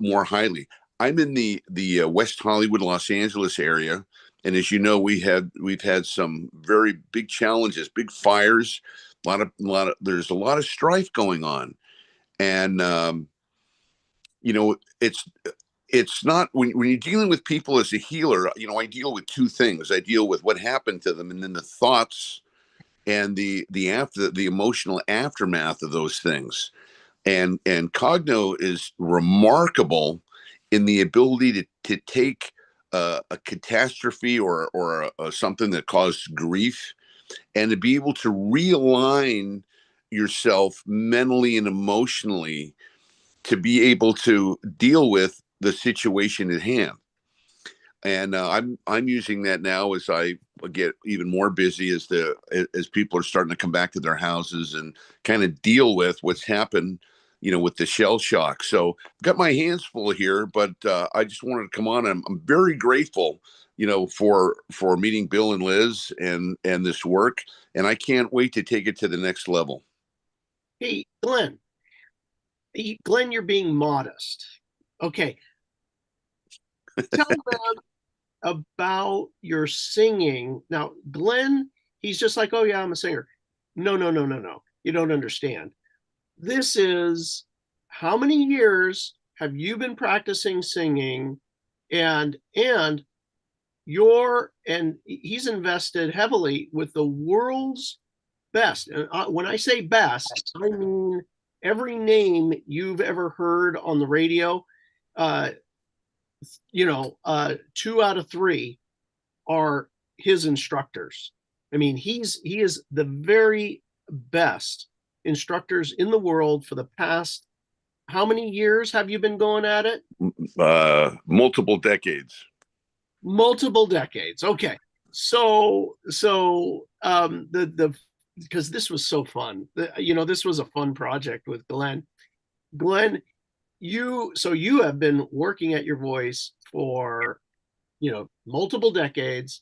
more highly. I'm in the West Hollywood, Los Angeles area, and as you know, we've had some very big challenges, big fires, there's a lot of strife going on, and it's not when you're dealing with people as a healer. I deal with two things. I deal with what happened to them, and then the thoughts and the emotional aftermath of those things. And Cogno is remarkable in the ability to take a catastrophe or something that caused grief, and to be able to realign yourself mentally and emotionally to be able to deal with the situation at hand. And I'm using that now as I get even more busy as people are starting to come back to their houses and kind of deal with what's happened, with the shell shock. So I've got my hands full here, but I just wanted to come on. I'm very grateful, for meeting Bill and Liz and this work, and I can't wait to take it to the next level. Hey, Glenn, you're being modest. Okay. Tell them about your singing. Now, Glenn, he's just like, oh yeah, I'm a singer. No. You don't understand. This is, how many years have you been practicing singing? And he's invested heavily with the world's best. And when I say best, I mean every name you've ever heard on the radio. 2 out of 3 are his instructors. I mean, he is the very best instructors in the world for the past, how many years have you been going at it? Multiple decades. Okay. So because this was so fun. This was a fun project with Glenn. Glenn, you have been working at your voice for multiple decades,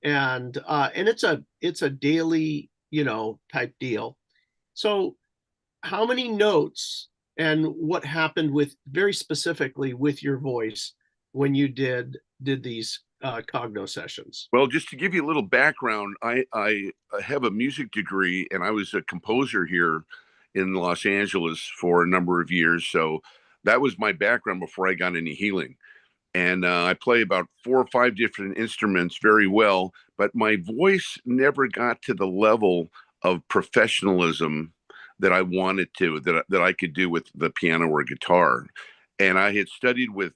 and it's a daily type deal. So how many notes and what happened with very specifically with your voice when you did these Cogno sessions? Well, just to give you a little background, I have a music degree, and I was a composer here in Los Angeles for a number of years. So that was my background before I got any healing. And I play about 4 or 5 different instruments very well, but my voice never got to the level of professionalism that I wanted to, that I could do with the piano or guitar. And I had studied with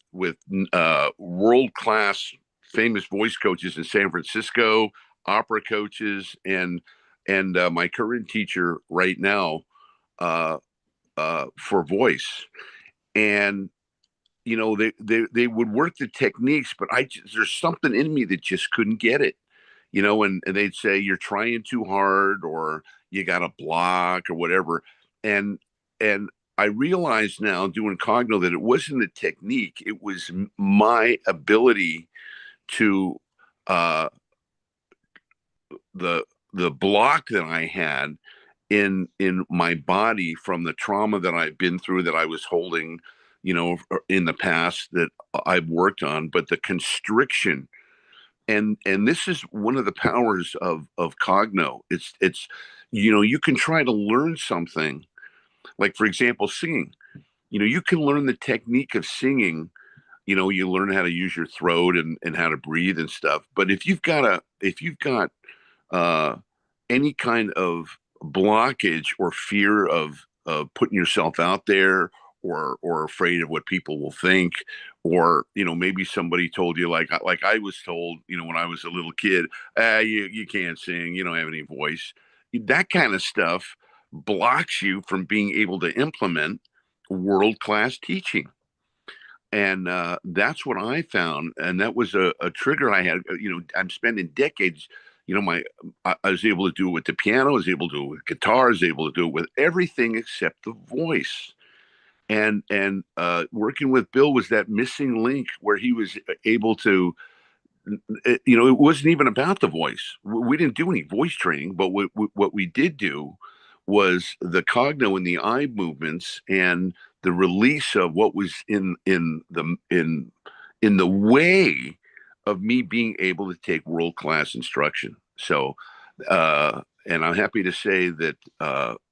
world-class famous voice coaches in San Francisco, opera coaches, and my current teacher right now for voice. And they would work the techniques, but there's something in me that just couldn't get it, and they'd say you're trying too hard, or you got a block or whatever. And I realize now doing Cogno that it wasn't the technique, it was my ability to the block that I had in my body from the trauma that I've been through, that I was holding, in the past that I've worked on, but the constriction, and this is one of the powers of Cogno. It's you can try to learn something, like for example, singing. You can learn the technique of singing. You learn how to use your throat and how to breathe and stuff. But if you've got uh, any kind of blockage or fear of putting yourself out there, or afraid of what people will think, or maybe somebody told you, like I was told, when I was a little kid, you can't sing, you don't have any voice. That kind of stuff blocks you from being able to implement world-class teaching. And that's what I found, and that was a trigger I had. I'm spending decades. I was able to do it with the piano. I was able to do it with guitar. I was able to do it with everything except the voice. And working with Bill was that missing link where he was able to. It wasn't even about the voice. We didn't do any voice training, but what we did do was the cogno and the eye movements and the release of what was in the way of me being able to take world-class instruction. So, and I'm happy to say that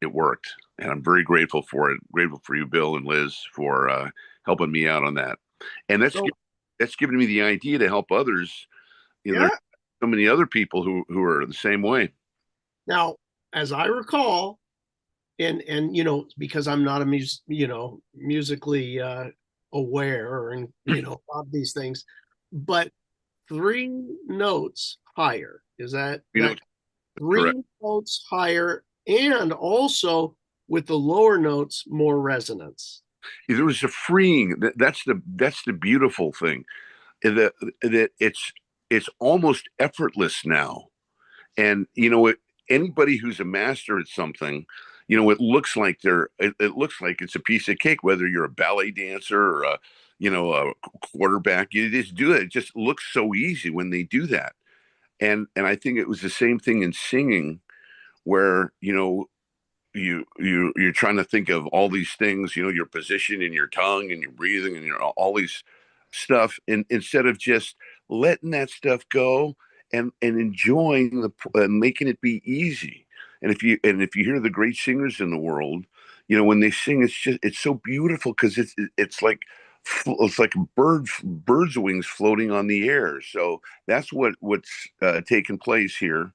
it worked, and I'm very grateful for it. Grateful for you, Bill and Liz, for helping me out on that. And that's given me the idea to help others. There's so many other people who are the same way. Now, as I recall, and because I'm not musically aware, and of these things, but 3 notes higher, is that Correct. 3 notes higher, and also with the lower notes more resonance? There was a freeing. That's the beautiful thing, that it's almost effortless now. And anybody who's a master at something, it looks like it looks like it's a piece of cake, whether you're a ballet dancer or a quarterback. You just do it. It just looks so easy when they do that. And I think it was the same thing in singing, where you're trying to think of all these things, your position and your tongue and your breathing and all these stuff, and instead of just letting that stuff go and enjoying and making it be easy. And if you hear the great singers in the world, when they sing, it's so beautiful, because it's like birds' wings floating on the air. So that's what's taken place here.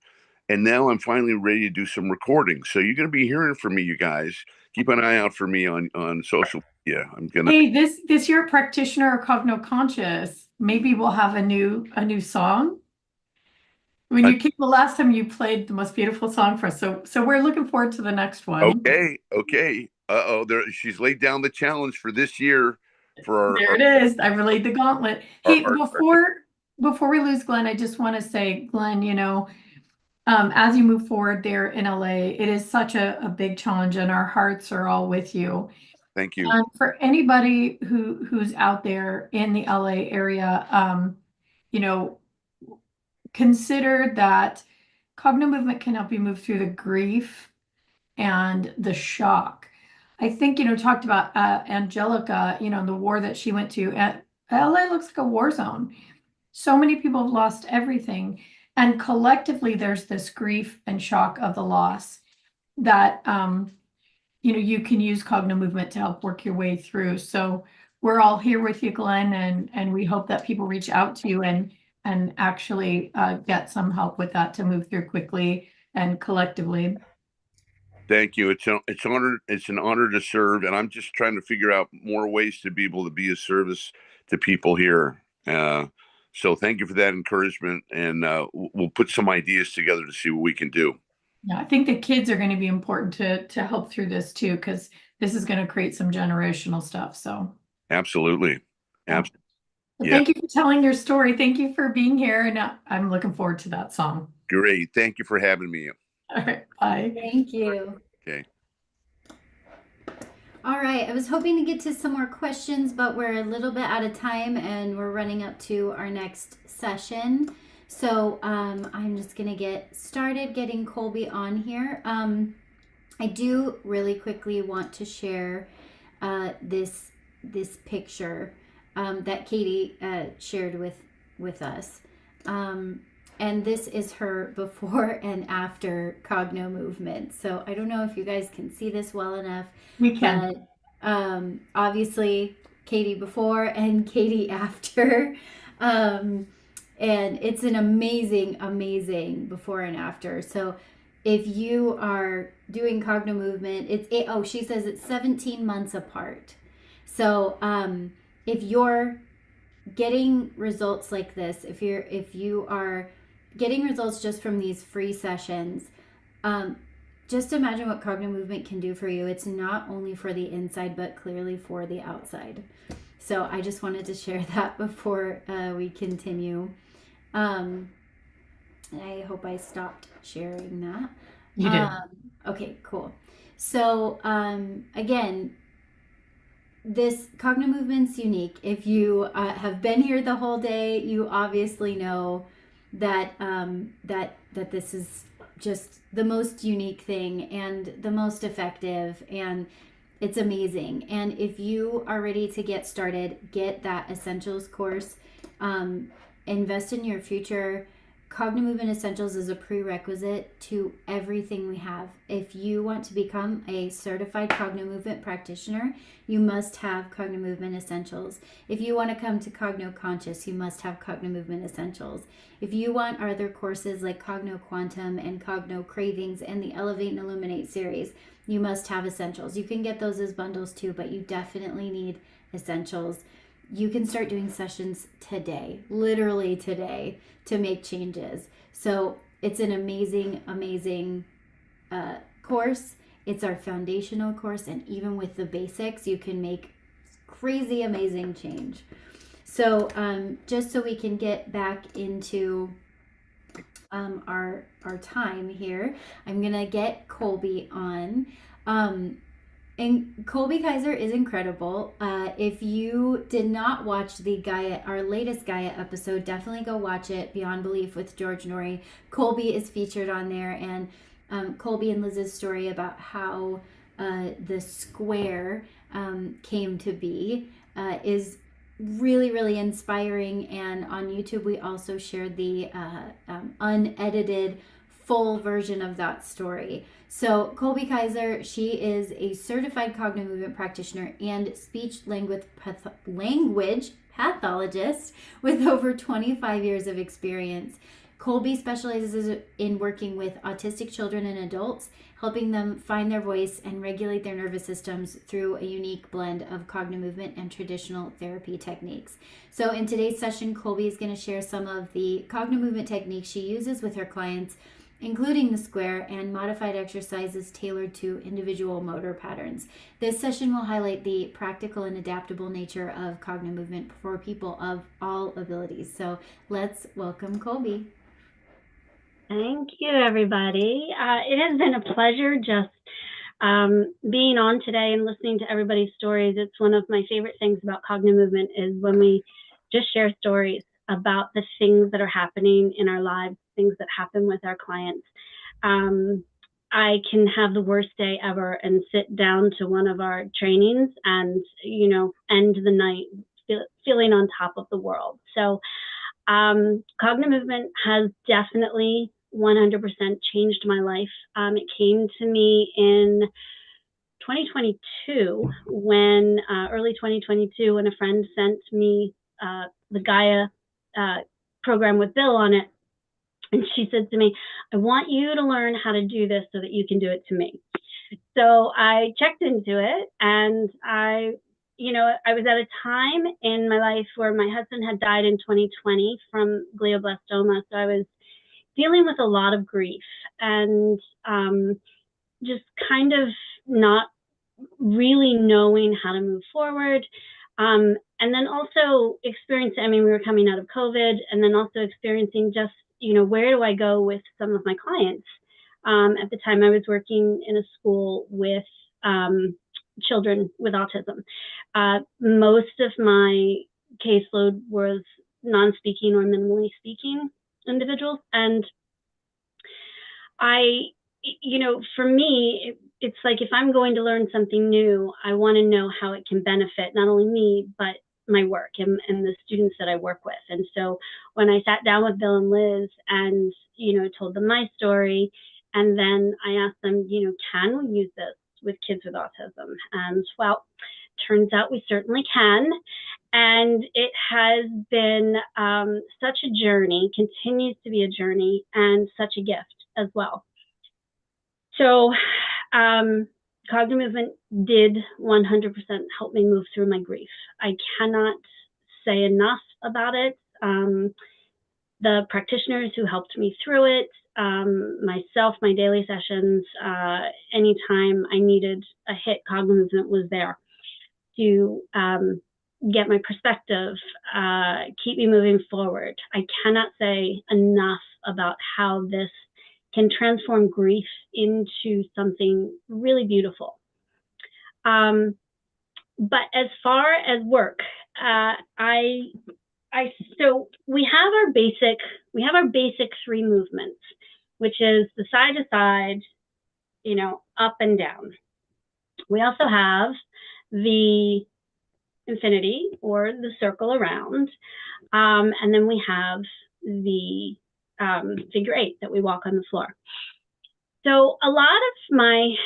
And now I'm finally ready to do some recording. So you're going to be hearing from me, you guys. Keep an eye out for me on social media. I'm gonna. Hey, this year, practitioner or Cogno Conscious, maybe we'll have a new song. When you came the last time, you played the most beautiful song for us. So we're looking forward to the next one. Okay. She's laid down the challenge for this year. There it is. I relayed the gauntlet. Hey, before we lose Glenn, I just want to say, Glenn, as you move forward there in LA, it is such a big challenge, and our hearts are all with you. Thank you. For anybody who's out there in the LA area, consider that Cognomovement can help you move through the grief and the shock. I think, talked about Angelica, the war that she went to. LA looks like a war zone. So many people have lost everything. And collectively, there's this grief and shock of the loss that, you can use Cognomovement to help work your way through. So we're all here with you, Glenn, and we hope that people reach out to you and actually get some help with that to move through quickly and collectively. Thank you. It's an honor to serve, and I'm just trying to figure out more ways to be able to be of service to people here. So thank you for that encouragement, and we'll put some ideas together to see what we can do. Yeah, I think the kids are going to be important to help through this too, because this is going to create some generational stuff. So absolutely. But thank you for telling your story. Thank you for being here, and I'm looking forward to that song. Great. Thank you for having me. All right. Bye. Thank you. Okay. All right. I was hoping to get to some more questions, but we're a little bit out of time, and we're running up to our next session. So I'm just going to get started getting Colby on here. I do really quickly want to share this this picture that Katie shared with us. And this is her before and after Cognomovement. So I don't know if you guys can see this well enough. We can. But, obviously, Katie before and Katie after. And it's an amazing, amazing before and after. So if you are doing Cognomovement, she says it's 17 months apart. So if you're getting results like this, if you are getting results just from these free sessions, just imagine what Cognomovement can do for you. It's not only for the inside, but clearly for the outside. So I just wanted to share that before we continue. I hope I stopped sharing that. You did. Okay, cool. So again, this Cognomovement's unique. If you have been here the whole day, you obviously know that that this is just the most unique thing and the most effective, and it's amazing. And if you are ready to get started, get that Essentials course. Invest in your future. Cognomovement Essentials is a prerequisite to everything we have. If you want to become a certified Cognomovement practitioner, you must have Cognomovement Essentials. If you want to come to Cogno Conscious, you must have Cognomovement Essentials. If you want our other courses like Cogno Quantum and Cogno Cravings and the Elevate and Illuminate series, you must have Essentials. You can get those as bundles too, but you definitely need Essentials. You can start doing sessions today, literally today, to make changes. So it's an amazing, amazing course. It's our foundational course, and even with the basics, you can make crazy, amazing change. So just so we can get back into our time here, I'm gonna get Colby on. And Colby Kaiser is incredible. If you did not watch our latest Gaia episode, definitely go watch it, Beyond Belief with George Norrie. Colby is featured on there, and Colby and Liz's story about how the square came to be is really, really inspiring. And on YouTube, we also shared the unedited full version of that story. So Colby Kaiser, she is a certified Cognomovement practitioner and speech language pathologist with over 25 years of experience. Colby specializes in working with autistic children and adults, helping them find their voice and regulate their nervous systems through a unique blend of Cognomovement and traditional therapy techniques. So in today's session, Colby is going to share some of the Cognomovement techniques she uses with her clients, including the square and modified exercises tailored to individual motor patterns. This session will highlight the practical and adaptable nature of Cognomovement for people of all abilities. So let's welcome Colby. Thank you, everybody. It has been a pleasure just being on today and listening to everybody's stories. It's one of my favorite things about Cognomovement is when we just share stories about the things that are happening in our lives, things that happen with our clients. I can have the worst day ever and sit down to one of our trainings and, end the night feeling on top of the world. So Cognomovement has definitely 100% changed my life. It came to me in 2022 when, early 2022, when a friend sent me the Gaia program with Bill on it. And she said to me, I want you to learn how to do this so that you can do it to me. So I checked into it, and I was at a time in my life where my husband had died in 2020 from glioblastoma. So I was dealing with a lot of grief and just kind of not really knowing how to move forward. And then also experiencing, we were coming out of COVID, and then also experiencing just, where do I go with some of my clients? At the time I was working in a school with children with autism. Most of my caseload was non-speaking or minimally speaking individuals. And for me, it's like if I'm going to learn something new, I want to know how it can benefit not only me, but my work and the students that I work with. And so when I sat down with Bill and Liz and, told them my story, and then I asked them, can we use this with kids with autism? And well, turns out we certainly can. And it has been such a journey, continues to be a journey, and such a gift as well. So Cognomovement did 100% help me move through my grief. I cannot say enough about it. The practitioners who helped me through it, myself, my daily sessions, anytime I needed a hit, Cognomovement was there to get my perspective, keep me moving forward. I cannot say enough about how this can transform grief into something really beautiful. But as far as work, so we have our basic 3 movements, which is the side to side, up and down. We also have the infinity or the circle around, and then we have the figure 8 that we walk on the floor. So a lot of my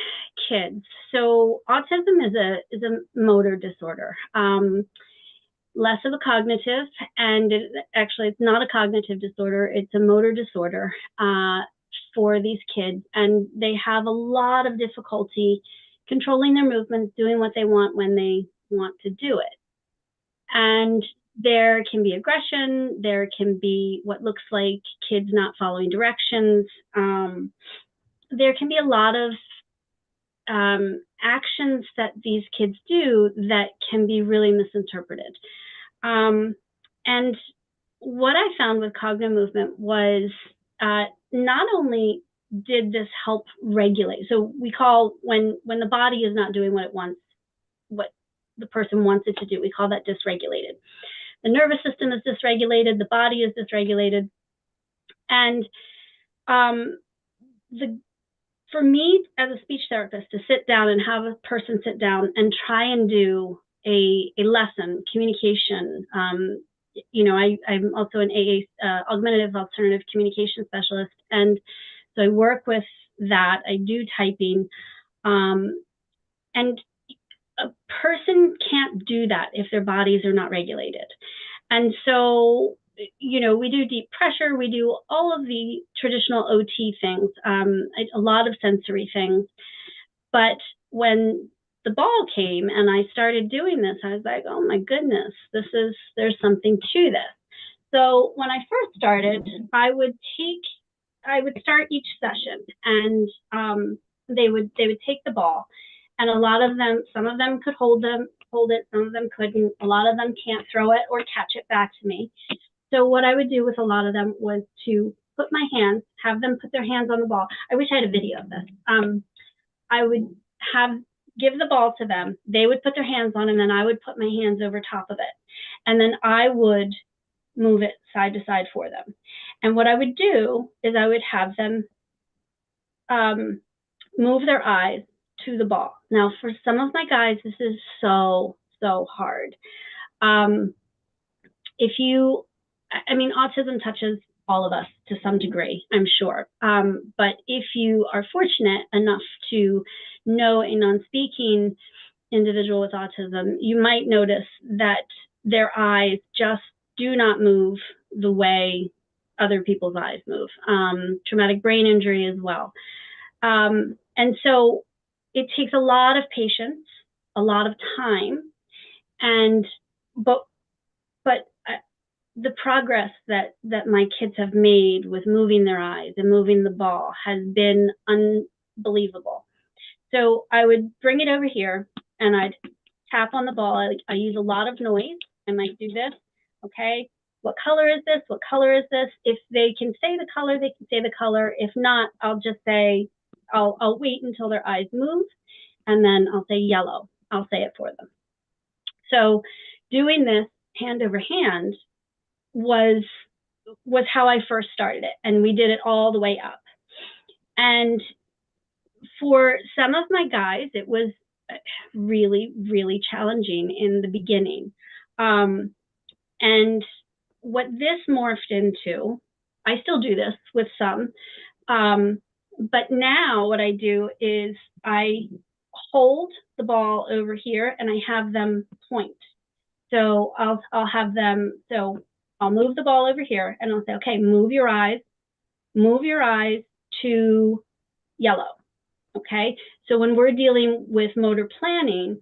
kids, so autism is a motor disorder, less of a cognitive, and actually it's not a cognitive disorder, it's a motor disorder for these kids, and they have a lot of difficulty controlling their movements, doing what they want when they want to do it. And there can be aggression, there can be what looks like kids not following directions. There can be a lot of actions that these kids do that can be really misinterpreted. And what I found with Cognomovement was not only did this help regulate, so we call when the body is not doing what it wants, what the person wants it to do, we call that dysregulated. The nervous system is dysregulated, the body is dysregulated. And for me as a speech therapist to sit down and have a person sit down and try and do a lesson, communication, I'm also an augmentative alternative communication specialist. And so I work with that, I do typing, and a person can't do that if their bodies are not regulated. And so, we do deep pressure, we do all of the traditional OT things, a lot of sensory things. But when the ball came and I started doing this, I was like, oh my goodness, there's something to this. So when I first started, I would start each session, and they would take the ball, and some of them could hold it, some of them couldn't. A lot of them can't throw it or catch it back to me. So what I would do with a lot of them was to put my hands, have them put their hands on the ball. I wish I had a video of this. I would give the ball to them. They would put their hands on, and then I would put my hands over top of it. And then I would move it side to side for them. And what I would do is I would have them move their eyes to the ball. Now, for some of my guys, this is so hard. Autism touches all of us to some degree, I'm sure. But if you are fortunate enough to know a non-speaking individual with autism, you might notice that their eyes just do not move the way other people's eyes move. Traumatic brain injury as well. And so it takes a lot of patience, a lot of time, but the progress that my kids have made with moving their eyes and moving the ball has been unbelievable. So I would bring it over here and I'd tap on the ball. I use a lot of noise. I might do this. Okay, what color is this? What color is this? If they can say the color, they can say the color. If not, I'll just say, I'll wait until their eyes move, and then I'll say yellow. I'll say it for them. So doing this hand over hand was how I first started it, and we did it all the way up. And For some of my guys, it was really, really challenging in the beginning. And what this morphed into, I still do this with some, but now what I do is I hold the ball over here and I have them point. So I'll have them, so I'll move the ball over here and I'll say, okay, move your eyes to yellow. Okay, so when we're dealing with motor planning,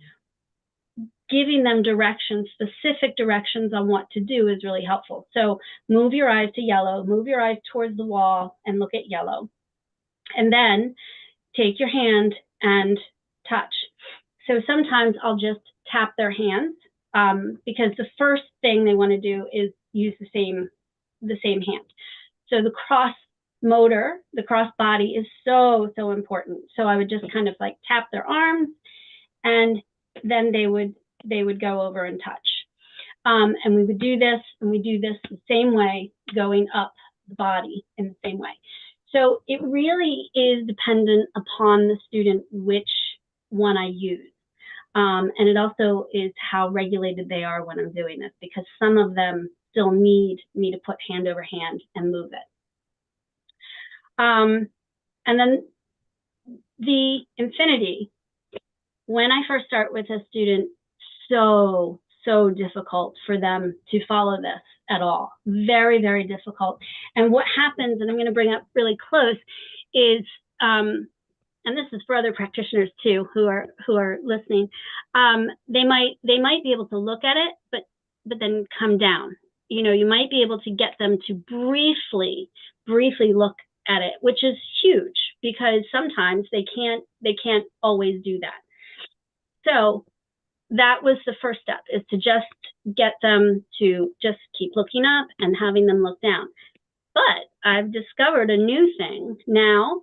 giving them directions, specific directions on what to do is really helpful. So move your eyes to yellow, move your eyes towards the wall and look at yellow. And then take your hand and touch. So sometimes I'll just tap their hands because the first thing they want to do is use the same hand. So the cross motor, the cross body is so important. So I would just kind of like tap their arms and then they would go over and touch. And we would do this, and we do this the same way, going up the body in the same way. So it really is dependent upon the student which one I use. And it also is how regulated they are when I'm doing this, because some of them still need me to put hand over hand and move it. And then the infinity, when I first start with a student, so difficult for them to follow this at all. Very, very difficult. And what happens, and I'm going to bring up really close, is, and this is for other practitioners too who are listening, they might be able to look at it, but then come down. You know, you might be able to get them to briefly look at it, which is huge because sometimes they can't always do that. So that was the first step, is to just get them to just keep looking up and having them look down. But I've discovered a new thing now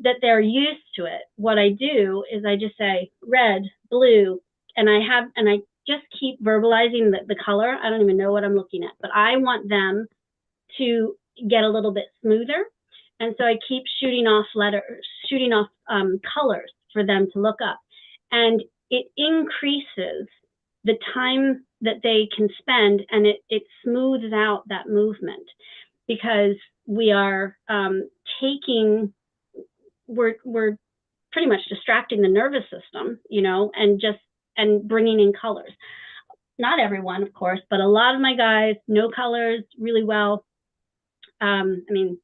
that they're used to it. What I do is I just say red, blue, and I just keep verbalizing the color. I don't even know what I'm looking at, but I want them to get a little bit smoother. And so I keep shooting off colors for them to look up. And it increases the time that they can spend, and it smooths out that movement, because we are we're pretty much distracting the nervous system, you know, and bringing in colors. Not everyone, of course, but a lot of my guys know colors really well. I mean,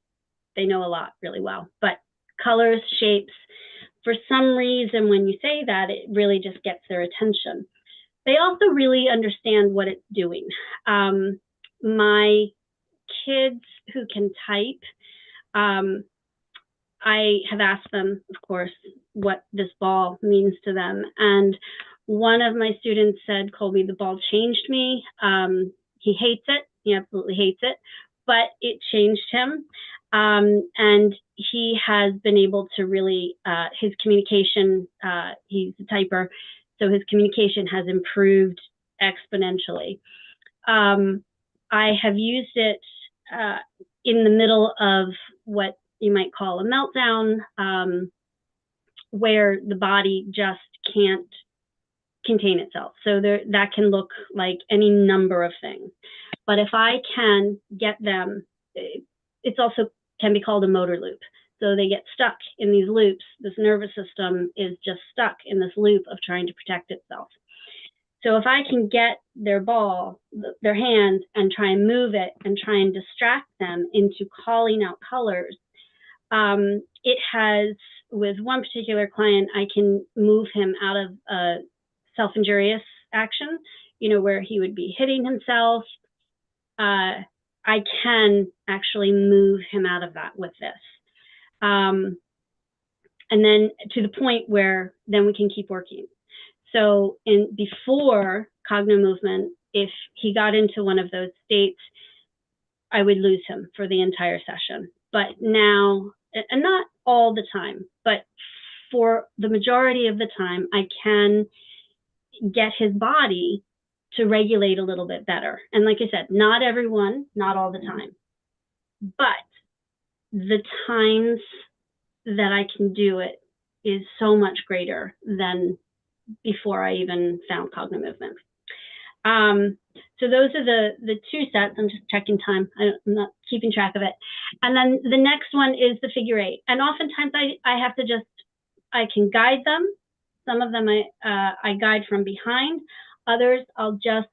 they know a lot really well, but colors, shapes, for some reason, when you say that, it really just gets their attention. They also really understand what it's doing. My kids who can type, I have asked them, of course, what this ball means to them. And one of my students said, Colby, the ball changed me. He hates it. He absolutely hates it, but it changed him. And he has been able to really, his communication, he's a typer, so his communication has improved exponentially. I have used it in the middle of what you might call a meltdown, where the body just can't contain itself. So that can look like any number of things. But if I can get them, it's also can be called a motor loop. So they get stuck in these loops. This nervous system is just stuck in this loop of trying to protect itself. So if I can get their ball, their hand, and try and move it and try and distract them into calling out colors, it has, with one particular client, I can move him out of a self-injurious action, you know, where he would be hitting himself. I can actually move him out of that with this. And then to the point where then we can keep working. So before Cognomovement, if he got into one of those states, I would lose him for the entire session. But now, and not all the time, but for the majority of the time, I can get his body to regulate a little bit better. And like I said, not everyone, not all the time, but the times that I can do it, is so much greater than before I even found Cognomovement. So those are the two sets. I'm just checking time. I'm not keeping track of it. And then the next one is the figure eight. And oftentimes I have to I can guide them. Some of them I guide from behind. Others I'll just,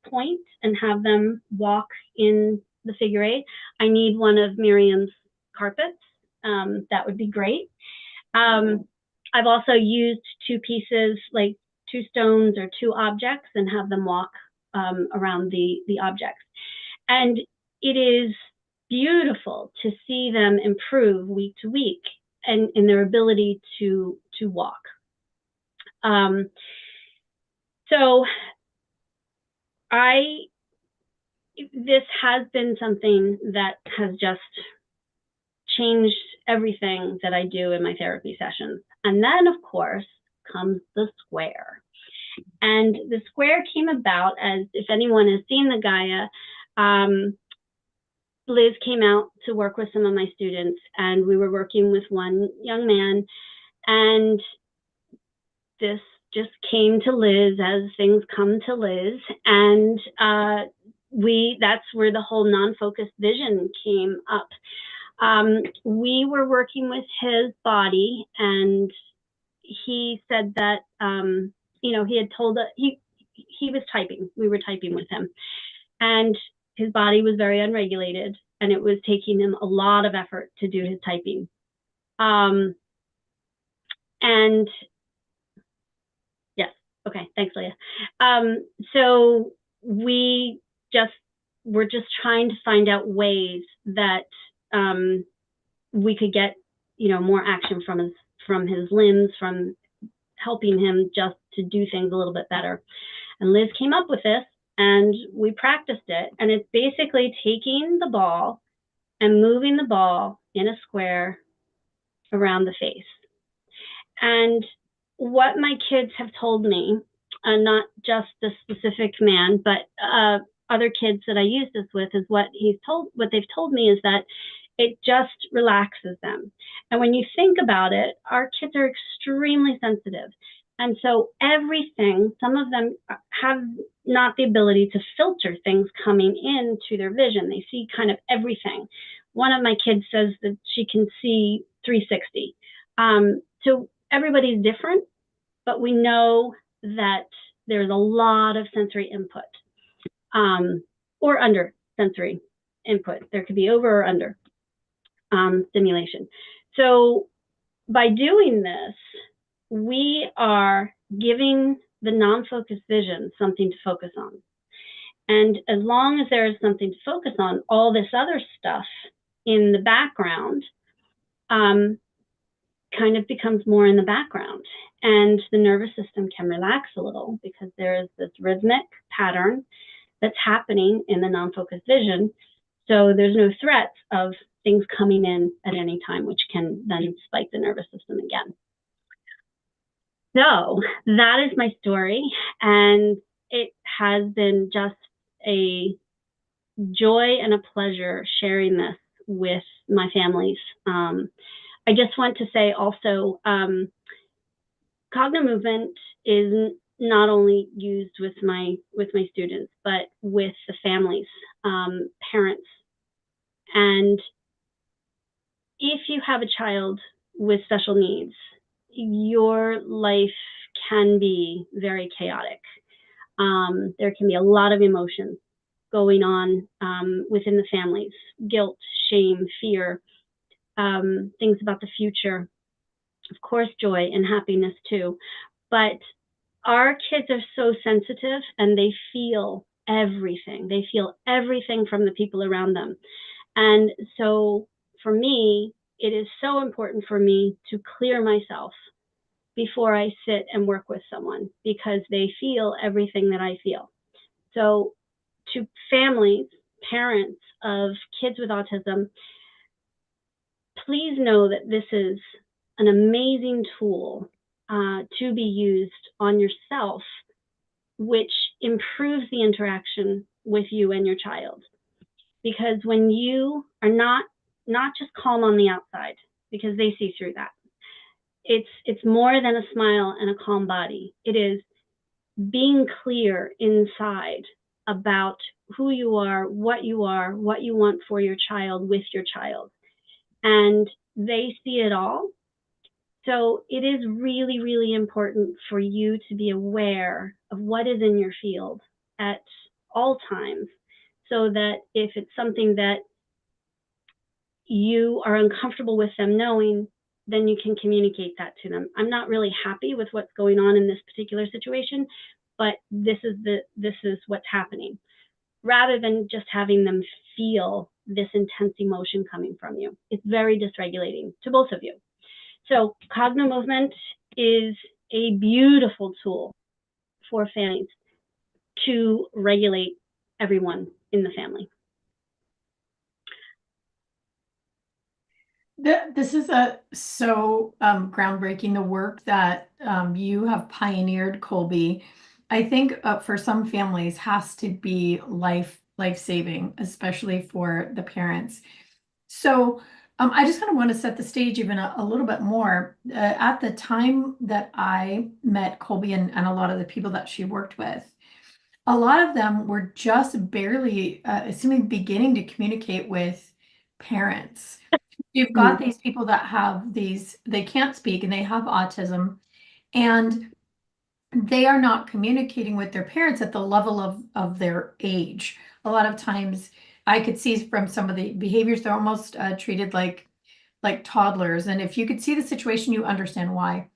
point and have them walk in the figure eight. I need one of Miriam's carpets. That would be great. I've also used two pieces, like two stones or two objects, and have them walk around the objects. And it is beautiful to see them improve week to week and in their ability to walk. So this has been something that has just changed everything that I do in my therapy sessions. And then, of course, comes the square. And the square came about as, if anyone has seen the Gaia, Liz came out to work with some of my students, and we were working with one young man, and this just came to Liz as things come to Liz, and that's where the whole non-focused vision came up. We were working with his body, and he said that he had told us he was typing. We were typing with him, and his body was very unregulated, and it was taking him a lot of effort to do his typing. And yes, okay, thanks, Leah. So we're just trying to find out ways that we could get more action from his limbs, from helping him just to do things a little bit better. And Liz came up with this, and we practiced it. And it's basically taking the ball and moving the ball in a square around the face. And what my kids have told me, not just the specific man, but other kids that I use this with, is what they've told me is that it just relaxes them. And when you think about it, our kids are extremely sensitive. And so everything, some of them have not the ability to filter things coming into their vision. They see kind of everything. One of my kids says that she can see 360. So everybody's different, but we know that there's a lot of sensory input, or under sensory input. There could be over or under stimulation. So by doing this, we are giving the non-focused vision something to focus on. And as long as there is something to focus on, all this other stuff in the background kind of becomes more in the background. And the nervous system can relax a little because there is this rhythmic pattern that's happening in the non-focused vision. So there's no threats of things coming in at any time, which can then spike the nervous system again. So that is my story, and it has been just a joy and a pleasure sharing this with my families. I just want to say also, Cognomovement is not only used with my students, but with the families, parents. And if you have a child with special needs, your life can be very chaotic. There can be a lot of emotions going on within the families: guilt, shame, fear, things about the future, of course, joy and happiness too. But our kids are so sensitive, and they feel everything. They feel everything from the people around them. And so for me, it is so important for me to clear myself before I sit and work with someone, because they feel everything that I feel. So to families, parents of kids with autism, please know that this is an amazing tool to be used on yourself, which improves the interaction with you and your child. Because when you are not just calm on the outside, because they see through that, it's more than a smile and a calm body. It is being clear inside about who you are, what you want for your child, with your child. And they see it all. So it is really, really important for you to be aware of what is in your field at all times, so that if it's something that you are uncomfortable with them knowing, then you can communicate that to them. I'm not really happy with what's going on in this particular situation, but this is what's happening, rather than just having them feel this intense emotion coming from you. It's very dysregulating to both of you. So Cognomovement is a beautiful tool for families to regulate everyone in the family. This is so groundbreaking, the work that you have pioneered, Colby. I think for some families has to be life-saving, especially for the parents. So I just kind of want to set the stage even a little bit more. At the time that I met Colby and a lot of the people that she worked with, a lot of them were just barely beginning to communicate with parents. You've got these people that have they can't speak and they have autism, and they are not communicating with their parents at the level of their age. A lot of times I could see from some of the behaviors, they're almost treated like toddlers. And if you could see the situation, you understand why.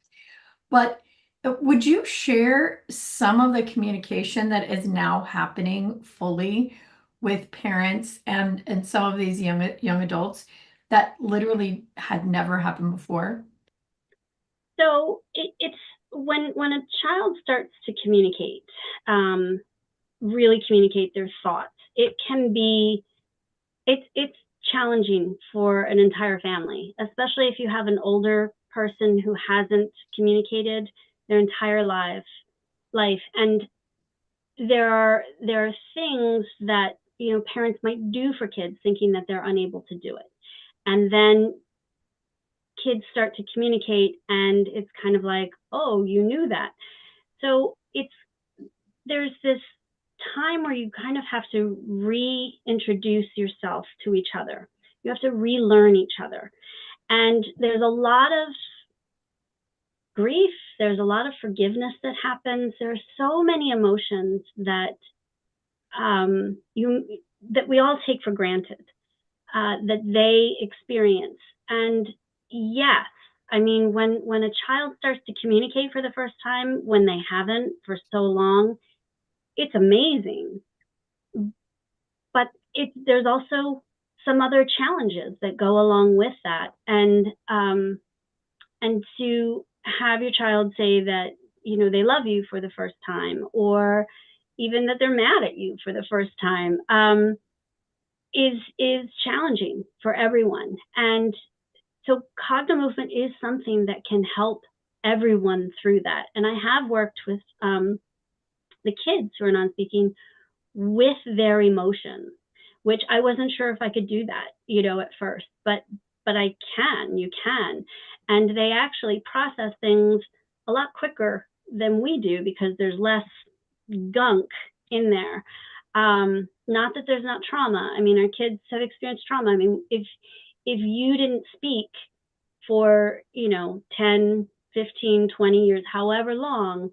But would you share some of the communication that is now happening fully with parents and some of these young adults that literally had never happened before? So it's when a child starts to communicate, really communicate their thoughts, it can be, it's challenging for an entire family, especially if you have an older person who hasn't communicated their entire life. And there are things that, you know, parents might do for kids thinking that they're unable to do it. And then kids start to communicate and it's kind of like, oh, you knew that. So there's this time where you kind of have to reintroduce yourself to each other. You have to relearn each other. And there's a lot of grief. There's a lot of forgiveness that happens. There are so many emotions that that we all take for granted, that they experience. And yes, I mean, when a child starts to communicate for the first time, when they haven't for so long, it's amazing. But there's also some other challenges that go along with that. And to have your child say that, you know, they love you for the first time, or even that they're mad at you for the first time, is challenging for everyone. And so Cognomovement is something that can help everyone through that. And I have worked with the kids who are non-speaking with their emotions, which I wasn't sure if I could do that, you know, at first, but you can. And they actually process things a lot quicker than we do because there's less gunk in there. Not that there's not trauma. I mean, our kids have experienced trauma. I mean, if you didn't speak for, you know, 10, 15, 20 years, however long,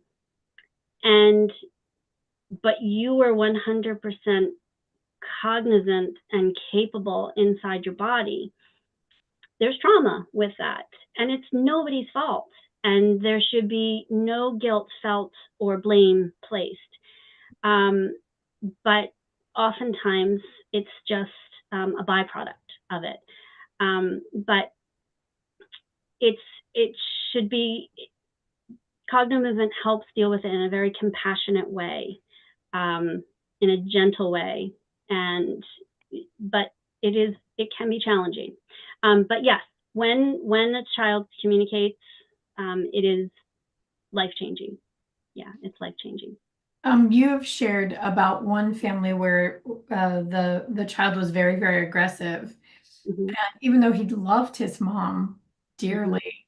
but you were 100% cognizant and capable inside your body, there's trauma with that. And it's nobody's fault. And there should be no guilt felt or blame placed. But oftentimes it's just a byproduct of it. But it should be, Cognomovement helps deal with it in a very compassionate way, in a gentle way. But it can be challenging. But yes, when a child communicates, it is life-changing. Yeah, it's life-changing. You have shared about one family where the child was very, very aggressive. And even though he loved his mom dearly,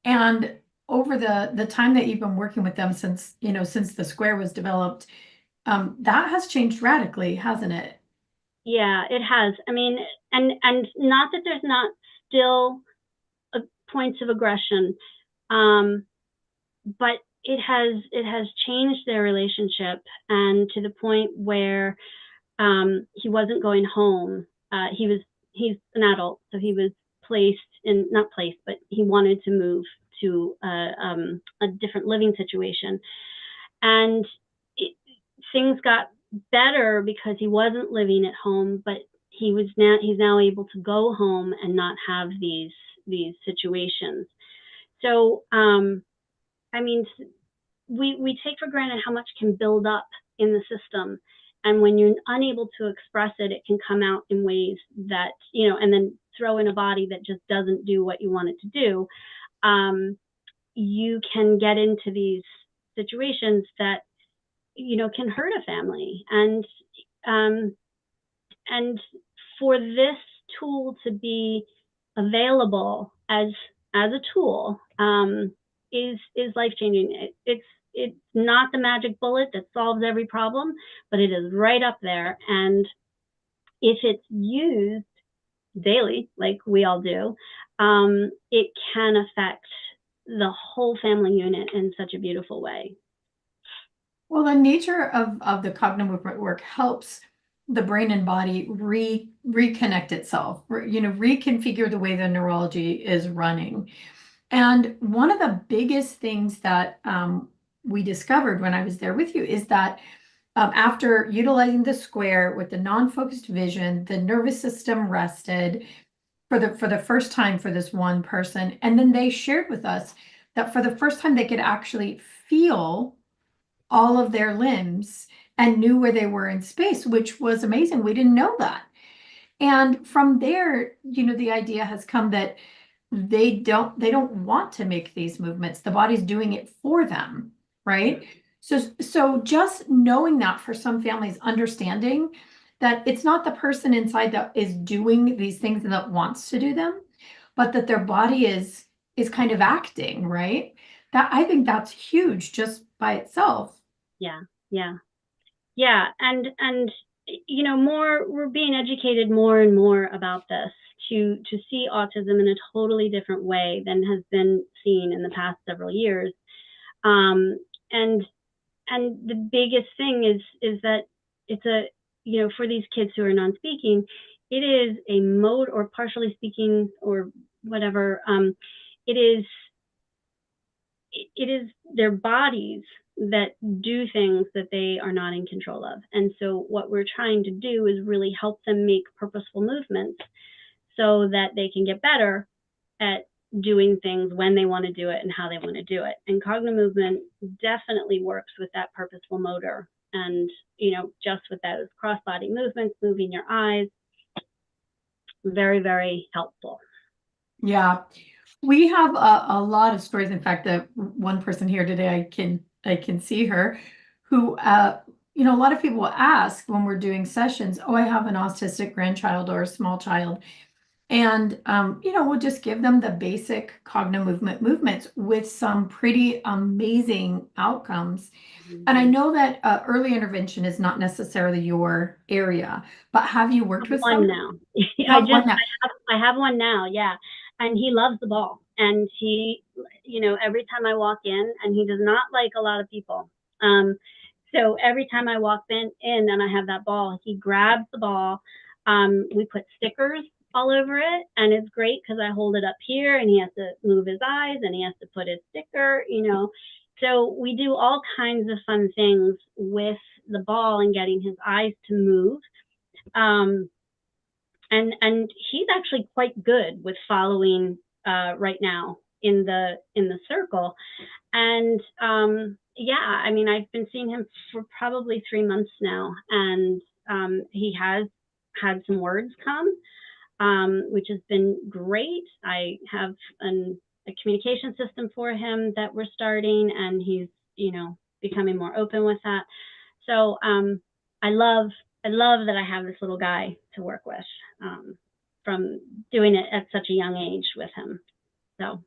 And over the time that you've been working with them since, since the square was developed, that has changed radically, hasn't it? Yeah, it has. I mean, and not that there's not still points of aggression, but it has changed their relationship, and to the point where he wasn't going home. He's an adult, so he was not placed, but he wanted to move to a different living situation, and things got better because he wasn't living at home, but he's now able to go home and not have these situations. So I mean, we take for granted how much can build up in the system, and when you're unable to express it, it can come out in ways that, and then throw in a body that just doesn't do what you want it to do. You can get into these situations that can hurt a family, and for this tool to be available as a tool is life-changing. It's not the magic bullet that solves every problem, but it is right up there. And if it's used daily, like we all do, it can affect the whole family unit in such a beautiful way. Well, the nature of the Cognomovement work helps the brain and body reconnect itself, reconfigure the way the neurology is running. And one of the biggest things that we discovered when I was there with you is that after utilizing the square with the non-focused vision, the nervous system rested for the first time for this one person. And then they shared with us that for the first time they could actually feel all of their limbs and knew where they were in space, which was amazing. We didn't know that. And from there, the idea has come that they don't want to make these movements. The body's doing it for them, right? So just knowing that, for some families, understanding that it's not the person inside that is doing these things and that wants to do them, but that their body is kind of acting, right? That, I think that's huge just by itself. Yeah. And we're being educated more and more about this, to see autism in a totally different way than has been seen in the past several years. And the biggest thing is that it's for these kids who are non-speaking, it is a mode, or partially speaking, or whatever. It is their bodies that do things that they are not in control of. And so what we're trying to do is really help them make purposeful movements so that they can get better at doing things when they want to do it and how they want to do it. And Cognomovement definitely works with that purposeful motor, and just with those cross-body movements, moving your eyes, very, very helpful. Yeah, we have a lot of stories. In fact, the one person here today, I can see her, who a lot of people ask when we're doing sessions, oh, I have an autistic grandchild or a small child. And, we'll just give them the basic Cognomovement movements with some pretty amazing outcomes. And I know that early intervention is not necessarily your area, but have you worked with one some? now? I have one now, yeah. And he loves the ball. And he, every time I walk in, and he does not like a lot of people. So every time I walk in and I have that ball, he grabs the ball. We put stickers all over it, and it's great because I hold it up here and he has to move his eyes and he has to put his sticker, so we do all kinds of fun things with the ball and getting his eyes to move, and he's actually quite good with following right now in the circle. And I mean, I've been seeing him for probably 3 months now, and he has had some words come, which has been great. I have a communication system for him that we're starting, and he's, becoming more open with that. So I love that I have this little guy to work with, from doing it at such a young age with him. So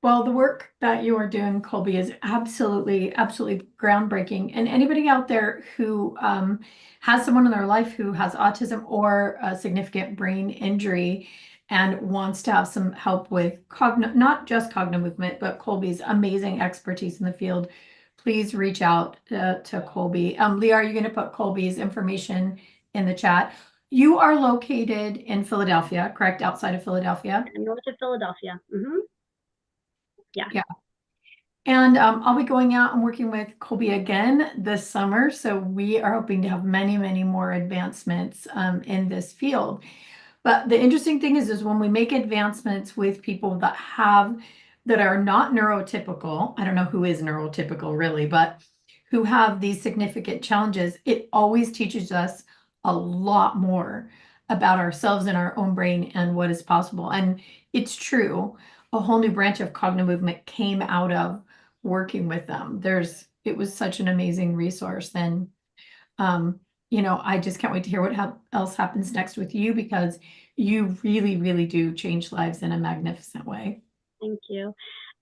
Well, the work that you are doing, Colby, is absolutely, absolutely groundbreaking. And anybody out there who has someone in their life who has autism or a significant brain injury and wants to have some help with not just Cognomovement, but Colby's amazing expertise in the field, please reach out to Colby. Leah, are you going to put Colby's information in the chat? You are located in Philadelphia, correct? Outside of Philadelphia? North of Philadelphia. Yeah. And I'll be going out and working with Colby again this summer. So we are hoping to have many, many more advancements in this field. But the interesting thing is when we make advancements with people that are not neurotypical, I don't know who is neurotypical really, but who have these significant challenges, it always teaches us a lot more about ourselves and our own brain and what is possible. And it's true. A whole new branch of Cognomovement came out of working with them. It was such an amazing resource. And, I just can't wait to hear what else happens next with you, because you really, really do change lives in a magnificent way. Thank you.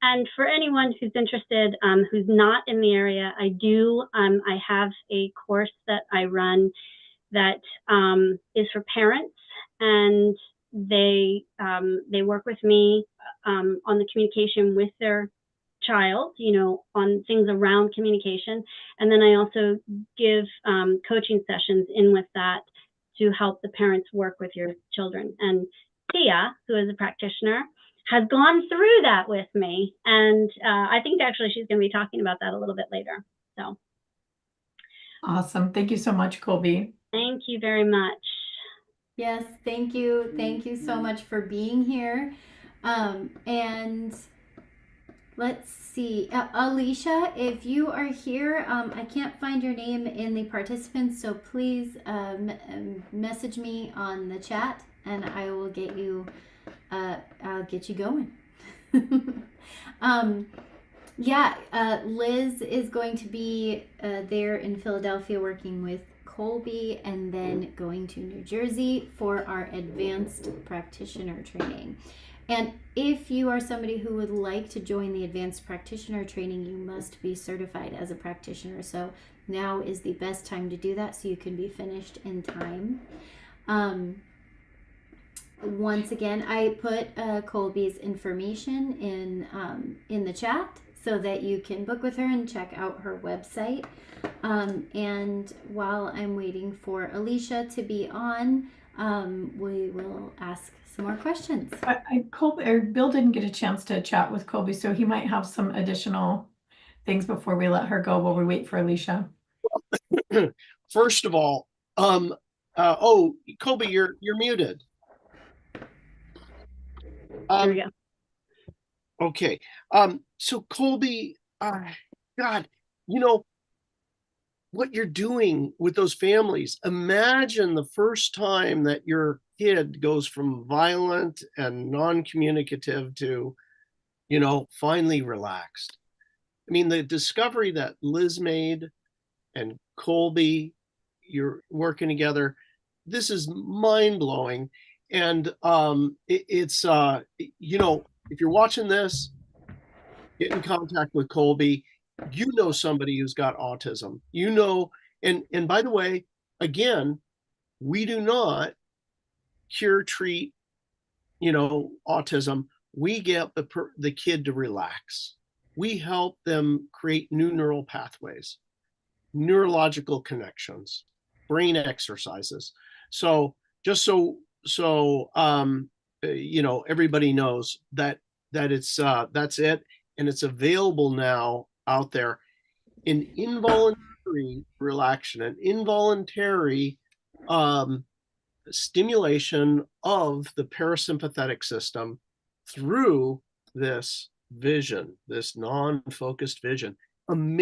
And for anyone who's interested, who's not in the area, I have a course that I run that is for parents, and they work with me on the communication with their child, on things around communication. And then I also give coaching sessions in with that to help the parents work with your children. And Tia, who is a practitioner, has gone through that with me. And I think actually she's going to be talking about that a little bit later. So awesome. Thank you so much, Colby. Thank you very much. Yes, thank you. Thank you so much for being here. And let's see, Alicia, if you are here, I can't find your name in the participants, so please message me on the chat, and I will get you. I'll get you going. Liz is going to be there in Philadelphia working with Colby, and then going to New Jersey for our advanced practitioner training. And if you are somebody who would like to join the advanced practitioner training, you must be certified as a practitioner. So now is the best time to do that so you can be finished in time. Once again, I put Colby's information in the chat so that you can book with her and check out her website. And while I'm waiting for Alicia to be on, we will ask some more questions. Bill didn't get a chance to chat with Colby, so he might have some additional things before we let her go while we wait for Alicia. First of all, Colby, you're muted. There we go. Okay. So Colby, God, what you're doing with those families. Imagine the first time that your kid goes from violent and non-communicative to, finally relaxed. I mean, the discovery that Liz made and Colby, you're working together, this is mind-blowing. And it's if you're watching this, get in contact with Colby. Somebody who's got autism, and by the way, again, we do not cure, treat, autism. We get the kid to relax. We help them create new neural pathways, neurological connections, brain exercises. So just so everybody knows that it's that's it, and it's available now out there in involuntary relaxation and involuntary stimulation of the parasympathetic system through this vision, this non-focused vision. An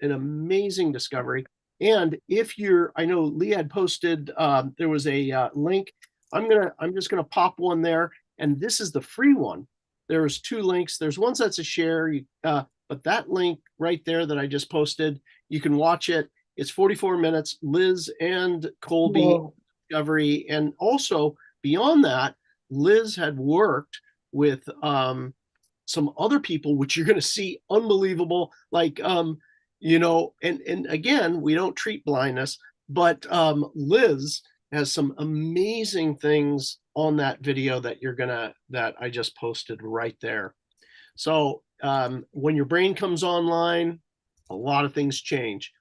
amazing discovery. And I know Lee had posted, there was a link. I'm just gonna pop one there, and this is the free one. There's two links. There's one that's a share, but that link right there that I just posted, you can watch it. It's 44 minutes, Liz and Colby discovery. And also beyond that, Liz had worked with some other people, which you're going to see unbelievable, like, you know, and again, we don't treat blindness, but Liz has some amazing things on that video that I just posted right there. So when your brain comes online, a lot of things change.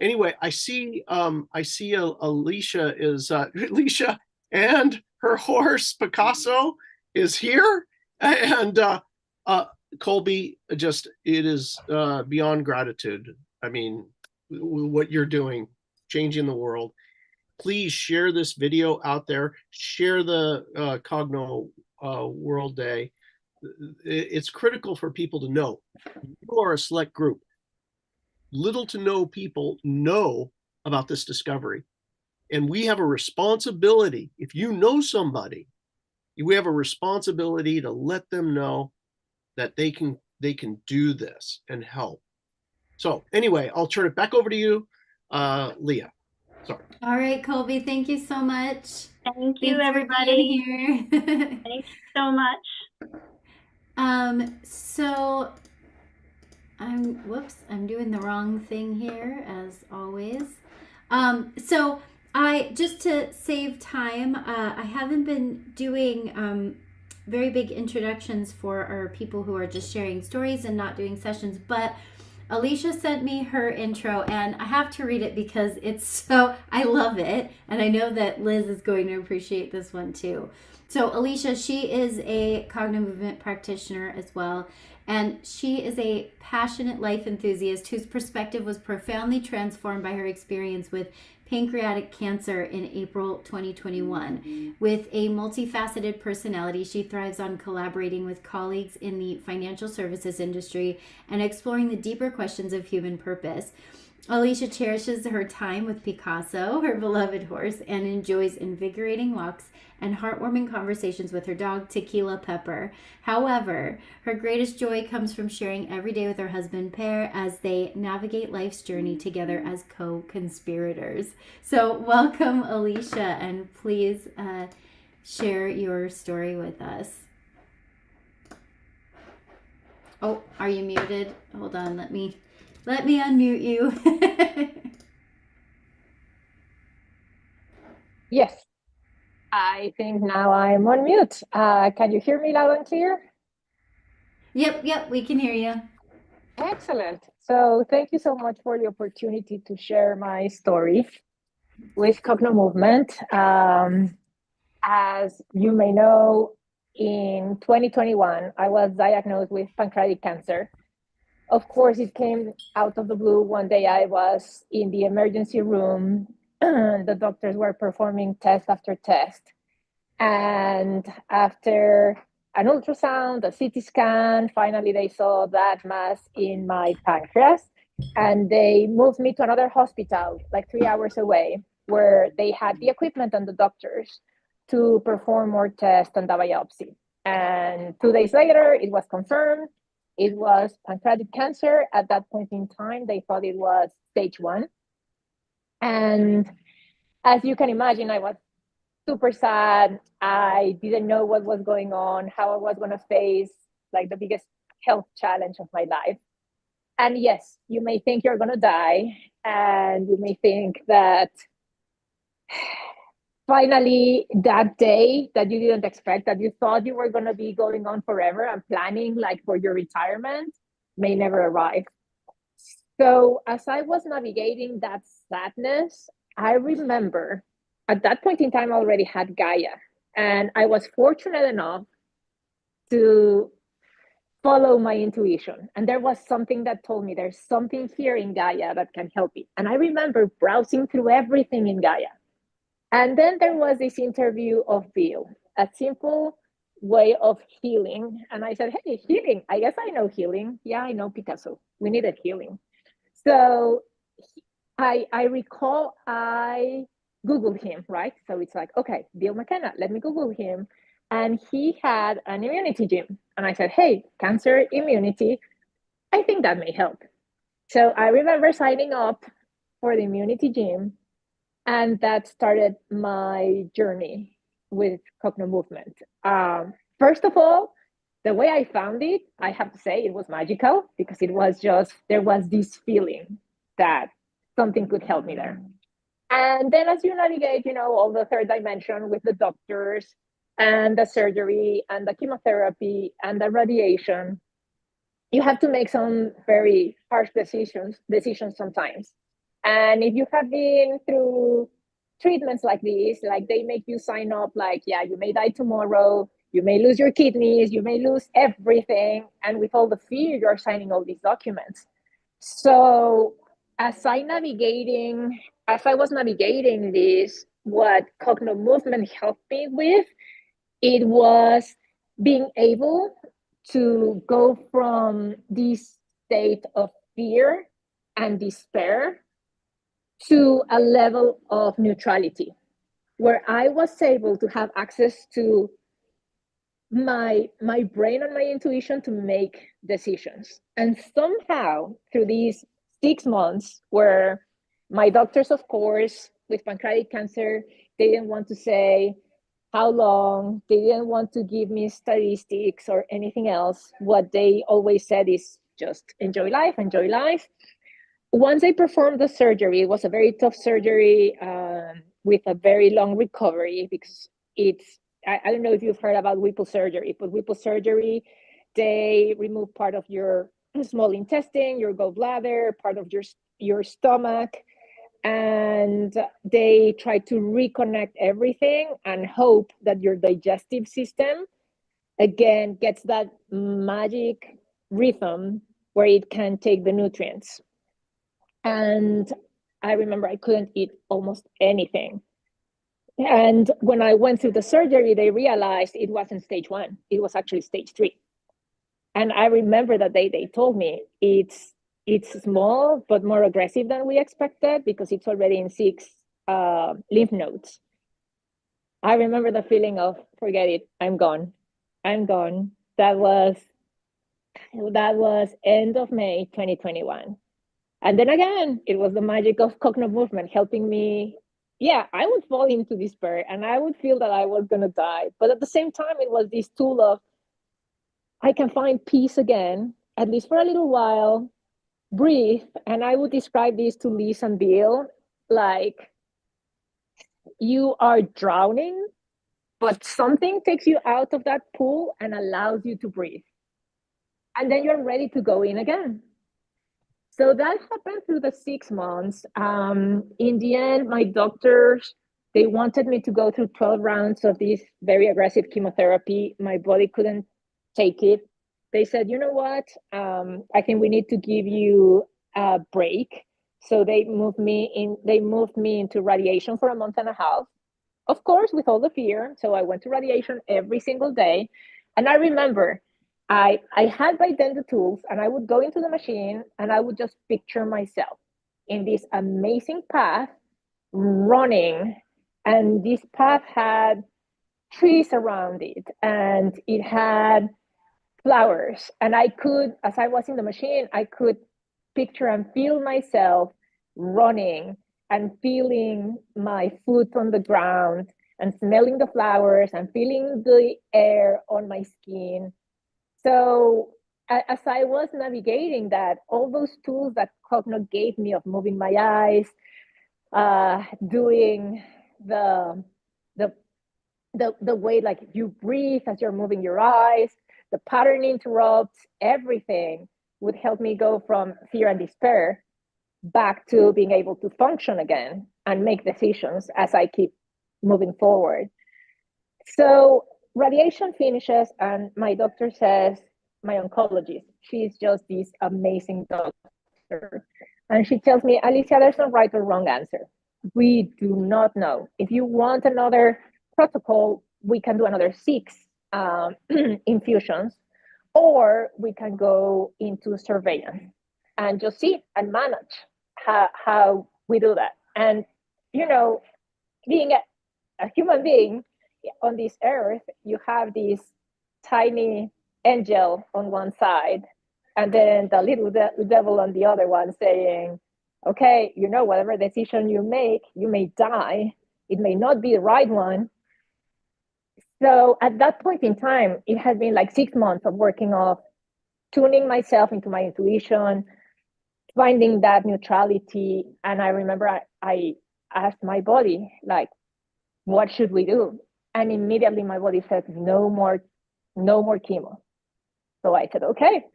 Anyway, I see Alicia is Alicia and her horse Picasso is here, and Colby, just it is beyond gratitude. I mean, what you're doing, changing the world. Please share this video out there. Share the Cogno World Day. It's critical for people to know you are a select group. Little to no people know about this discovery. And we have a responsibility. If you know somebody, we have a responsibility to let them know that they can do this and help. So anyway, I'll turn it back over to you, Leah. Sorry. All right, Colby, thank you so much. Thank you, Thanks everybody. for being here. Thank you so much. So I'm doing the wrong thing here as always. So I, just to save time, I haven't been doing very big introductions for our people who are just sharing stories and not doing sessions, but Alicia sent me her intro and I have to read it because it's so, I love it. And I know that Liz is going to appreciate this one too. So Alicia, she is a Cognomovement practitioner as well. And she is a passionate life enthusiast whose perspective was profoundly transformed by her experience with pancreatic cancer in April 2021. With a multifaceted personality, she thrives on collaborating with colleagues in the financial services industry and exploring the deeper questions of human purpose. Alicia cherishes her time with Picasso, her beloved horse, and enjoys invigorating walks and heartwarming conversations with her dog, Tequila Pepper. However, her greatest joy comes from sharing every day with her husband, Pear, as they navigate life's journey together as co-conspirators. So welcome, Alicia, and please share your story with us. Oh, are you muted? Hold on, let me unmute you. Yes, I think now I'm on mute. Can you hear me loud and clear? Yep, we can hear you. Excellent. So thank you so much for the opportunity to share my story with Cognomovement. As you may know, in 2021, I was diagnosed with pancreatic cancer. Of course, it came out of the blue. One day I was in the emergency room. The doctors were performing test after test. And after an ultrasound, a CT scan, finally they saw that mass in my pancreas. And they moved me to another hospital, like 3 hours away, where they had the equipment and the doctors to perform more tests and the biopsy. And 2 days later, it was confirmed. It was pancreatic cancer. At that point in time, they thought it was stage 1. And as you can imagine, I was super sad. I didn't know what was going on, how I was going to face like the biggest health challenge of my life. And yes, you may think you're going to die, and you may think that finally that day that you didn't expect, that you thought you were going to be going on forever and planning like for your retirement, may never arrive. So as I was navigating that sadness, I remember at that point in time I already had Gaia, and I was fortunate enough to follow my intuition. And there was something that told me there's something here in Gaia that can help me. And I remember browsing through everything in Gaia. And then there was this interview of Bill, a simple way of healing. And I said, hey, healing. I guess I know healing. Yeah, I know Picasso. We needed healing. So I recall I Googled him, right? So it's like, okay, Bill McKenna, let me Google him. And he had an immunity gym. And I said, hey, cancer immunity, I think that may help. So I remember signing up for the immunity gym. And that started my journey with Cognomovement. First of all, the way I found it, I have to say it was magical, because it was just, there was this feeling that something could help me there. And then as you navigate, all the third dimension with the doctors and the surgery and the chemotherapy and the radiation, you have to make some very harsh decisions sometimes. And if you have been through treatments like this, like they make you sign up, like, yeah, you may die tomorrow, you may lose your kidneys, you may lose everything. And with all the fear, you're signing all these documents. So as I was navigating this, what Cognomovement helped me with, it was being able to go from this state of fear and despair to a level of neutrality, where I was able to have access to my brain and my intuition to make decisions. And somehow through these 6 months, where my doctors, of course, with pancreatic cancer, they didn't want to say how long, they didn't want to give me statistics or anything else. What they always said is just enjoy life, enjoy life. Once I performed the surgery, it was a very tough surgery with a very long recovery, because I don't know if you've heard about Whipple surgery, but Whipple surgery, they remove part of your small intestine, your gallbladder, part of your stomach, and they try to reconnect everything and hope that your digestive system again gets that magic rhythm where it can take the nutrients. And I remember I couldn't eat almost anything. And when I went through the surgery, they realized it wasn't stage 1, it was actually stage 3. And I remember that they told me it's small, but more aggressive than we expected, because it's already in 6 lymph nodes. I remember the feeling of, forget it, I'm gone. That was end of May 2021. And then again, it was the magic of Cognomovement helping me. Yeah, I would fall into despair and I would feel that I was going to die. But at the same time, it was this tool of, I can find peace again, at least for a little while, breathe. And I would describe this to Liz and Bill, like, you are drowning, but something takes you out of that pool and allows you to breathe. And then you're ready to go in again. So that happened through the 6 months. In the end, my doctors, they wanted me to go through 12 rounds of this very aggressive chemotherapy. My body couldn't take it. They said, you know what? I think we need to give you a break. So they moved me into radiation for a month and a half. Of course, with all the fear. So I went to radiation every single day. And I remember I had by then the tools, and I would go into the machine and I would just picture myself in this amazing path running. And this path had trees around it and it had flowers. And I could, as I was in the machine, I could picture and feel myself running and feeling my foot on the ground and smelling the flowers and feeling the air on my skin. So as I was navigating that, all those tools that Cogno gave me of moving my eyes, doing the way like you breathe as you're moving your eyes, the pattern interrupts, everything would help me go from fear and despair back to being able to function again and make decisions as I keep moving forward. So radiation finishes and my doctor says, my oncologist, she's just this amazing doctor. And she tells me, Alicia, there's no right or wrong answer. We do not know. If you want another protocol, we can do another 6 infusions, or we can go into surveillance and just see and manage how we do that. And, you know, being a human being on this earth, you have this tiny angel on one side, and then the little devil on the other one saying, okay, you know, whatever decision you make, you may die. It may not be the right one. So at that point in time, it had been like 6 months of working off, tuning myself into my intuition, finding that neutrality. And I remember I asked my body, like, what should we do? And immediately my body said, no more chemo. So I said, okay.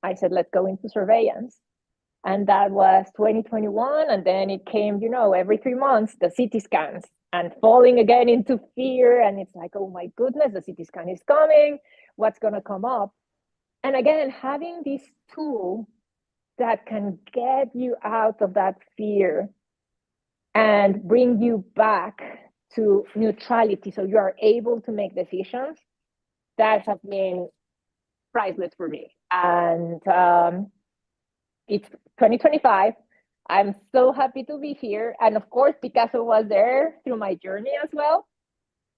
I said, let's go into surveillance. And that was 2021. And then it came, every 3 months, the CT scans, and falling again into fear. And it's like, oh my goodness, the CT scan is coming. What's going to come up? And again, having this tool that can get you out of that fear and bring you back to neutrality, so you are able to make decisions, that has been priceless for me. And it's 2025. I'm so happy to be here. And of course, Picasso was there through my journey as well.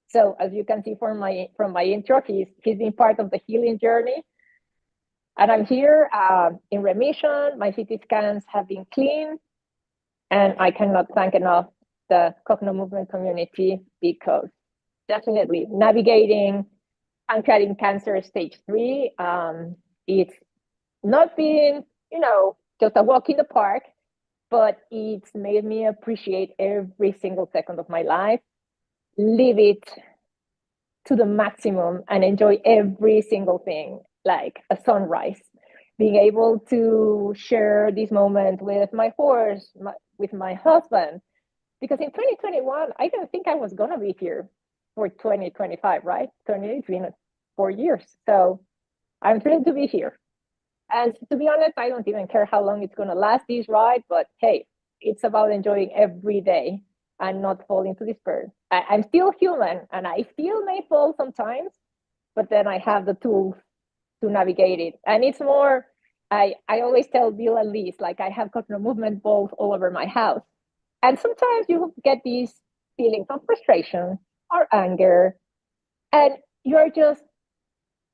So as you can see from my intro, he's been part of the healing journey. And I'm here in remission. My CT scans have been clean. And I cannot thank enough the Cognomovement community, because definitely navigating pancreatic cancer stage 3, it's not been, just a walk in the park, but it's made me appreciate every single second of my life, live it to the maximum, and enjoy every single thing, like a sunrise. Being able to share this moment with my horse, with my husband, because in 2021, I didn't think I was going to be here for 2025, right? It's been 4 years. So I'm thrilled to be here. And to be honest, I don't even care how long it's going to last, this ride, but hey, it's about enjoying every day and not falling to despair. I'm still human, and I still may fall sometimes, but then I have the tools to navigate it. And it's more, I always tell Bill and Liz, like, I have Cognomovement balls all over my house. And sometimes you get these feelings of frustration or anger, and you're just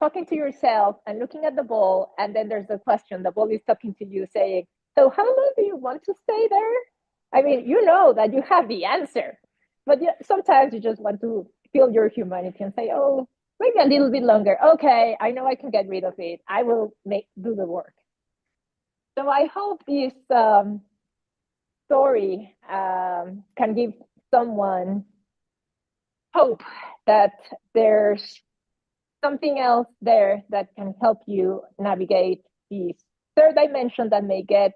talking to yourself and looking at the ball, and then there's the question, the ball is talking to you saying, so how long do you want to stay there? I mean, you know that you have the answer, but sometimes you just want to feel your humanity and say, oh, maybe a little bit longer. Okay, I know I can get rid of it. I will do the work. So I hope this story can give someone hope that there's something else there that can help you navigate this third dimension that may get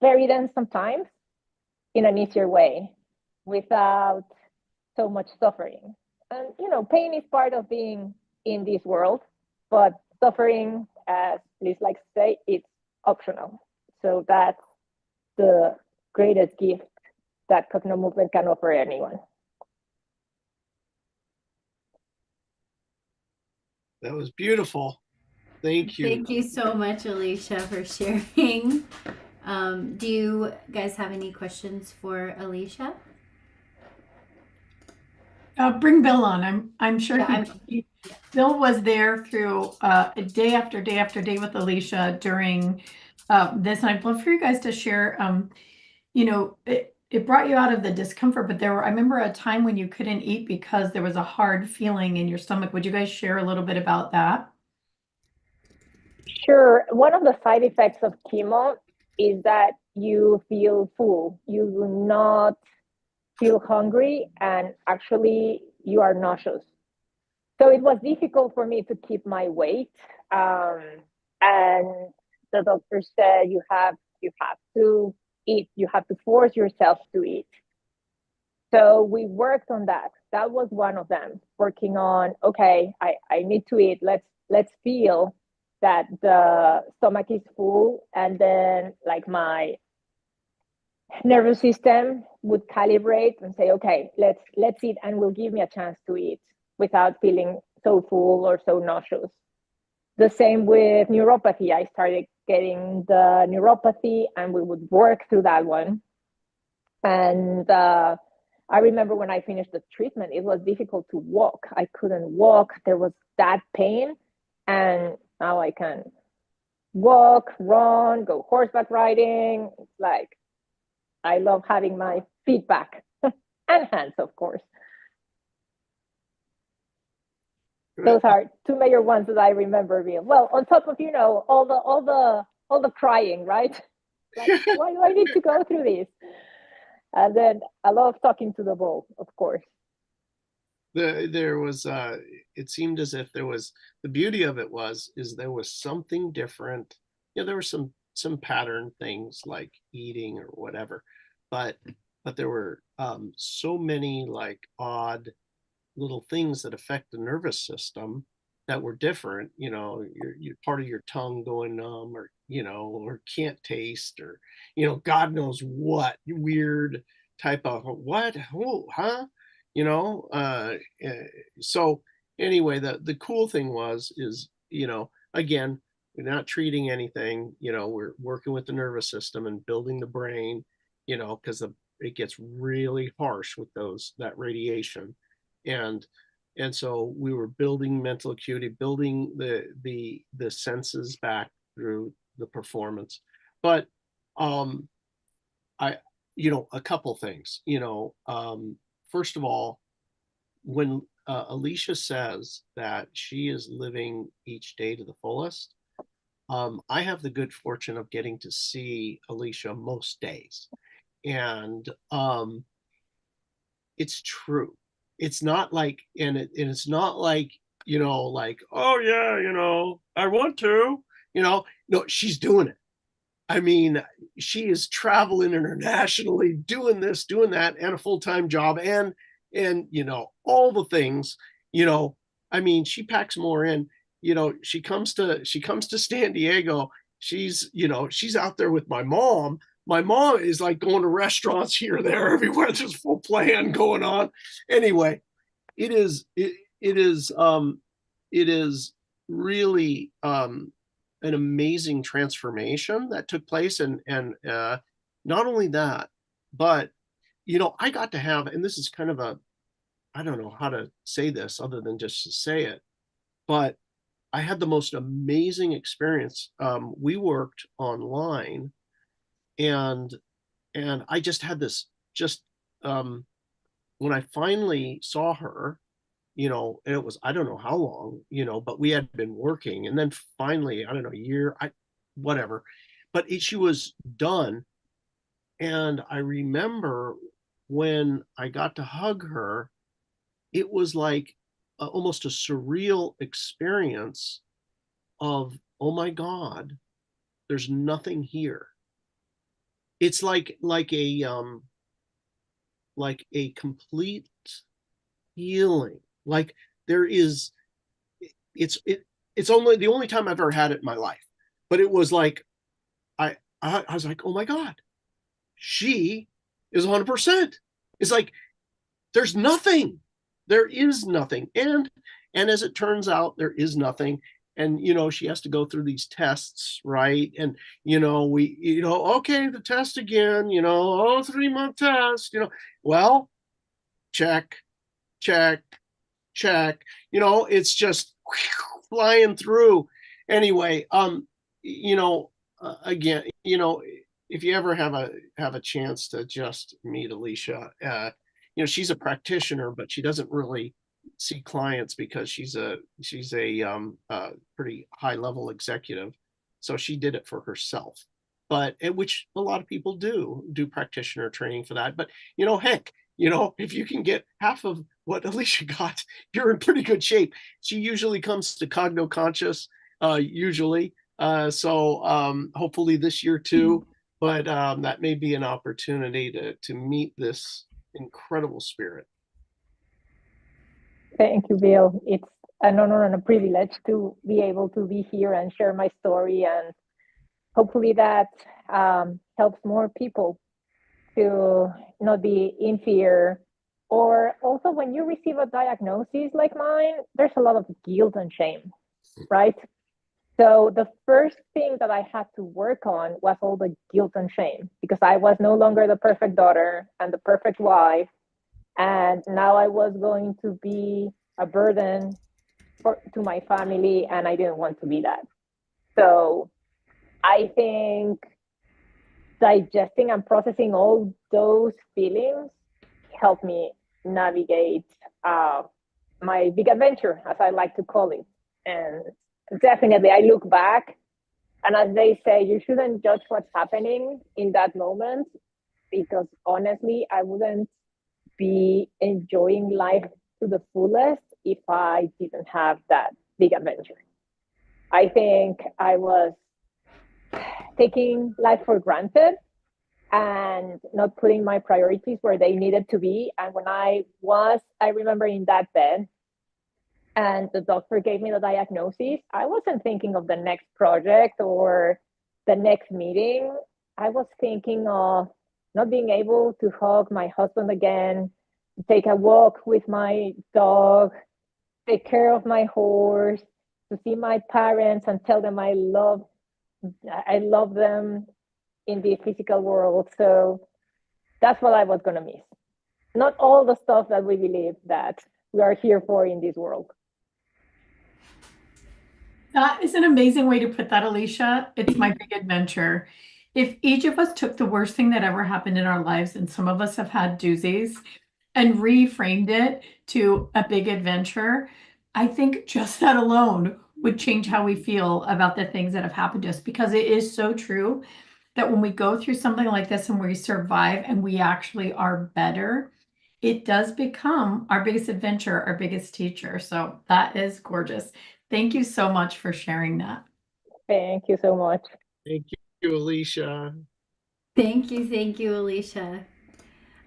very dense sometimes in an easier way without so much suffering. And, pain is part of being in this world, but suffering, as Liz likes to say, it's optional. So that's the greatest gift that Cognomovement can offer anyone. That was beautiful. Thank you. Thank you so much, Alicia, for sharing. Do you guys have any questions for Alicia? Bring Bill on. I'm sure Yeah, Bill was there through a day after day after day with Alicia during this, and I'd love for you guys to share. It brought you out of the discomfort, but I remember a time when you couldn't eat because there was a hard feeling in your stomach. Would you guys share a little bit about that? Sure. One of the side effects of chemo is that you feel full. You do not feel hungry, and actually you are nauseous. So it was difficult for me to keep my weight. And the doctor said you have to eat. You have to force yourself to eat. So we worked on that. That was one of them. Working on, okay, I need to eat. Let's feel that the stomach is full, and then like my nervous system would calibrate and say, okay, let's eat, and will give me a chance to eat without feeling so full or so nauseous. The same with neuropathy. I started getting the neuropathy, and we would work through that one. And I remember when I finished the treatment, it was difficult to walk. I couldn't walk. There was that pain, and now I can walk, run, go horseback riding. It's like, I love having my feet back and hands, of course. Those are two major ones that I remember being, well, on top of, all the crying, right? Like, why do I need to go through this? And then a lot of talking to the bull, of course. There was it seemed as if there was, the beauty of it is there was something different. There were some pattern things like eating or whatever, but there were so many like odd little things that affect the nervous system that were different. Your part of your tongue going numb, or or can't taste, or God knows what weird type of what, oh, huh, so anyway, the cool thing is again, we're not treating anything. We're working with the nervous system and building the brain, because it gets really harsh with that radiation. And so we were building mental acuity, building the senses back through the performance. But a couple things. First of all, when Alicia says that she is living each day to the fullest, I have the good fortune of getting to see Alicia most days, and it's true. It's not like, and it's not like, like, oh yeah, I want to, no, she's doing it. I mean, she is traveling internationally, doing this, doing that, and a full-time job, and all the things. I mean, she packs more in. She comes to San Diego. She's out there with my mom. My mom is like going to restaurants here, there, everywhere. There's full plan going on. Anyway, it is really an amazing transformation that took place, and not only that, but I got to have, and this is kind of I don't know how to say this other than just to say it, but I had the most amazing experience. We worked online, and I just had this, when I finally saw her, and it was, I don't know how long, but we had been working, and then finally, I don't know, a year, whatever, but she was done. And I remember when I got to hug her, it was like almost a surreal experience of, oh my God, there's nothing here. It's like a complete healing. Like there is, it's only the only time I've ever had it in my life, but it was like, I was like, oh my God, she is 100%. It's like, there's nothing, there is nothing. And as it turns out, there is nothing. And, she has to go through these tests, right? And, okay, the test again, 3-month test, well, check, it's just flying through. Anyway, again, if you ever have a chance to just meet Alicia, she's a practitioner, but she doesn't really see clients because she's a pretty high level executive. So she did it for herself, but which a lot of people do practitioner training for that. But heck, if you can get half of what Alicia got, you're in pretty good shape. She usually comes to Cogno Conscious, usually. So hopefully this year too, but that may be an opportunity to meet this incredible spirit. Thank you, Bill. It's an honor and a privilege to be able to be here and share my story, and hopefully that helps more people to not be in fear. Or also, when you receive a diagnosis like mine, there's a lot of guilt and shame, right? So the first thing that I had to work on was all the guilt and shame, because I was no longer the perfect daughter and the perfect wife. And now I was going to be a burden to my family, and I didn't want to be that. So I think digesting and processing all those feelings helped me navigate my big adventure, as I like to call it. And definitely, I look back, and as they say, you shouldn't judge what's happening in that moment, because honestly, I wouldn't be enjoying life to the fullest if I didn't have that big adventure. I think I was taking life for granted and not putting my priorities where they needed to be. And when I remember in that bed and the doctor gave me the diagnosis, I wasn't thinking of the next project or the next meeting. I was thinking of not being able to hug my husband again, take a walk with my dog, take care of my horse, to see my parents and tell them I love them in the physical world. So that's what I was going to miss. Not all the stuff that we believe that we are here for in this world. That is an amazing way to put that, Alicia. It's my big adventure. If each of us took the worst thing that ever happened in our lives, and some of us have had doozies, and reframed it to a big adventure, I think just that alone would change how we feel about the things that have happened to us, because it is so true that when we go through something like this and we survive and we actually are better, it does become our biggest adventure, our biggest teacher. So that is gorgeous. Thank you so much for sharing that. Thank you so much. Thank you, Alicia. Thank you, Alicia.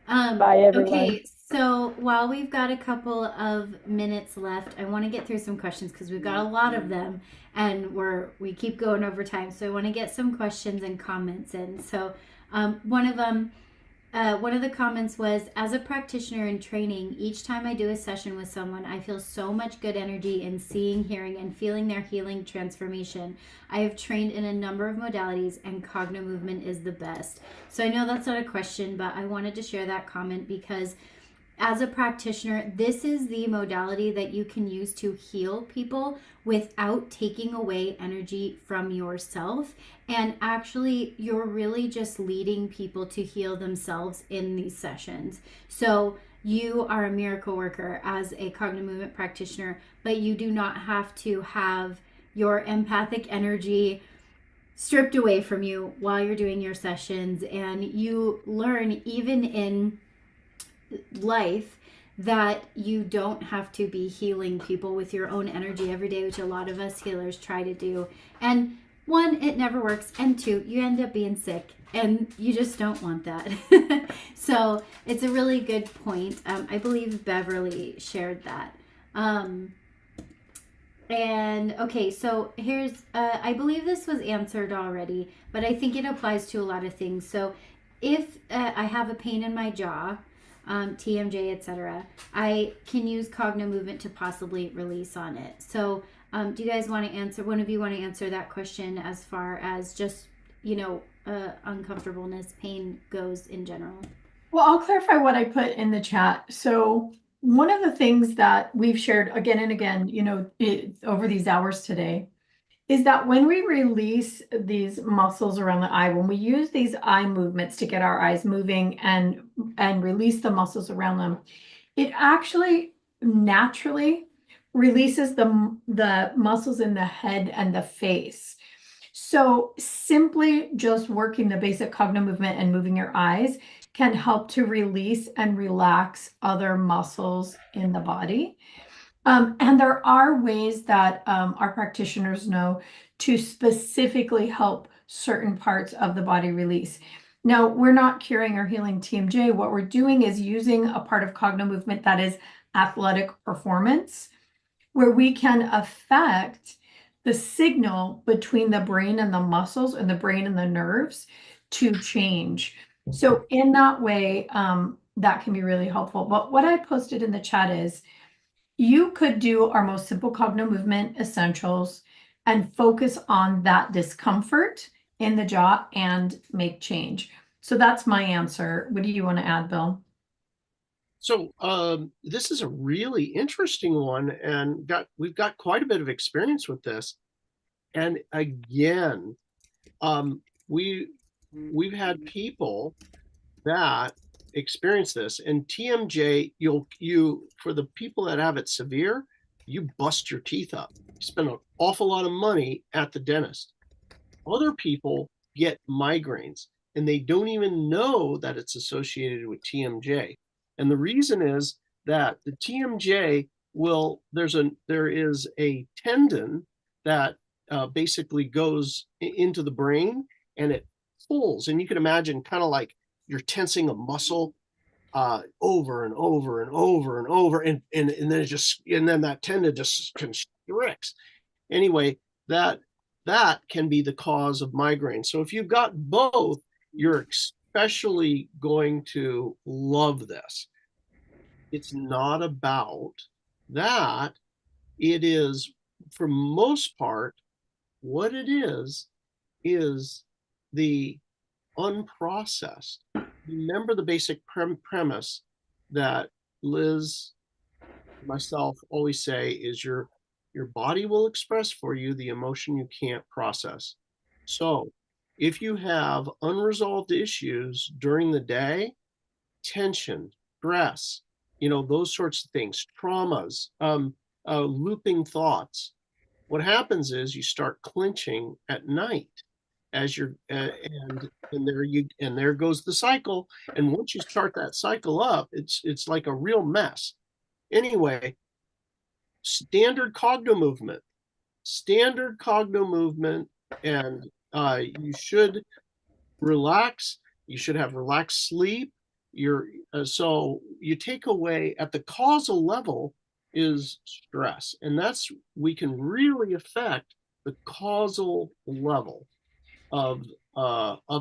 Bye, everyone. Okay, so while we've got a couple of minutes left, I want to get through some questions because we've got a lot of them, and we keep going over time. So I want to get some questions and comments in. So one of the comments was, as a practitioner in training, each time I do a session with someone, I feel so much good energy in seeing, hearing, and feeling their healing transformation. I have trained in a number of modalities, and Cognomovement is the best. So I know that's not a question, but I wanted to share that comment because as a practitioner, this is the modality that you can use to heal people without taking away energy from yourself. And actually, you're really just leading people to heal themselves in these sessions. So you are a miracle worker as a Cognomovement practitioner, but you do not have to have your empathic energy stripped away from you while you're doing your sessions. And you learn, even in life, that you don't have to be healing people with your own energy every day, which a lot of us healers try to do. And one, it never works, and two, you end up being sick, and you just don't want that. So it's a really good point. I believe Beverly shared that. And okay, so here's I believe this was answered already, but I think it applies to a lot of things. So if I have a pain in my jaw, TMJ, etc., I can use Cognomovement to possibly release on it. So do you guys want to answer, one of you want to answer that question as far as just, uncomfortableness, pain goes in general? Well, I'll clarify what I put in the chat. So one of the things that we've shared again and again, over these hours today, is that when we release these muscles around the eye, when we use these eye movements to get our eyes moving and release the muscles around them, it actually naturally releases the muscles in the head and the face. So simply just working the basic Cognomovement and moving your eyes can help to release and relax other muscles in the body. And there are ways that our practitioners know to specifically help certain parts of the body release. Now, we're not curing or healing TMJ. What we're doing is using a part of Cognomovement that is athletic performance, where we can affect the signal between the brain and the muscles and the brain and the nerves to change. So in that way, that can be really helpful. But what I posted in the chat is, you could do our most simple Cognomovement essentials and focus on that discomfort in the jaw and make change. So that's my answer. What do you want to add, Bill? So this is a really interesting one, and we've got quite a bit of experience with this. And again, we've had people that experienced this. And TMJ, you for the people that have it severe, you bust your teeth up. You spend an awful lot of money at the dentist. Other people get migraines and they don't even know that it's associated with TMJ. And the reason is that the TMJ there is a tendon that basically goes into the brain and it pulls. And you can imagine kind of like you're tensing a muscle over and over and over and over, and then that tendon just constricts. Anyway, that can be the cause of migraine. So if you've got both, you're especially going to love this. It's not about that. It is, for most part, what it is the unprocessed. Remember the basic premise that Liz, myself always say is your body will express for you the emotion you can't process. So if you have unresolved issues during the day, tension, stress, those sorts of things, traumas, looping thoughts, what happens is you start clenching at night as you're and there goes the cycle. And once you start that cycle up, it's like a real mess. Anyway, standard cognomovement, and you should relax. You should have relaxed sleep. So you take away at the causal level is stress, and we can really affect the causal level of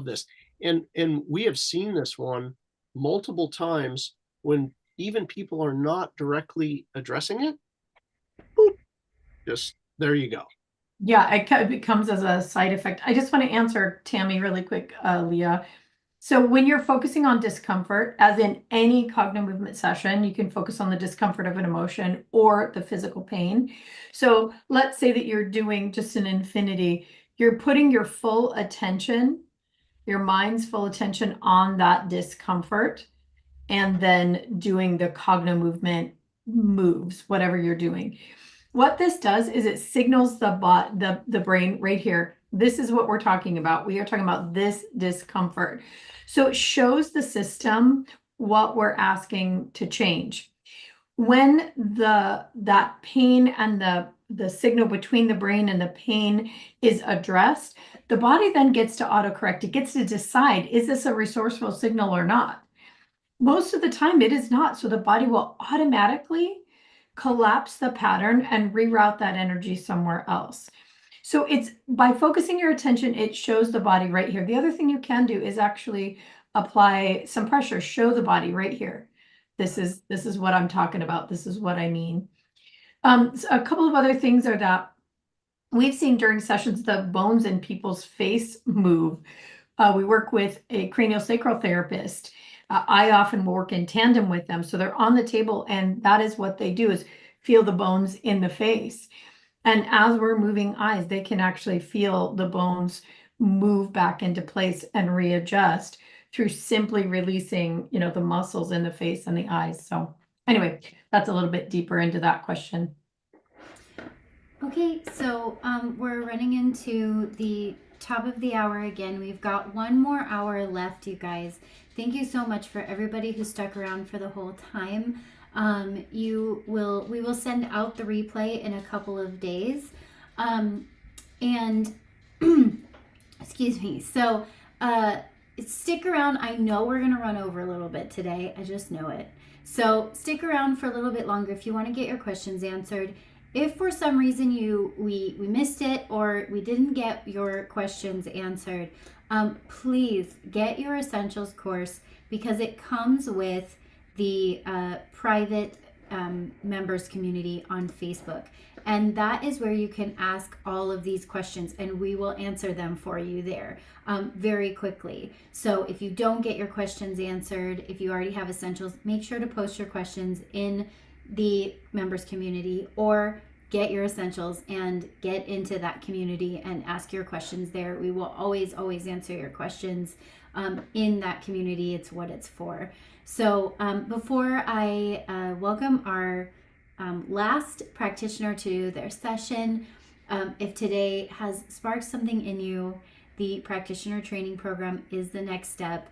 this. And we have seen this one multiple times when even people are not directly addressing it. Boop, just there you go. Yeah, it comes as a side effect. I just want to answer Tammy really quick, Leah. So when you're focusing on discomfort, as in any cognomovement session, you can focus on the discomfort of an emotion or the physical pain. So let's say that you're doing just an infinity. You're putting your full attention, your mind's full attention on that discomfort, and then doing the cognomovement moves, whatever you're doing. What this does is it signals the brain right here. This is what we're talking about. We are talking about this discomfort. So it shows the system what we're asking to change. When that pain and the signal between the brain and the pain is addressed, the body then gets to autocorrect. It gets to decide, is this a resourceful signal or not? Most of the time it is not. So the body will automatically collapse the pattern and reroute that energy somewhere else. So it's by focusing your attention, it shows the body right here. The other thing you can do is actually apply some pressure, show the body right here. This is what I'm talking about. This is what I mean. So a couple of other things are that we've seen during sessions, the bones in people's face move. We work with a craniosacral therapist. I often work in tandem with them. So they're on the table and that is what they do, is feel the bones in the face. And as we're moving eyes, they can actually feel the bones move back into place and readjust through simply releasing, the muscles in the face and the eyes. So anyway, that's a little bit deeper into that question. Okay, so we're running into the top of the hour again. We've got one more hour left, you guys. Thank you so much for everybody who stuck around for the whole time. We will send out the replay in a couple of days. And excuse me. So stick around. I know we're going to run over a little bit today. I just know it. So stick around for a little bit longer if you want to get your questions answered. If for some reason we missed it or we didn't get your questions answered, please get your Essentials course, because it comes with the private members community on Facebook. And that is where you can ask all of these questions and we will answer them for you there very quickly. So if you don't get your questions answered, if you already have Essentials, make sure to post your questions in the members community or get your essentials and get into that community and ask your questions there. We will always answer your questions in that community. It's what it's for. So before I welcome our last practitioner to their session, if today has sparked something in you, the practitioner training program is the next step.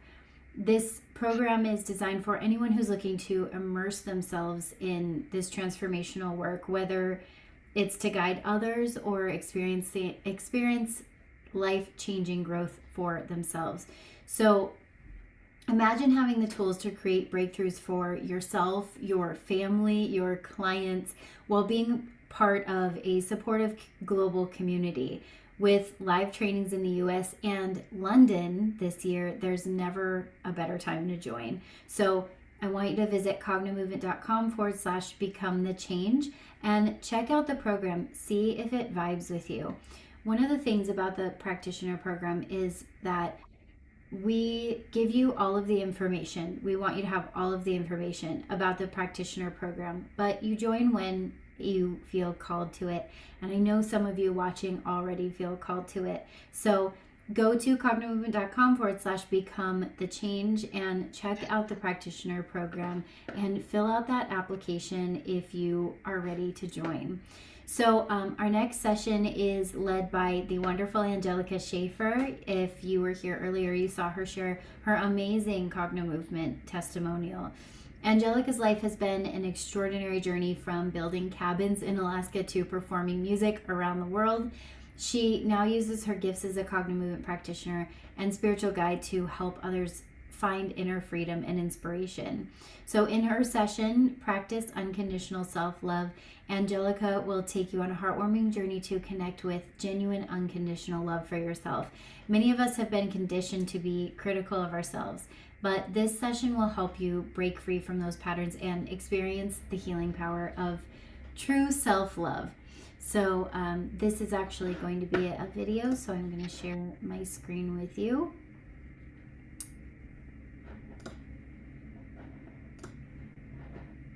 This program is designed for anyone who's looking to immerse themselves in this transformational work, whether it's to guide others or experience life-changing growth for themselves. So imagine having the tools to create breakthroughs for yourself, your family, your clients, while being part of a supportive global community. With live trainings in the US and London this year, there's never a better time to join. So I want you to visit cognomovement.com/become the change and check out the program. See if it vibes with you. One of the things about the practitioner program is that we give you all of the information. We want you to have all of the information about the practitioner program, but you join when you feel called to it. And I know some of you watching already feel called to it. So go to cognomovement.com/become the change and check out the practitioner program and fill out that application if you are ready to join. So our next session is led by the wonderful Angelica Schaefer. If you were here earlier, you saw her share her amazing Cognomovement testimonial. Angelica's life has been an extraordinary journey, from building cabins in Alaska to performing music around the world. She now uses her gifts as a Cognomovement practitioner and spiritual guide to help others find inner freedom and inspiration. So in her session, Practice Unconditional Self-Love, Angelica will take you on a heartwarming journey to connect with genuine unconditional love for yourself. Many of us have been conditioned to be critical of ourselves, but this session will help you break free from those patterns and experience the healing power of true self-love. So this is actually going to be a video, so I'm going to share my screen with you.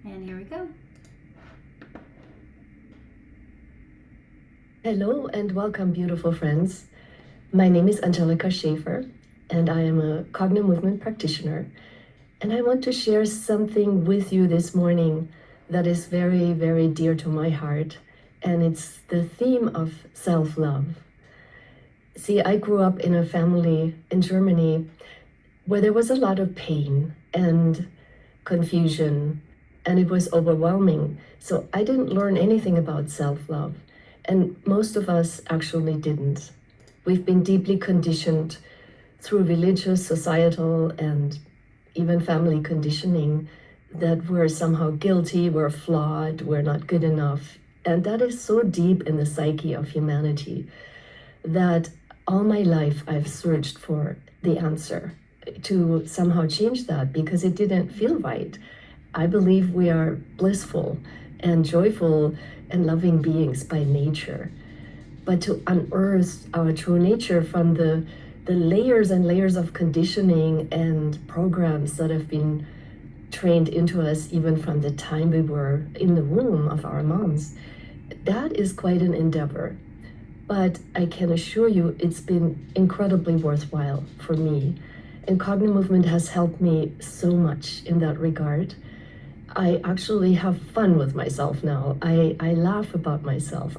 And here we go. Hello and welcome, beautiful friends. My name is Angelica Schaefer, and I am a Cognomovement practitioner. And I want to share something with you this morning that is very, very dear to my heart. And it's the theme of self-love. See, I grew up in a family in Germany where there was a lot of pain and confusion, and it was overwhelming. So I didn't learn anything about self-love. And most of us actually didn't. We've been deeply conditioned through religious, societal, and even family conditioning that we're somehow guilty, we're flawed, we're not good enough. And that is so deep in the psyche of humanity that all my life I've searched for the answer to somehow change that, because it didn't feel right. I believe we are blissful and joyful and loving beings by nature. But to unearth our true nature from the layers and layers of conditioning and programs that have been trained into us even from the time we were in the womb of our moms, that is quite an endeavor. But I can assure you it's been incredibly worthwhile for me. And Cognomovement has helped me so much in that regard. I actually have fun with myself now. I laugh about myself.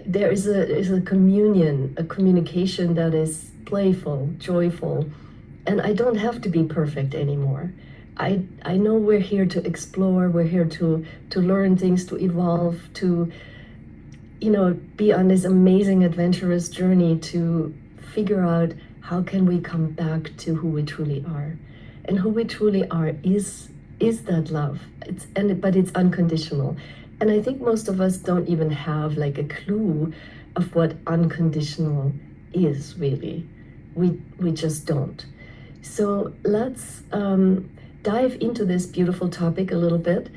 There is a communion, a communication that is playful, joyful, and I don't have to be perfect anymore. I know we're here to explore, we're here to learn things, to evolve, to be on this amazing adventurous journey to figure out how can we come back to who we truly are. And who we truly are is that love. But it's unconditional. And I think most of us don't even have like a clue of what unconditional is really. We just don't. So let's dive into this beautiful topic a little bit.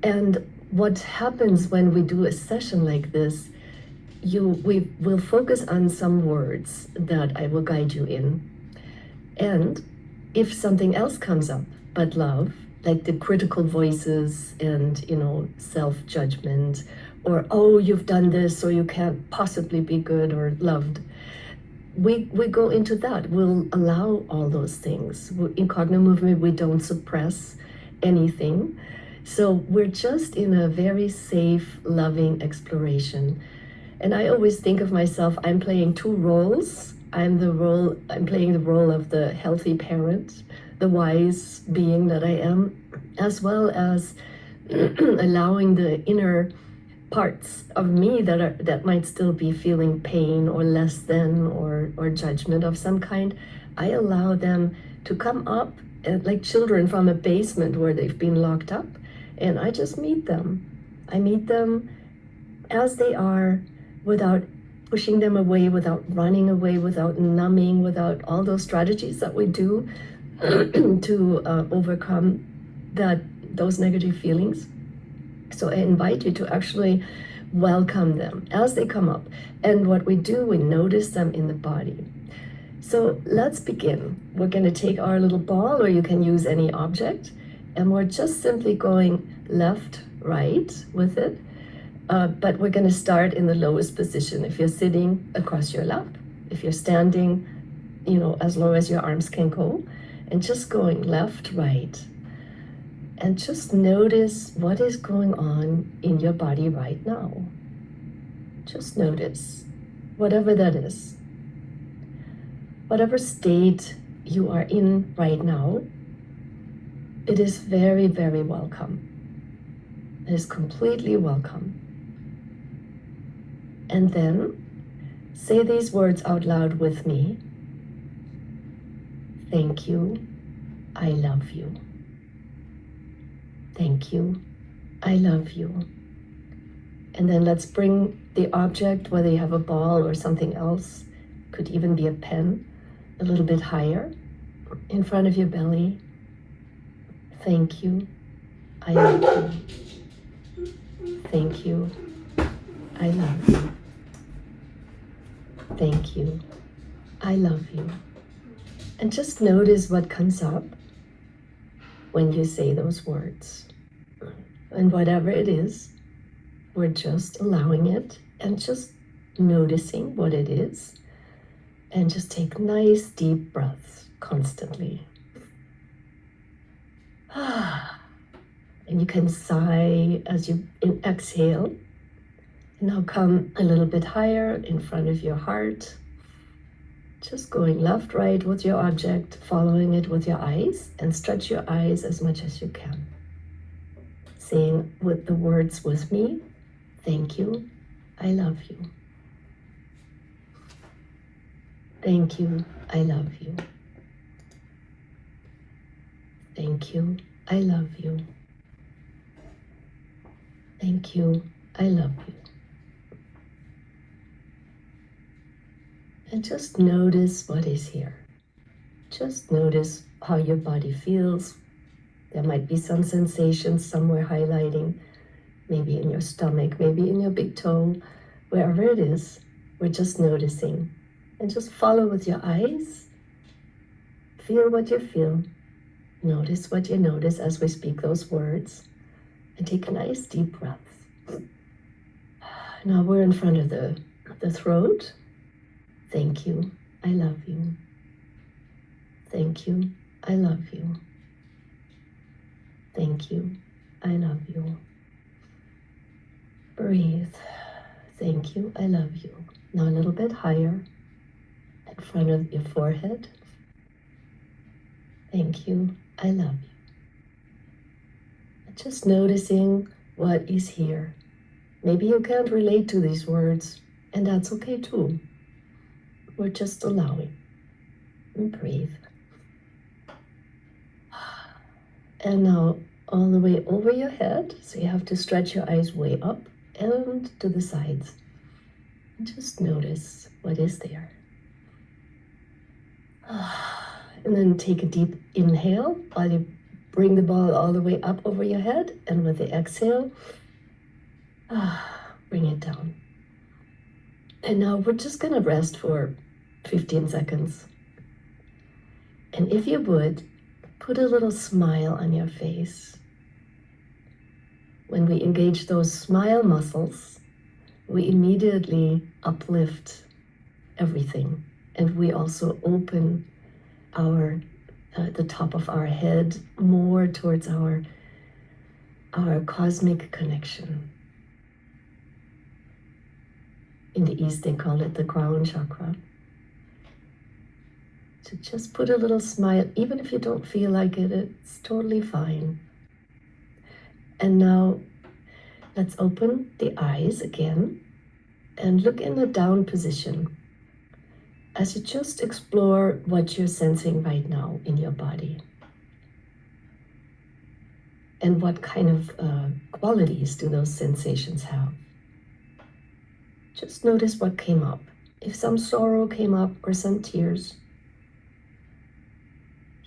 And what happens when we do a session like this, we will focus on some words that I will guide you in. And if something else comes up but love, like the critical voices and, you know, self-judgment, or, oh, you've done this, so you can't possibly be good or loved. We go into that. We'll allow all those things. In Cognomovement, we don't suppress anything. So we're just in a very safe, loving exploration. And I always think of myself, I'm playing two roles. I'm playing the role of the healthy parent, the wise being that I am, as well as allowing the inner parts of me that might still be feeling pain or less than or judgment of some kind. I allow them to come up like children from a basement where they've been locked up, and I just meet them. I meet them as they are, without pushing them away, without running away, without numbing, without all those strategies that we do to overcome those negative feelings. So I invite you to actually welcome them as they come up. And what we do, we notice them in the body. So let's begin. We're going to take our little ball, or you can use any object, and we're just simply going left, right with it. But we're going to start in the lowest position. If you're sitting, across your lap. If you're standing, you know, as low as your arms can go, and just going left, right. And just notice what is going on in your body right now. Just notice, whatever that is. Whatever state you are in right now, it is very, very welcome. It is completely welcome. And then say these words out loud with me. Thank you. I love you. Thank you. I love you. And then let's bring the object, whether you have a ball or something else, could even be a pen, a little bit higher in front of your belly. Thank you. I love you. Thank you. I love you. Thank you. I love you. And just notice what comes up when you say those words. And whatever it is, we're just allowing it and just noticing what it is. And just take nice deep breaths constantly. And you can sigh as you exhale. Now come a little bit higher in front of your heart. Just going left, right with your object, following it with your eyes, and stretch your eyes as much as you can. Saying with the words with me, thank you, I love you. Thank you, I love you. Thank you, I love you. Thank you, I love you. And just notice what is here. Just notice how your body feels. There might be some sensations somewhere highlighting, maybe in your stomach, maybe in your big toe, wherever it is, we're just noticing. And just follow with your eyes. Feel what you feel. Notice what you notice as we speak those words. And take a nice deep breath. Now we're in front of the throat. Thank you, I love you. Thank you, I love you. Thank you, I love you. Breathe. Thank you, I love you. Now a little bit higher in front of your forehead. Thank you, I love you. Just noticing what is here. Maybe you can't relate to these words, and that's okay too. We're just allowing. And breathe. And now all the way over your head, so you have to stretch your eyes way up and to the sides. And just notice what is there. And then take a deep inhale while you bring the ball all the way up over your head, and with the exhale, bring it down. And now we're just gonna rest for 15 seconds. And if you would, put a little smile on your face. When we engage those smile muscles, we immediately uplift everything. And we also open the top of our head more towards our cosmic connection. In the East, they call it the crown chakra. So just put a little smile, even if you don't feel like it, it's totally fine. And now let's open the eyes again and look in the down position as you just explore what you're sensing right now in your body. And what kind of qualities do those sensations have? Just notice what came up. If some sorrow came up or some tears.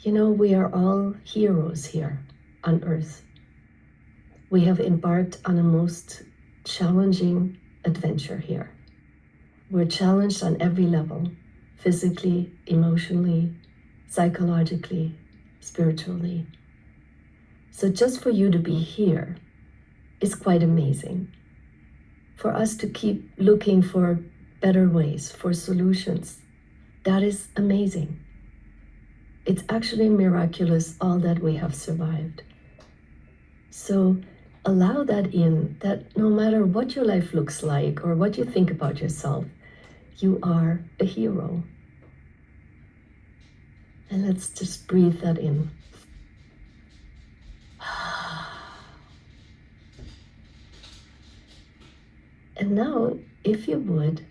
You know, we are all heroes here on earth. We have embarked on a most challenging adventure here. We're challenged on every level, physically, emotionally, psychologically, spiritually. So just for you to be here is quite amazing. For us to keep looking for better ways, for solutions, that is amazing. It's actually miraculous all that we have survived. So allow that in, that no matter what your life looks like or what you think about yourself, you are a hero. And let's just breathe that in. And now, if you would,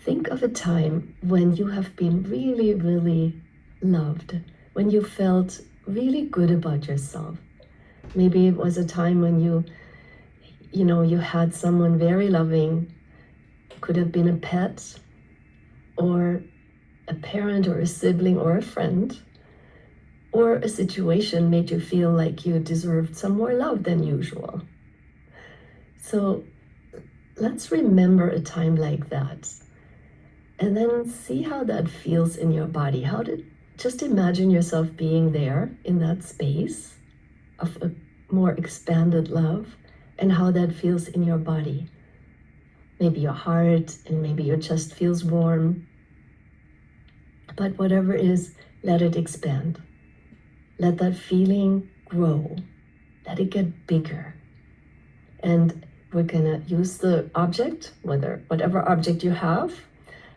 think of a time when you have been really, really loved, when you felt really good about yourself. Maybe it was a time when you had someone very loving, could have been a pet, or a parent, or a sibling, or a friend, or a situation made you feel like you deserved some more love than usual. So let's remember a time like that, and then see how that feels in your body. Just imagine yourself being there in that space of a more expanded love, and how that feels in your body. Maybe your heart, and maybe your chest feels warm. But whatever it is, let it expand. Let that feeling grow. Let it get bigger. And we're gonna use the object, whatever object you have.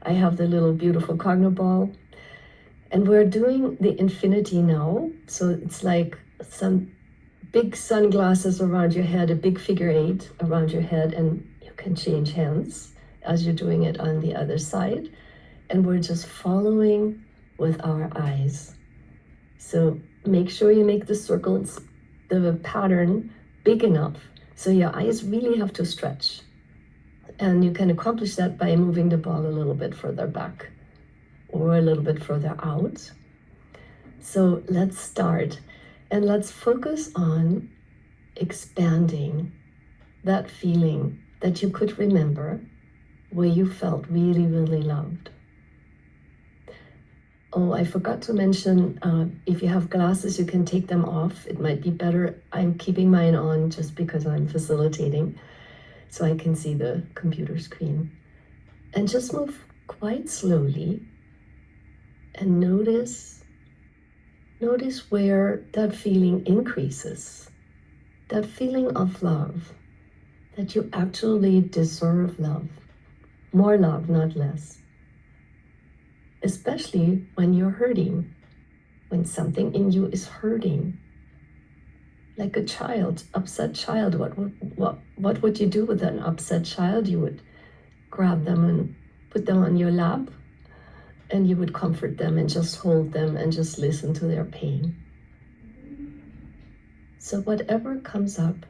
I have the little beautiful Cogno ball. And we're doing the infinity now. So it's like some big sunglasses around your head, a big figure 8 around your head, and you can change hands as you're doing it on the other side. And we're just following with our eyes. So make sure you make the circles, the pattern big enough so your eyes really have to stretch. And you can accomplish that by moving the ball a little bit further back or a little bit further out. So let's start. And let's focus on expanding that feeling that you could remember where you felt really, really loved. Oh, I forgot to mention, if you have glasses, you can take them off. It might be better. I'm keeping mine on just because I'm facilitating, so I can see the computer screen. And just move quite slowly and notice where that feeling increases, that feeling of love, that you actually deserve love, more love, not less. Especially when you're hurting, when something in you is hurting. Like a child, upset child, what would you do with an upset child? You would grab them and put them on your lap, and you would comfort them and just hold them and just listen to their pain. So whatever comes up,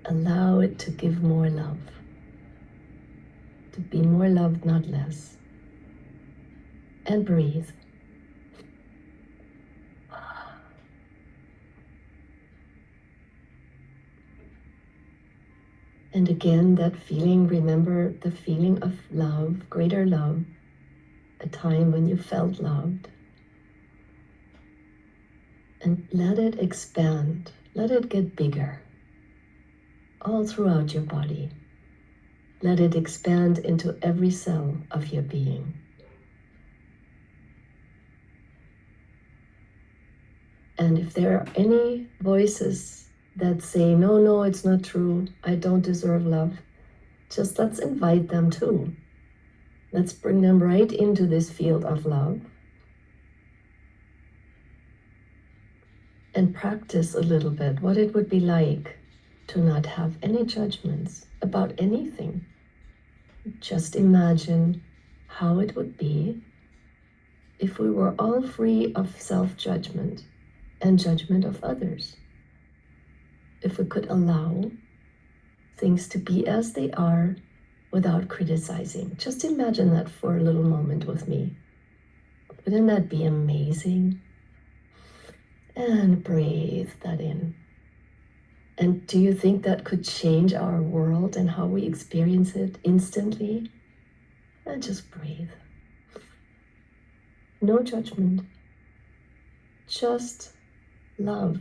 allow it to give more love, to be more loved, not less. And breathe. And again, that feeling, remember the feeling of love, greater love, a time when you felt loved. and let it expand. Let it get bigger all throughout your body. Let it expand into every cell of your being. And if there are any voices that say, no, no, it's not true, I don't deserve love, just let's invite them too. Let's bring them right into this field of love and practice a little bit what it would be like to not have any judgments about anything. Just imagine how it would be if we were all free of self-judgment and judgment of others. If we could allow things to be as they are without criticizing. Just imagine that for a little moment with me. Wouldn't that be amazing? And breathe that in. And do you think that could change our world and how we experience it instantly? And just breathe. No judgment. Just love.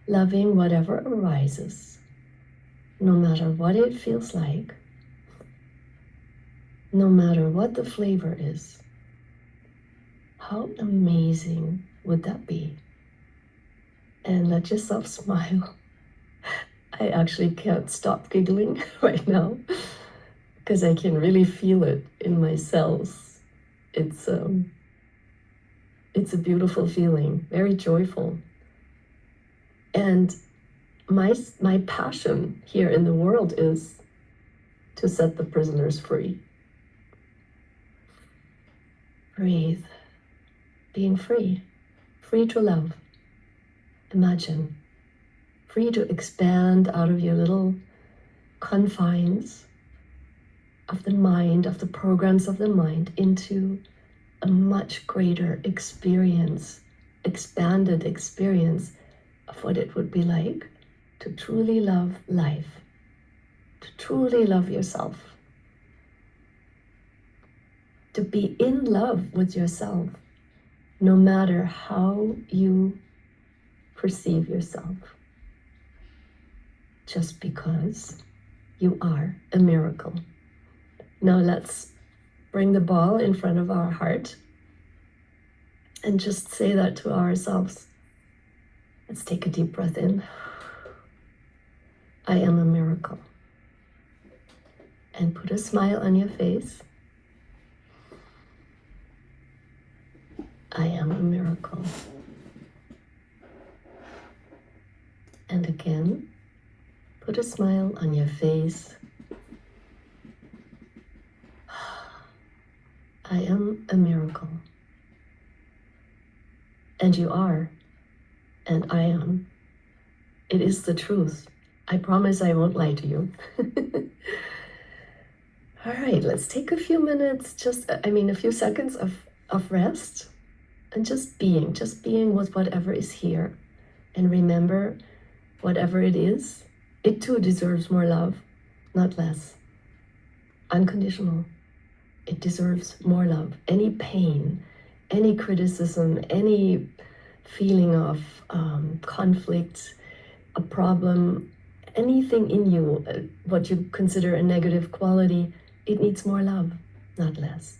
Loving whatever arises, no matter what it feels like, no matter what the flavor is. How amazing would that be? And let yourself smile. I actually can't stop giggling right now because I can really feel it in my cells. It's a beautiful feeling, very joyful. And my passion here in the world is to set the prisoners free. Breathe. Being free. Free to love. Imagine. Free to expand out of your little confines of the mind, of the programs of the mind, into a much greater experience, expanded experience of what it would be like to truly love life, to truly love yourself, to be in love with yourself, no matter how you perceive yourself, just because you are a miracle. Now let's bring the ball in front of our heart and just say that to ourselves. Let's take a deep breath in. I am a miracle. And put a smile on your face. I am a miracle. And again, put a smile on your face. I am a miracle. And you are. And I am. It is the truth. I promise I won't lie to you. All right, let's take a few minutes, a few seconds of rest and just being with whatever is here. And remember, whatever it is, it too deserves more love, not less. Unconditional. It deserves more love. Any pain, any criticism, any feeling of conflict, a problem, anything in you, what you consider a negative quality, it needs more love, not less.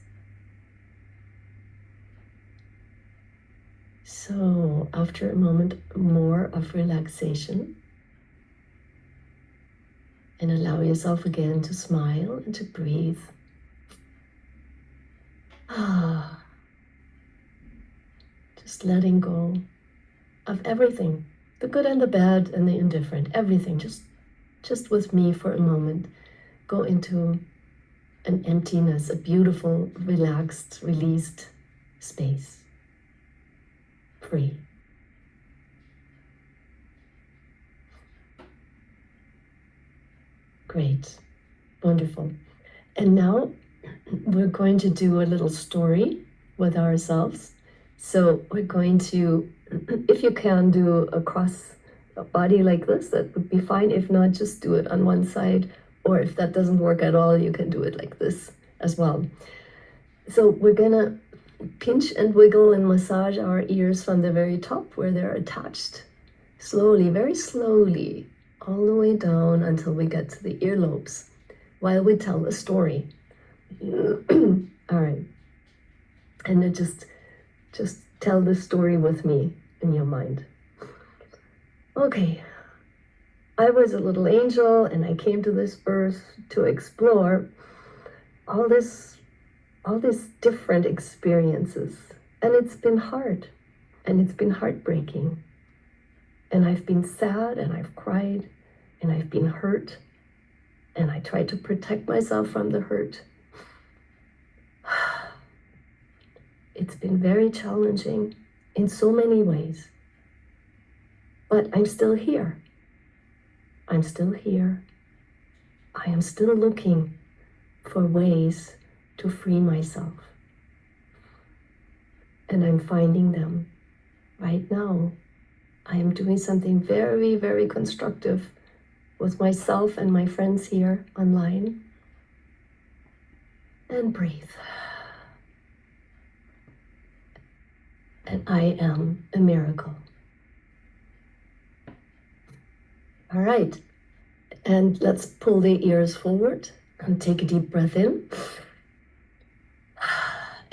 So after a moment more of relaxation, and allow yourself again to smile and to breathe. Just letting go of everything, the good and the bad and the indifferent, everything, just with me for a moment. Go into an emptiness, a beautiful, relaxed, released space. Free. Great. Wonderful. And now we're going to do a little story with ourselves. So we're going to, if you can do across a body like this, that would be fine. If not, just do it on one side. Or if that doesn't work at all, you can do it like this as well. So we're gonna pinch and wiggle and massage our ears from the very top where they're attached. Slowly, very slowly, all the way down until we get to the earlobes while we tell the story. All right. And then just tell the story with me in your mind. Okay. I was a little angel and I came to this earth to explore all these different experiences. And it's been hard and it's been heartbreaking. And I've been sad and I've cried and I've been hurt. And I tried to protect myself from the hurt. It's been very challenging in so many ways. But I'm still here. I'm still here. I am still looking for ways to free myself. And I'm finding them right now. I am doing something very, very constructive with myself and my friends here online. And breathe. And I am a miracle. All right. And let's pull the ears forward and take a deep breath in.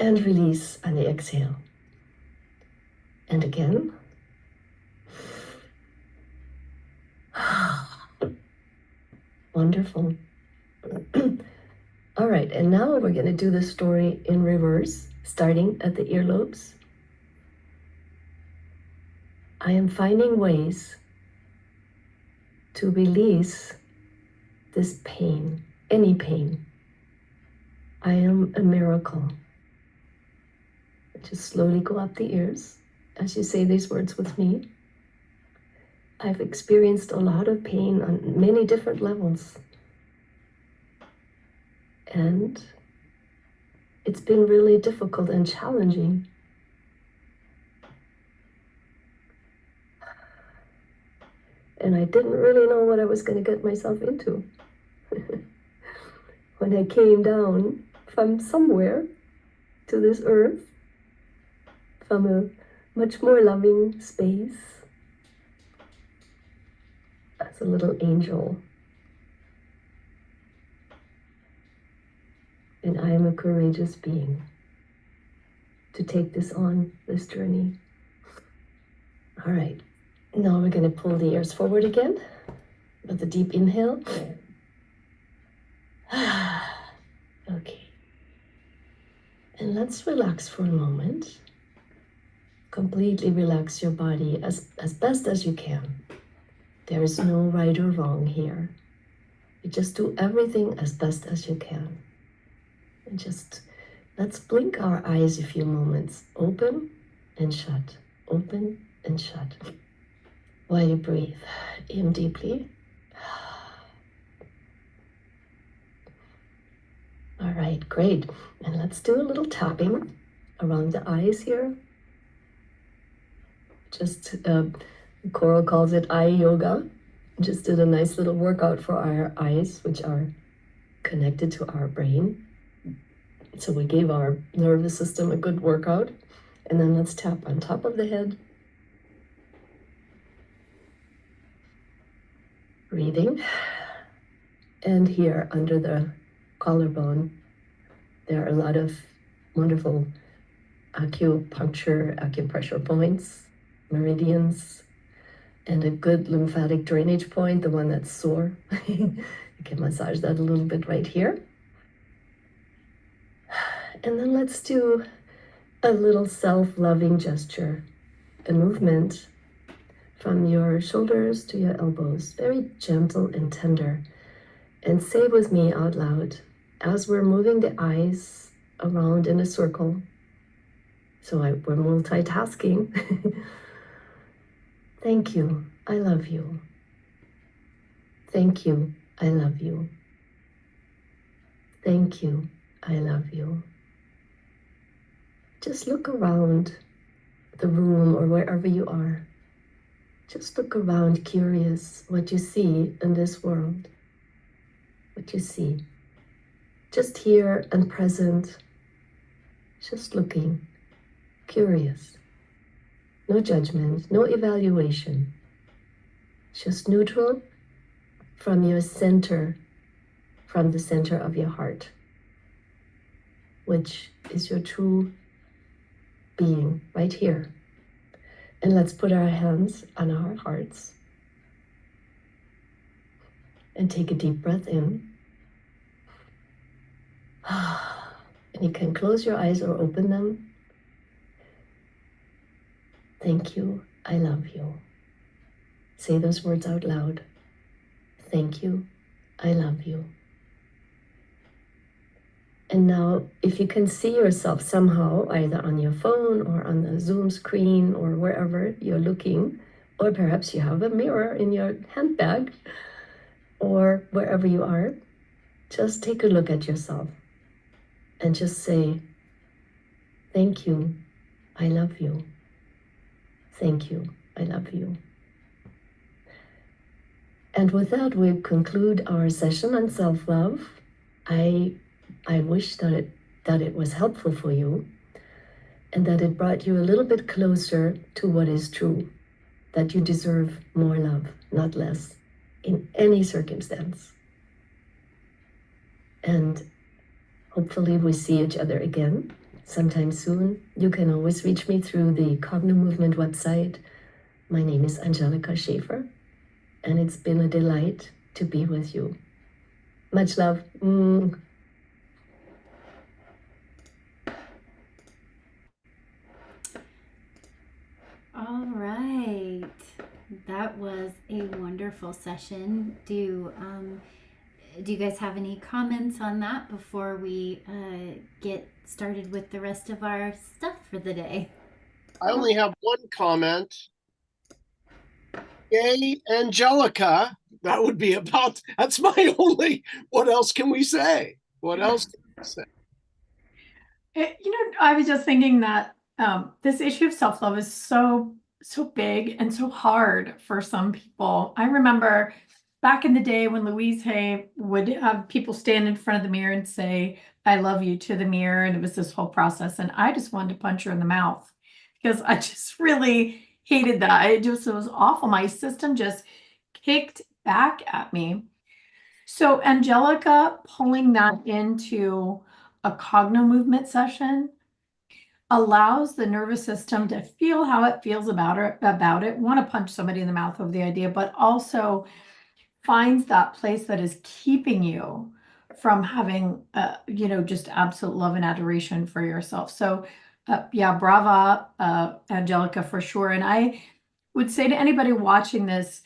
And release on the exhale. And again. Wonderful. All right, and now we're going to do the story in reverse, starting at the earlobes. I am finding ways to release this pain, any pain. I am a miracle. Just slowly go up the ears as you say these words with me. I've experienced a lot of pain on many different levels. And it's been really difficult and challenging. And I didn't really know what I was going to get myself into. When I came down from somewhere to this earth, from a much more loving space, as a little angel. And I am a courageous being to take this on, this journey. All right, now we're going to pull the ears forward again with a deep inhale. Okay. And let's relax for a moment. Completely relax your body as best as you can. There is no right or wrong here. You just do everything as best as you can. And just let's blink our eyes a few moments. Open and shut. Open and shut. While you breathe in deeply. All right, great. And let's do a little tapping around the eyes here. Just Coral calls it eye yoga. Just did a nice little workout for our eyes, which are connected to our brain. So we gave our nervous system a good workout. And then let's tap on top of the head. Breathing. And here under the collarbone, there are a lot of wonderful acupressure points, meridians, and a good lymphatic drainage point, the one that's sore. You can massage that a little bit right here. And then let's do a little self-loving gesture, a movement from your shoulders to your elbows, very gentle and tender. And say with me out loud, as we're moving the eyes around in a circle, so we're multitasking. Thank you, I love you. Thank you, I love you. Thank you, I love you. Just look around the room or wherever you are. Just look around, curious what you see in this world. What you see. Just here and present. Just looking. curious. No judgment, no evaluation. Just neutral from your center, from the center of your heart, which is your true being right here. And let's put our hands on our hearts and take a deep breath in. And you can close your eyes or open them. Thank you. I love you. Say those words out loud. Thank you. I love you. And now, if you can see yourself somehow, either on your phone or on the Zoom screen or wherever you're looking, or perhaps you have a mirror in your handbag or wherever you are, just take a look at yourself and just say, thank you. I love you. Thank you. I love you. And with that, we conclude our session on self-love. I wish that it was helpful for you and that it brought you a little bit closer to what is true, that you deserve more love, not less, in any circumstance. And hopefully we see each other again sometime soon. You can always reach me through the Cognomovement website. My name is Angelica Schaefer, and it's been a delight to be with you. Much love. All right. That was a wonderful session. Do you guys have any comments on that before we get started with the rest of our stuff for the day? I only have one comment. Yay, Angelica. That would be about, that's my only, what else can we say? What else can we say? I was just thinking that this issue of self-love is so big and so hard for some people. I remember back in the day when Louise Hay would have people stand in front of the mirror and say, I love you to the mirror. And it was this whole process. And I just wanted to punch her in the mouth because I just really hated that. It was awful. My system just kicked back at me. So Angelica pulling that into a Cognomovement session allows the nervous system to feel how it feels about it, want to punch somebody in the mouth over the idea, but also finds that place that is keeping you from having, just absolute love and adoration for yourself. So, brava, Angelica, for sure. And I would say to anybody watching this,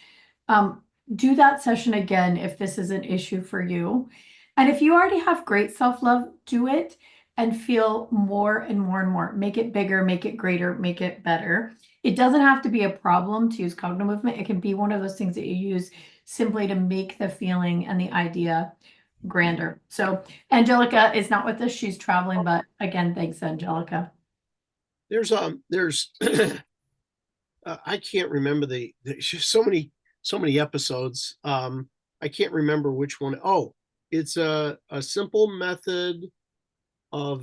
do that session again if this is an issue for you. And if you already have great self-love, do it and feel more and more and more. Make it bigger, make it greater, make it better. It doesn't have to be a problem to use Cognomovement. It can be one of those things that you use simply to make the feeling and the idea grander. So Angelica is not with us. She's traveling, but again, thanks, Angelica. There's I can't remember there's just so many episodes. I can't remember which one. Oh, it's a simple method of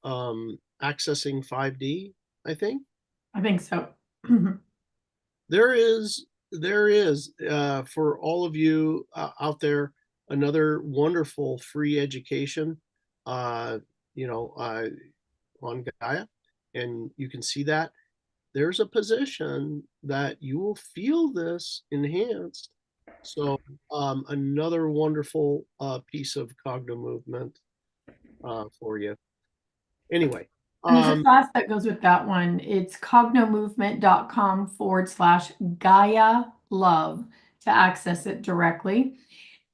accessing 5D, I think. I think so. There is for all of you out there, another wonderful free education on Gaia, and you can see that there's a position that you will feel this enhanced. So another wonderful piece of Cognomovement for you. Anyway. And there's a class that goes with that one. It's cognomovement.com/Gaia love to access it directly.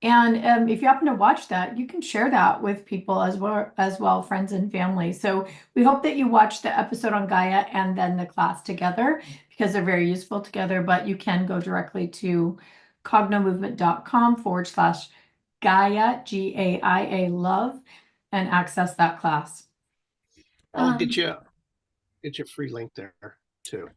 And if you happen to watch that, you can share that with people as well, friends and family. So we hope that you watch the episode on Gaia and then the class together because they're very useful together. But you can go directly to cognomovement.com/Gaia, GAIA love, and access that class. I'll get you a free link there. too.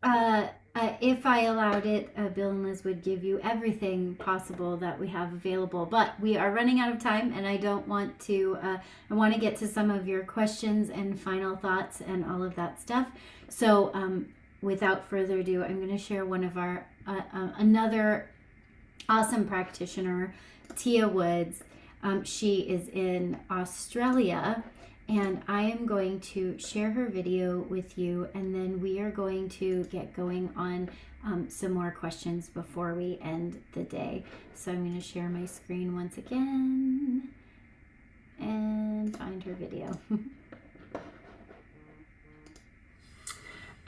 If I allowed it, Bill and Liz would give you everything possible that we have available. But we are running out of time, and I don't want to. I want to get to some of your questions and final thoughts and all of that stuff. So, without further ado, I'm going to share one of our another awesome practitioner, Tia Woods. She is in Australia. And I am going to share her video with you, and then we are going to get going on some more questions before we end the day. So I'm going to share my screen once again and find her video.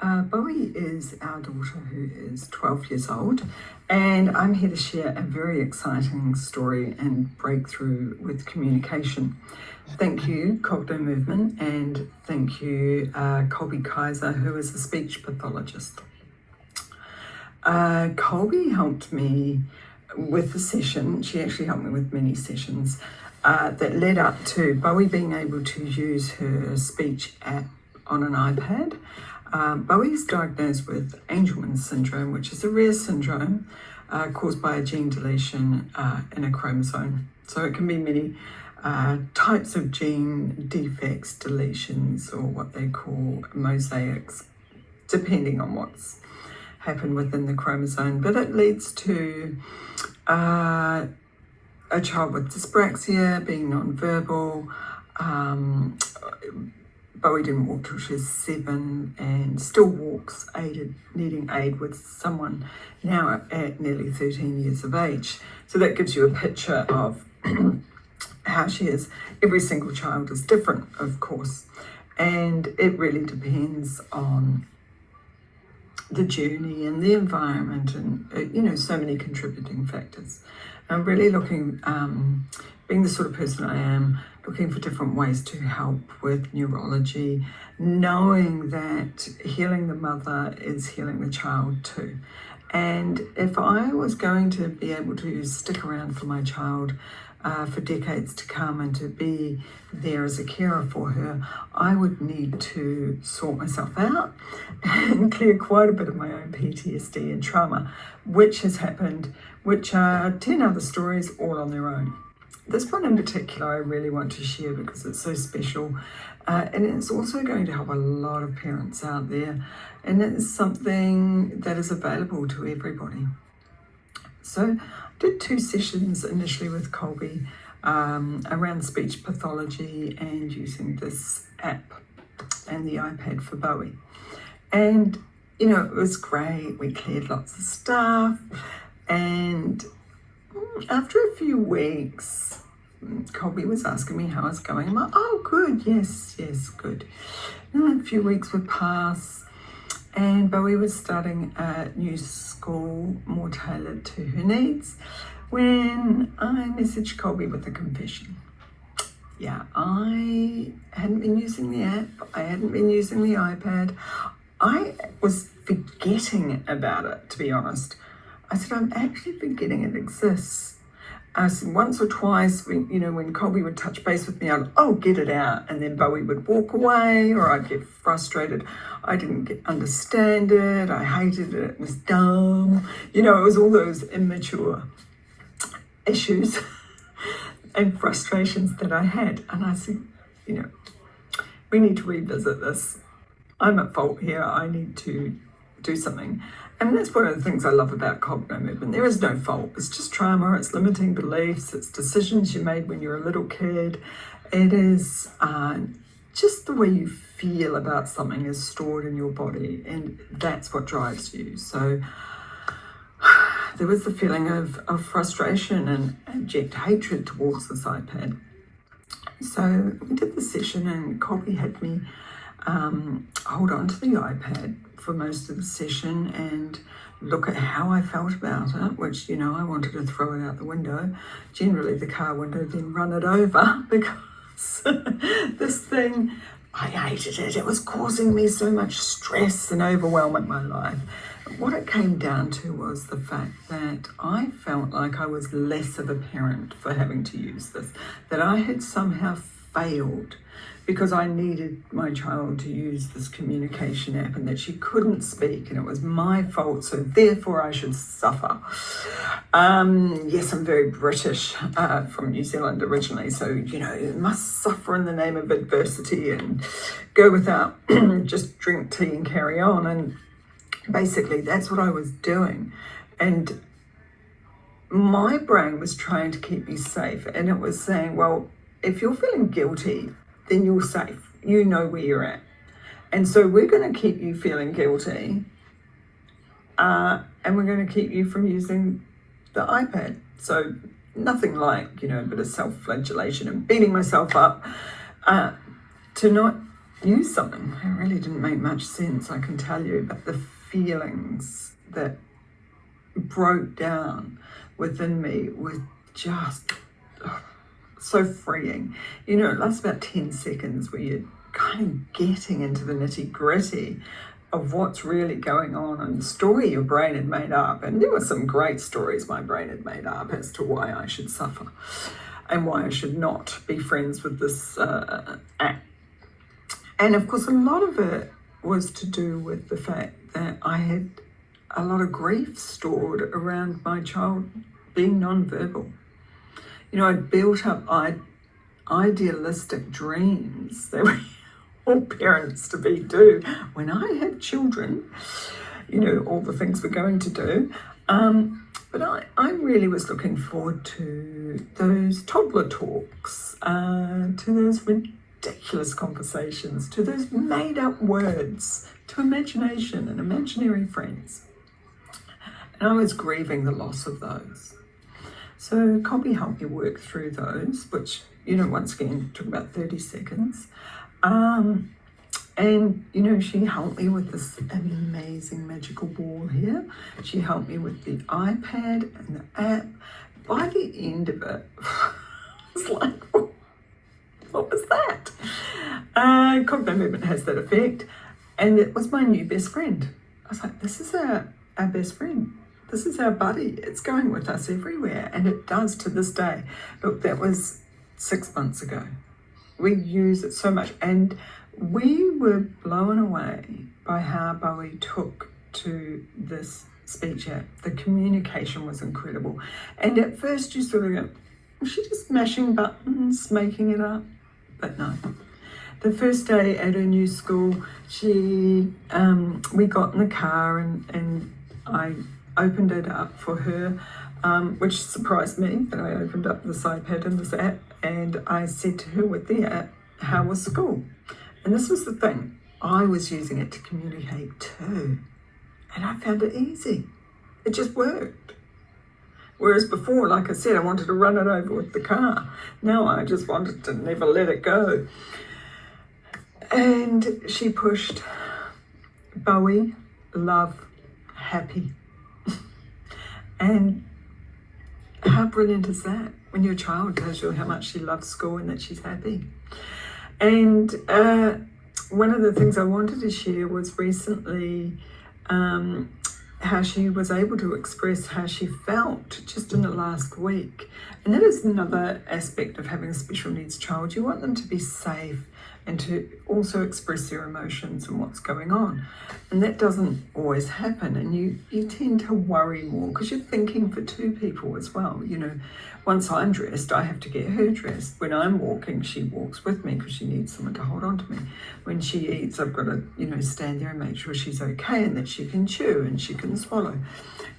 Bowie is our daughter who is 12 years old, and I'm here to share a very exciting story and breakthrough with communication. Thank you, Cognomovement, and thank you, Colby Kaiser, who is a speech pathologist. Colby helped me with the session. She actually helped me with many sessions that led up to Bowie being able to use her speech app on an iPad. Bowie is diagnosed with Angelman syndrome, which is a rare syndrome caused by a gene deletion in a chromosome. So it can be many types of gene defects, deletions, or what they call mosaics, depending on what's happened within the chromosome. But it leads to a child with dyspraxia, being nonverbal. Bowie didn't walk till she was 7 and still walks, needing aid with someone now at nearly 13 years of age. So that gives you a picture of how she is. Every single child is different, of course, and it really depends on the journey and the environment and, so many contributing factors. I'm really looking, being the sort of person I am, looking for different ways to help with neurology, knowing that healing the mother is healing the child too. And if I was going to be able to stick around for my child for decades to come and to be there as a carer for her, I would need to sort myself out and clear quite a bit of my own PTSD and trauma, which has happened, which are 10 other stories all on their own. This one in particular I really want to share because it's so special, and it's also going to help a lot of parents out there, and it's something that is available to everybody. So I did 2 sessions initially with Colby around speech pathology and using this app and the iPad for Bowie. And, it was great. We cleared lots of stuff. And after a few weeks, Colby was asking me how I was going. I'm like, oh, good. Yes, good. And a few weeks would pass. And Bowie was starting a new school more tailored to her needs when I messaged Colby with a confession. Yeah, I hadn't been using the app. I hadn't been using the iPad. I was forgetting about it, to be honest. I said, I'm actually forgetting it exists. I said once or twice, when Colby would touch base with me, I'd get it out. And then Bowie would walk away, or I'd get frustrated. I didn't understand it. I hated it. It was dumb. It was all those immature issues and frustrations that I had. And I said, we need to revisit this. I'm at fault here. I need to do something. And that's one of the things I love about Cognomovement. There is no fault. It's just trauma. It's limiting beliefs. It's decisions you made when you were a little kid. It is just the way you feel about something is stored in your body, and that's what drives you. So there was the feeling of frustration and abject hatred towards this iPad. So we did the session, and Colby had me hold on to the iPad for most of the session and look at how I felt about it, which, I wanted to throw it out the window, generally the car window, then run it over, because this thing, I hated it. It was causing me so much stress and overwhelm in my life. What it came down to was the fact that I felt like I was less of a parent for having to use this, that I had somehow failed because I needed my child to use this communication app and that she couldn't speak and it was my fault, so therefore I should suffer. Yes, I'm very British, from New Zealand originally, so, you know, you must suffer in the name of adversity and go without, just drink tea and carry on. And basically that's what I was doing. And my brain was trying to keep me safe, and it was saying, well, if you're feeling guilty, then you're safe. You know where you're at. And so we're going to keep you feeling guilty, and we're going to keep you from using the iPad. So nothing like, you know, a bit of self-flagellation and beating myself up to not use something. It really didn't make much sense, I can tell you, but the feelings that broke down within me were just so freeing. You know, it lasts about 10 seconds where you're kind of getting into the nitty gritty of what's really going on and the story your brain had made up. And there were some great stories my brain had made up as to why I should suffer and why I should not be friends with this app. And of course, a lot of it was to do with the fact that I had a lot of grief stored around my child being nonverbal. You know, I'd built up idealistic dreams that we all parents to be do. When I have children, you know, all the things we're going to do. But I really was looking forward to those toddler talks, to those ridiculous conversations, to those made-up words, to imagination and imaginary friends. And I was grieving the loss of those. So Colby helped me work through those, which, you know, once again, took about 30 seconds. And, you know, she helped me with this amazing magical ball here. She helped me with the iPad and the app. By the end of it, I was like, what was that? Cognomovement has that effect. And it was my new best friend. I was like, this is our best friend. This is our buddy. It's going with us everywhere. And it does to this day. Look, that was 6 months ago. We use it so much. And we were blown away by how Bowie took to this speech app. The communication was incredible. And at first you sort of go, was she just mashing buttons, making it up? But no. The first day at her new school, we got in the car and I opened it up for her, which surprised me that I opened up this iPad and this app, and I said to her with the app, how was school? And this was the thing, I was using it to communicate too, and I found it easy. It just worked. Whereas before, like I said, I wanted to run it over with the car. Now I just wanted to never let it go. And she pushed Bowie, love, happy. And how brilliant is that when your child tells you how much she loves school and that she's happy? And one of the things I wanted to share was recently how she was able to express how she felt just in the last week. And that is another aspect of having a special needs child. You want them to be safe and to also express their emotions and what's going on. And that doesn't always happen. And you tend to worry more because you're thinking for two people as well. You know, once I'm dressed, I have to get her dressed. When I'm walking, she walks with me because she needs someone to hold on to me. When she eats, I've got to, you know, stand there and make sure she's okay and that she can chew and she can swallow.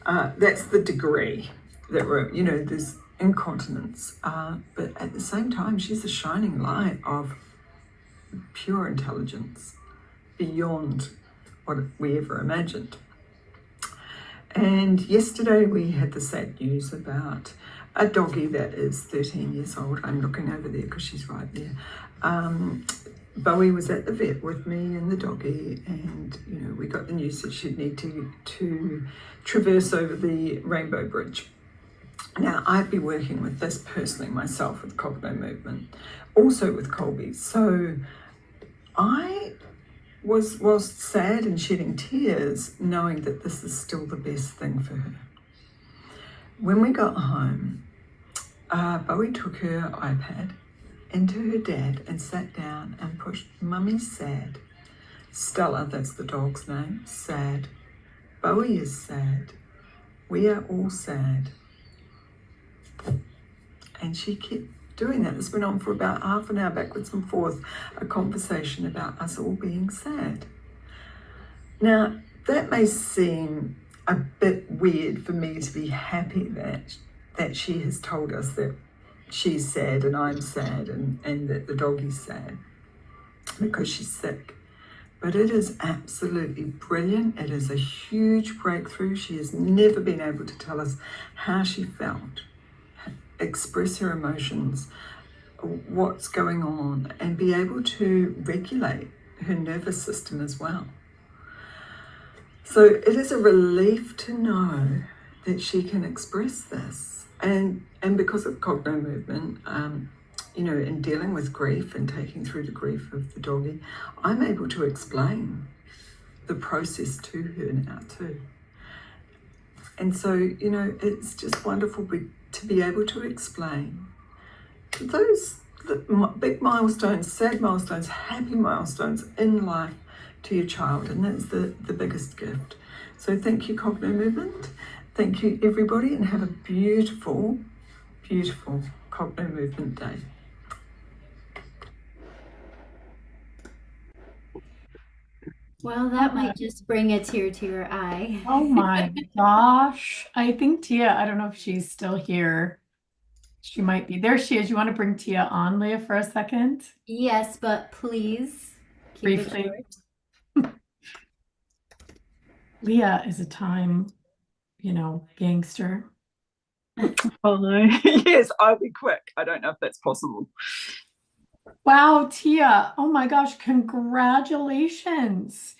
That's the degree that we're, you know, there's incontinence. But at the same time, she's a shining light of pure intelligence beyond what we ever imagined. And yesterday we had the sad news about a doggie that is 13 years old. I'm looking over there because she's right there. Bowie was at the vet with me and the doggie, and you know, we got the news that she'd need to traverse over the Rainbow Bridge. Now, I've been working with this personally myself with Cognomovement, also with Colby. So I was sad and shedding tears knowing that this is still the best thing for her. When we got home, Bowie took her iPad into her dad and sat down and pushed, Mummy's sad. Stella, that's the dog's name, sad. Bowie is sad. We are all sad. And she kept doing that. This went on for about half an hour, backwards and forth, a conversation about us all being sad. Now, that may seem a bit weird for me to be happy that she has told us that she's sad and I'm sad and that the doggie's sad because she's sick. But it is absolutely brilliant. It is a huge breakthrough. She has never been able to tell us how she felt, express her emotions, what's going on, and be able to regulate her nervous system as well. So it is a relief to know that she can express this. And because of Cognomovement, you know, in dealing with grief and taking through the grief of the doggie, I'm able to explain the process to her now too. And so, you know, it's just wonderful to be able to explain those big milestones, sad milestones, happy milestones in life to your child. And that's the biggest gift. So thank you, Cognomovement. Thank you, everybody, and have a beautiful, beautiful Cognomovement Day. Well, that might just bring a tear to your eye. Oh my gosh. I think Tia, I don't know if she's still here. She might be. There she is. You want to bring Tia on, Leah, for a second? Yes, but please keep it Briefly. short. Leah is a time, you know, gangster. Oh no. Yes, I'll be quick. I don't know if that's possible. Wow, Tia. Oh my gosh, congratulations.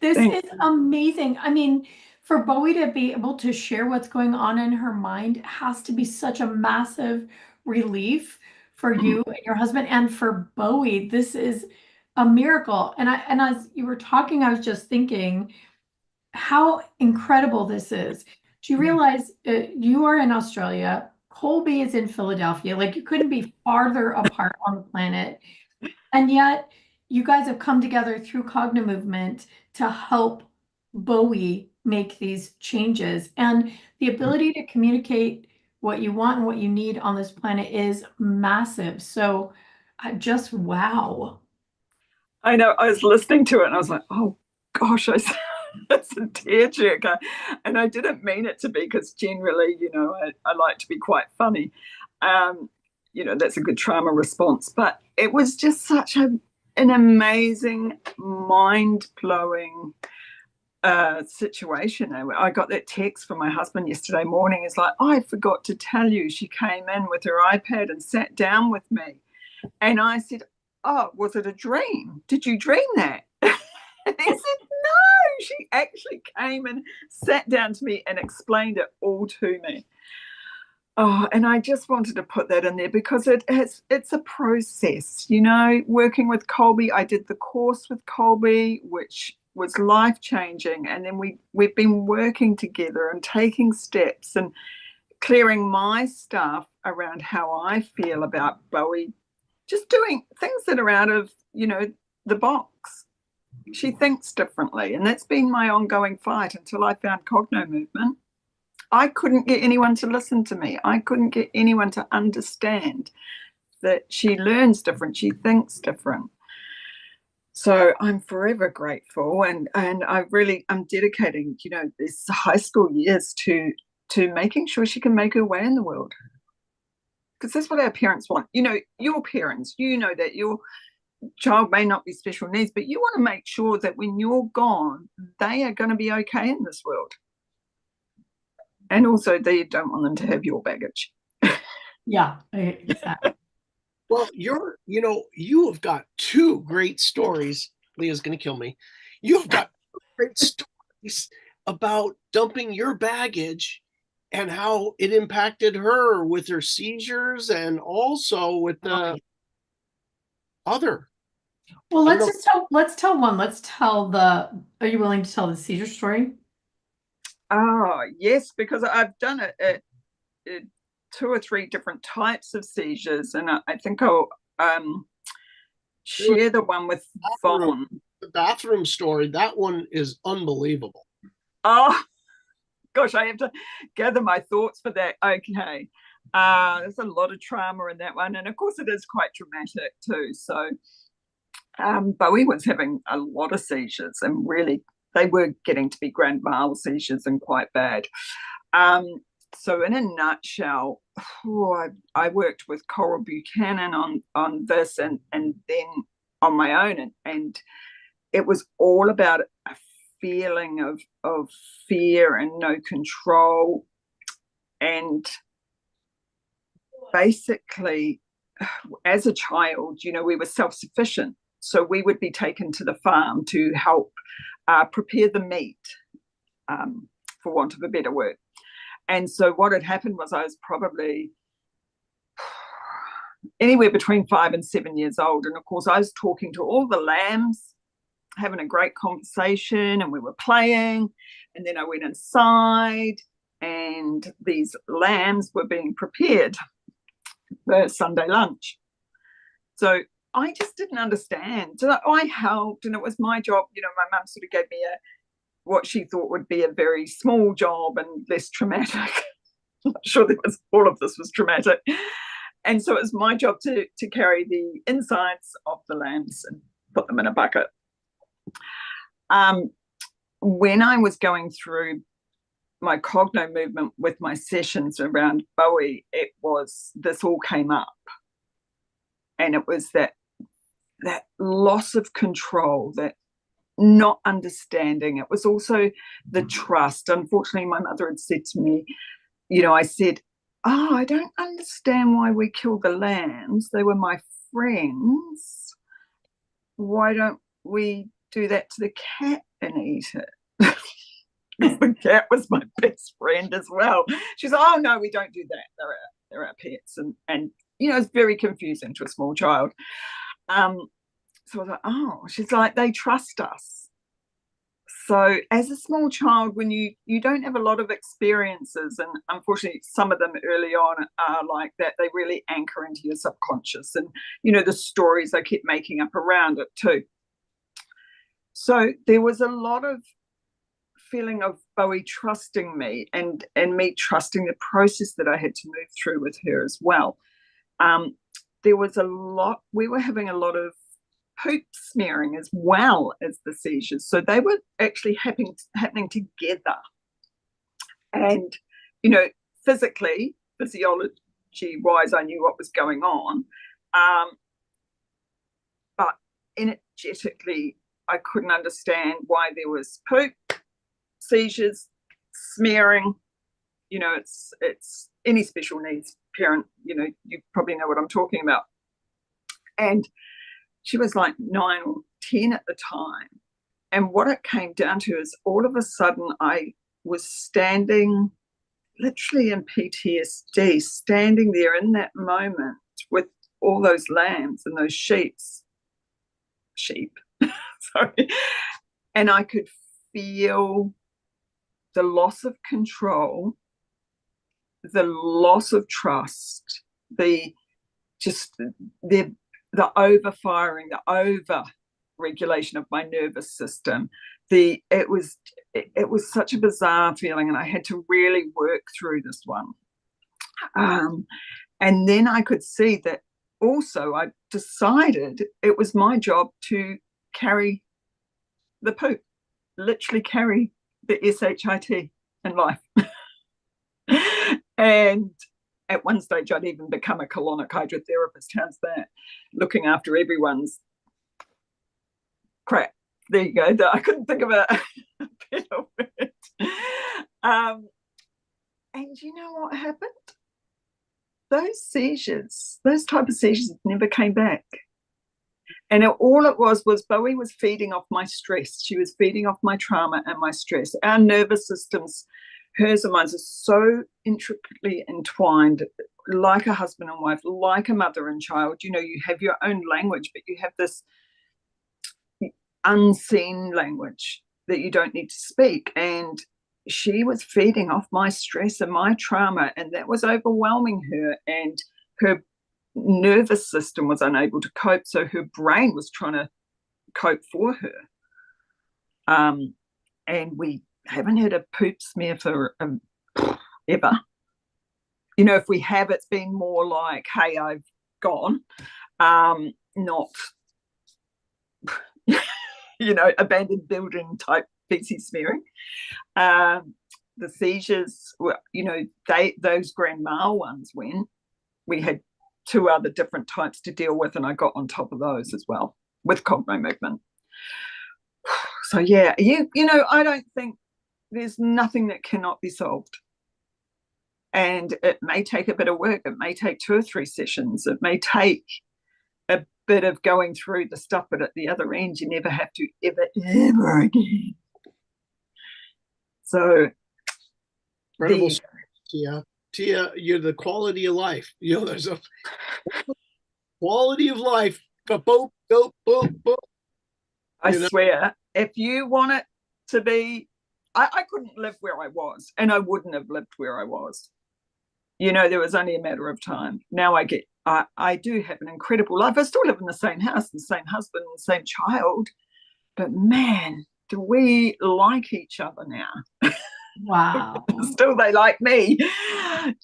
This Thank is amazing. I mean, for Bowie to be able to share what's going on in her mind has to be such a massive relief for you and your husband and for Bowie. This is a miracle. And as you were talking, I was just thinking how incredible this is. Do you realize you are in Australia, Colby is in Philadelphia, like you couldn't be farther apart on the planet. And yet you guys have come together through Cognomovement to help Bowie make these changes. And the ability to communicate what you want and what you need on this planet is massive. So just wow. I know, I was listening to it and I was like, oh gosh, it's a tearjerker. And I didn't mean it to be, because generally, you know, I like to be quite funny. You know, that's a good trauma response. But it was just such an amazing, mind-blowing situation. I got that text from my husband yesterday morning. It's like, I forgot to tell you, she came in with her iPad and sat down with me. And I said, oh, was it a dream? Did you dream that? And he said, no, she actually came and sat down to me and explained it all to me. Oh, and I just wanted to put that in there because it's a process, you know, working with Colby. I did the course with Colby, which was life-changing. And then we've been working together and taking steps and clearing my stuff around how I feel about Bowie, just doing things that are out of, you know, the box. She thinks differently. And that's been my ongoing fight until I found Cognomovement. I couldn't get anyone to listen to me. I couldn't get anyone to understand that she learns different. She thinks different. So I'm forever grateful. And I'm dedicating, you know, these high school years to making sure she can make her way in the world. Because that's what our parents want. You know, your parents, you know that your child may not be special needs, but you want to make sure that when you're gone, they are going to be okay in this world. And also they don't want them to have your baggage. Yeah, exactly. Well, you have got two great stories. Leah's going to kill me. You've got great stories about dumping your baggage and how it impacted her with her seizures and also with the other. Well, let's tell one. Are you willing to tell the seizure story? Oh, yes, because I've done it at 2 or 3 different types of seizures. And I think share the one with Vaughn. The bathroom story, that one is unbelievable. Oh, gosh, I have to gather my thoughts for that. Okay. There's a lot of trauma in that one. And of course, it is quite dramatic too. So Bowie was having a lot of seizures, and really, they were getting to be grand mal seizures and quite bad. So in a nutshell, I worked with Coral Buchanan on this and then on my own. And it was all about a feeling of fear and no control. And basically, as a child, we were self-sufficient. So we would be taken to the farm to help prepare the meat, for want of a better word. And so what had happened was I was probably anywhere between 5 and 7 years old. And of course, I was talking to all the lambs, having a great conversation, and we were playing. And then I went inside, and these lambs were being prepared for Sunday lunch. So I just didn't understand. So I helped, and it was my job. My mum sort of gave me what she thought would be a very small job and less traumatic. I'm not sure all of this was traumatic. And so it was my job to carry the insides of the lambs and put them in a bucket. When I was going through my Cogno movement with my sessions around Bowie, this all came up. And it was that loss of control, that not understanding. It was also the trust. Unfortunately, my mother had said to me, I said, I don't understand why we kill the lambs. They were my friends. Why don't we do that to the cat and eat it? Because the cat was my best friend as well. She's like, oh no, we don't do that. They're our pets. And it's very confusing to a small child. So I was like, oh, she's like, they trust us. So as a small child, when you don't have a lot of experiences, and unfortunately some of them early on are like that, they really anchor into your subconscious, and the stories I kept making up around it too. So there was a lot of feeling of Bowie trusting me and me trusting the process that I had to move through with her as well. There was we were having a lot of poop smearing as well as the seizures. So they were actually happening together. And, physiology-wise, I knew what was going on. But energetically, I couldn't understand why there was poop, seizures, smearing. It's any special needs parent, you probably know what I'm talking about. And she was like 9 or 10 at the time. And what it came down to is all of a sudden I was standing, literally in PTSD, standing there in that moment with all those lambs and those sheep, sorry. And I could feel the loss of control, the loss of trust, the overfiring, the over regulation of my nervous system. It was such a bizarre feeling, and I had to really work through this one. And then I could see that also I decided it was my job to carry the poop, literally carry the SHIT in life. And at one stage, I'd even become a colonic hydrotherapist. How's that? Looking after everyone's crap. There you go. I couldn't think of a better word. And you know what happened? Those seizures, those type of seizures never came back. And all it was Bowie was feeding off my stress. She was feeding off my trauma and my stress. Our nervous systems, hers and mine, are so intricately entwined, like a husband and wife, like a mother and child. You have your own language, but you have this unseen language that you don't need to speak. And she was feeding off my stress and my trauma, and that was overwhelming her. And her nervous system was unable to cope, so her brain was trying to cope for her. And we haven't had a poop smear for ever. You know, if we have, it's been more like, hey, I've gone, not, you know, abandoned building type feces smearing. The seizures were, you know, those grand mal ones, when we had 2 other different types to deal with, and I got on top of those as well with Cognomovement. So yeah, you know, I don't think there's nothing that cannot be solved. And it may take a bit of work. It may take 2 or 3 sessions. It may take a bit of going through the stuff, but at the other end, you never have to ever again. So incredible, Tia, you're the quality of life. You know, there's a quality of life. Boop, boop, boop, boop. I swear, if you want it to be, I couldn't live where I was, and I wouldn't have lived where I was. You know, there was only a matter of time. Now I do have an incredible life. I still live in the same house, the same husband, the same child. But man, do we like each other now. Wow. Still they like me.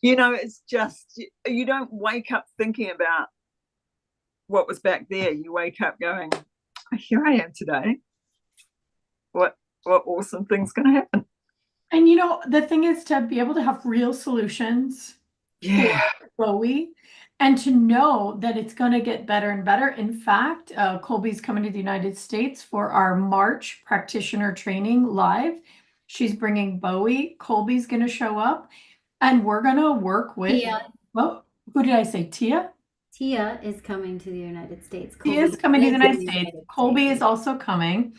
You know, it's just, you don't wake up thinking about what was back there. You wake up going, here I am today. What awesome thing's going to happen. And you know, the thing is to be able to have real solutions for Bowie, and to know that it's going to get better and better. In fact, Colby's coming to the United States for our March practitioner training live. She's bringing Bowie. Colby's going to show up, and we're going to work with, well, who did I say? Tia? Tia is coming to the United States. Tia is coming to the United States. Colby is also coming.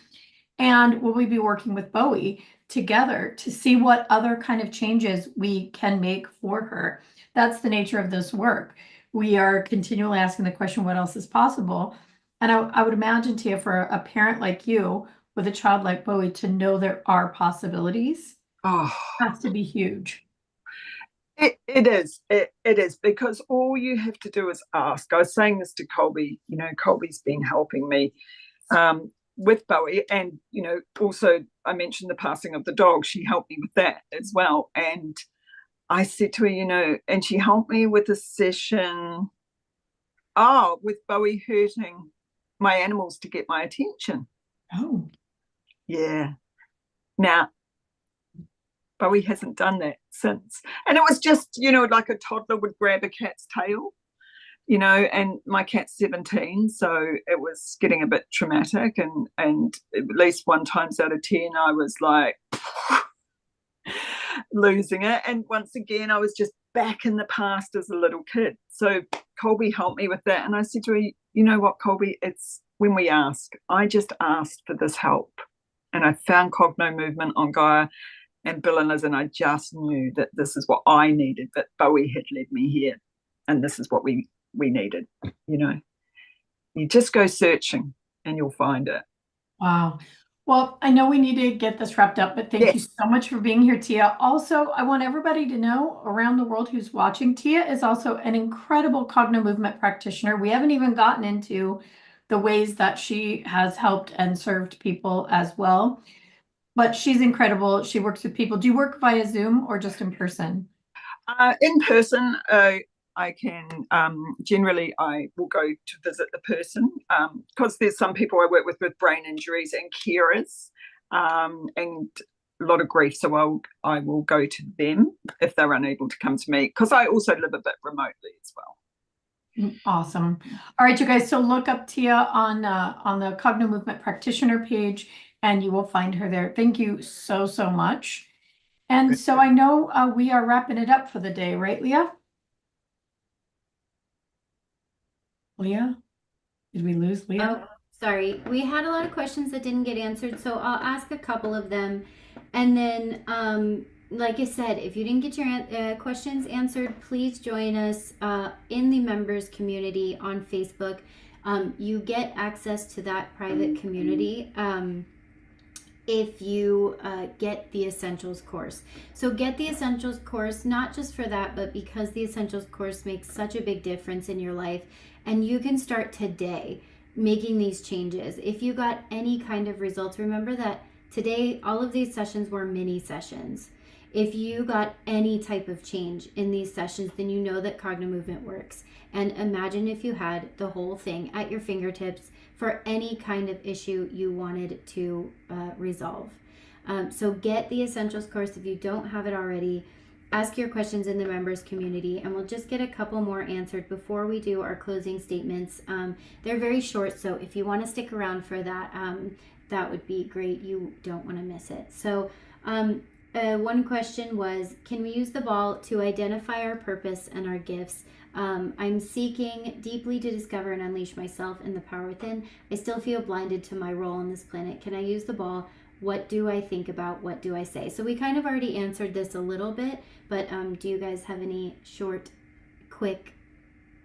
And will we be working with Bowie together to see what other kind of changes we can make for her? That's the nature of this work. We are continually asking the question, what else is possible? And I would imagine, Tia, for a parent like you with a child like Bowie, to know there are possibilities has to be huge. It is, because all you have to do is ask. I was saying this to Colby, you know, Colby's been helping me with Bowie, and, you know, also I mentioned the passing of the dog. She helped me with that as well. And I said to her, you know, and she helped me with a session, with Bowie hurting my animals to get my attention. Oh. Yeah. Now, Bowie hasn't done that since. And it was just, you know, like a toddler would grab a cat's tail, you know, and my cat's 17, so it was getting a bit traumatic. And at least 1 time out of 10, I was like losing it. And once again, I was just back in the past as a little kid. So Colby helped me with that. And I said to her, you know what, Colby, it's when we ask. I just asked for this help. And I found Cognomovement on Gaia and Bill and Liz, and I just knew that this is what I needed, that Bowie had led me here. And this is what we needed, you know. You just go searching and you'll find it. Wow. Well, I know we need to get this wrapped up, but thank you so much for being here, Tia. Also, I want everybody to know around the world who's watching, Tia is also an incredible Cognomovement practitioner. We haven't even gotten into the ways that she has helped and served people as well, but she's incredible. She works with people. Do you work via Zoom or just in person? In person. I can generally, I will go to visit the person, because there's some people I work with brain injuries and carers, and a lot of grief. So I will go to them if they're unable to come to me, because I also live a bit remotely as well. Awesome. All right, you guys. So look up Tia on the Cognomovement practitioner page, and you will find her there. Thank you so much. And so I know we are wrapping it up for the day, right, Leah? Leah? Did we lose Leah? Oh, sorry. We had a lot of questions that didn't get answered, so I'll ask a couple of them. And then, like I said, if you didn't get your questions answered, please join us in the members community on Facebook. You get access to that private community if you get the Essentials course. So get the Essentials course, not just for that, but because the Essentials course makes such a big difference in your life, and you can start today making these changes. If you got any kind of results, remember that today all of these sessions were mini sessions. If you got any type of change in these sessions, then you know that Cognomovement works. And imagine if you had the whole thing at your fingertips for any kind of issue you wanted to resolve. So get the Essentials course if you don't have it already. Ask your questions in the members community, and we'll just get a couple more answered before we do our closing statements. They're very short, so if you want to stick around for that, that would be great. You don't want to miss it. So one question was, can we use the ball to identify our purpose and our gifts? I'm seeking deeply to discover and unleash myself and the power within. I still feel blinded to my role on this planet. Can I use the ball? What do I think about? What do I say? So we kind of already answered this a little bit, but do you guys have any short, quick,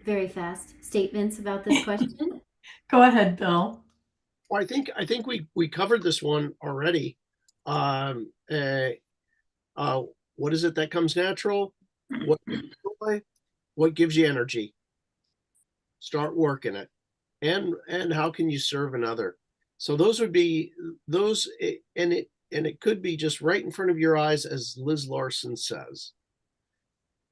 very fast statements about this question? Go ahead, Bill. Well, I think we covered this one already. What is it that comes natural? What gives you joy? What gives you energy? Start working it. And how can you serve another? So those would be those, and it could be just right in front of your eyes, as Liz Larson says.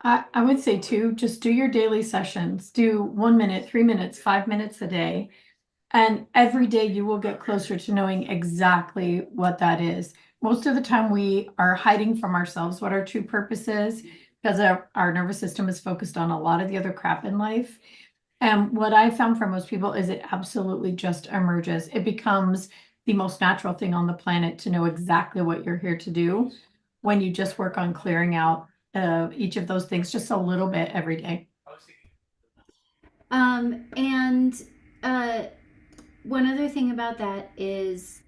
I would say too, just do your daily sessions. Do 1 minute, 3 minutes, 5 minutes a day. And every day you will get closer to knowing exactly what that is. Most of the time we are hiding from ourselves what our true purpose is, because our nervous system is focused on a lot of the other crap in life. And what I found for most people is it absolutely just emerges. It becomes the most natural thing on the planet to know exactly what you're here to do when you just work on clearing out each of those things just a little bit every day. One other thing about that is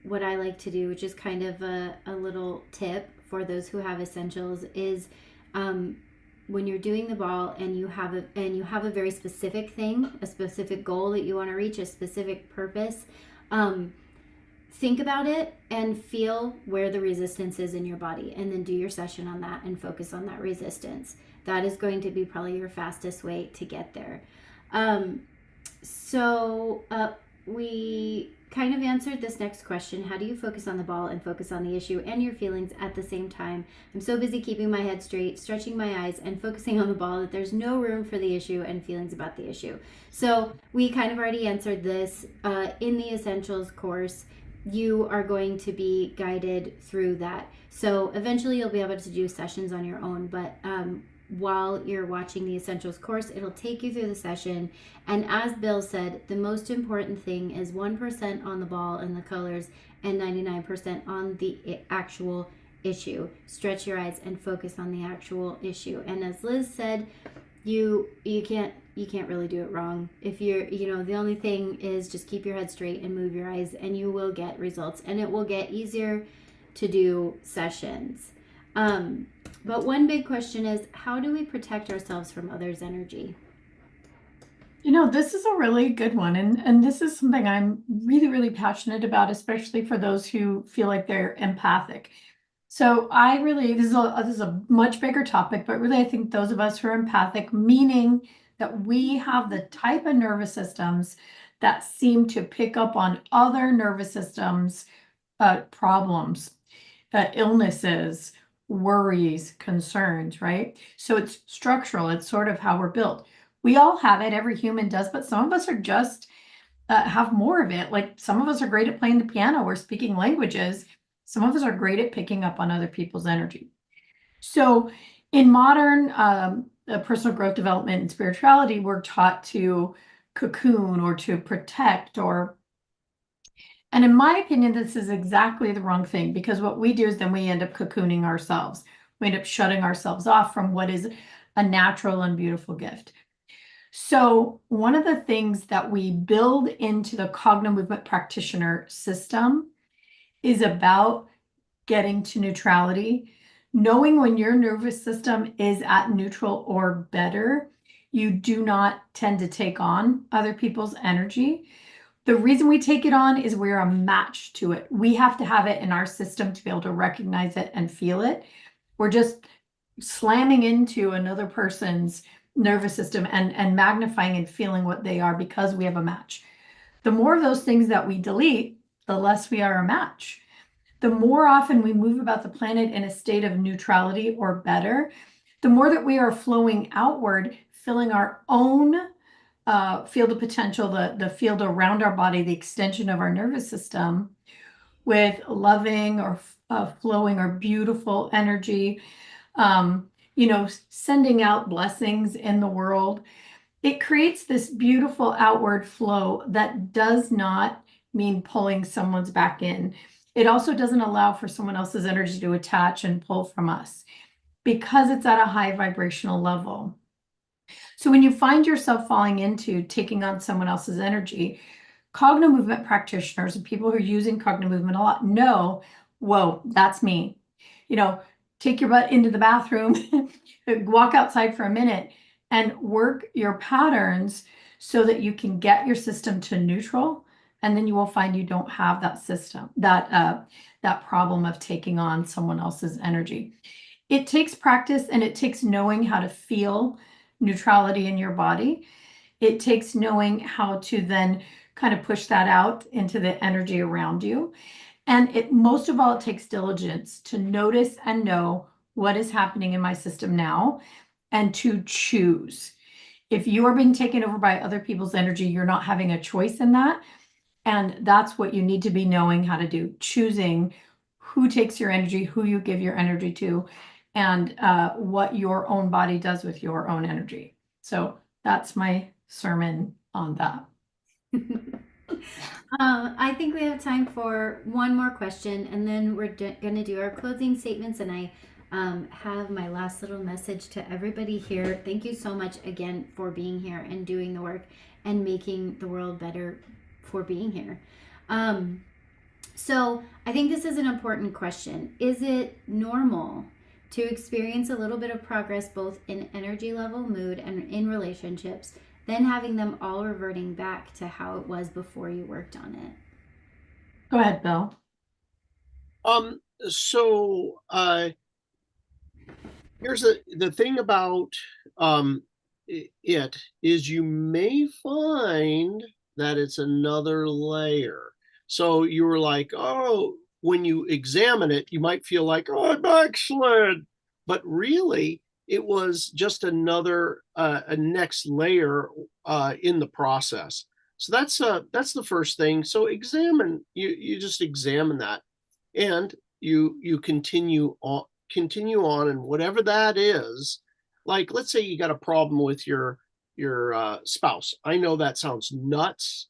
what I like to do, which is kind of a little tip for those who have Essentials, is when you're doing the ball and you have a very specific thing, a specific goal that you want to reach, a specific purpose, think about it and feel where the resistance is in your body, and then do your session on that and focus on that resistance. That is going to be probably your fastest way to get there. We kind of answered this next question. How do you focus on the ball and focus on the issue and your feelings at the same time? I'm so busy keeping my head straight, stretching my eyes, and focusing on the ball that there's no room for the issue and feelings about the issue. So we kind of already answered this. In the Essentials course, you are going to be guided through that. So eventually you'll be able to do sessions on your own, but while you're watching the Essentials course, it'll take you through the session. And as Bill said, the most important thing is 1% on the ball and the colors and 99% on the actual issue. Stretch your eyes and focus on the actual issue. And as Liz said, you can't really do it wrong. If you're, the only thing is just keep your head straight and move your eyes, and you will get results, and it will get easier to do sessions. But one big question is, how do we protect ourselves from others' energy? This is a really good one. And this is something I'm really, really passionate about, especially for those who feel like they're empathic. So this is a much bigger topic, but really I think those of us who are empathic, meaning that we have the type of nervous systems that seem to pick up on other nervous systems, problems, illnesses, worries, concerns, right? So it's structural. It's sort of how we're built. We all have it. Every human does, but some of us are just have more of it. Like some of us are great at playing the piano or speaking languages. Some of us are great at picking up on other people's energy. So in modern personal growth development and spirituality, we're taught to cocoon or to protect and in my opinion, this is exactly the wrong thing, because what we do is then we end up cocooning ourselves. We end up shutting ourselves off from what is a natural and beautiful gift. So one of the things that we build into the Cognomovement practitioner system is about getting to neutrality, knowing when your nervous system is at neutral or better. You do not tend to take on other people's energy. The reason we take it on is we're a match to it. We have to have it in our system to be able to recognize it and feel it. We're just slamming into another person's nervous system and magnifying and feeling what they are because we have a match. The more of those things that we delete, the less we are a match. The more often we move about the planet in a state of neutrality or better, the more that we are flowing outward, filling our own field of potential, the field around our body, the extension of our nervous system, with loving or flowing or beautiful energy, sending out blessings in the world. It creates this beautiful outward flow that does not mean pulling someone's back in. It also doesn't allow for someone else's energy to attach and pull from us because it's at a high vibrational level. So when you find yourself falling into taking on someone else's energy, Cognomovement practitioners and people who are using Cognomovement a lot know, whoa, that's me. Take your butt into the bathroom, walk outside for a minute and work your patterns so that you can get your system to neutral. And then you will find you don't have that system, that problem of taking on someone else's energy. It takes practice and it takes knowing how to feel neutrality in your body. It takes knowing how to then kind of push that out into the energy around you. And most of all, it takes diligence to notice and know what is happening in my system now and to choose. If you are being taken over by other people's energy, you're not having a choice in that. And that's what you need to be knowing how to do, choosing who takes your energy, who you give your energy to, and what your own body does with your own energy. So that's my sermon on that. I think we have time for one more question, and then we're going to do our closing statements. And I have my last little message to everybody here. Thank you so much again for being here and doing the work and making the world better for being here. So I think this is an important question. Is it normal to experience a little bit of progress both in energy level, mood, and in relationships, then having them all reverting back to how it was before you worked on it? Go ahead, Bill. Here's the thing about it is you may find that it's another layer. So you were like, oh, when you examine it, you might feel like, oh, I backslid. But really, it was just another a next layer in the process. So that's the first thing. So you just examine that, and you continue on, and whatever that is. Like, let's say you got a problem with your spouse. I know that sounds nuts,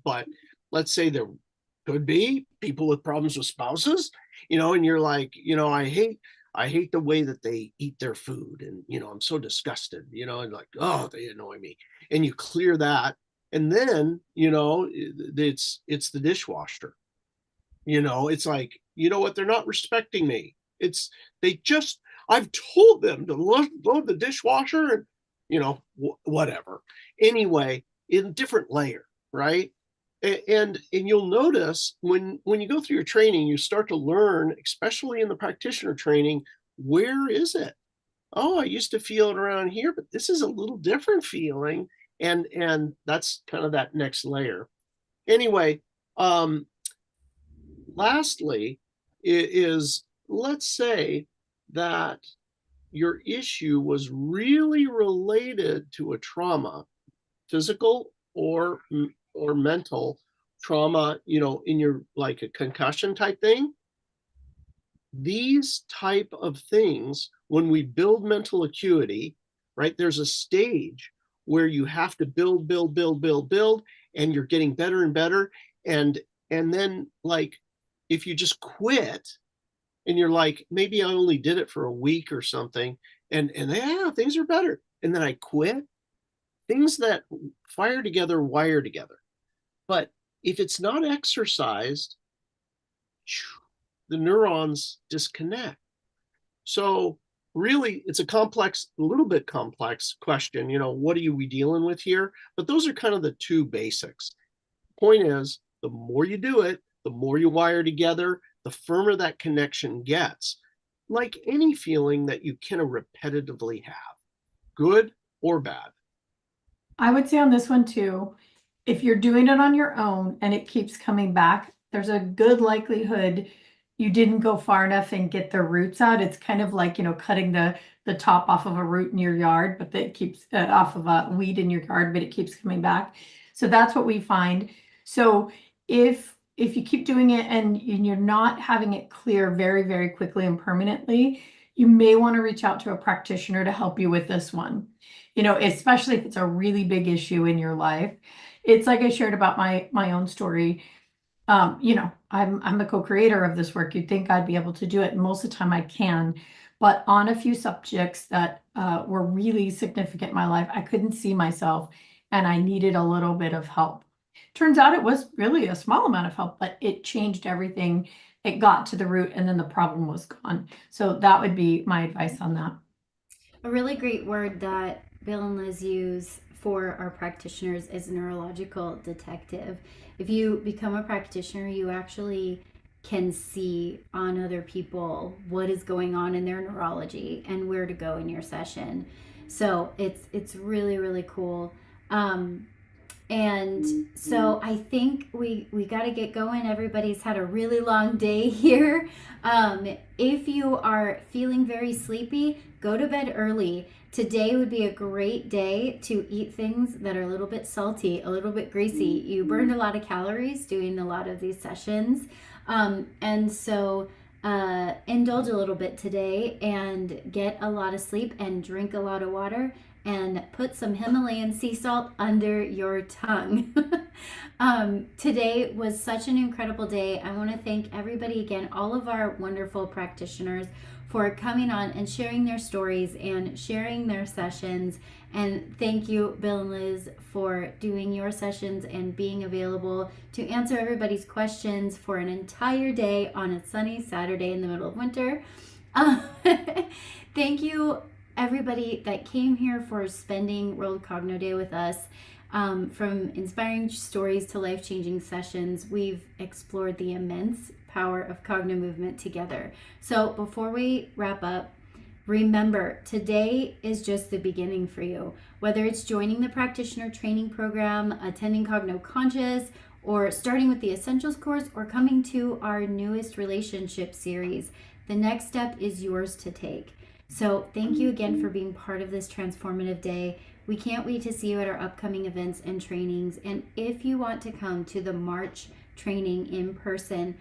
but let's say there could be people with problems with spouses, and you're like, I hate the way that they eat their food, and I'm so disgusted, and like, oh, they annoy me. And you clear that, and then it's the dishwasher. It's like, you know what, they're not respecting me. I've told them to load the dishwasher, and whatever. Anyway, in different layer, right? And you'll notice when you go through your training, you start to learn, especially in the practitioner training, where is it? Oh, I used to feel it around here, but this is a little different feeling. And that's kind of that next layer. Anyway, lastly is, let's say that your issue was really related to a trauma, physical or mental trauma, in your, like a concussion type thing. These type of things, when we build mental acuity, right, there's a stage where you have to build, and you're getting better and better. And then, like, if you just quit and you're like, maybe I only did it for a week or something, and yeah, things are better. And then I quit. Things that fire together, wire together. But if it's not exercised, the neurons disconnect. So really, it's a little bit complex question. What are we dealing with here? But those are kind of the two basics. point is, the more you do it, the more you wire together, the firmer that connection gets. Like any feeling that you can repetitively have, good or bad. I would say on this one too, if you're doing it on your own and it keeps coming back, there's a good likelihood you didn't go far enough and get the roots out. It's kind of like, cutting the top off of a root in your yard, but that keeps off of a weed in your yard, but it keeps coming back. So that's what we find. So if you keep doing it and you're not having it clear very, very quickly and permanently, you may want to reach out to a practitioner to help you with this one. Especially if it's a really big issue in your life. It's like I shared about my own story. I'm the co-creator of this work. You'd think I'd be able to do it. And most of the time I can, but on a few subjects that were really significant in my life, I couldn't see myself and I needed a little bit of help. Turns out it was really a small amount of help, but it changed everything. It got to the root and then the problem was gone. So that would be my advice on that. A really great word that Bill and Liz use for our practitioners is neurological detective. If you become a practitioner, you actually can see on other people what is going on in their neurology and where to go in your session. So it's really, really cool. And so I think we got to get going. Everybody's had a really long day here. If you are feeling very sleepy, go to bed early. Today would be a great day to eat things that are a little bit salty, a little bit greasy. You burned a lot of calories doing a lot of these sessions. And so indulge a little bit today and get a lot of sleep and drink a lot of water and put some Himalayan sea salt under your tongue. Today was such an incredible day. I want to thank everybody again, all of our wonderful practitioners, for coming on and sharing their stories and sharing their sessions. And thank you, Bill and Liz, for doing your sessions and being available to answer everybody's questions for an entire day on a sunny Saturday in the middle of winter. Thank you, everybody that came here for spending World Cogno Day with us. From inspiring stories to life-changing sessions, we've explored the immense power of Cogno movement together. So before we wrap up, remember, today is just the beginning for you. Whether it's joining the practitioner training program, attending Cogno Conscious, or starting with the Essentials course, or coming to our newest relationship series, the next step is yours to take. So thank you again for being part of this transformative day. We can't wait to see you at our upcoming events and trainings. And if you want to come to the March training in person,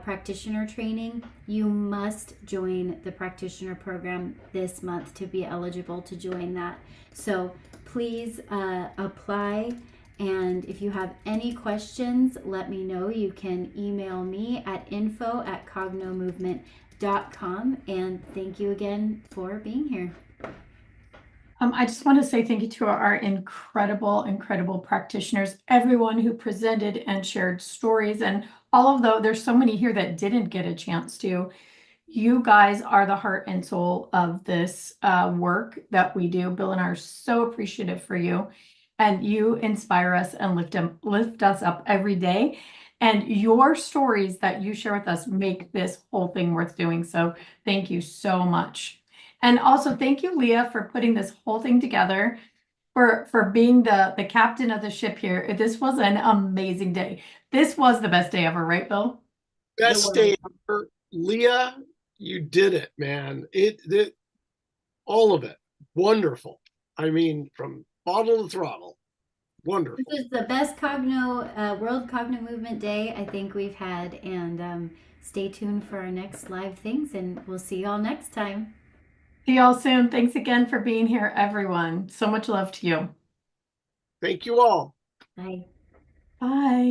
practitioner training, you must join the practitioner program this month to be eligible to join that. So please apply. And if you have any questions, let me know. You can email me at info@cognomovement.com. And thank you again for being here. I just want to say thank you to our incredible practitioners, everyone who presented and shared stories, and although there's so many here that didn't get a chance to, you guys are the heart and soul of this work that we do. Bill and I are so appreciative for you, and you inspire us and lift us up every day. And your stories that you share with us make this whole thing worth doing. So thank you so much. And also thank you, Leah, for putting this whole thing together, for being the captain of the ship here. This was an amazing day. This was the best day ever, right, Bill? Best day ever. Leah, you did it, man. It all of it. Wonderful. I mean, from bottle to throttle. Wonderful. This is the best World Cognomovement Day I think we've had. And stay tuned for our next live things, and we'll see you all next time. See y'all soon. Thanks again for being here, everyone. So much love to you. Thank you all. Bye. Bye.